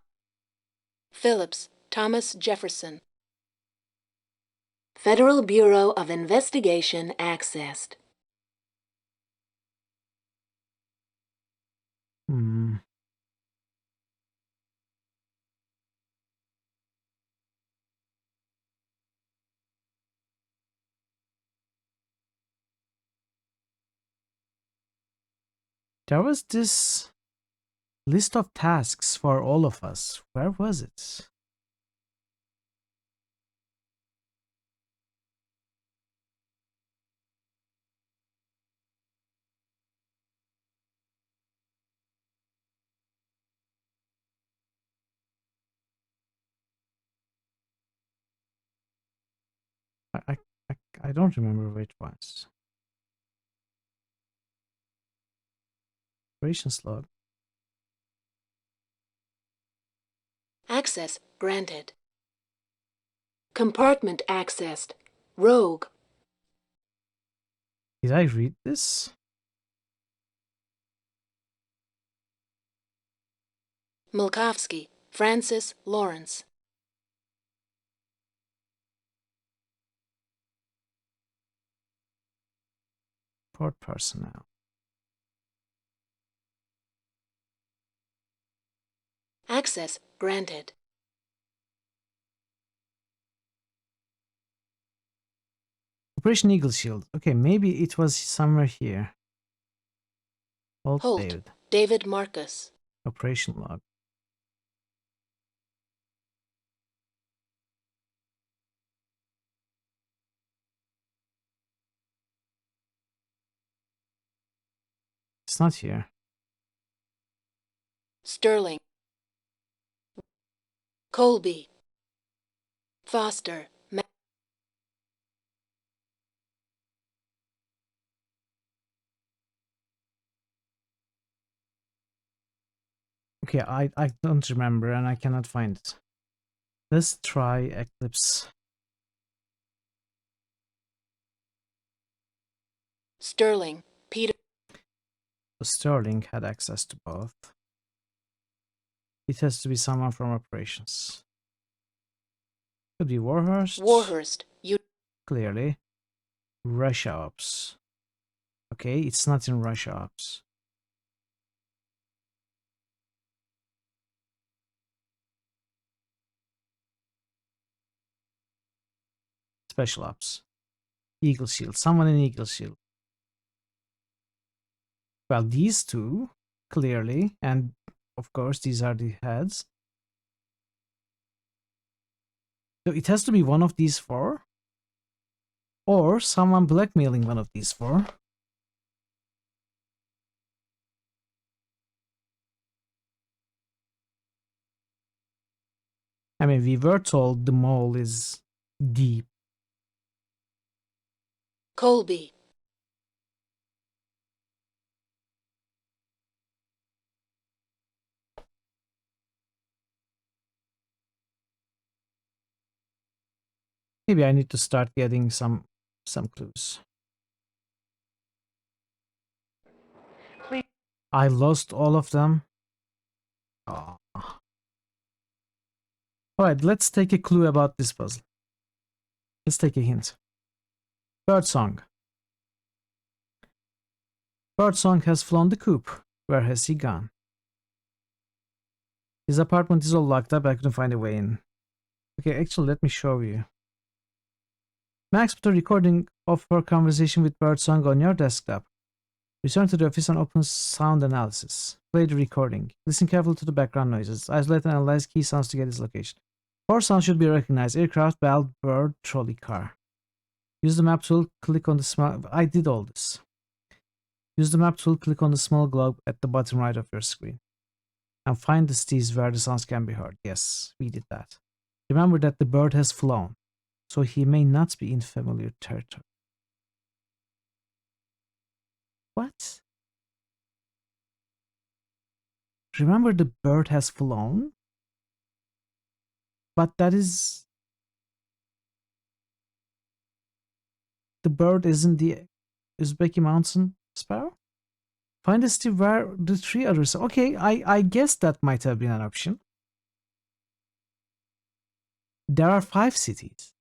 Phillips, Thomas Jefferson. Federal Bureau of Investigation accessed. There was this list of tasks for all of us. Where was it? I don't remember where it was. Operations log. Access granted. Compartment accessed. Rogue. Did I read this? Milkovsky, Francis Lawrence. Port personnel. Access granted. Operation Eagle Shield. Okay, maybe it was somewhere here. Hold Holt, David Marcus. Operation log. It's not here. Sterling. Colby. Foster. Okay, I don't remember and I cannot find it. Let's try Eclipse. Sterling, Peter. Sterling had access to both. It has to be someone from operations. Could be Warhurst. Warhurst, you. Clearly. Russia Ops. Okay, it's not in Russia Ops. Special Ops. Eagle Shield. Someone in Eagle Shield. Well, these two, clearly, and of course, these are the heads. So it has to be one of these four, or someone blackmailing one of these four. I mean, we were told the mole is deep. Colby. Maybe I need to start getting some clues. Please. I lost all of them. Oh. Alright, let's take a clue about this puzzle. Let's take a hint. Birdsong. Birdsong has flown the coop. Where has he gone? His apartment is all locked up. I couldn't find a way in. Okay, actually, let me show you. Max put a recording of her conversation with Birdsong on your desktop. Return to the office and open sound analysis. Play the recording. Listen carefully to the background noises. Isolate and analyze key sounds to get its location. 4 sounds should be recognized: aircraft, bell, bird, trolley, car. Use the map tool, click on the small... I did all this. Use the map tool, click on the small globe at the bottom right of your screen. And find the cities where the sounds can be heard. Yes, we did that. Remember that the bird has flown, so he may not be in familiar territory. What? Remember the bird has flown? But that is... The bird isn't the Uzbeki mountain sparrow? Find a city where the 3 others... Okay, I guess that might have been an option. There are 5 cities.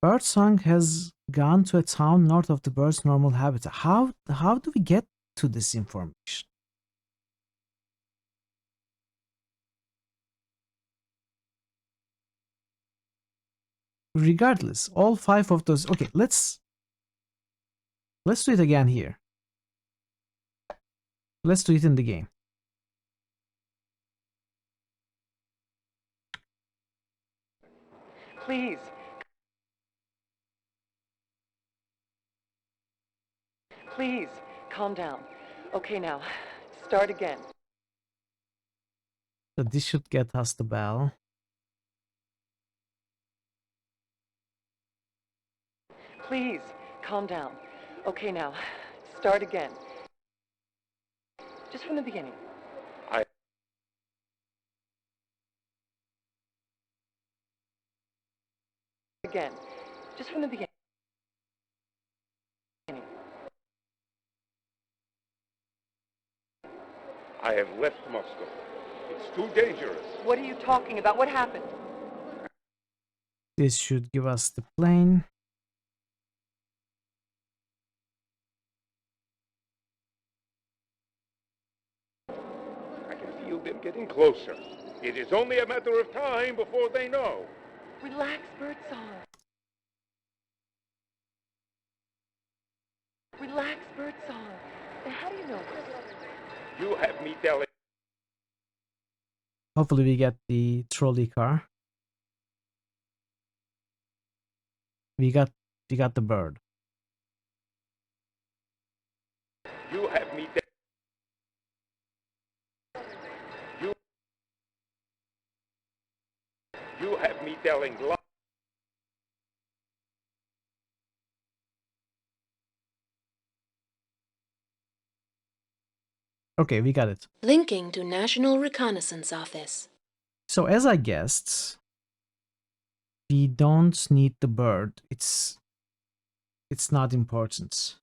Birdsong has gone to a town north of the bird's normal habitat. How do we get to this information? Regardless, all 5 of those... Okay, let's do it again here. Let's do it in the game. Please. Please, calm down. Okay, now, start again. So this should get us the bell. Please, calm down. Okay, now, start again. Just from the beginning. Again. Just from the beginning. I have left Moscow. It's too dangerous. What are you talking about? What happened? This should give us the plane. I can feel them getting closer. It is only a matter of time before they know. Relax, Birdsong. Relax, Birdsong. How do you know this? You have me telling. Hopefully we get the trolley car. We got the bird. You have me You have me telling lies. Okay, we got it. Linking to National Reconnaissance Office. So as I guessed, we don't need the bird. It's not important.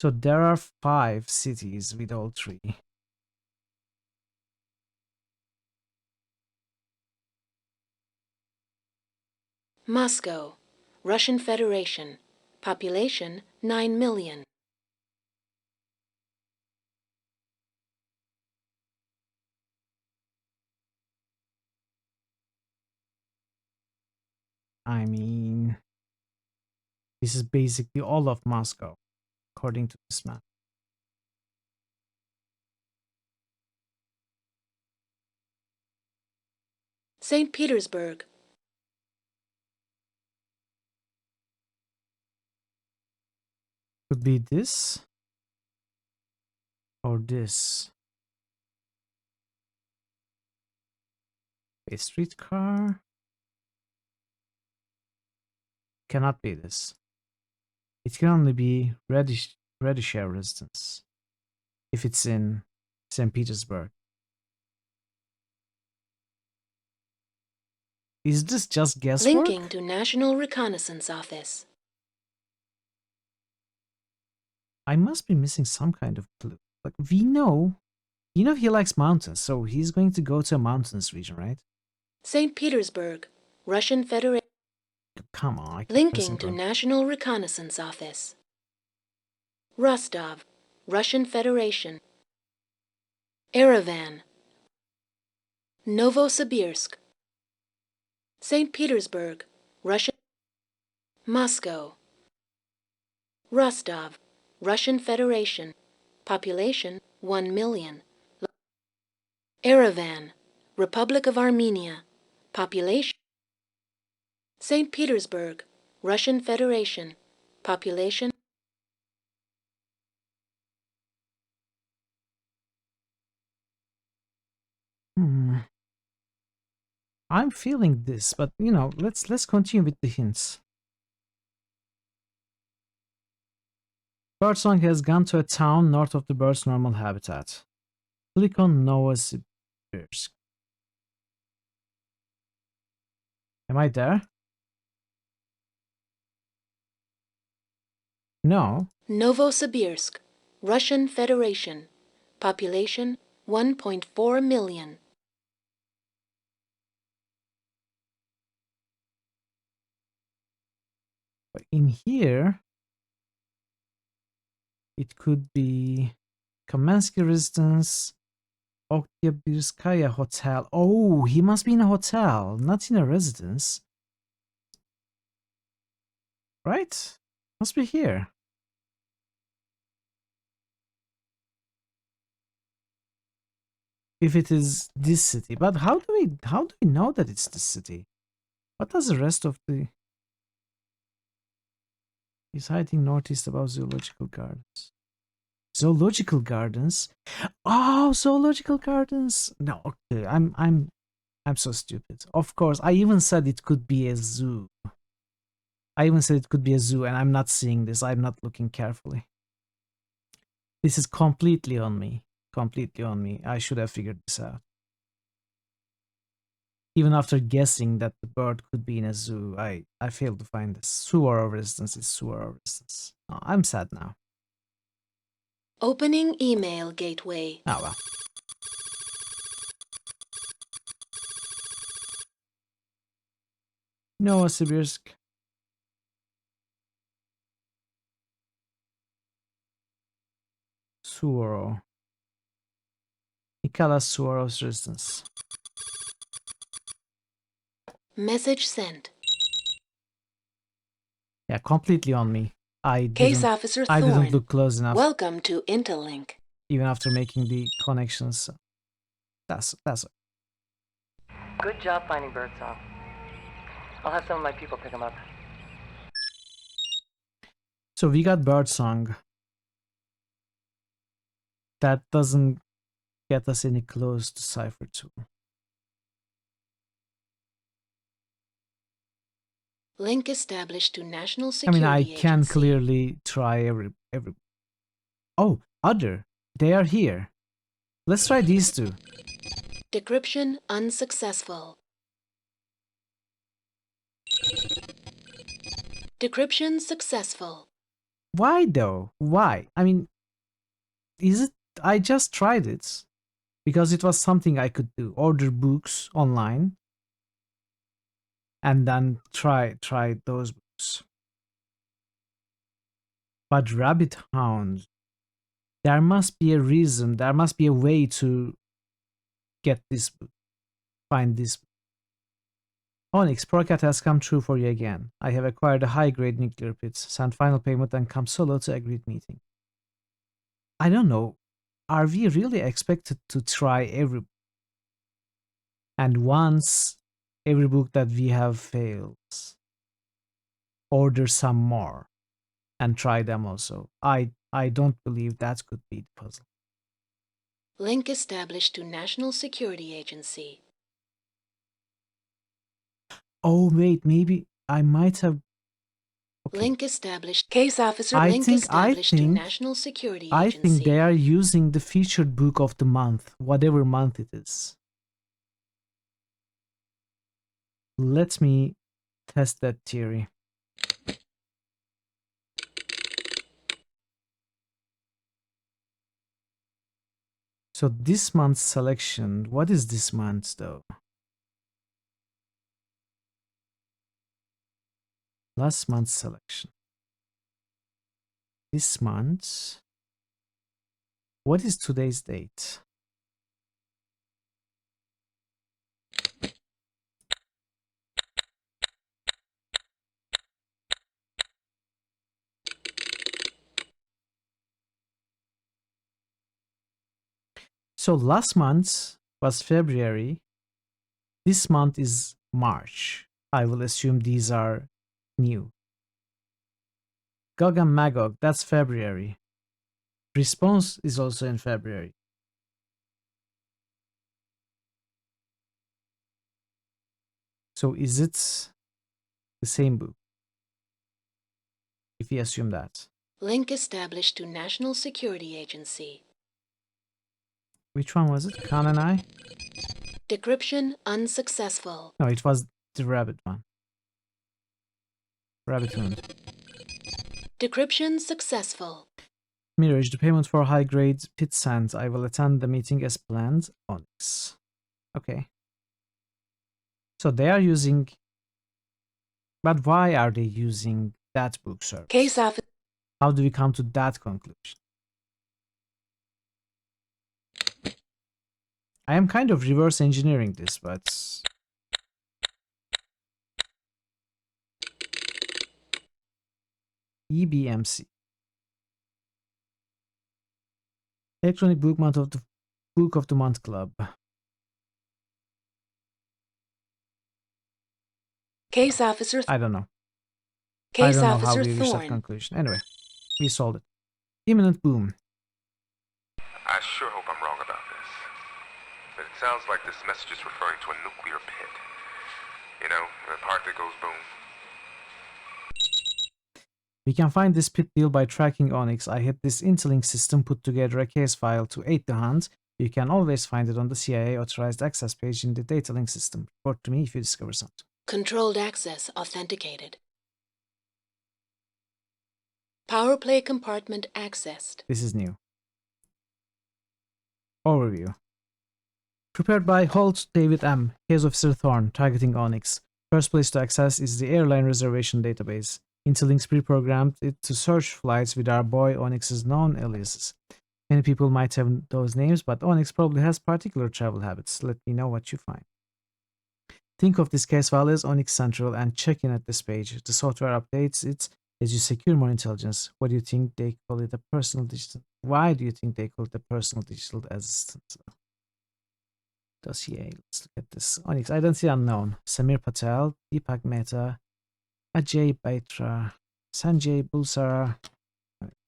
So there are 5 cities with all 3. Moscow, Russian Federation. Population 9 million. I mean, this is basically all of Moscow, according to this map. St. Petersburg. Could be this or this. A streetcar. Cannot be this. It can only be reddish air resistance if it's in St. Petersburg. Is this just guesswork? Linking to National Reconnaissance Office. I must be missing some kind of clue. Like, we know he likes mountains, so he's going to go to a mountainous region, right? St. Petersburg, Russian Federation. Come on. I keep Linking missing to them. National Reconnaissance Office. Rostov, Russian Federation. Yerevan. Novosibirsk. St. Petersburg, Russian. Moscow. Rostov, Russian Federation. Population 1 million. Yerevan, Republic of Armenia. Population. St. Petersburg, Russian Federation. Population. I'm feeling this, but let's continue with the hints. Birdsong has gone to a town north of the bird's normal habitat. Click on Novosibirsk. Am I there? No. Novosibirsk, Russian Federation. Population 1.4 million. But in here, it could be Kamensky Residence, Oktyabirskaya Hotel. Oh, he must be in a hotel, not in a residence. Right? Must be here. If it is this city. But how do we know that it's this city? What does the rest of the... He's hiding northeast above Zoological Gardens. Zoological Gardens? Oh, Zoological Gardens! No, okay, I'm so stupid. Of course, I even said it could be a zoo. And I'm not seeing this. I'm not looking carefully. This is completely on me. Completely on me. I should have figured this out. Even after guessing that the bird could be in a zoo, I failed to find this. Suwarrow Residence is Suwarrow Residence. Oh, I'm sad now. Opening email gateway. Oh well. Novosibirsk. Suwarrow. Nicholas Suwarrow's residence. Message sent. Yeah, completely on me. Case Officer I Thorne. didn't look close enough. Welcome to Interlink. Even after making the connections. That's Good job finding Birdsong. I'll have some of my people pick him up. So we got Birdsong. That doesn't get us any close to Cypher 2. Link established to National I Security mean, I can Agency. clearly try every... Oh, other. They are here. Let's try these two. Decryption unsuccessful. Decryption successful. Why though? Why? I mean, is it? I just tried it because it was something I could do. Order books online and then try those books. But Rabbit Hound, there must be a reason. There must be a way to get this book, find this book. Onyx, Procat has come true for you again. I have acquired a high-grade nuclear pit. Send final payment and come solo to agreed meeting. I don't know. Are we really expected to try every book? And once every book that we have fails, order some more and try them also. I don't believe that could be the puzzle. Link established to National Security Agency. Oh wait, maybe I might have. Okay. Link established. Case officer. Link established to National Security Agency. I think they are using the featured book of the month, whatever month it is. Let me test that theory. So this month's selection, what is this month though? Last month's selection. This month. What is today's date? So last month was February. This month is March. I will assume these are new. Gog and Magog, that's February. Response is also in February. So is it the same book? If we assume that. Link established to National Security Agency. Which one was it? Khan and I? Decryption unsuccessful. No, it was the rabbit one. Rabbit Hound. Decryption successful. Mirage, the payment for high-grade pit sand. I will attend the meeting as planned. Onyx. Okay. So they are using... But why are they using that book service? Case officer. How do we come to that conclusion? I am kind of reverse engineering this, but... EBMC. Electronic Book Month of the Book of the Month Club. Case officer. I don't know. Case I don't know officer how we reached that Thorne. conclusion. Anyway, we solved it. Imminent boom. I sure hope I'm wrong about this, but it sounds like this message is referring to a nuclear pit. You know, the part that goes boom. We can find this pit deal by tracking Onyx. I had this Interlink system put together a case file to aid the hunt. You can always find it on the CIA authorized access page in the data link system. Report to me if you discover something. Controlled access authenticated. Power play compartment accessed. This is new. Overview. Prepared by Holt David M. Case Officer Thorne, targeting Onyx. First place to access is the airline reservation database. Interlinks pre-programmed it to search flights with our boy Onyx's known aliases. Many people might have those names, but Onyx probably has particular travel habits. Let me know what you find. Think of this case file as Onyx Central and check in at this page. The software updates it as you secure more intelligence. What do you think they call it a personal digital? Why do you think they call it a personal digital assistant? Dossier. Let's look at this. Onyx identity unknown. Samir Patel, Deepak Mehta, Ajay Baitra, Sanjay Bulsara.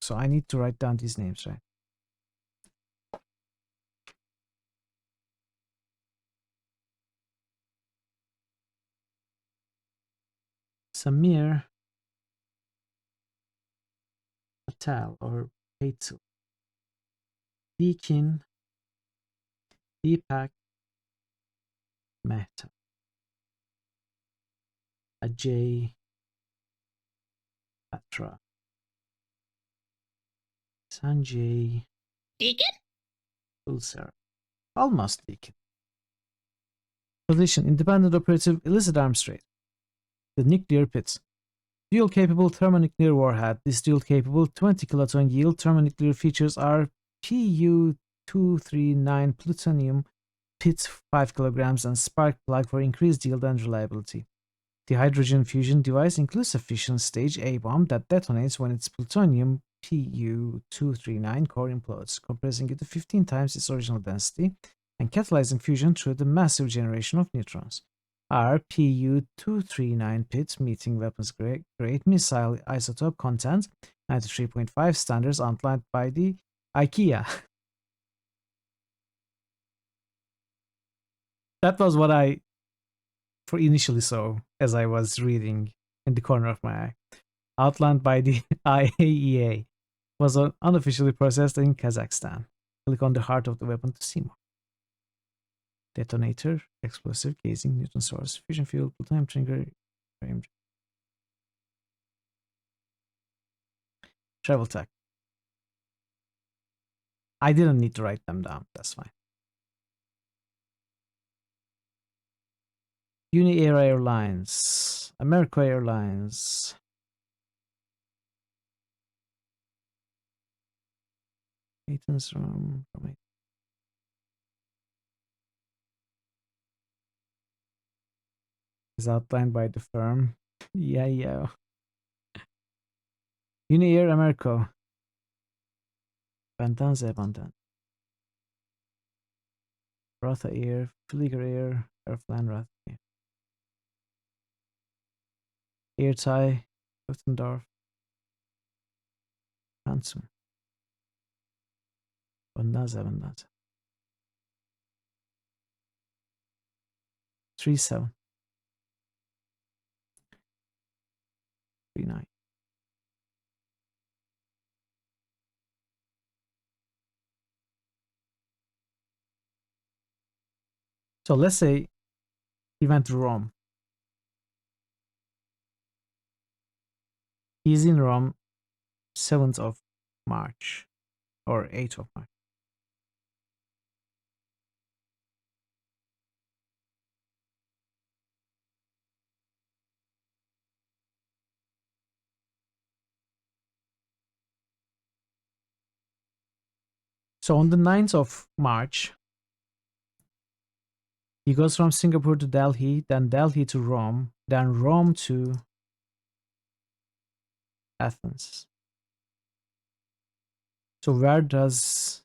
So I need to write down these names, right? Samir Patel or Patel. Deakin, Deepak, Mehta, Ajay, Patra, Sanjay, Deacon? Pulsar. Almost Deacon. Position: Independent Operative Illicit Arms Trade. The Nuclear Pit. Dual-capable thermonuclear warhead. This dual-capable 20 kiloton yield thermonuclear features are Pu-239 plutonium pit 5 kilograms and spark plug for increased yield and reliability. The hydrogen fusion device includes a fission stage A-bomb that detonates when its plutonium Pu-239 core implodes, compressing it to 15 times its original density and catalyzing fusion through the massive generation of neutrons. Our Pu-239 pit meeting weapons grade missile isotope content 93.5 standards outlined by the IKEA. That was what I initially saw as I was reading in the corner of my eye. Outlined by the IAEA, was unofficially processed in Kazakhstan. Click on the heart of the weapon to see more. Detonator, explosive, casing, neutron source, fusion fuel, plutonium trigger, travel tech. I didn't need to write them down, that's fine. Uniair Airlines, America Airlines. Maintenance room. Is outlined by the firm. Yeah. Uniair America. Bandanza. Rotha Air, Flieger Air, Airplan Rotha Air. Airtie, Luftendorf, Hansum. Bandanza. 37. 39. So let's say he went to Rome. He's in Rome 7th of March or 8th of March. So on the 9th of March, he goes from Singapore to Delhi, then Delhi to Rome, then Rome to Athens. So where does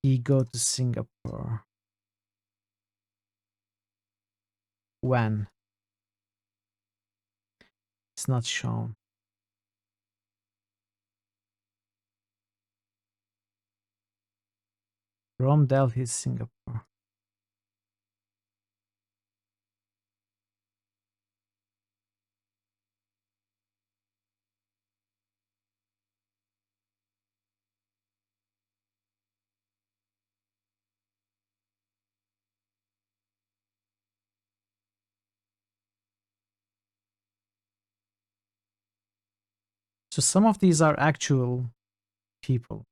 he go to Singapore? When? It's not shown. Rome, Delhi, Singapore. So some of these are actual people.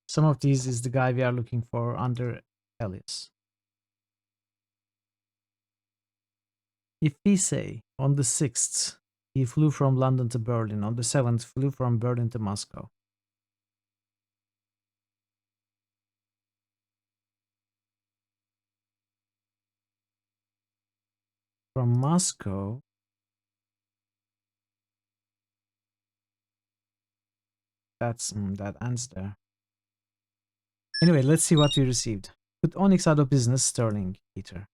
Some of these is the guy we are looking for under alias. If we say on the 6th, he flew from London to Berlin, on the 7th, flew from Berlin to Moscow. From Moscow, that ends there. Anyway, let's see what we received. Put Onyx out of business, Sterling, Peter.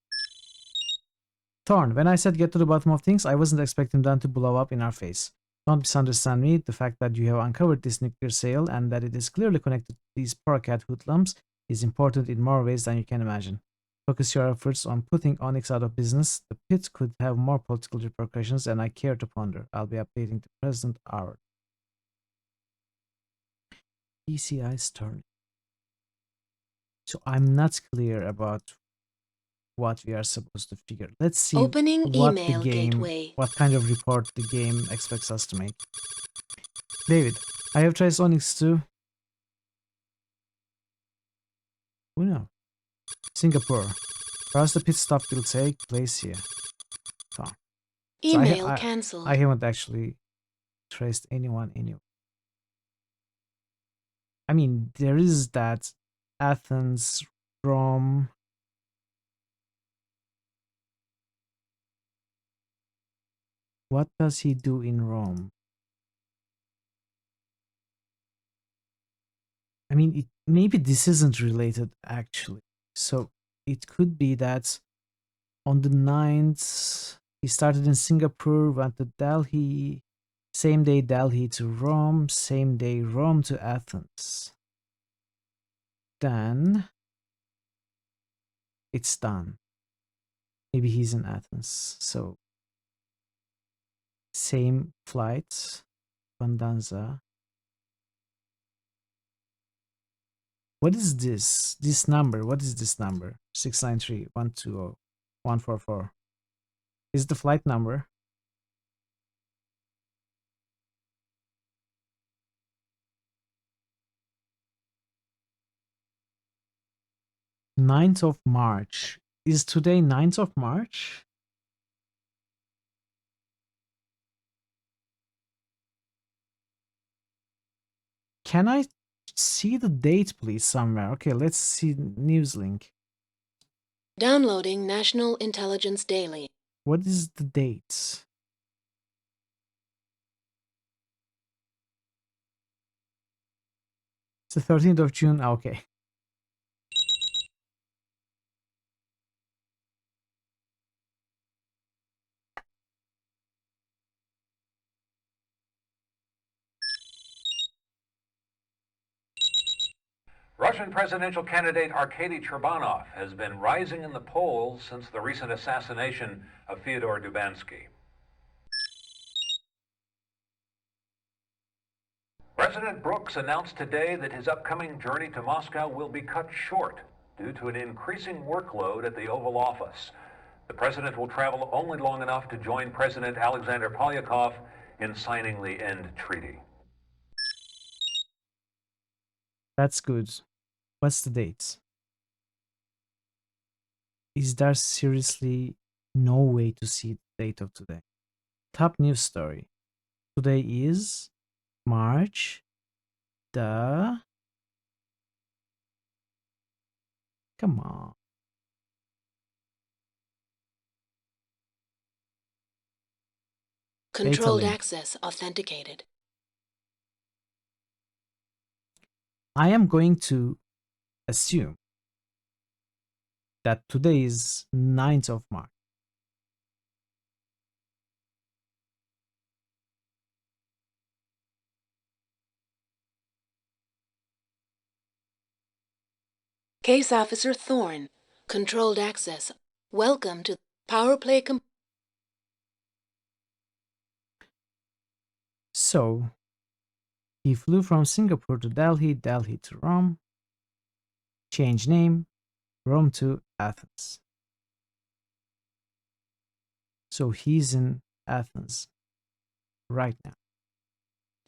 Thorn, when I said get to the bottom of things, I wasn't expecting them to blow up in our face. Don't misunderstand me. The fact that you have uncovered this nuclear sale and that it is clearly connected to these Paracat hoodlums is important in more ways than you can imagine. Focus your efforts on putting Onyx out of business. The pit could have more political repercussions and I care to ponder. I'll be updating the President hourly. PCI Sterling. So I'm not clear about what we are supposed to figure. Let's see Opening what the email game, gateway. what kind of report the game expects us to make. David, I have tried Onyx too. Who knows? Singapore. Perhaps the pit stop will take place here. Fine. So Email cancelled. I haven't actually traced anyone anywhere. I mean, there is that Athens, Rome. What does he do in Rome? I mean, maybe this isn't related actually. So it could be that on the 9th, he started in Singapore, went to Delhi, same day Delhi to Rome, same day Rome to Athens. Then it's done. Maybe he's in Athens. So same flights, Bandanza. What is this? This number? What is this number? 693-120-144. Is the flight number? Ninth of March. Is today 9th of March? Can I see the date, please, somewhere? Okay, let's see news link. Downloading National Intelligence Daily. What is the date? It's the 13th of June. Okay. Russian presidential candidate Arkady Cherbanov has been rising in the polls since the recent assassination of Fyodor Dubansky. President Brooks announced today that his upcoming journey to Moscow will be cut short due to an increasing workload at the Oval Office. The president will travel only long enough to join President Alexander Polyakov in signing the end treaty. That's good. What's the date? Is there seriously no way to see the date of today? Top news story. Today is March the... Come on. Controlled access authenticated. I am going to assume that today is 9th of March. Case Officer Thorne. Controlled access. Welcome to Power Play. So, he flew from Singapore to Delhi, Delhi to Rome, change name, Rome to Athens. So he's in Athens right now.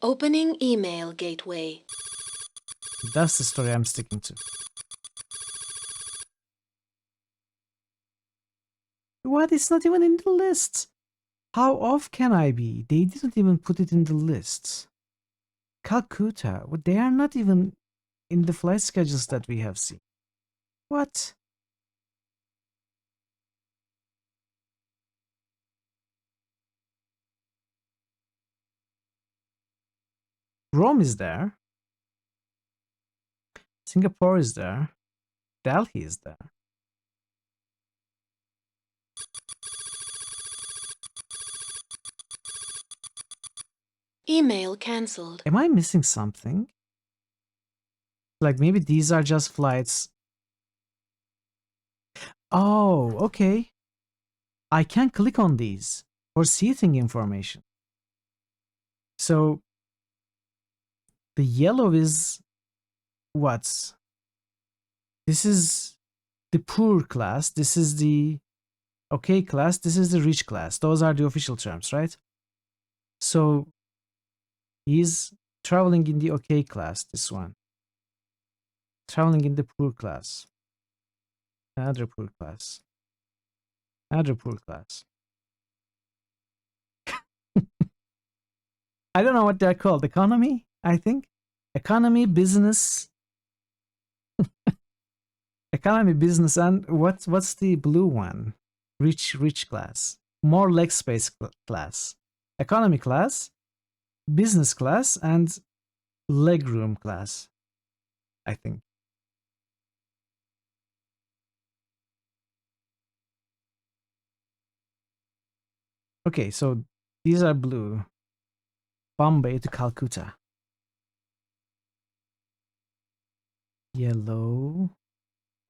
Opening email gateway. That's the story I'm sticking to. What? It's not even in the list. How off can I be? They didn't even put it in the lists. Calcutta, they are not even in the flight schedules that we have seen. What? Rome is there. Singapore is there. Delhi is there. Email cancelled. Am I missing something? Like maybe these are just flights. Oh, okay. I can click on these for seating information. So the yellow is what? This is the poor class. This is the okay class. This is the rich class. Those are the official terms, right? So he's traveling in the okay class, this one. Traveling in the poor class. Another poor class. Another poor class. I don't know what they're called. Economy, I think. Economy, business. Economy, business, and what's the blue one? Rich class. More leg space class. Economy class, business class, and legroom class, I think. Okay, so these are blue. Bombay to Calcutta. Yellow,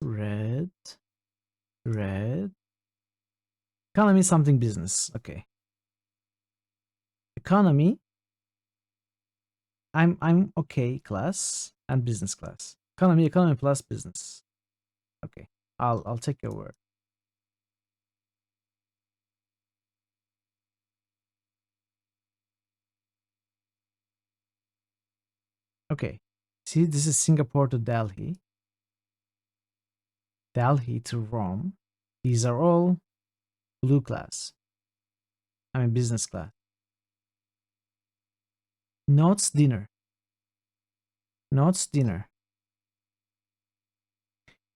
red, red. Economy something business. Okay. Economy. I'm okay class and business class. Economy plus business. Okay. I'll take your word. Okay. See, this is Singapore to Delhi. Delhi to Rome. These are all blue class. I mean business class. Notes dinner. Notes dinner.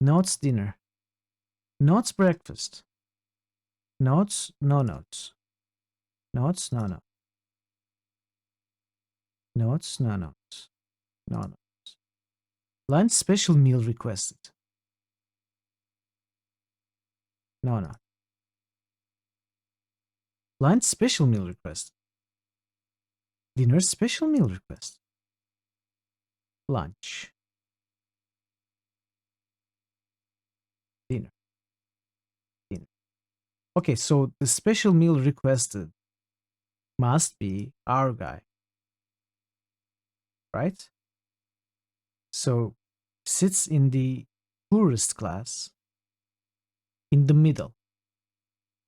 Notes dinner. Notes breakfast. Notes no notes. Notes no notes. Notes no notes. No notes. Lunch special meal requested. No no. Lunch special meal requested. Dinner special meal request. Lunch. Dinner. Dinner. Okay, so the special meal requested must be our guy. Right? So sits in the poorest class, in the middle.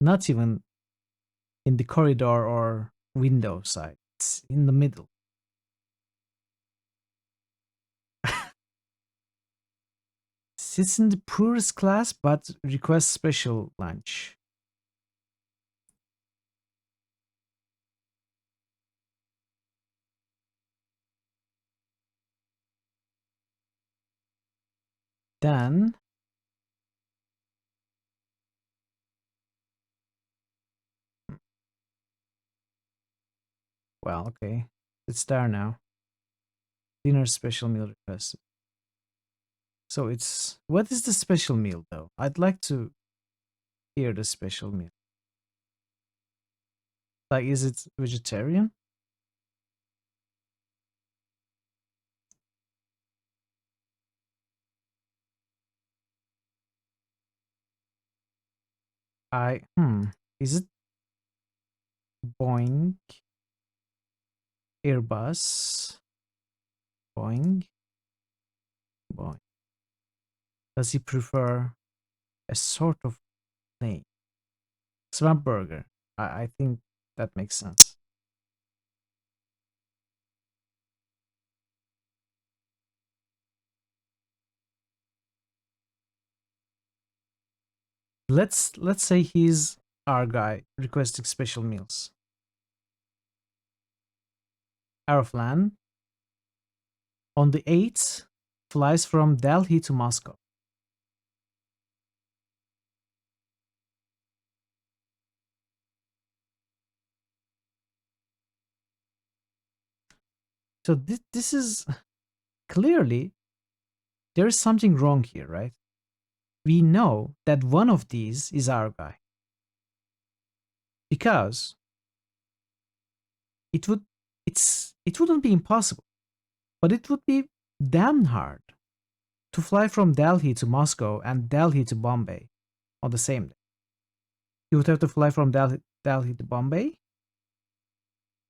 Not even in the corridor or window side. It's in the middle. Sits in the poorest class but requests special lunch. Then well, okay. It's there now. Dinner special meal requested. So it's what is the special meal though? I'd like to hear the special meal. Like is it vegetarian? Is it Boeing? Airbus? Boeing? Boeing. Does he prefer a sort of plane? Swamp burger. I think that makes sense. Let's say he's our guy requesting special meals. Aeroplan on the 8th flies from Delhi to Moscow. So this is clearly there is something wrong here, right? We know that one of these is our guy. Because it wouldn't be impossible, but it would be damn hard to fly from Delhi to Moscow and Delhi to Bombay on the same day. You would have to fly from Delhi to Bombay,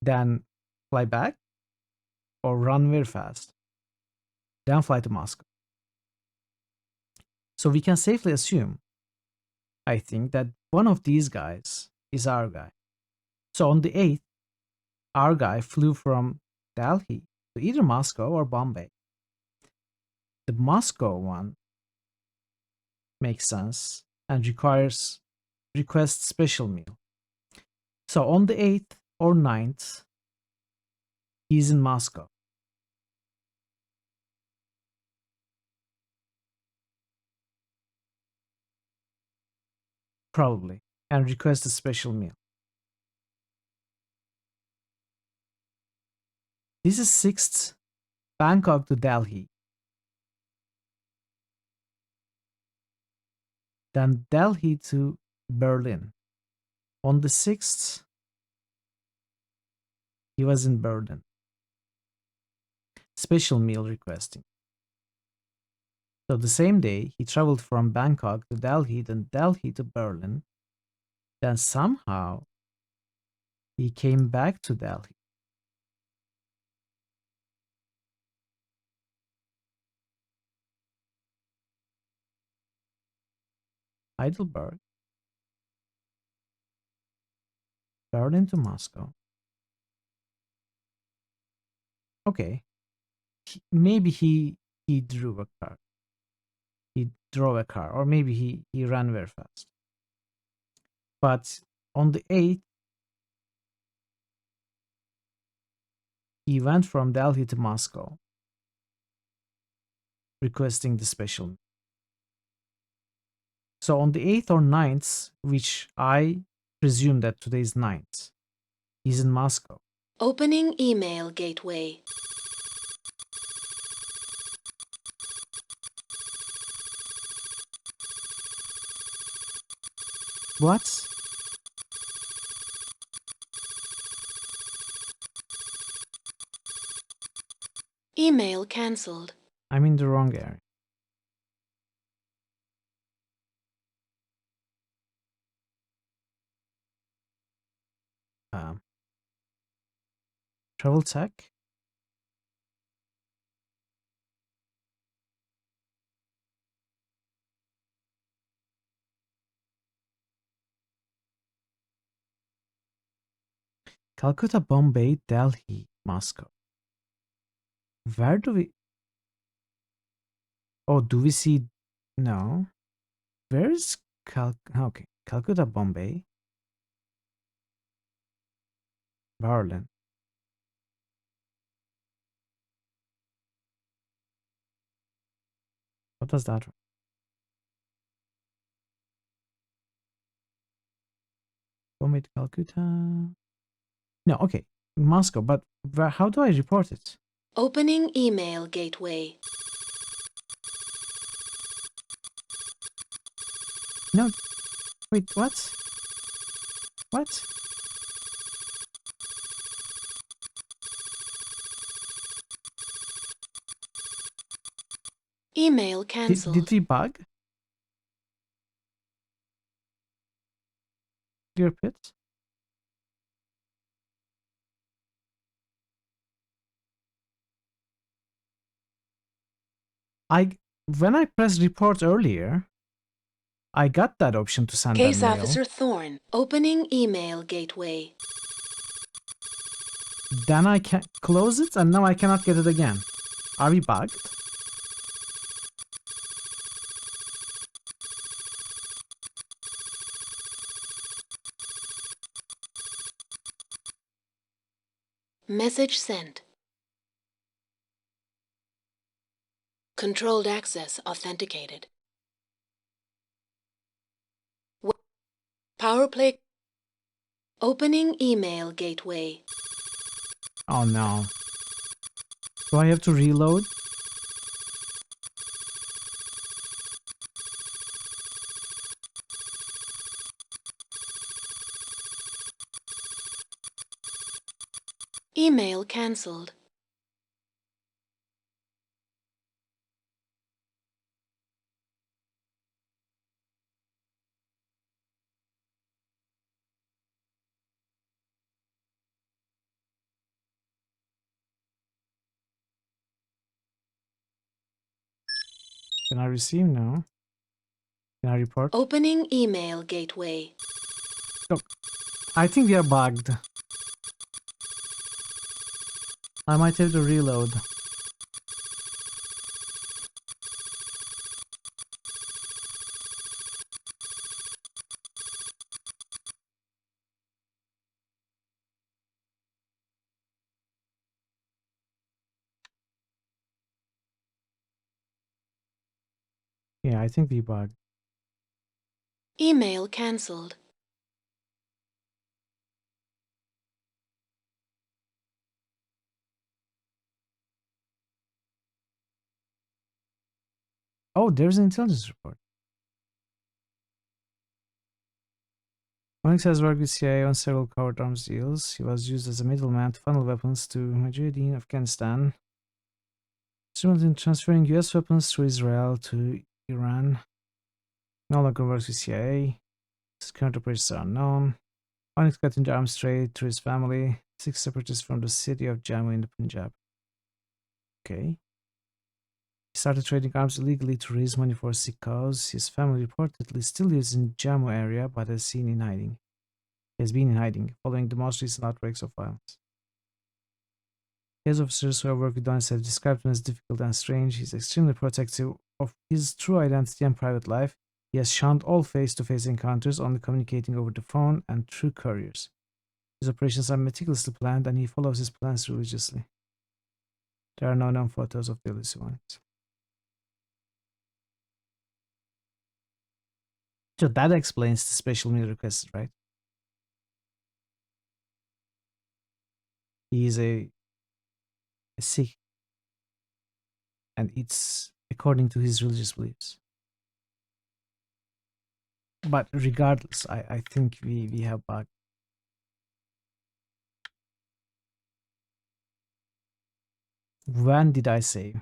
then fly back, or run very fast, then fly to Moscow. So we can safely assume, I think, that one of these guys is our guy. So on the 8th, our guy flew from Delhi to either Moscow or Bombay. The Moscow one makes sense and requests special meal. So on the 8th or 9th, he's in Moscow. Probably, and requests a special meal. This is 6th, Bangkok to Delhi. Then Delhi to Berlin. On the 6th, he was in Berlin. Special meal requesting. So the same day, he traveled from Bangkok to Delhi, then Delhi to Berlin. Then somehow, he came back to Delhi. Heidelberg, Berlin to Moscow. Okay, maybe he drove a car. He drove a car, or maybe he ran very fast. But on the 8th, he went from Delhi to Moscow, requesting the special. So on the 8th or 9th, which I presume that today is 9th, he's in Moscow. Opening email gateway. What? Email cancelled. I'm in the wrong area. Travel tech? Calcutta, Bombay, Delhi, Moscow. Where do we... Oh, do we see... No. Where is Okay, Calcutta, Bombay, Berlin. What does that? Bombay to Calcutta. No, okay, Moscow. But how do I report it? Opening email gateway. No, wait, what? What? Email cancelled. Did we bug? Clear pit? When I pressed report earlier, I got that option to send Case that mail. Officer Thorne. Opening email gateway. Then I can close it, and now I cannot get it again. Are we bugged? Message sent. Controlled access authenticated. Power play. Opening email gateway. Oh no. Do I have to reload? Email cancelled. Can I receive now? Can I report? Opening email gateway. Oh, I think we are bugged. I might have to reload. Yeah, I think we bugged. Email cancelled. Oh, there's an intelligence report. Onyx has worked with CIA on several covert arms deals. He was used as a middleman to funnel weapons to Mujahideen, Afghanistan. Instrumental in transferring US weapons through Israel to Iran. No longer works with CIA. His current operations are unknown. Onyx got into arms trade through his family. 6 separatists from the city of Jammu in the Punjab. Okay. He started trading arms illegally to raise money for a sick cause. His family reportedly still lives in Jammu area but has been in hiding following the most recent outbreaks of violence. Case officers who have worked with Onyx have described him as difficult and strange. He's extremely protective of his true identity and private life. He has shunned all face-to-face encounters, only communicating over the phone and through couriers. His operations are meticulously planned, and he follows his plans religiously. There are no known photos of the elusive Onyx. So that explains the special meal request, right? He is a Sikh, and it's according to his religious beliefs. But regardless, I think we have bugged. When did I save?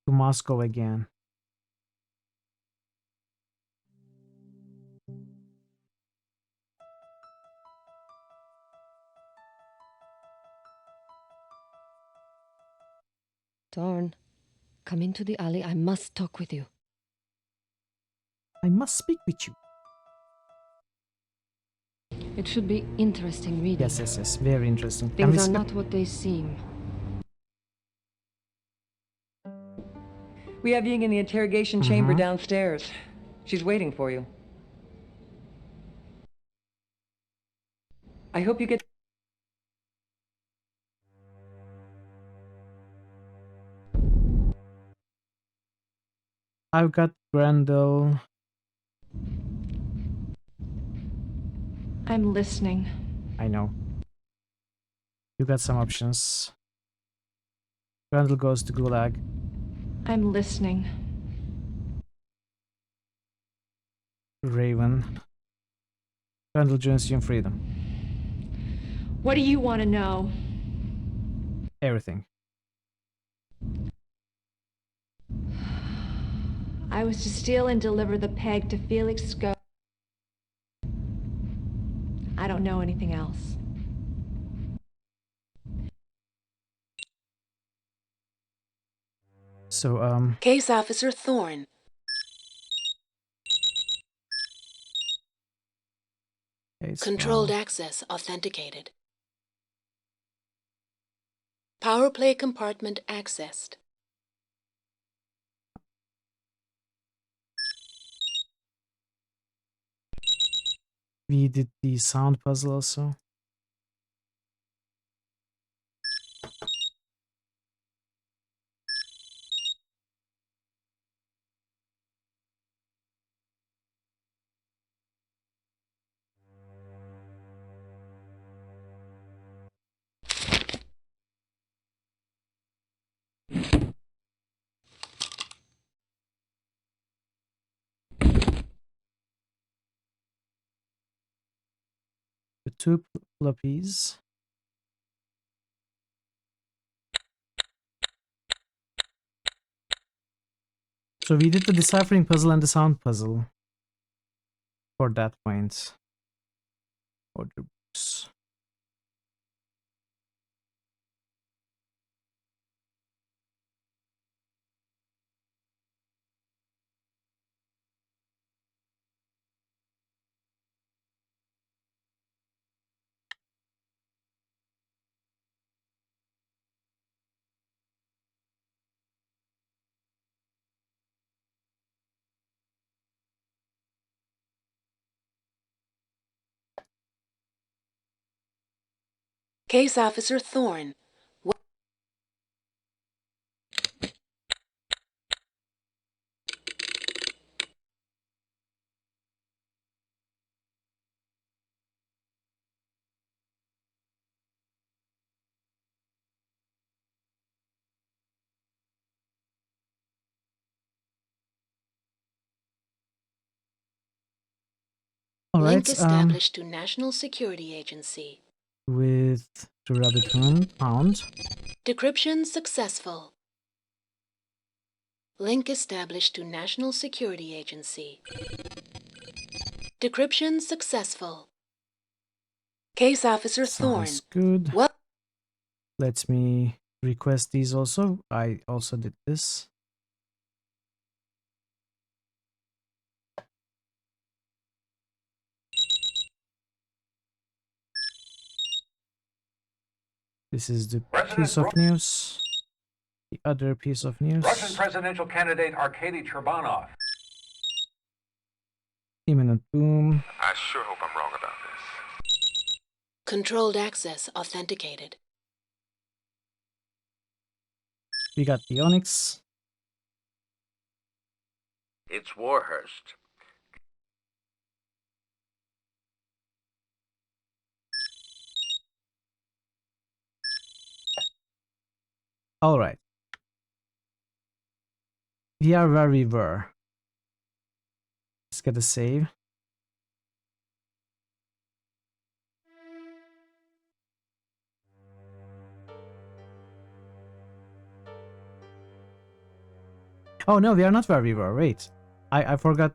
To Moscow again. Thorn, come into the alley. I must talk with you. I must speak with you. It should be interesting reading. Yes. Very interesting. Things are not what they seem. We have Ying in the interrogation chamber downstairs. She's waiting for you. I hope you get... I've got Grendel. I'm listening. I know. You got some options. Grendel goes to Gulag. I'm listening. Raven. Grendel joins you in freedom. What do you want to know? Everything. I was to steal and deliver the peg to Felix Sco. I don't know anything else. So, Case Officer Thorne. Controlled access authenticated. Power play compartment accessed. we did the sound puzzle also. The 2 floppies. So we did the deciphering puzzle and the sound puzzle for that point. Order books. Case Officer Thorne. All Link right. established to National Security Agency. With the rabbit pound. Decryption successful. Link established to National Security Agency. Decryption successful. Case Officer Thorne. Sounds good. What? Let me request these also. I also did this. This is the piece of news. The other piece of news. Russian presidential candidate Arkady Cherbanov. Imminent boom. I sure hope I'm wrong about this. Controlled access authenticated. We got the Onyx. It's Warhurst. All right. We are where we were. Let's get a save. Oh no, we are not where we were. Wait. I forgot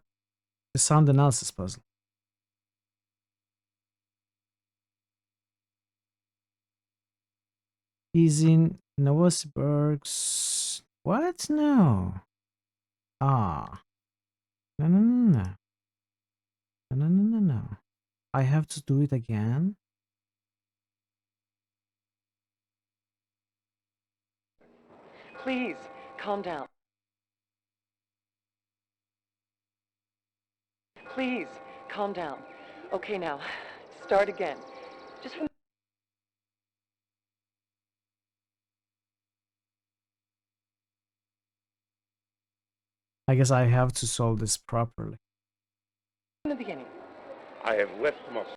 the sound analysis puzzle. He's in Novosibirsk. What? No. Ah. No, no, no, no. No, no, no, no, no. I have to do it again. Please, calm down. Please, calm down. Okay, now, start again. Just from... I guess I have to solve this properly. the beginning. I have left Moscow.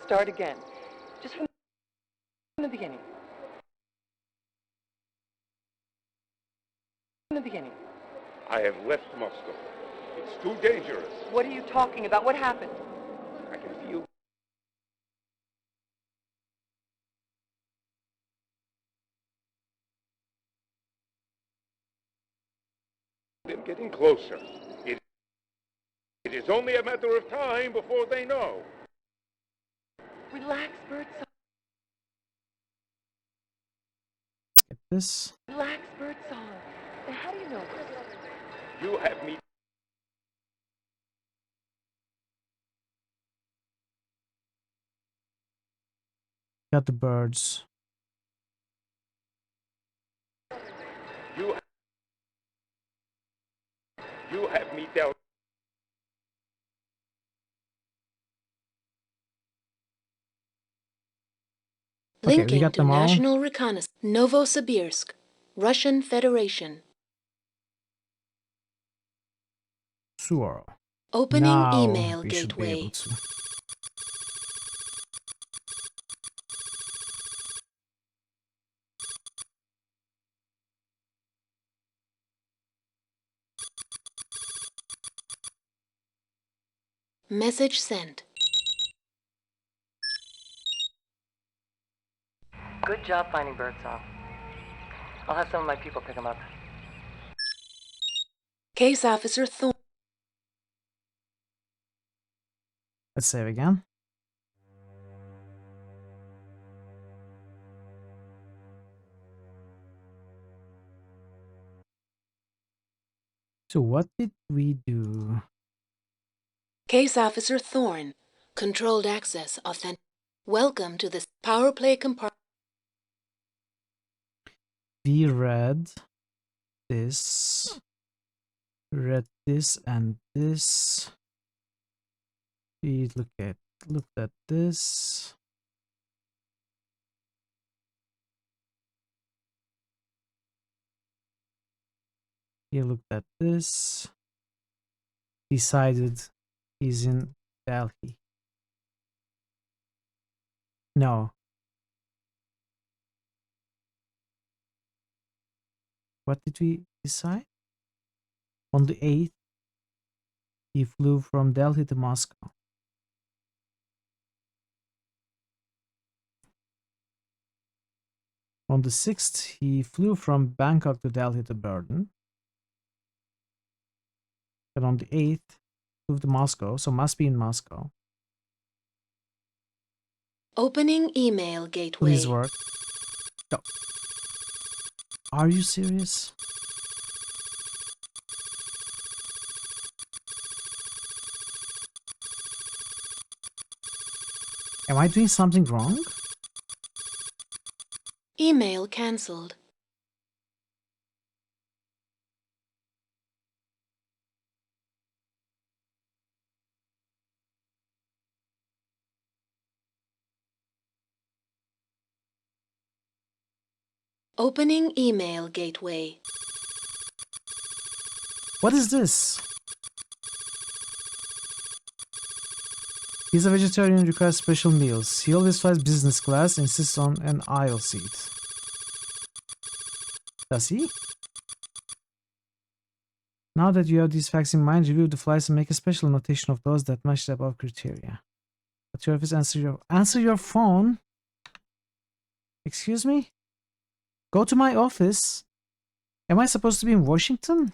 Start again. Just from the beginning. From the beginning. I have left Moscow. It's too dangerous. What are you talking about? What happened? I can feel them getting closer. It is only a matter of time before they know. Relax, Birdsong. Get this. Relax, Birdsong. Now, how do you know this? You have me. Got the birds. You have me down. Okay, we Linking got to them all. National Reconnaissance. Novosibirsk, Russian Federation. Sure. Opening Now email we should be gateway. able to. Message sent. Good job finding Birdsong. I'll have some of my people pick him up. Case Officer Thorne. Let's save again. So what did we do? Case Officer Thorne. Controlled access authentic. Welcome to the power play compartment. We read this, and this. We look at looked at this. He looked at this. Decided he's in Delhi. No. What did we decide? On the 8th, he flew from Delhi to Moscow. On the 6th, he flew from Bangkok to Delhi to Berlin. And on the 8th, flew to Moscow, so must be in Moscow. Opening email gateway. Please work. No. Are you serious? Am I doing something wrong? Email cancelled. Opening email gateway. What is this? He's a vegetarian and requires special meals. He always flies business class, insists on an aisle seat. Does he? Now that you have these facts in mind, review the flights and make a special notation of those that match the above criteria. At your office, answer your phone. Excuse me? Go to my office. Am I supposed to be in Washington?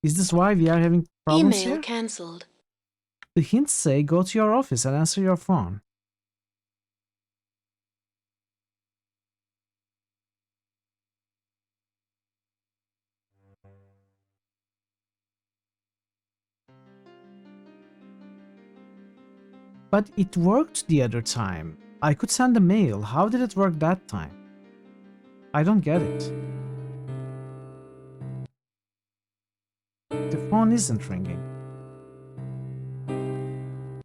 Is this why we are having problems Email here? cancelled. The hints say go to your office and answer your phone. But it worked the other time. I could send a mail. How did it work that time? I don't get it. The phone isn't ringing.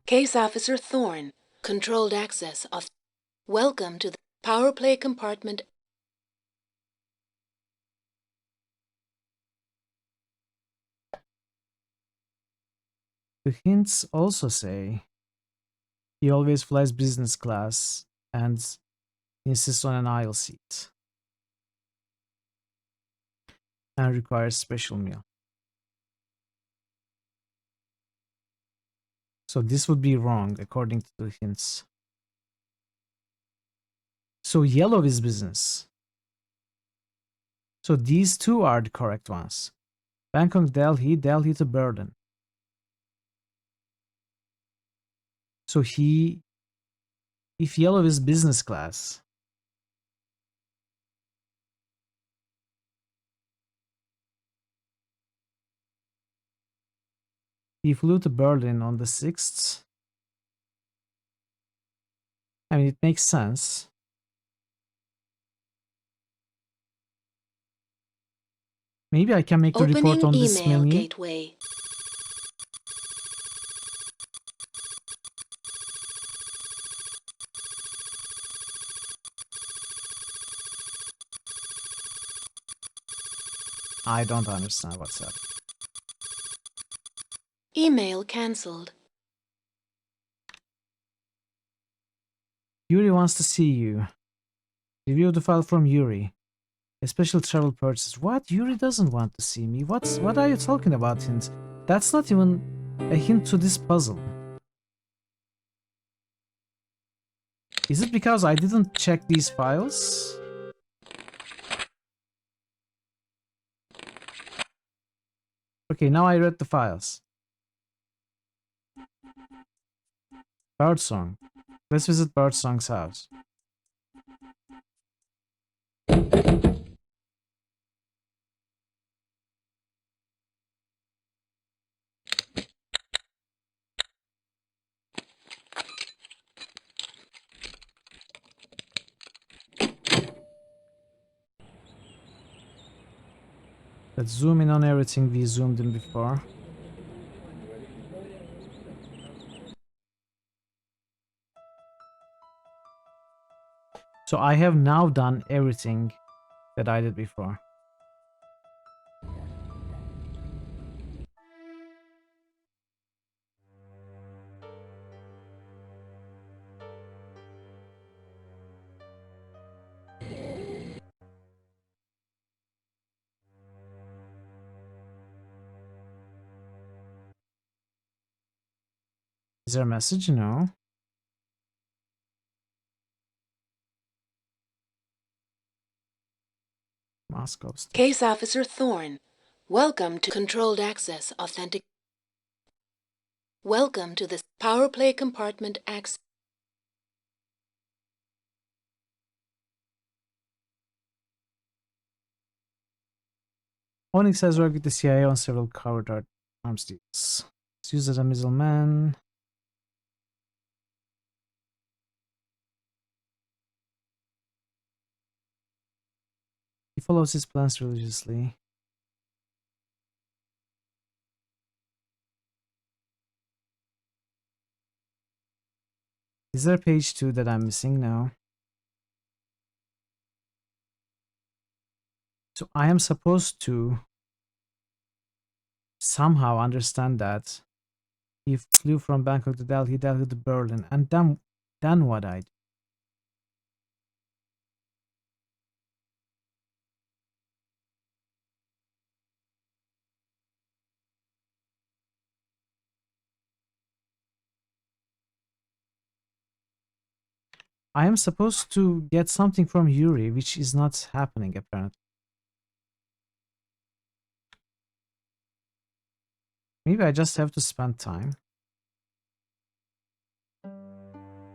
Case Officer Thorne. Controlled access. Welcome to the power play compartment. The hints also say he always flies business class and insists on an aisle seat and requires special meal. So this would be wrong according to the hints. So yellow is business. So these two are the correct ones. Bangkok, Delhi, Delhi to Berlin. So if yellow is business class, he flew to Berlin on the 6th. I mean, it makes sense. Maybe I can make the report on this email menu. Gateway. I don't understand what's up. Email cancelled. Yuri wants to see you. Review the file from Yuri. A special travel purchase. What? Yuri doesn't want to see me. What are you talking about, hint? That's not even a hint to this puzzle. Is it because I didn't check these files? Okay, now I read the files. Birdsong. Let's visit Birdsong's house. Let's zoom in on everything we zoomed in before. So I have now done everything that I did before. Is there a message? No. Moscow Station. Case Officer Thorne, welcome to Controlled Access Authentic. Welcome to the Power Play Compartment Access. Onyx has worked with the CIA on several covert arms deals. He's used as a middleman. He follows his plans religiously. Is there page 2 that I'm missing now? So I am supposed to somehow understand that he flew from Bangkok to Delhi, Delhi to Berlin, and then what I do. I am supposed to get something from Yuri, which is not happening apparently. Maybe I just have to spend time.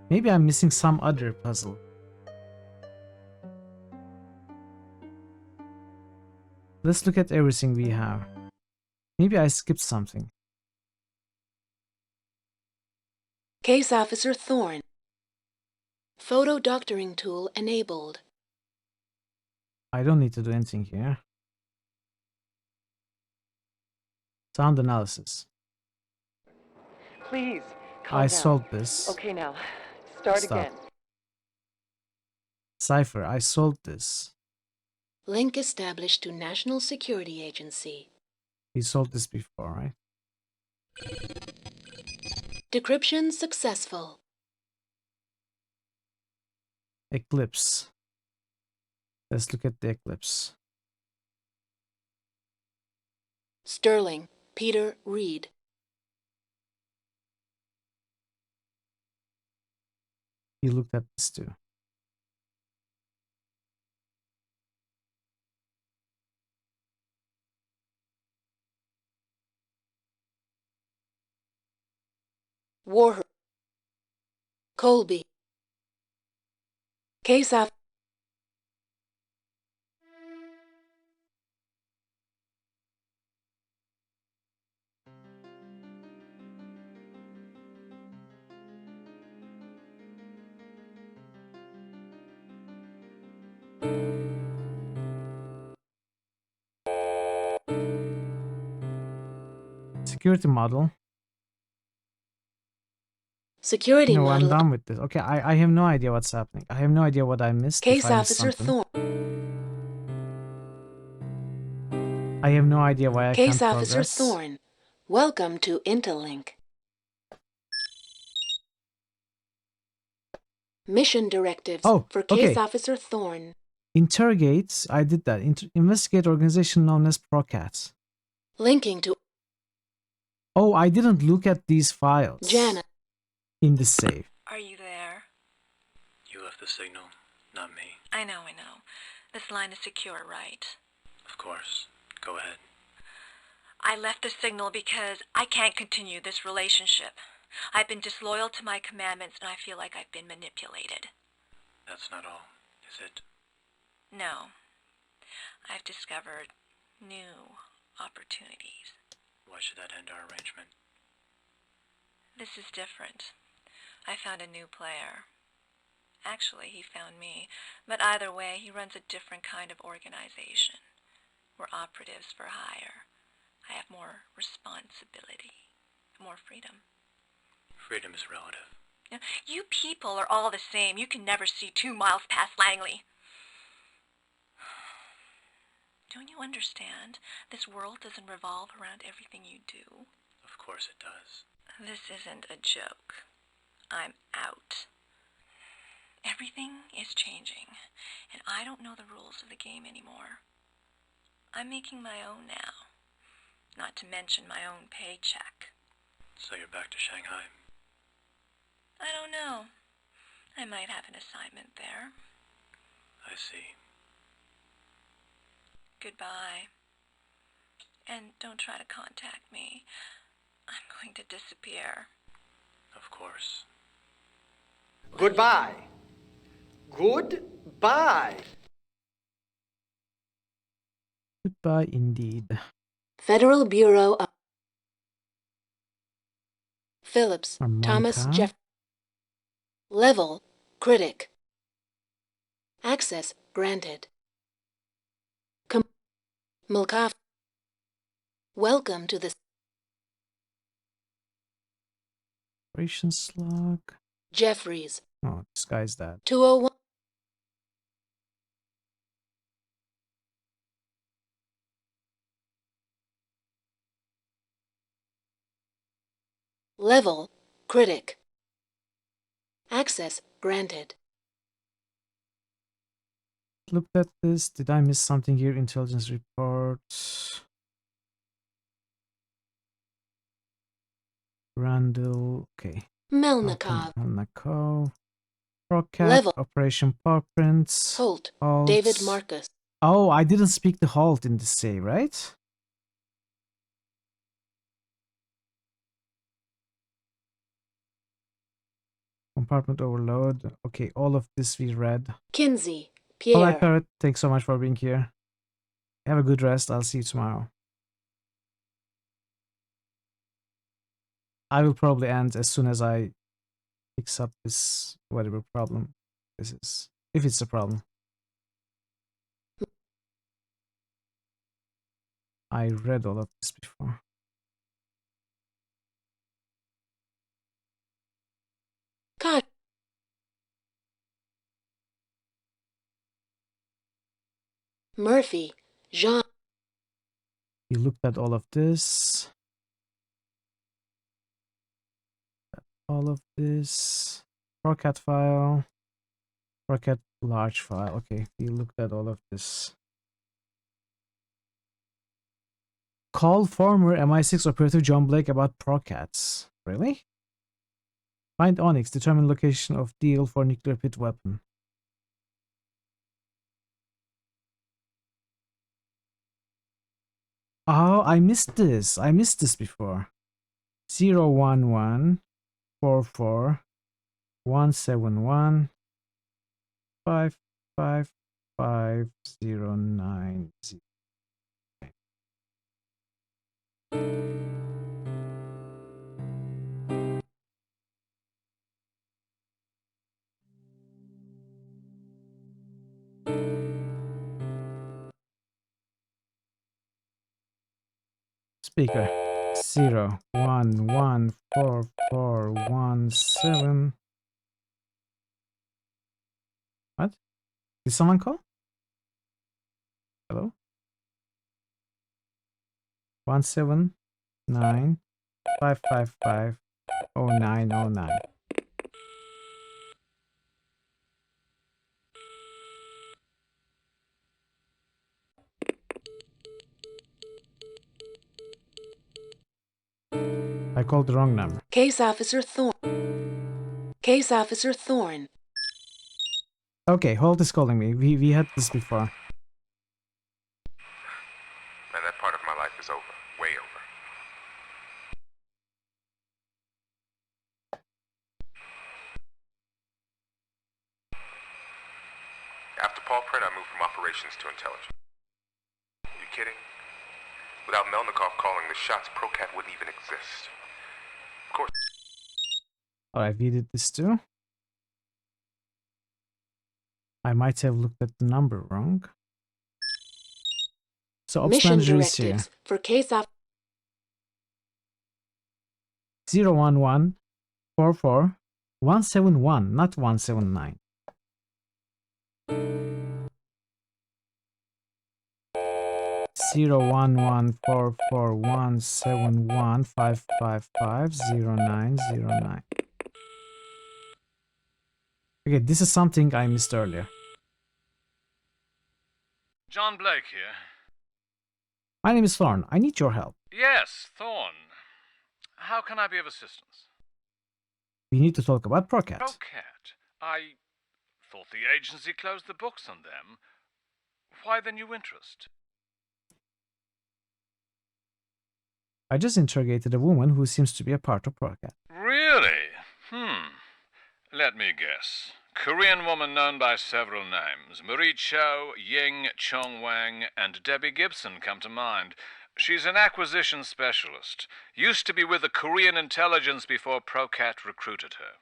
Maybe I'm missing some other puzzle. Let's look at everything we have. Maybe I skipped something. Case Officer Thorne. Photo doctoring tool enabled. I don't need to do anything here. Sound analysis. Please, calm I down. solved this. Okay, now, start Stop. again. Cipher, I solved this. Link established to National Security Agency. We solved this before, right? Decryption successful. Eclipse. Let's look at the eclipse. Sterling, Peter Reed. You looked at this too. Warher. Colby. Case of Security model. security No, model. I'm done with this. Okay, I have no idea what's happening. I have no idea what I missed. Case if I missed Officer something. Thorne. I have no idea why I Case can't Officer progress. Thorne. Welcome to Interlink. Mission directives for Case Officer Thorne. Interrogate. I did that. Investigate organization known as ProCat. Linking to. Oh, I didn't look at these files. Janet. In the safe. Are you there? You left the signal, not me. I know. This line is secure, right? Of course. Go ahead. I left the signal because I can't continue this relationship. I've been disloyal to my commandments and I feel like I've been manipulated. That's not all, is it? No. I've discovered new opportunities. Why should that end our arrangement? This is different. I found a new player. Actually, he found me. But either way, he runs a different kind of organization. We're operatives for hire. I have more responsibility, more freedom. Freedom is relative. Now, you people are all the same. You can never see 2 miles past Langley. Don't you understand? This world doesn't revolve around everything you do. Of course it does. This isn't a joke. I'm out. Everything is changing, and I don't know the rules of the game anymore. I'm making my own now, not to mention my own paycheck. So you're back to Shanghai? I don't know. I might have an assignment there. I see. Goodbye. And don't try to contact me. I'm going to disappear. Of course. Goodbye. Goodbye. Goodbye indeed. Federal Bureau of Phillips, Thomas Harmonica. Jeff. Level, critic. Access granted. Mulkov. Welcome to the Operations log. Jeffries. Oh, this guy's that. 201. Level, critic. Access granted. Looked at this. Did I miss something here? Intelligence report. Randall. Okay. Melnikov. Melnikov. Procat. Level. Operation Paw Prints. Holt. Halt. David Marcus. Oh, I didn't speak the halt in this save, right? Compartment overload. Okay, all of this we read. Kinsey. All right, Pierre. Parrot. Thanks so much for being here. Have a good rest. I'll see you tomorrow. I will probably end as soon as I fix up this whatever problem this is. If it's a problem. I read all of this before. God. Murphy. Jean. You looked at all of this. All of this. Procat file. Procat large file. Okay, you looked at all of this. Call former MI6 operative John Blake about Procats. Really? Find Onyx. Determine location of deal for nuclear pit weapon. Oh, I missed this. I missed this before. 011 44 171 555090. Speaker 0114417. What? Did someone call? Hello? 179 555 0909. I called the wrong number. Case Officer Thorne. Case Officer Thorne. Okay, Holt is calling me. We had this before. Man, that part of my life is over. Way over. After Paul Print, I moved from operations to intelligence. Are you kidding? Without Melnikov calling the shots, Procat wouldn't even exist. Of course. Alright, we did this too. I might have looked at the number wrong. So Ops Mission Manager is here. directives for Case Officer 011 44 171, not 179. Zero 114417155509009. Okay, this is something I missed earlier. John Blake here. My name is Thorn. I need your help. Yes, Thorn. How can I be of assistance? We need to talk about Procat. Procat. I thought the agency closed the books on them. Why the new interest? I just interrogated a woman who seems to be a part of Procat. Really? Let me guess. Korean woman known by several names. Marie Cho, Ying, Chong Wang, and Debbie Gibson come to mind. She's an acquisition specialist. Used to be with the Korean intelligence before Procat recruited her.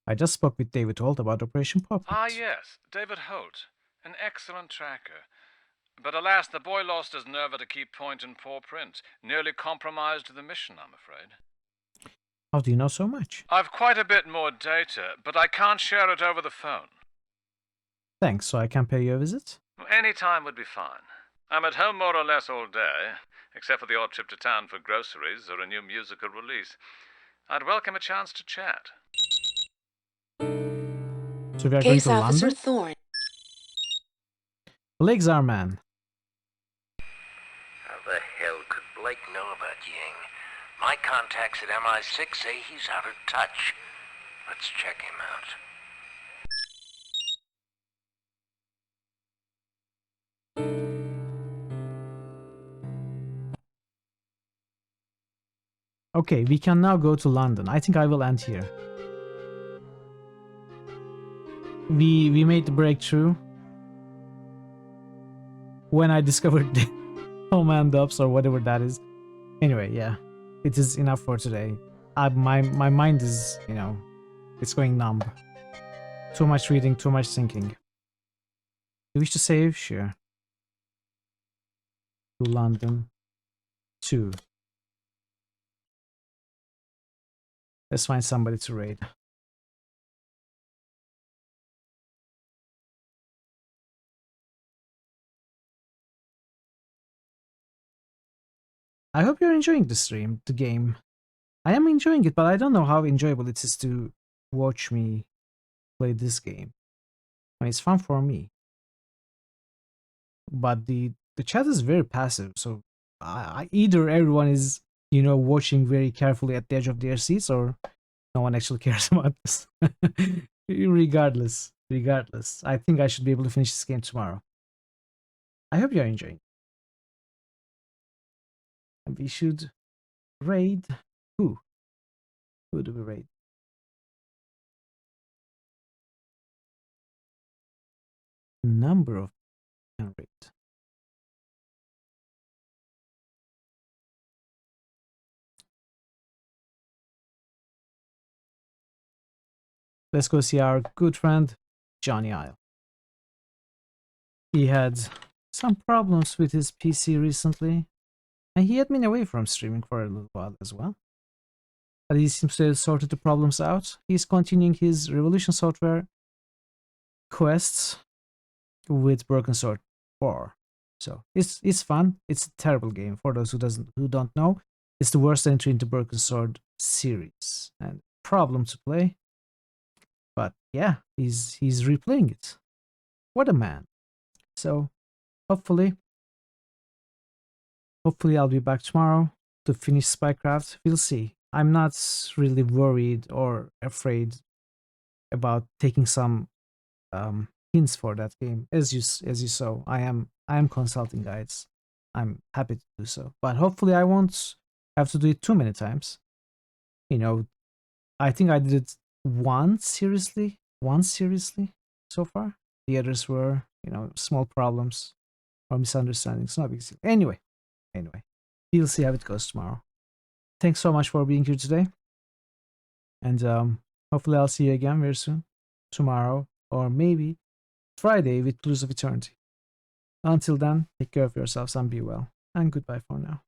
I just spoke with David Holt about Operation Puppet. Ah, yes, David Holt. An excellent tracker. But alas, the boy lost his nerve at a key point in paw print. Nearly compromised the mission, I'm afraid. How do you know so much? I've quite a bit more data, but I can't share it over the phone. Thanks, so I can pay you a visit? Any time would be fine. I'm at home more or less all day, except for the odd trip to town for groceries or a new musical release. I'd welcome a chance to chat. So we are Case going to Officer London? Thorne. Blake's our man. How the hell could Blake know about Ying? My contacts at MI6 say he's out of touch. Let's check him out. Okay, we can now go to London. I think I will end here. We made the breakthrough when I discovered the command ups or whatever that is. Anyway, yeah, it is enough for today. My mind is, you know, it's going numb. Too much reading, too much thinking. Do you wish to save? Sure. To London 2. Let's find somebody to raid. I hope you're enjoying the stream, the game. I am enjoying it, but I don't know how enjoyable it is to watch me play this game. I mean, it's fun for me. But the chat is very passive, so either everyone is, you know, watching very carefully at the edge of their seats, or no one actually cares about this. Regardless, I think I should be able to finish this game tomorrow. I hope you're enjoying. And we should raid who? Who do we raid? Number of can raid. Let's go see our good friend Johnny Isle. He had some problems with his PC recently, and he had been away from streaming for a little while as well. But he seems to have sorted the problems out. He's continuing his Revolution Software quests with Broken Sword 4. So it's fun. It's a terrible game for those who don't know. It's the worst entry into Broken Sword series and problem to play. But yeah, he's replaying it. What a man. So hopefully I'll be back tomorrow to finish Spycraft. We'll see. I'm not really worried or afraid about taking some hints for that game. As you saw, I am consulting guides. I'm happy to do so. But hopefully I won't have to do it too many times. You know, I think I did it once seriously so far. The others were, you know, small problems or misunderstandings. No big deal. Anyway, we'll see how it goes tomorrow. Thanks so much for being here today. And hopefully I'll see you again very soon. Tomorrow or maybe Friday with Clues of Eternity. Until then, take care of yourselves and be well. And goodbye for now.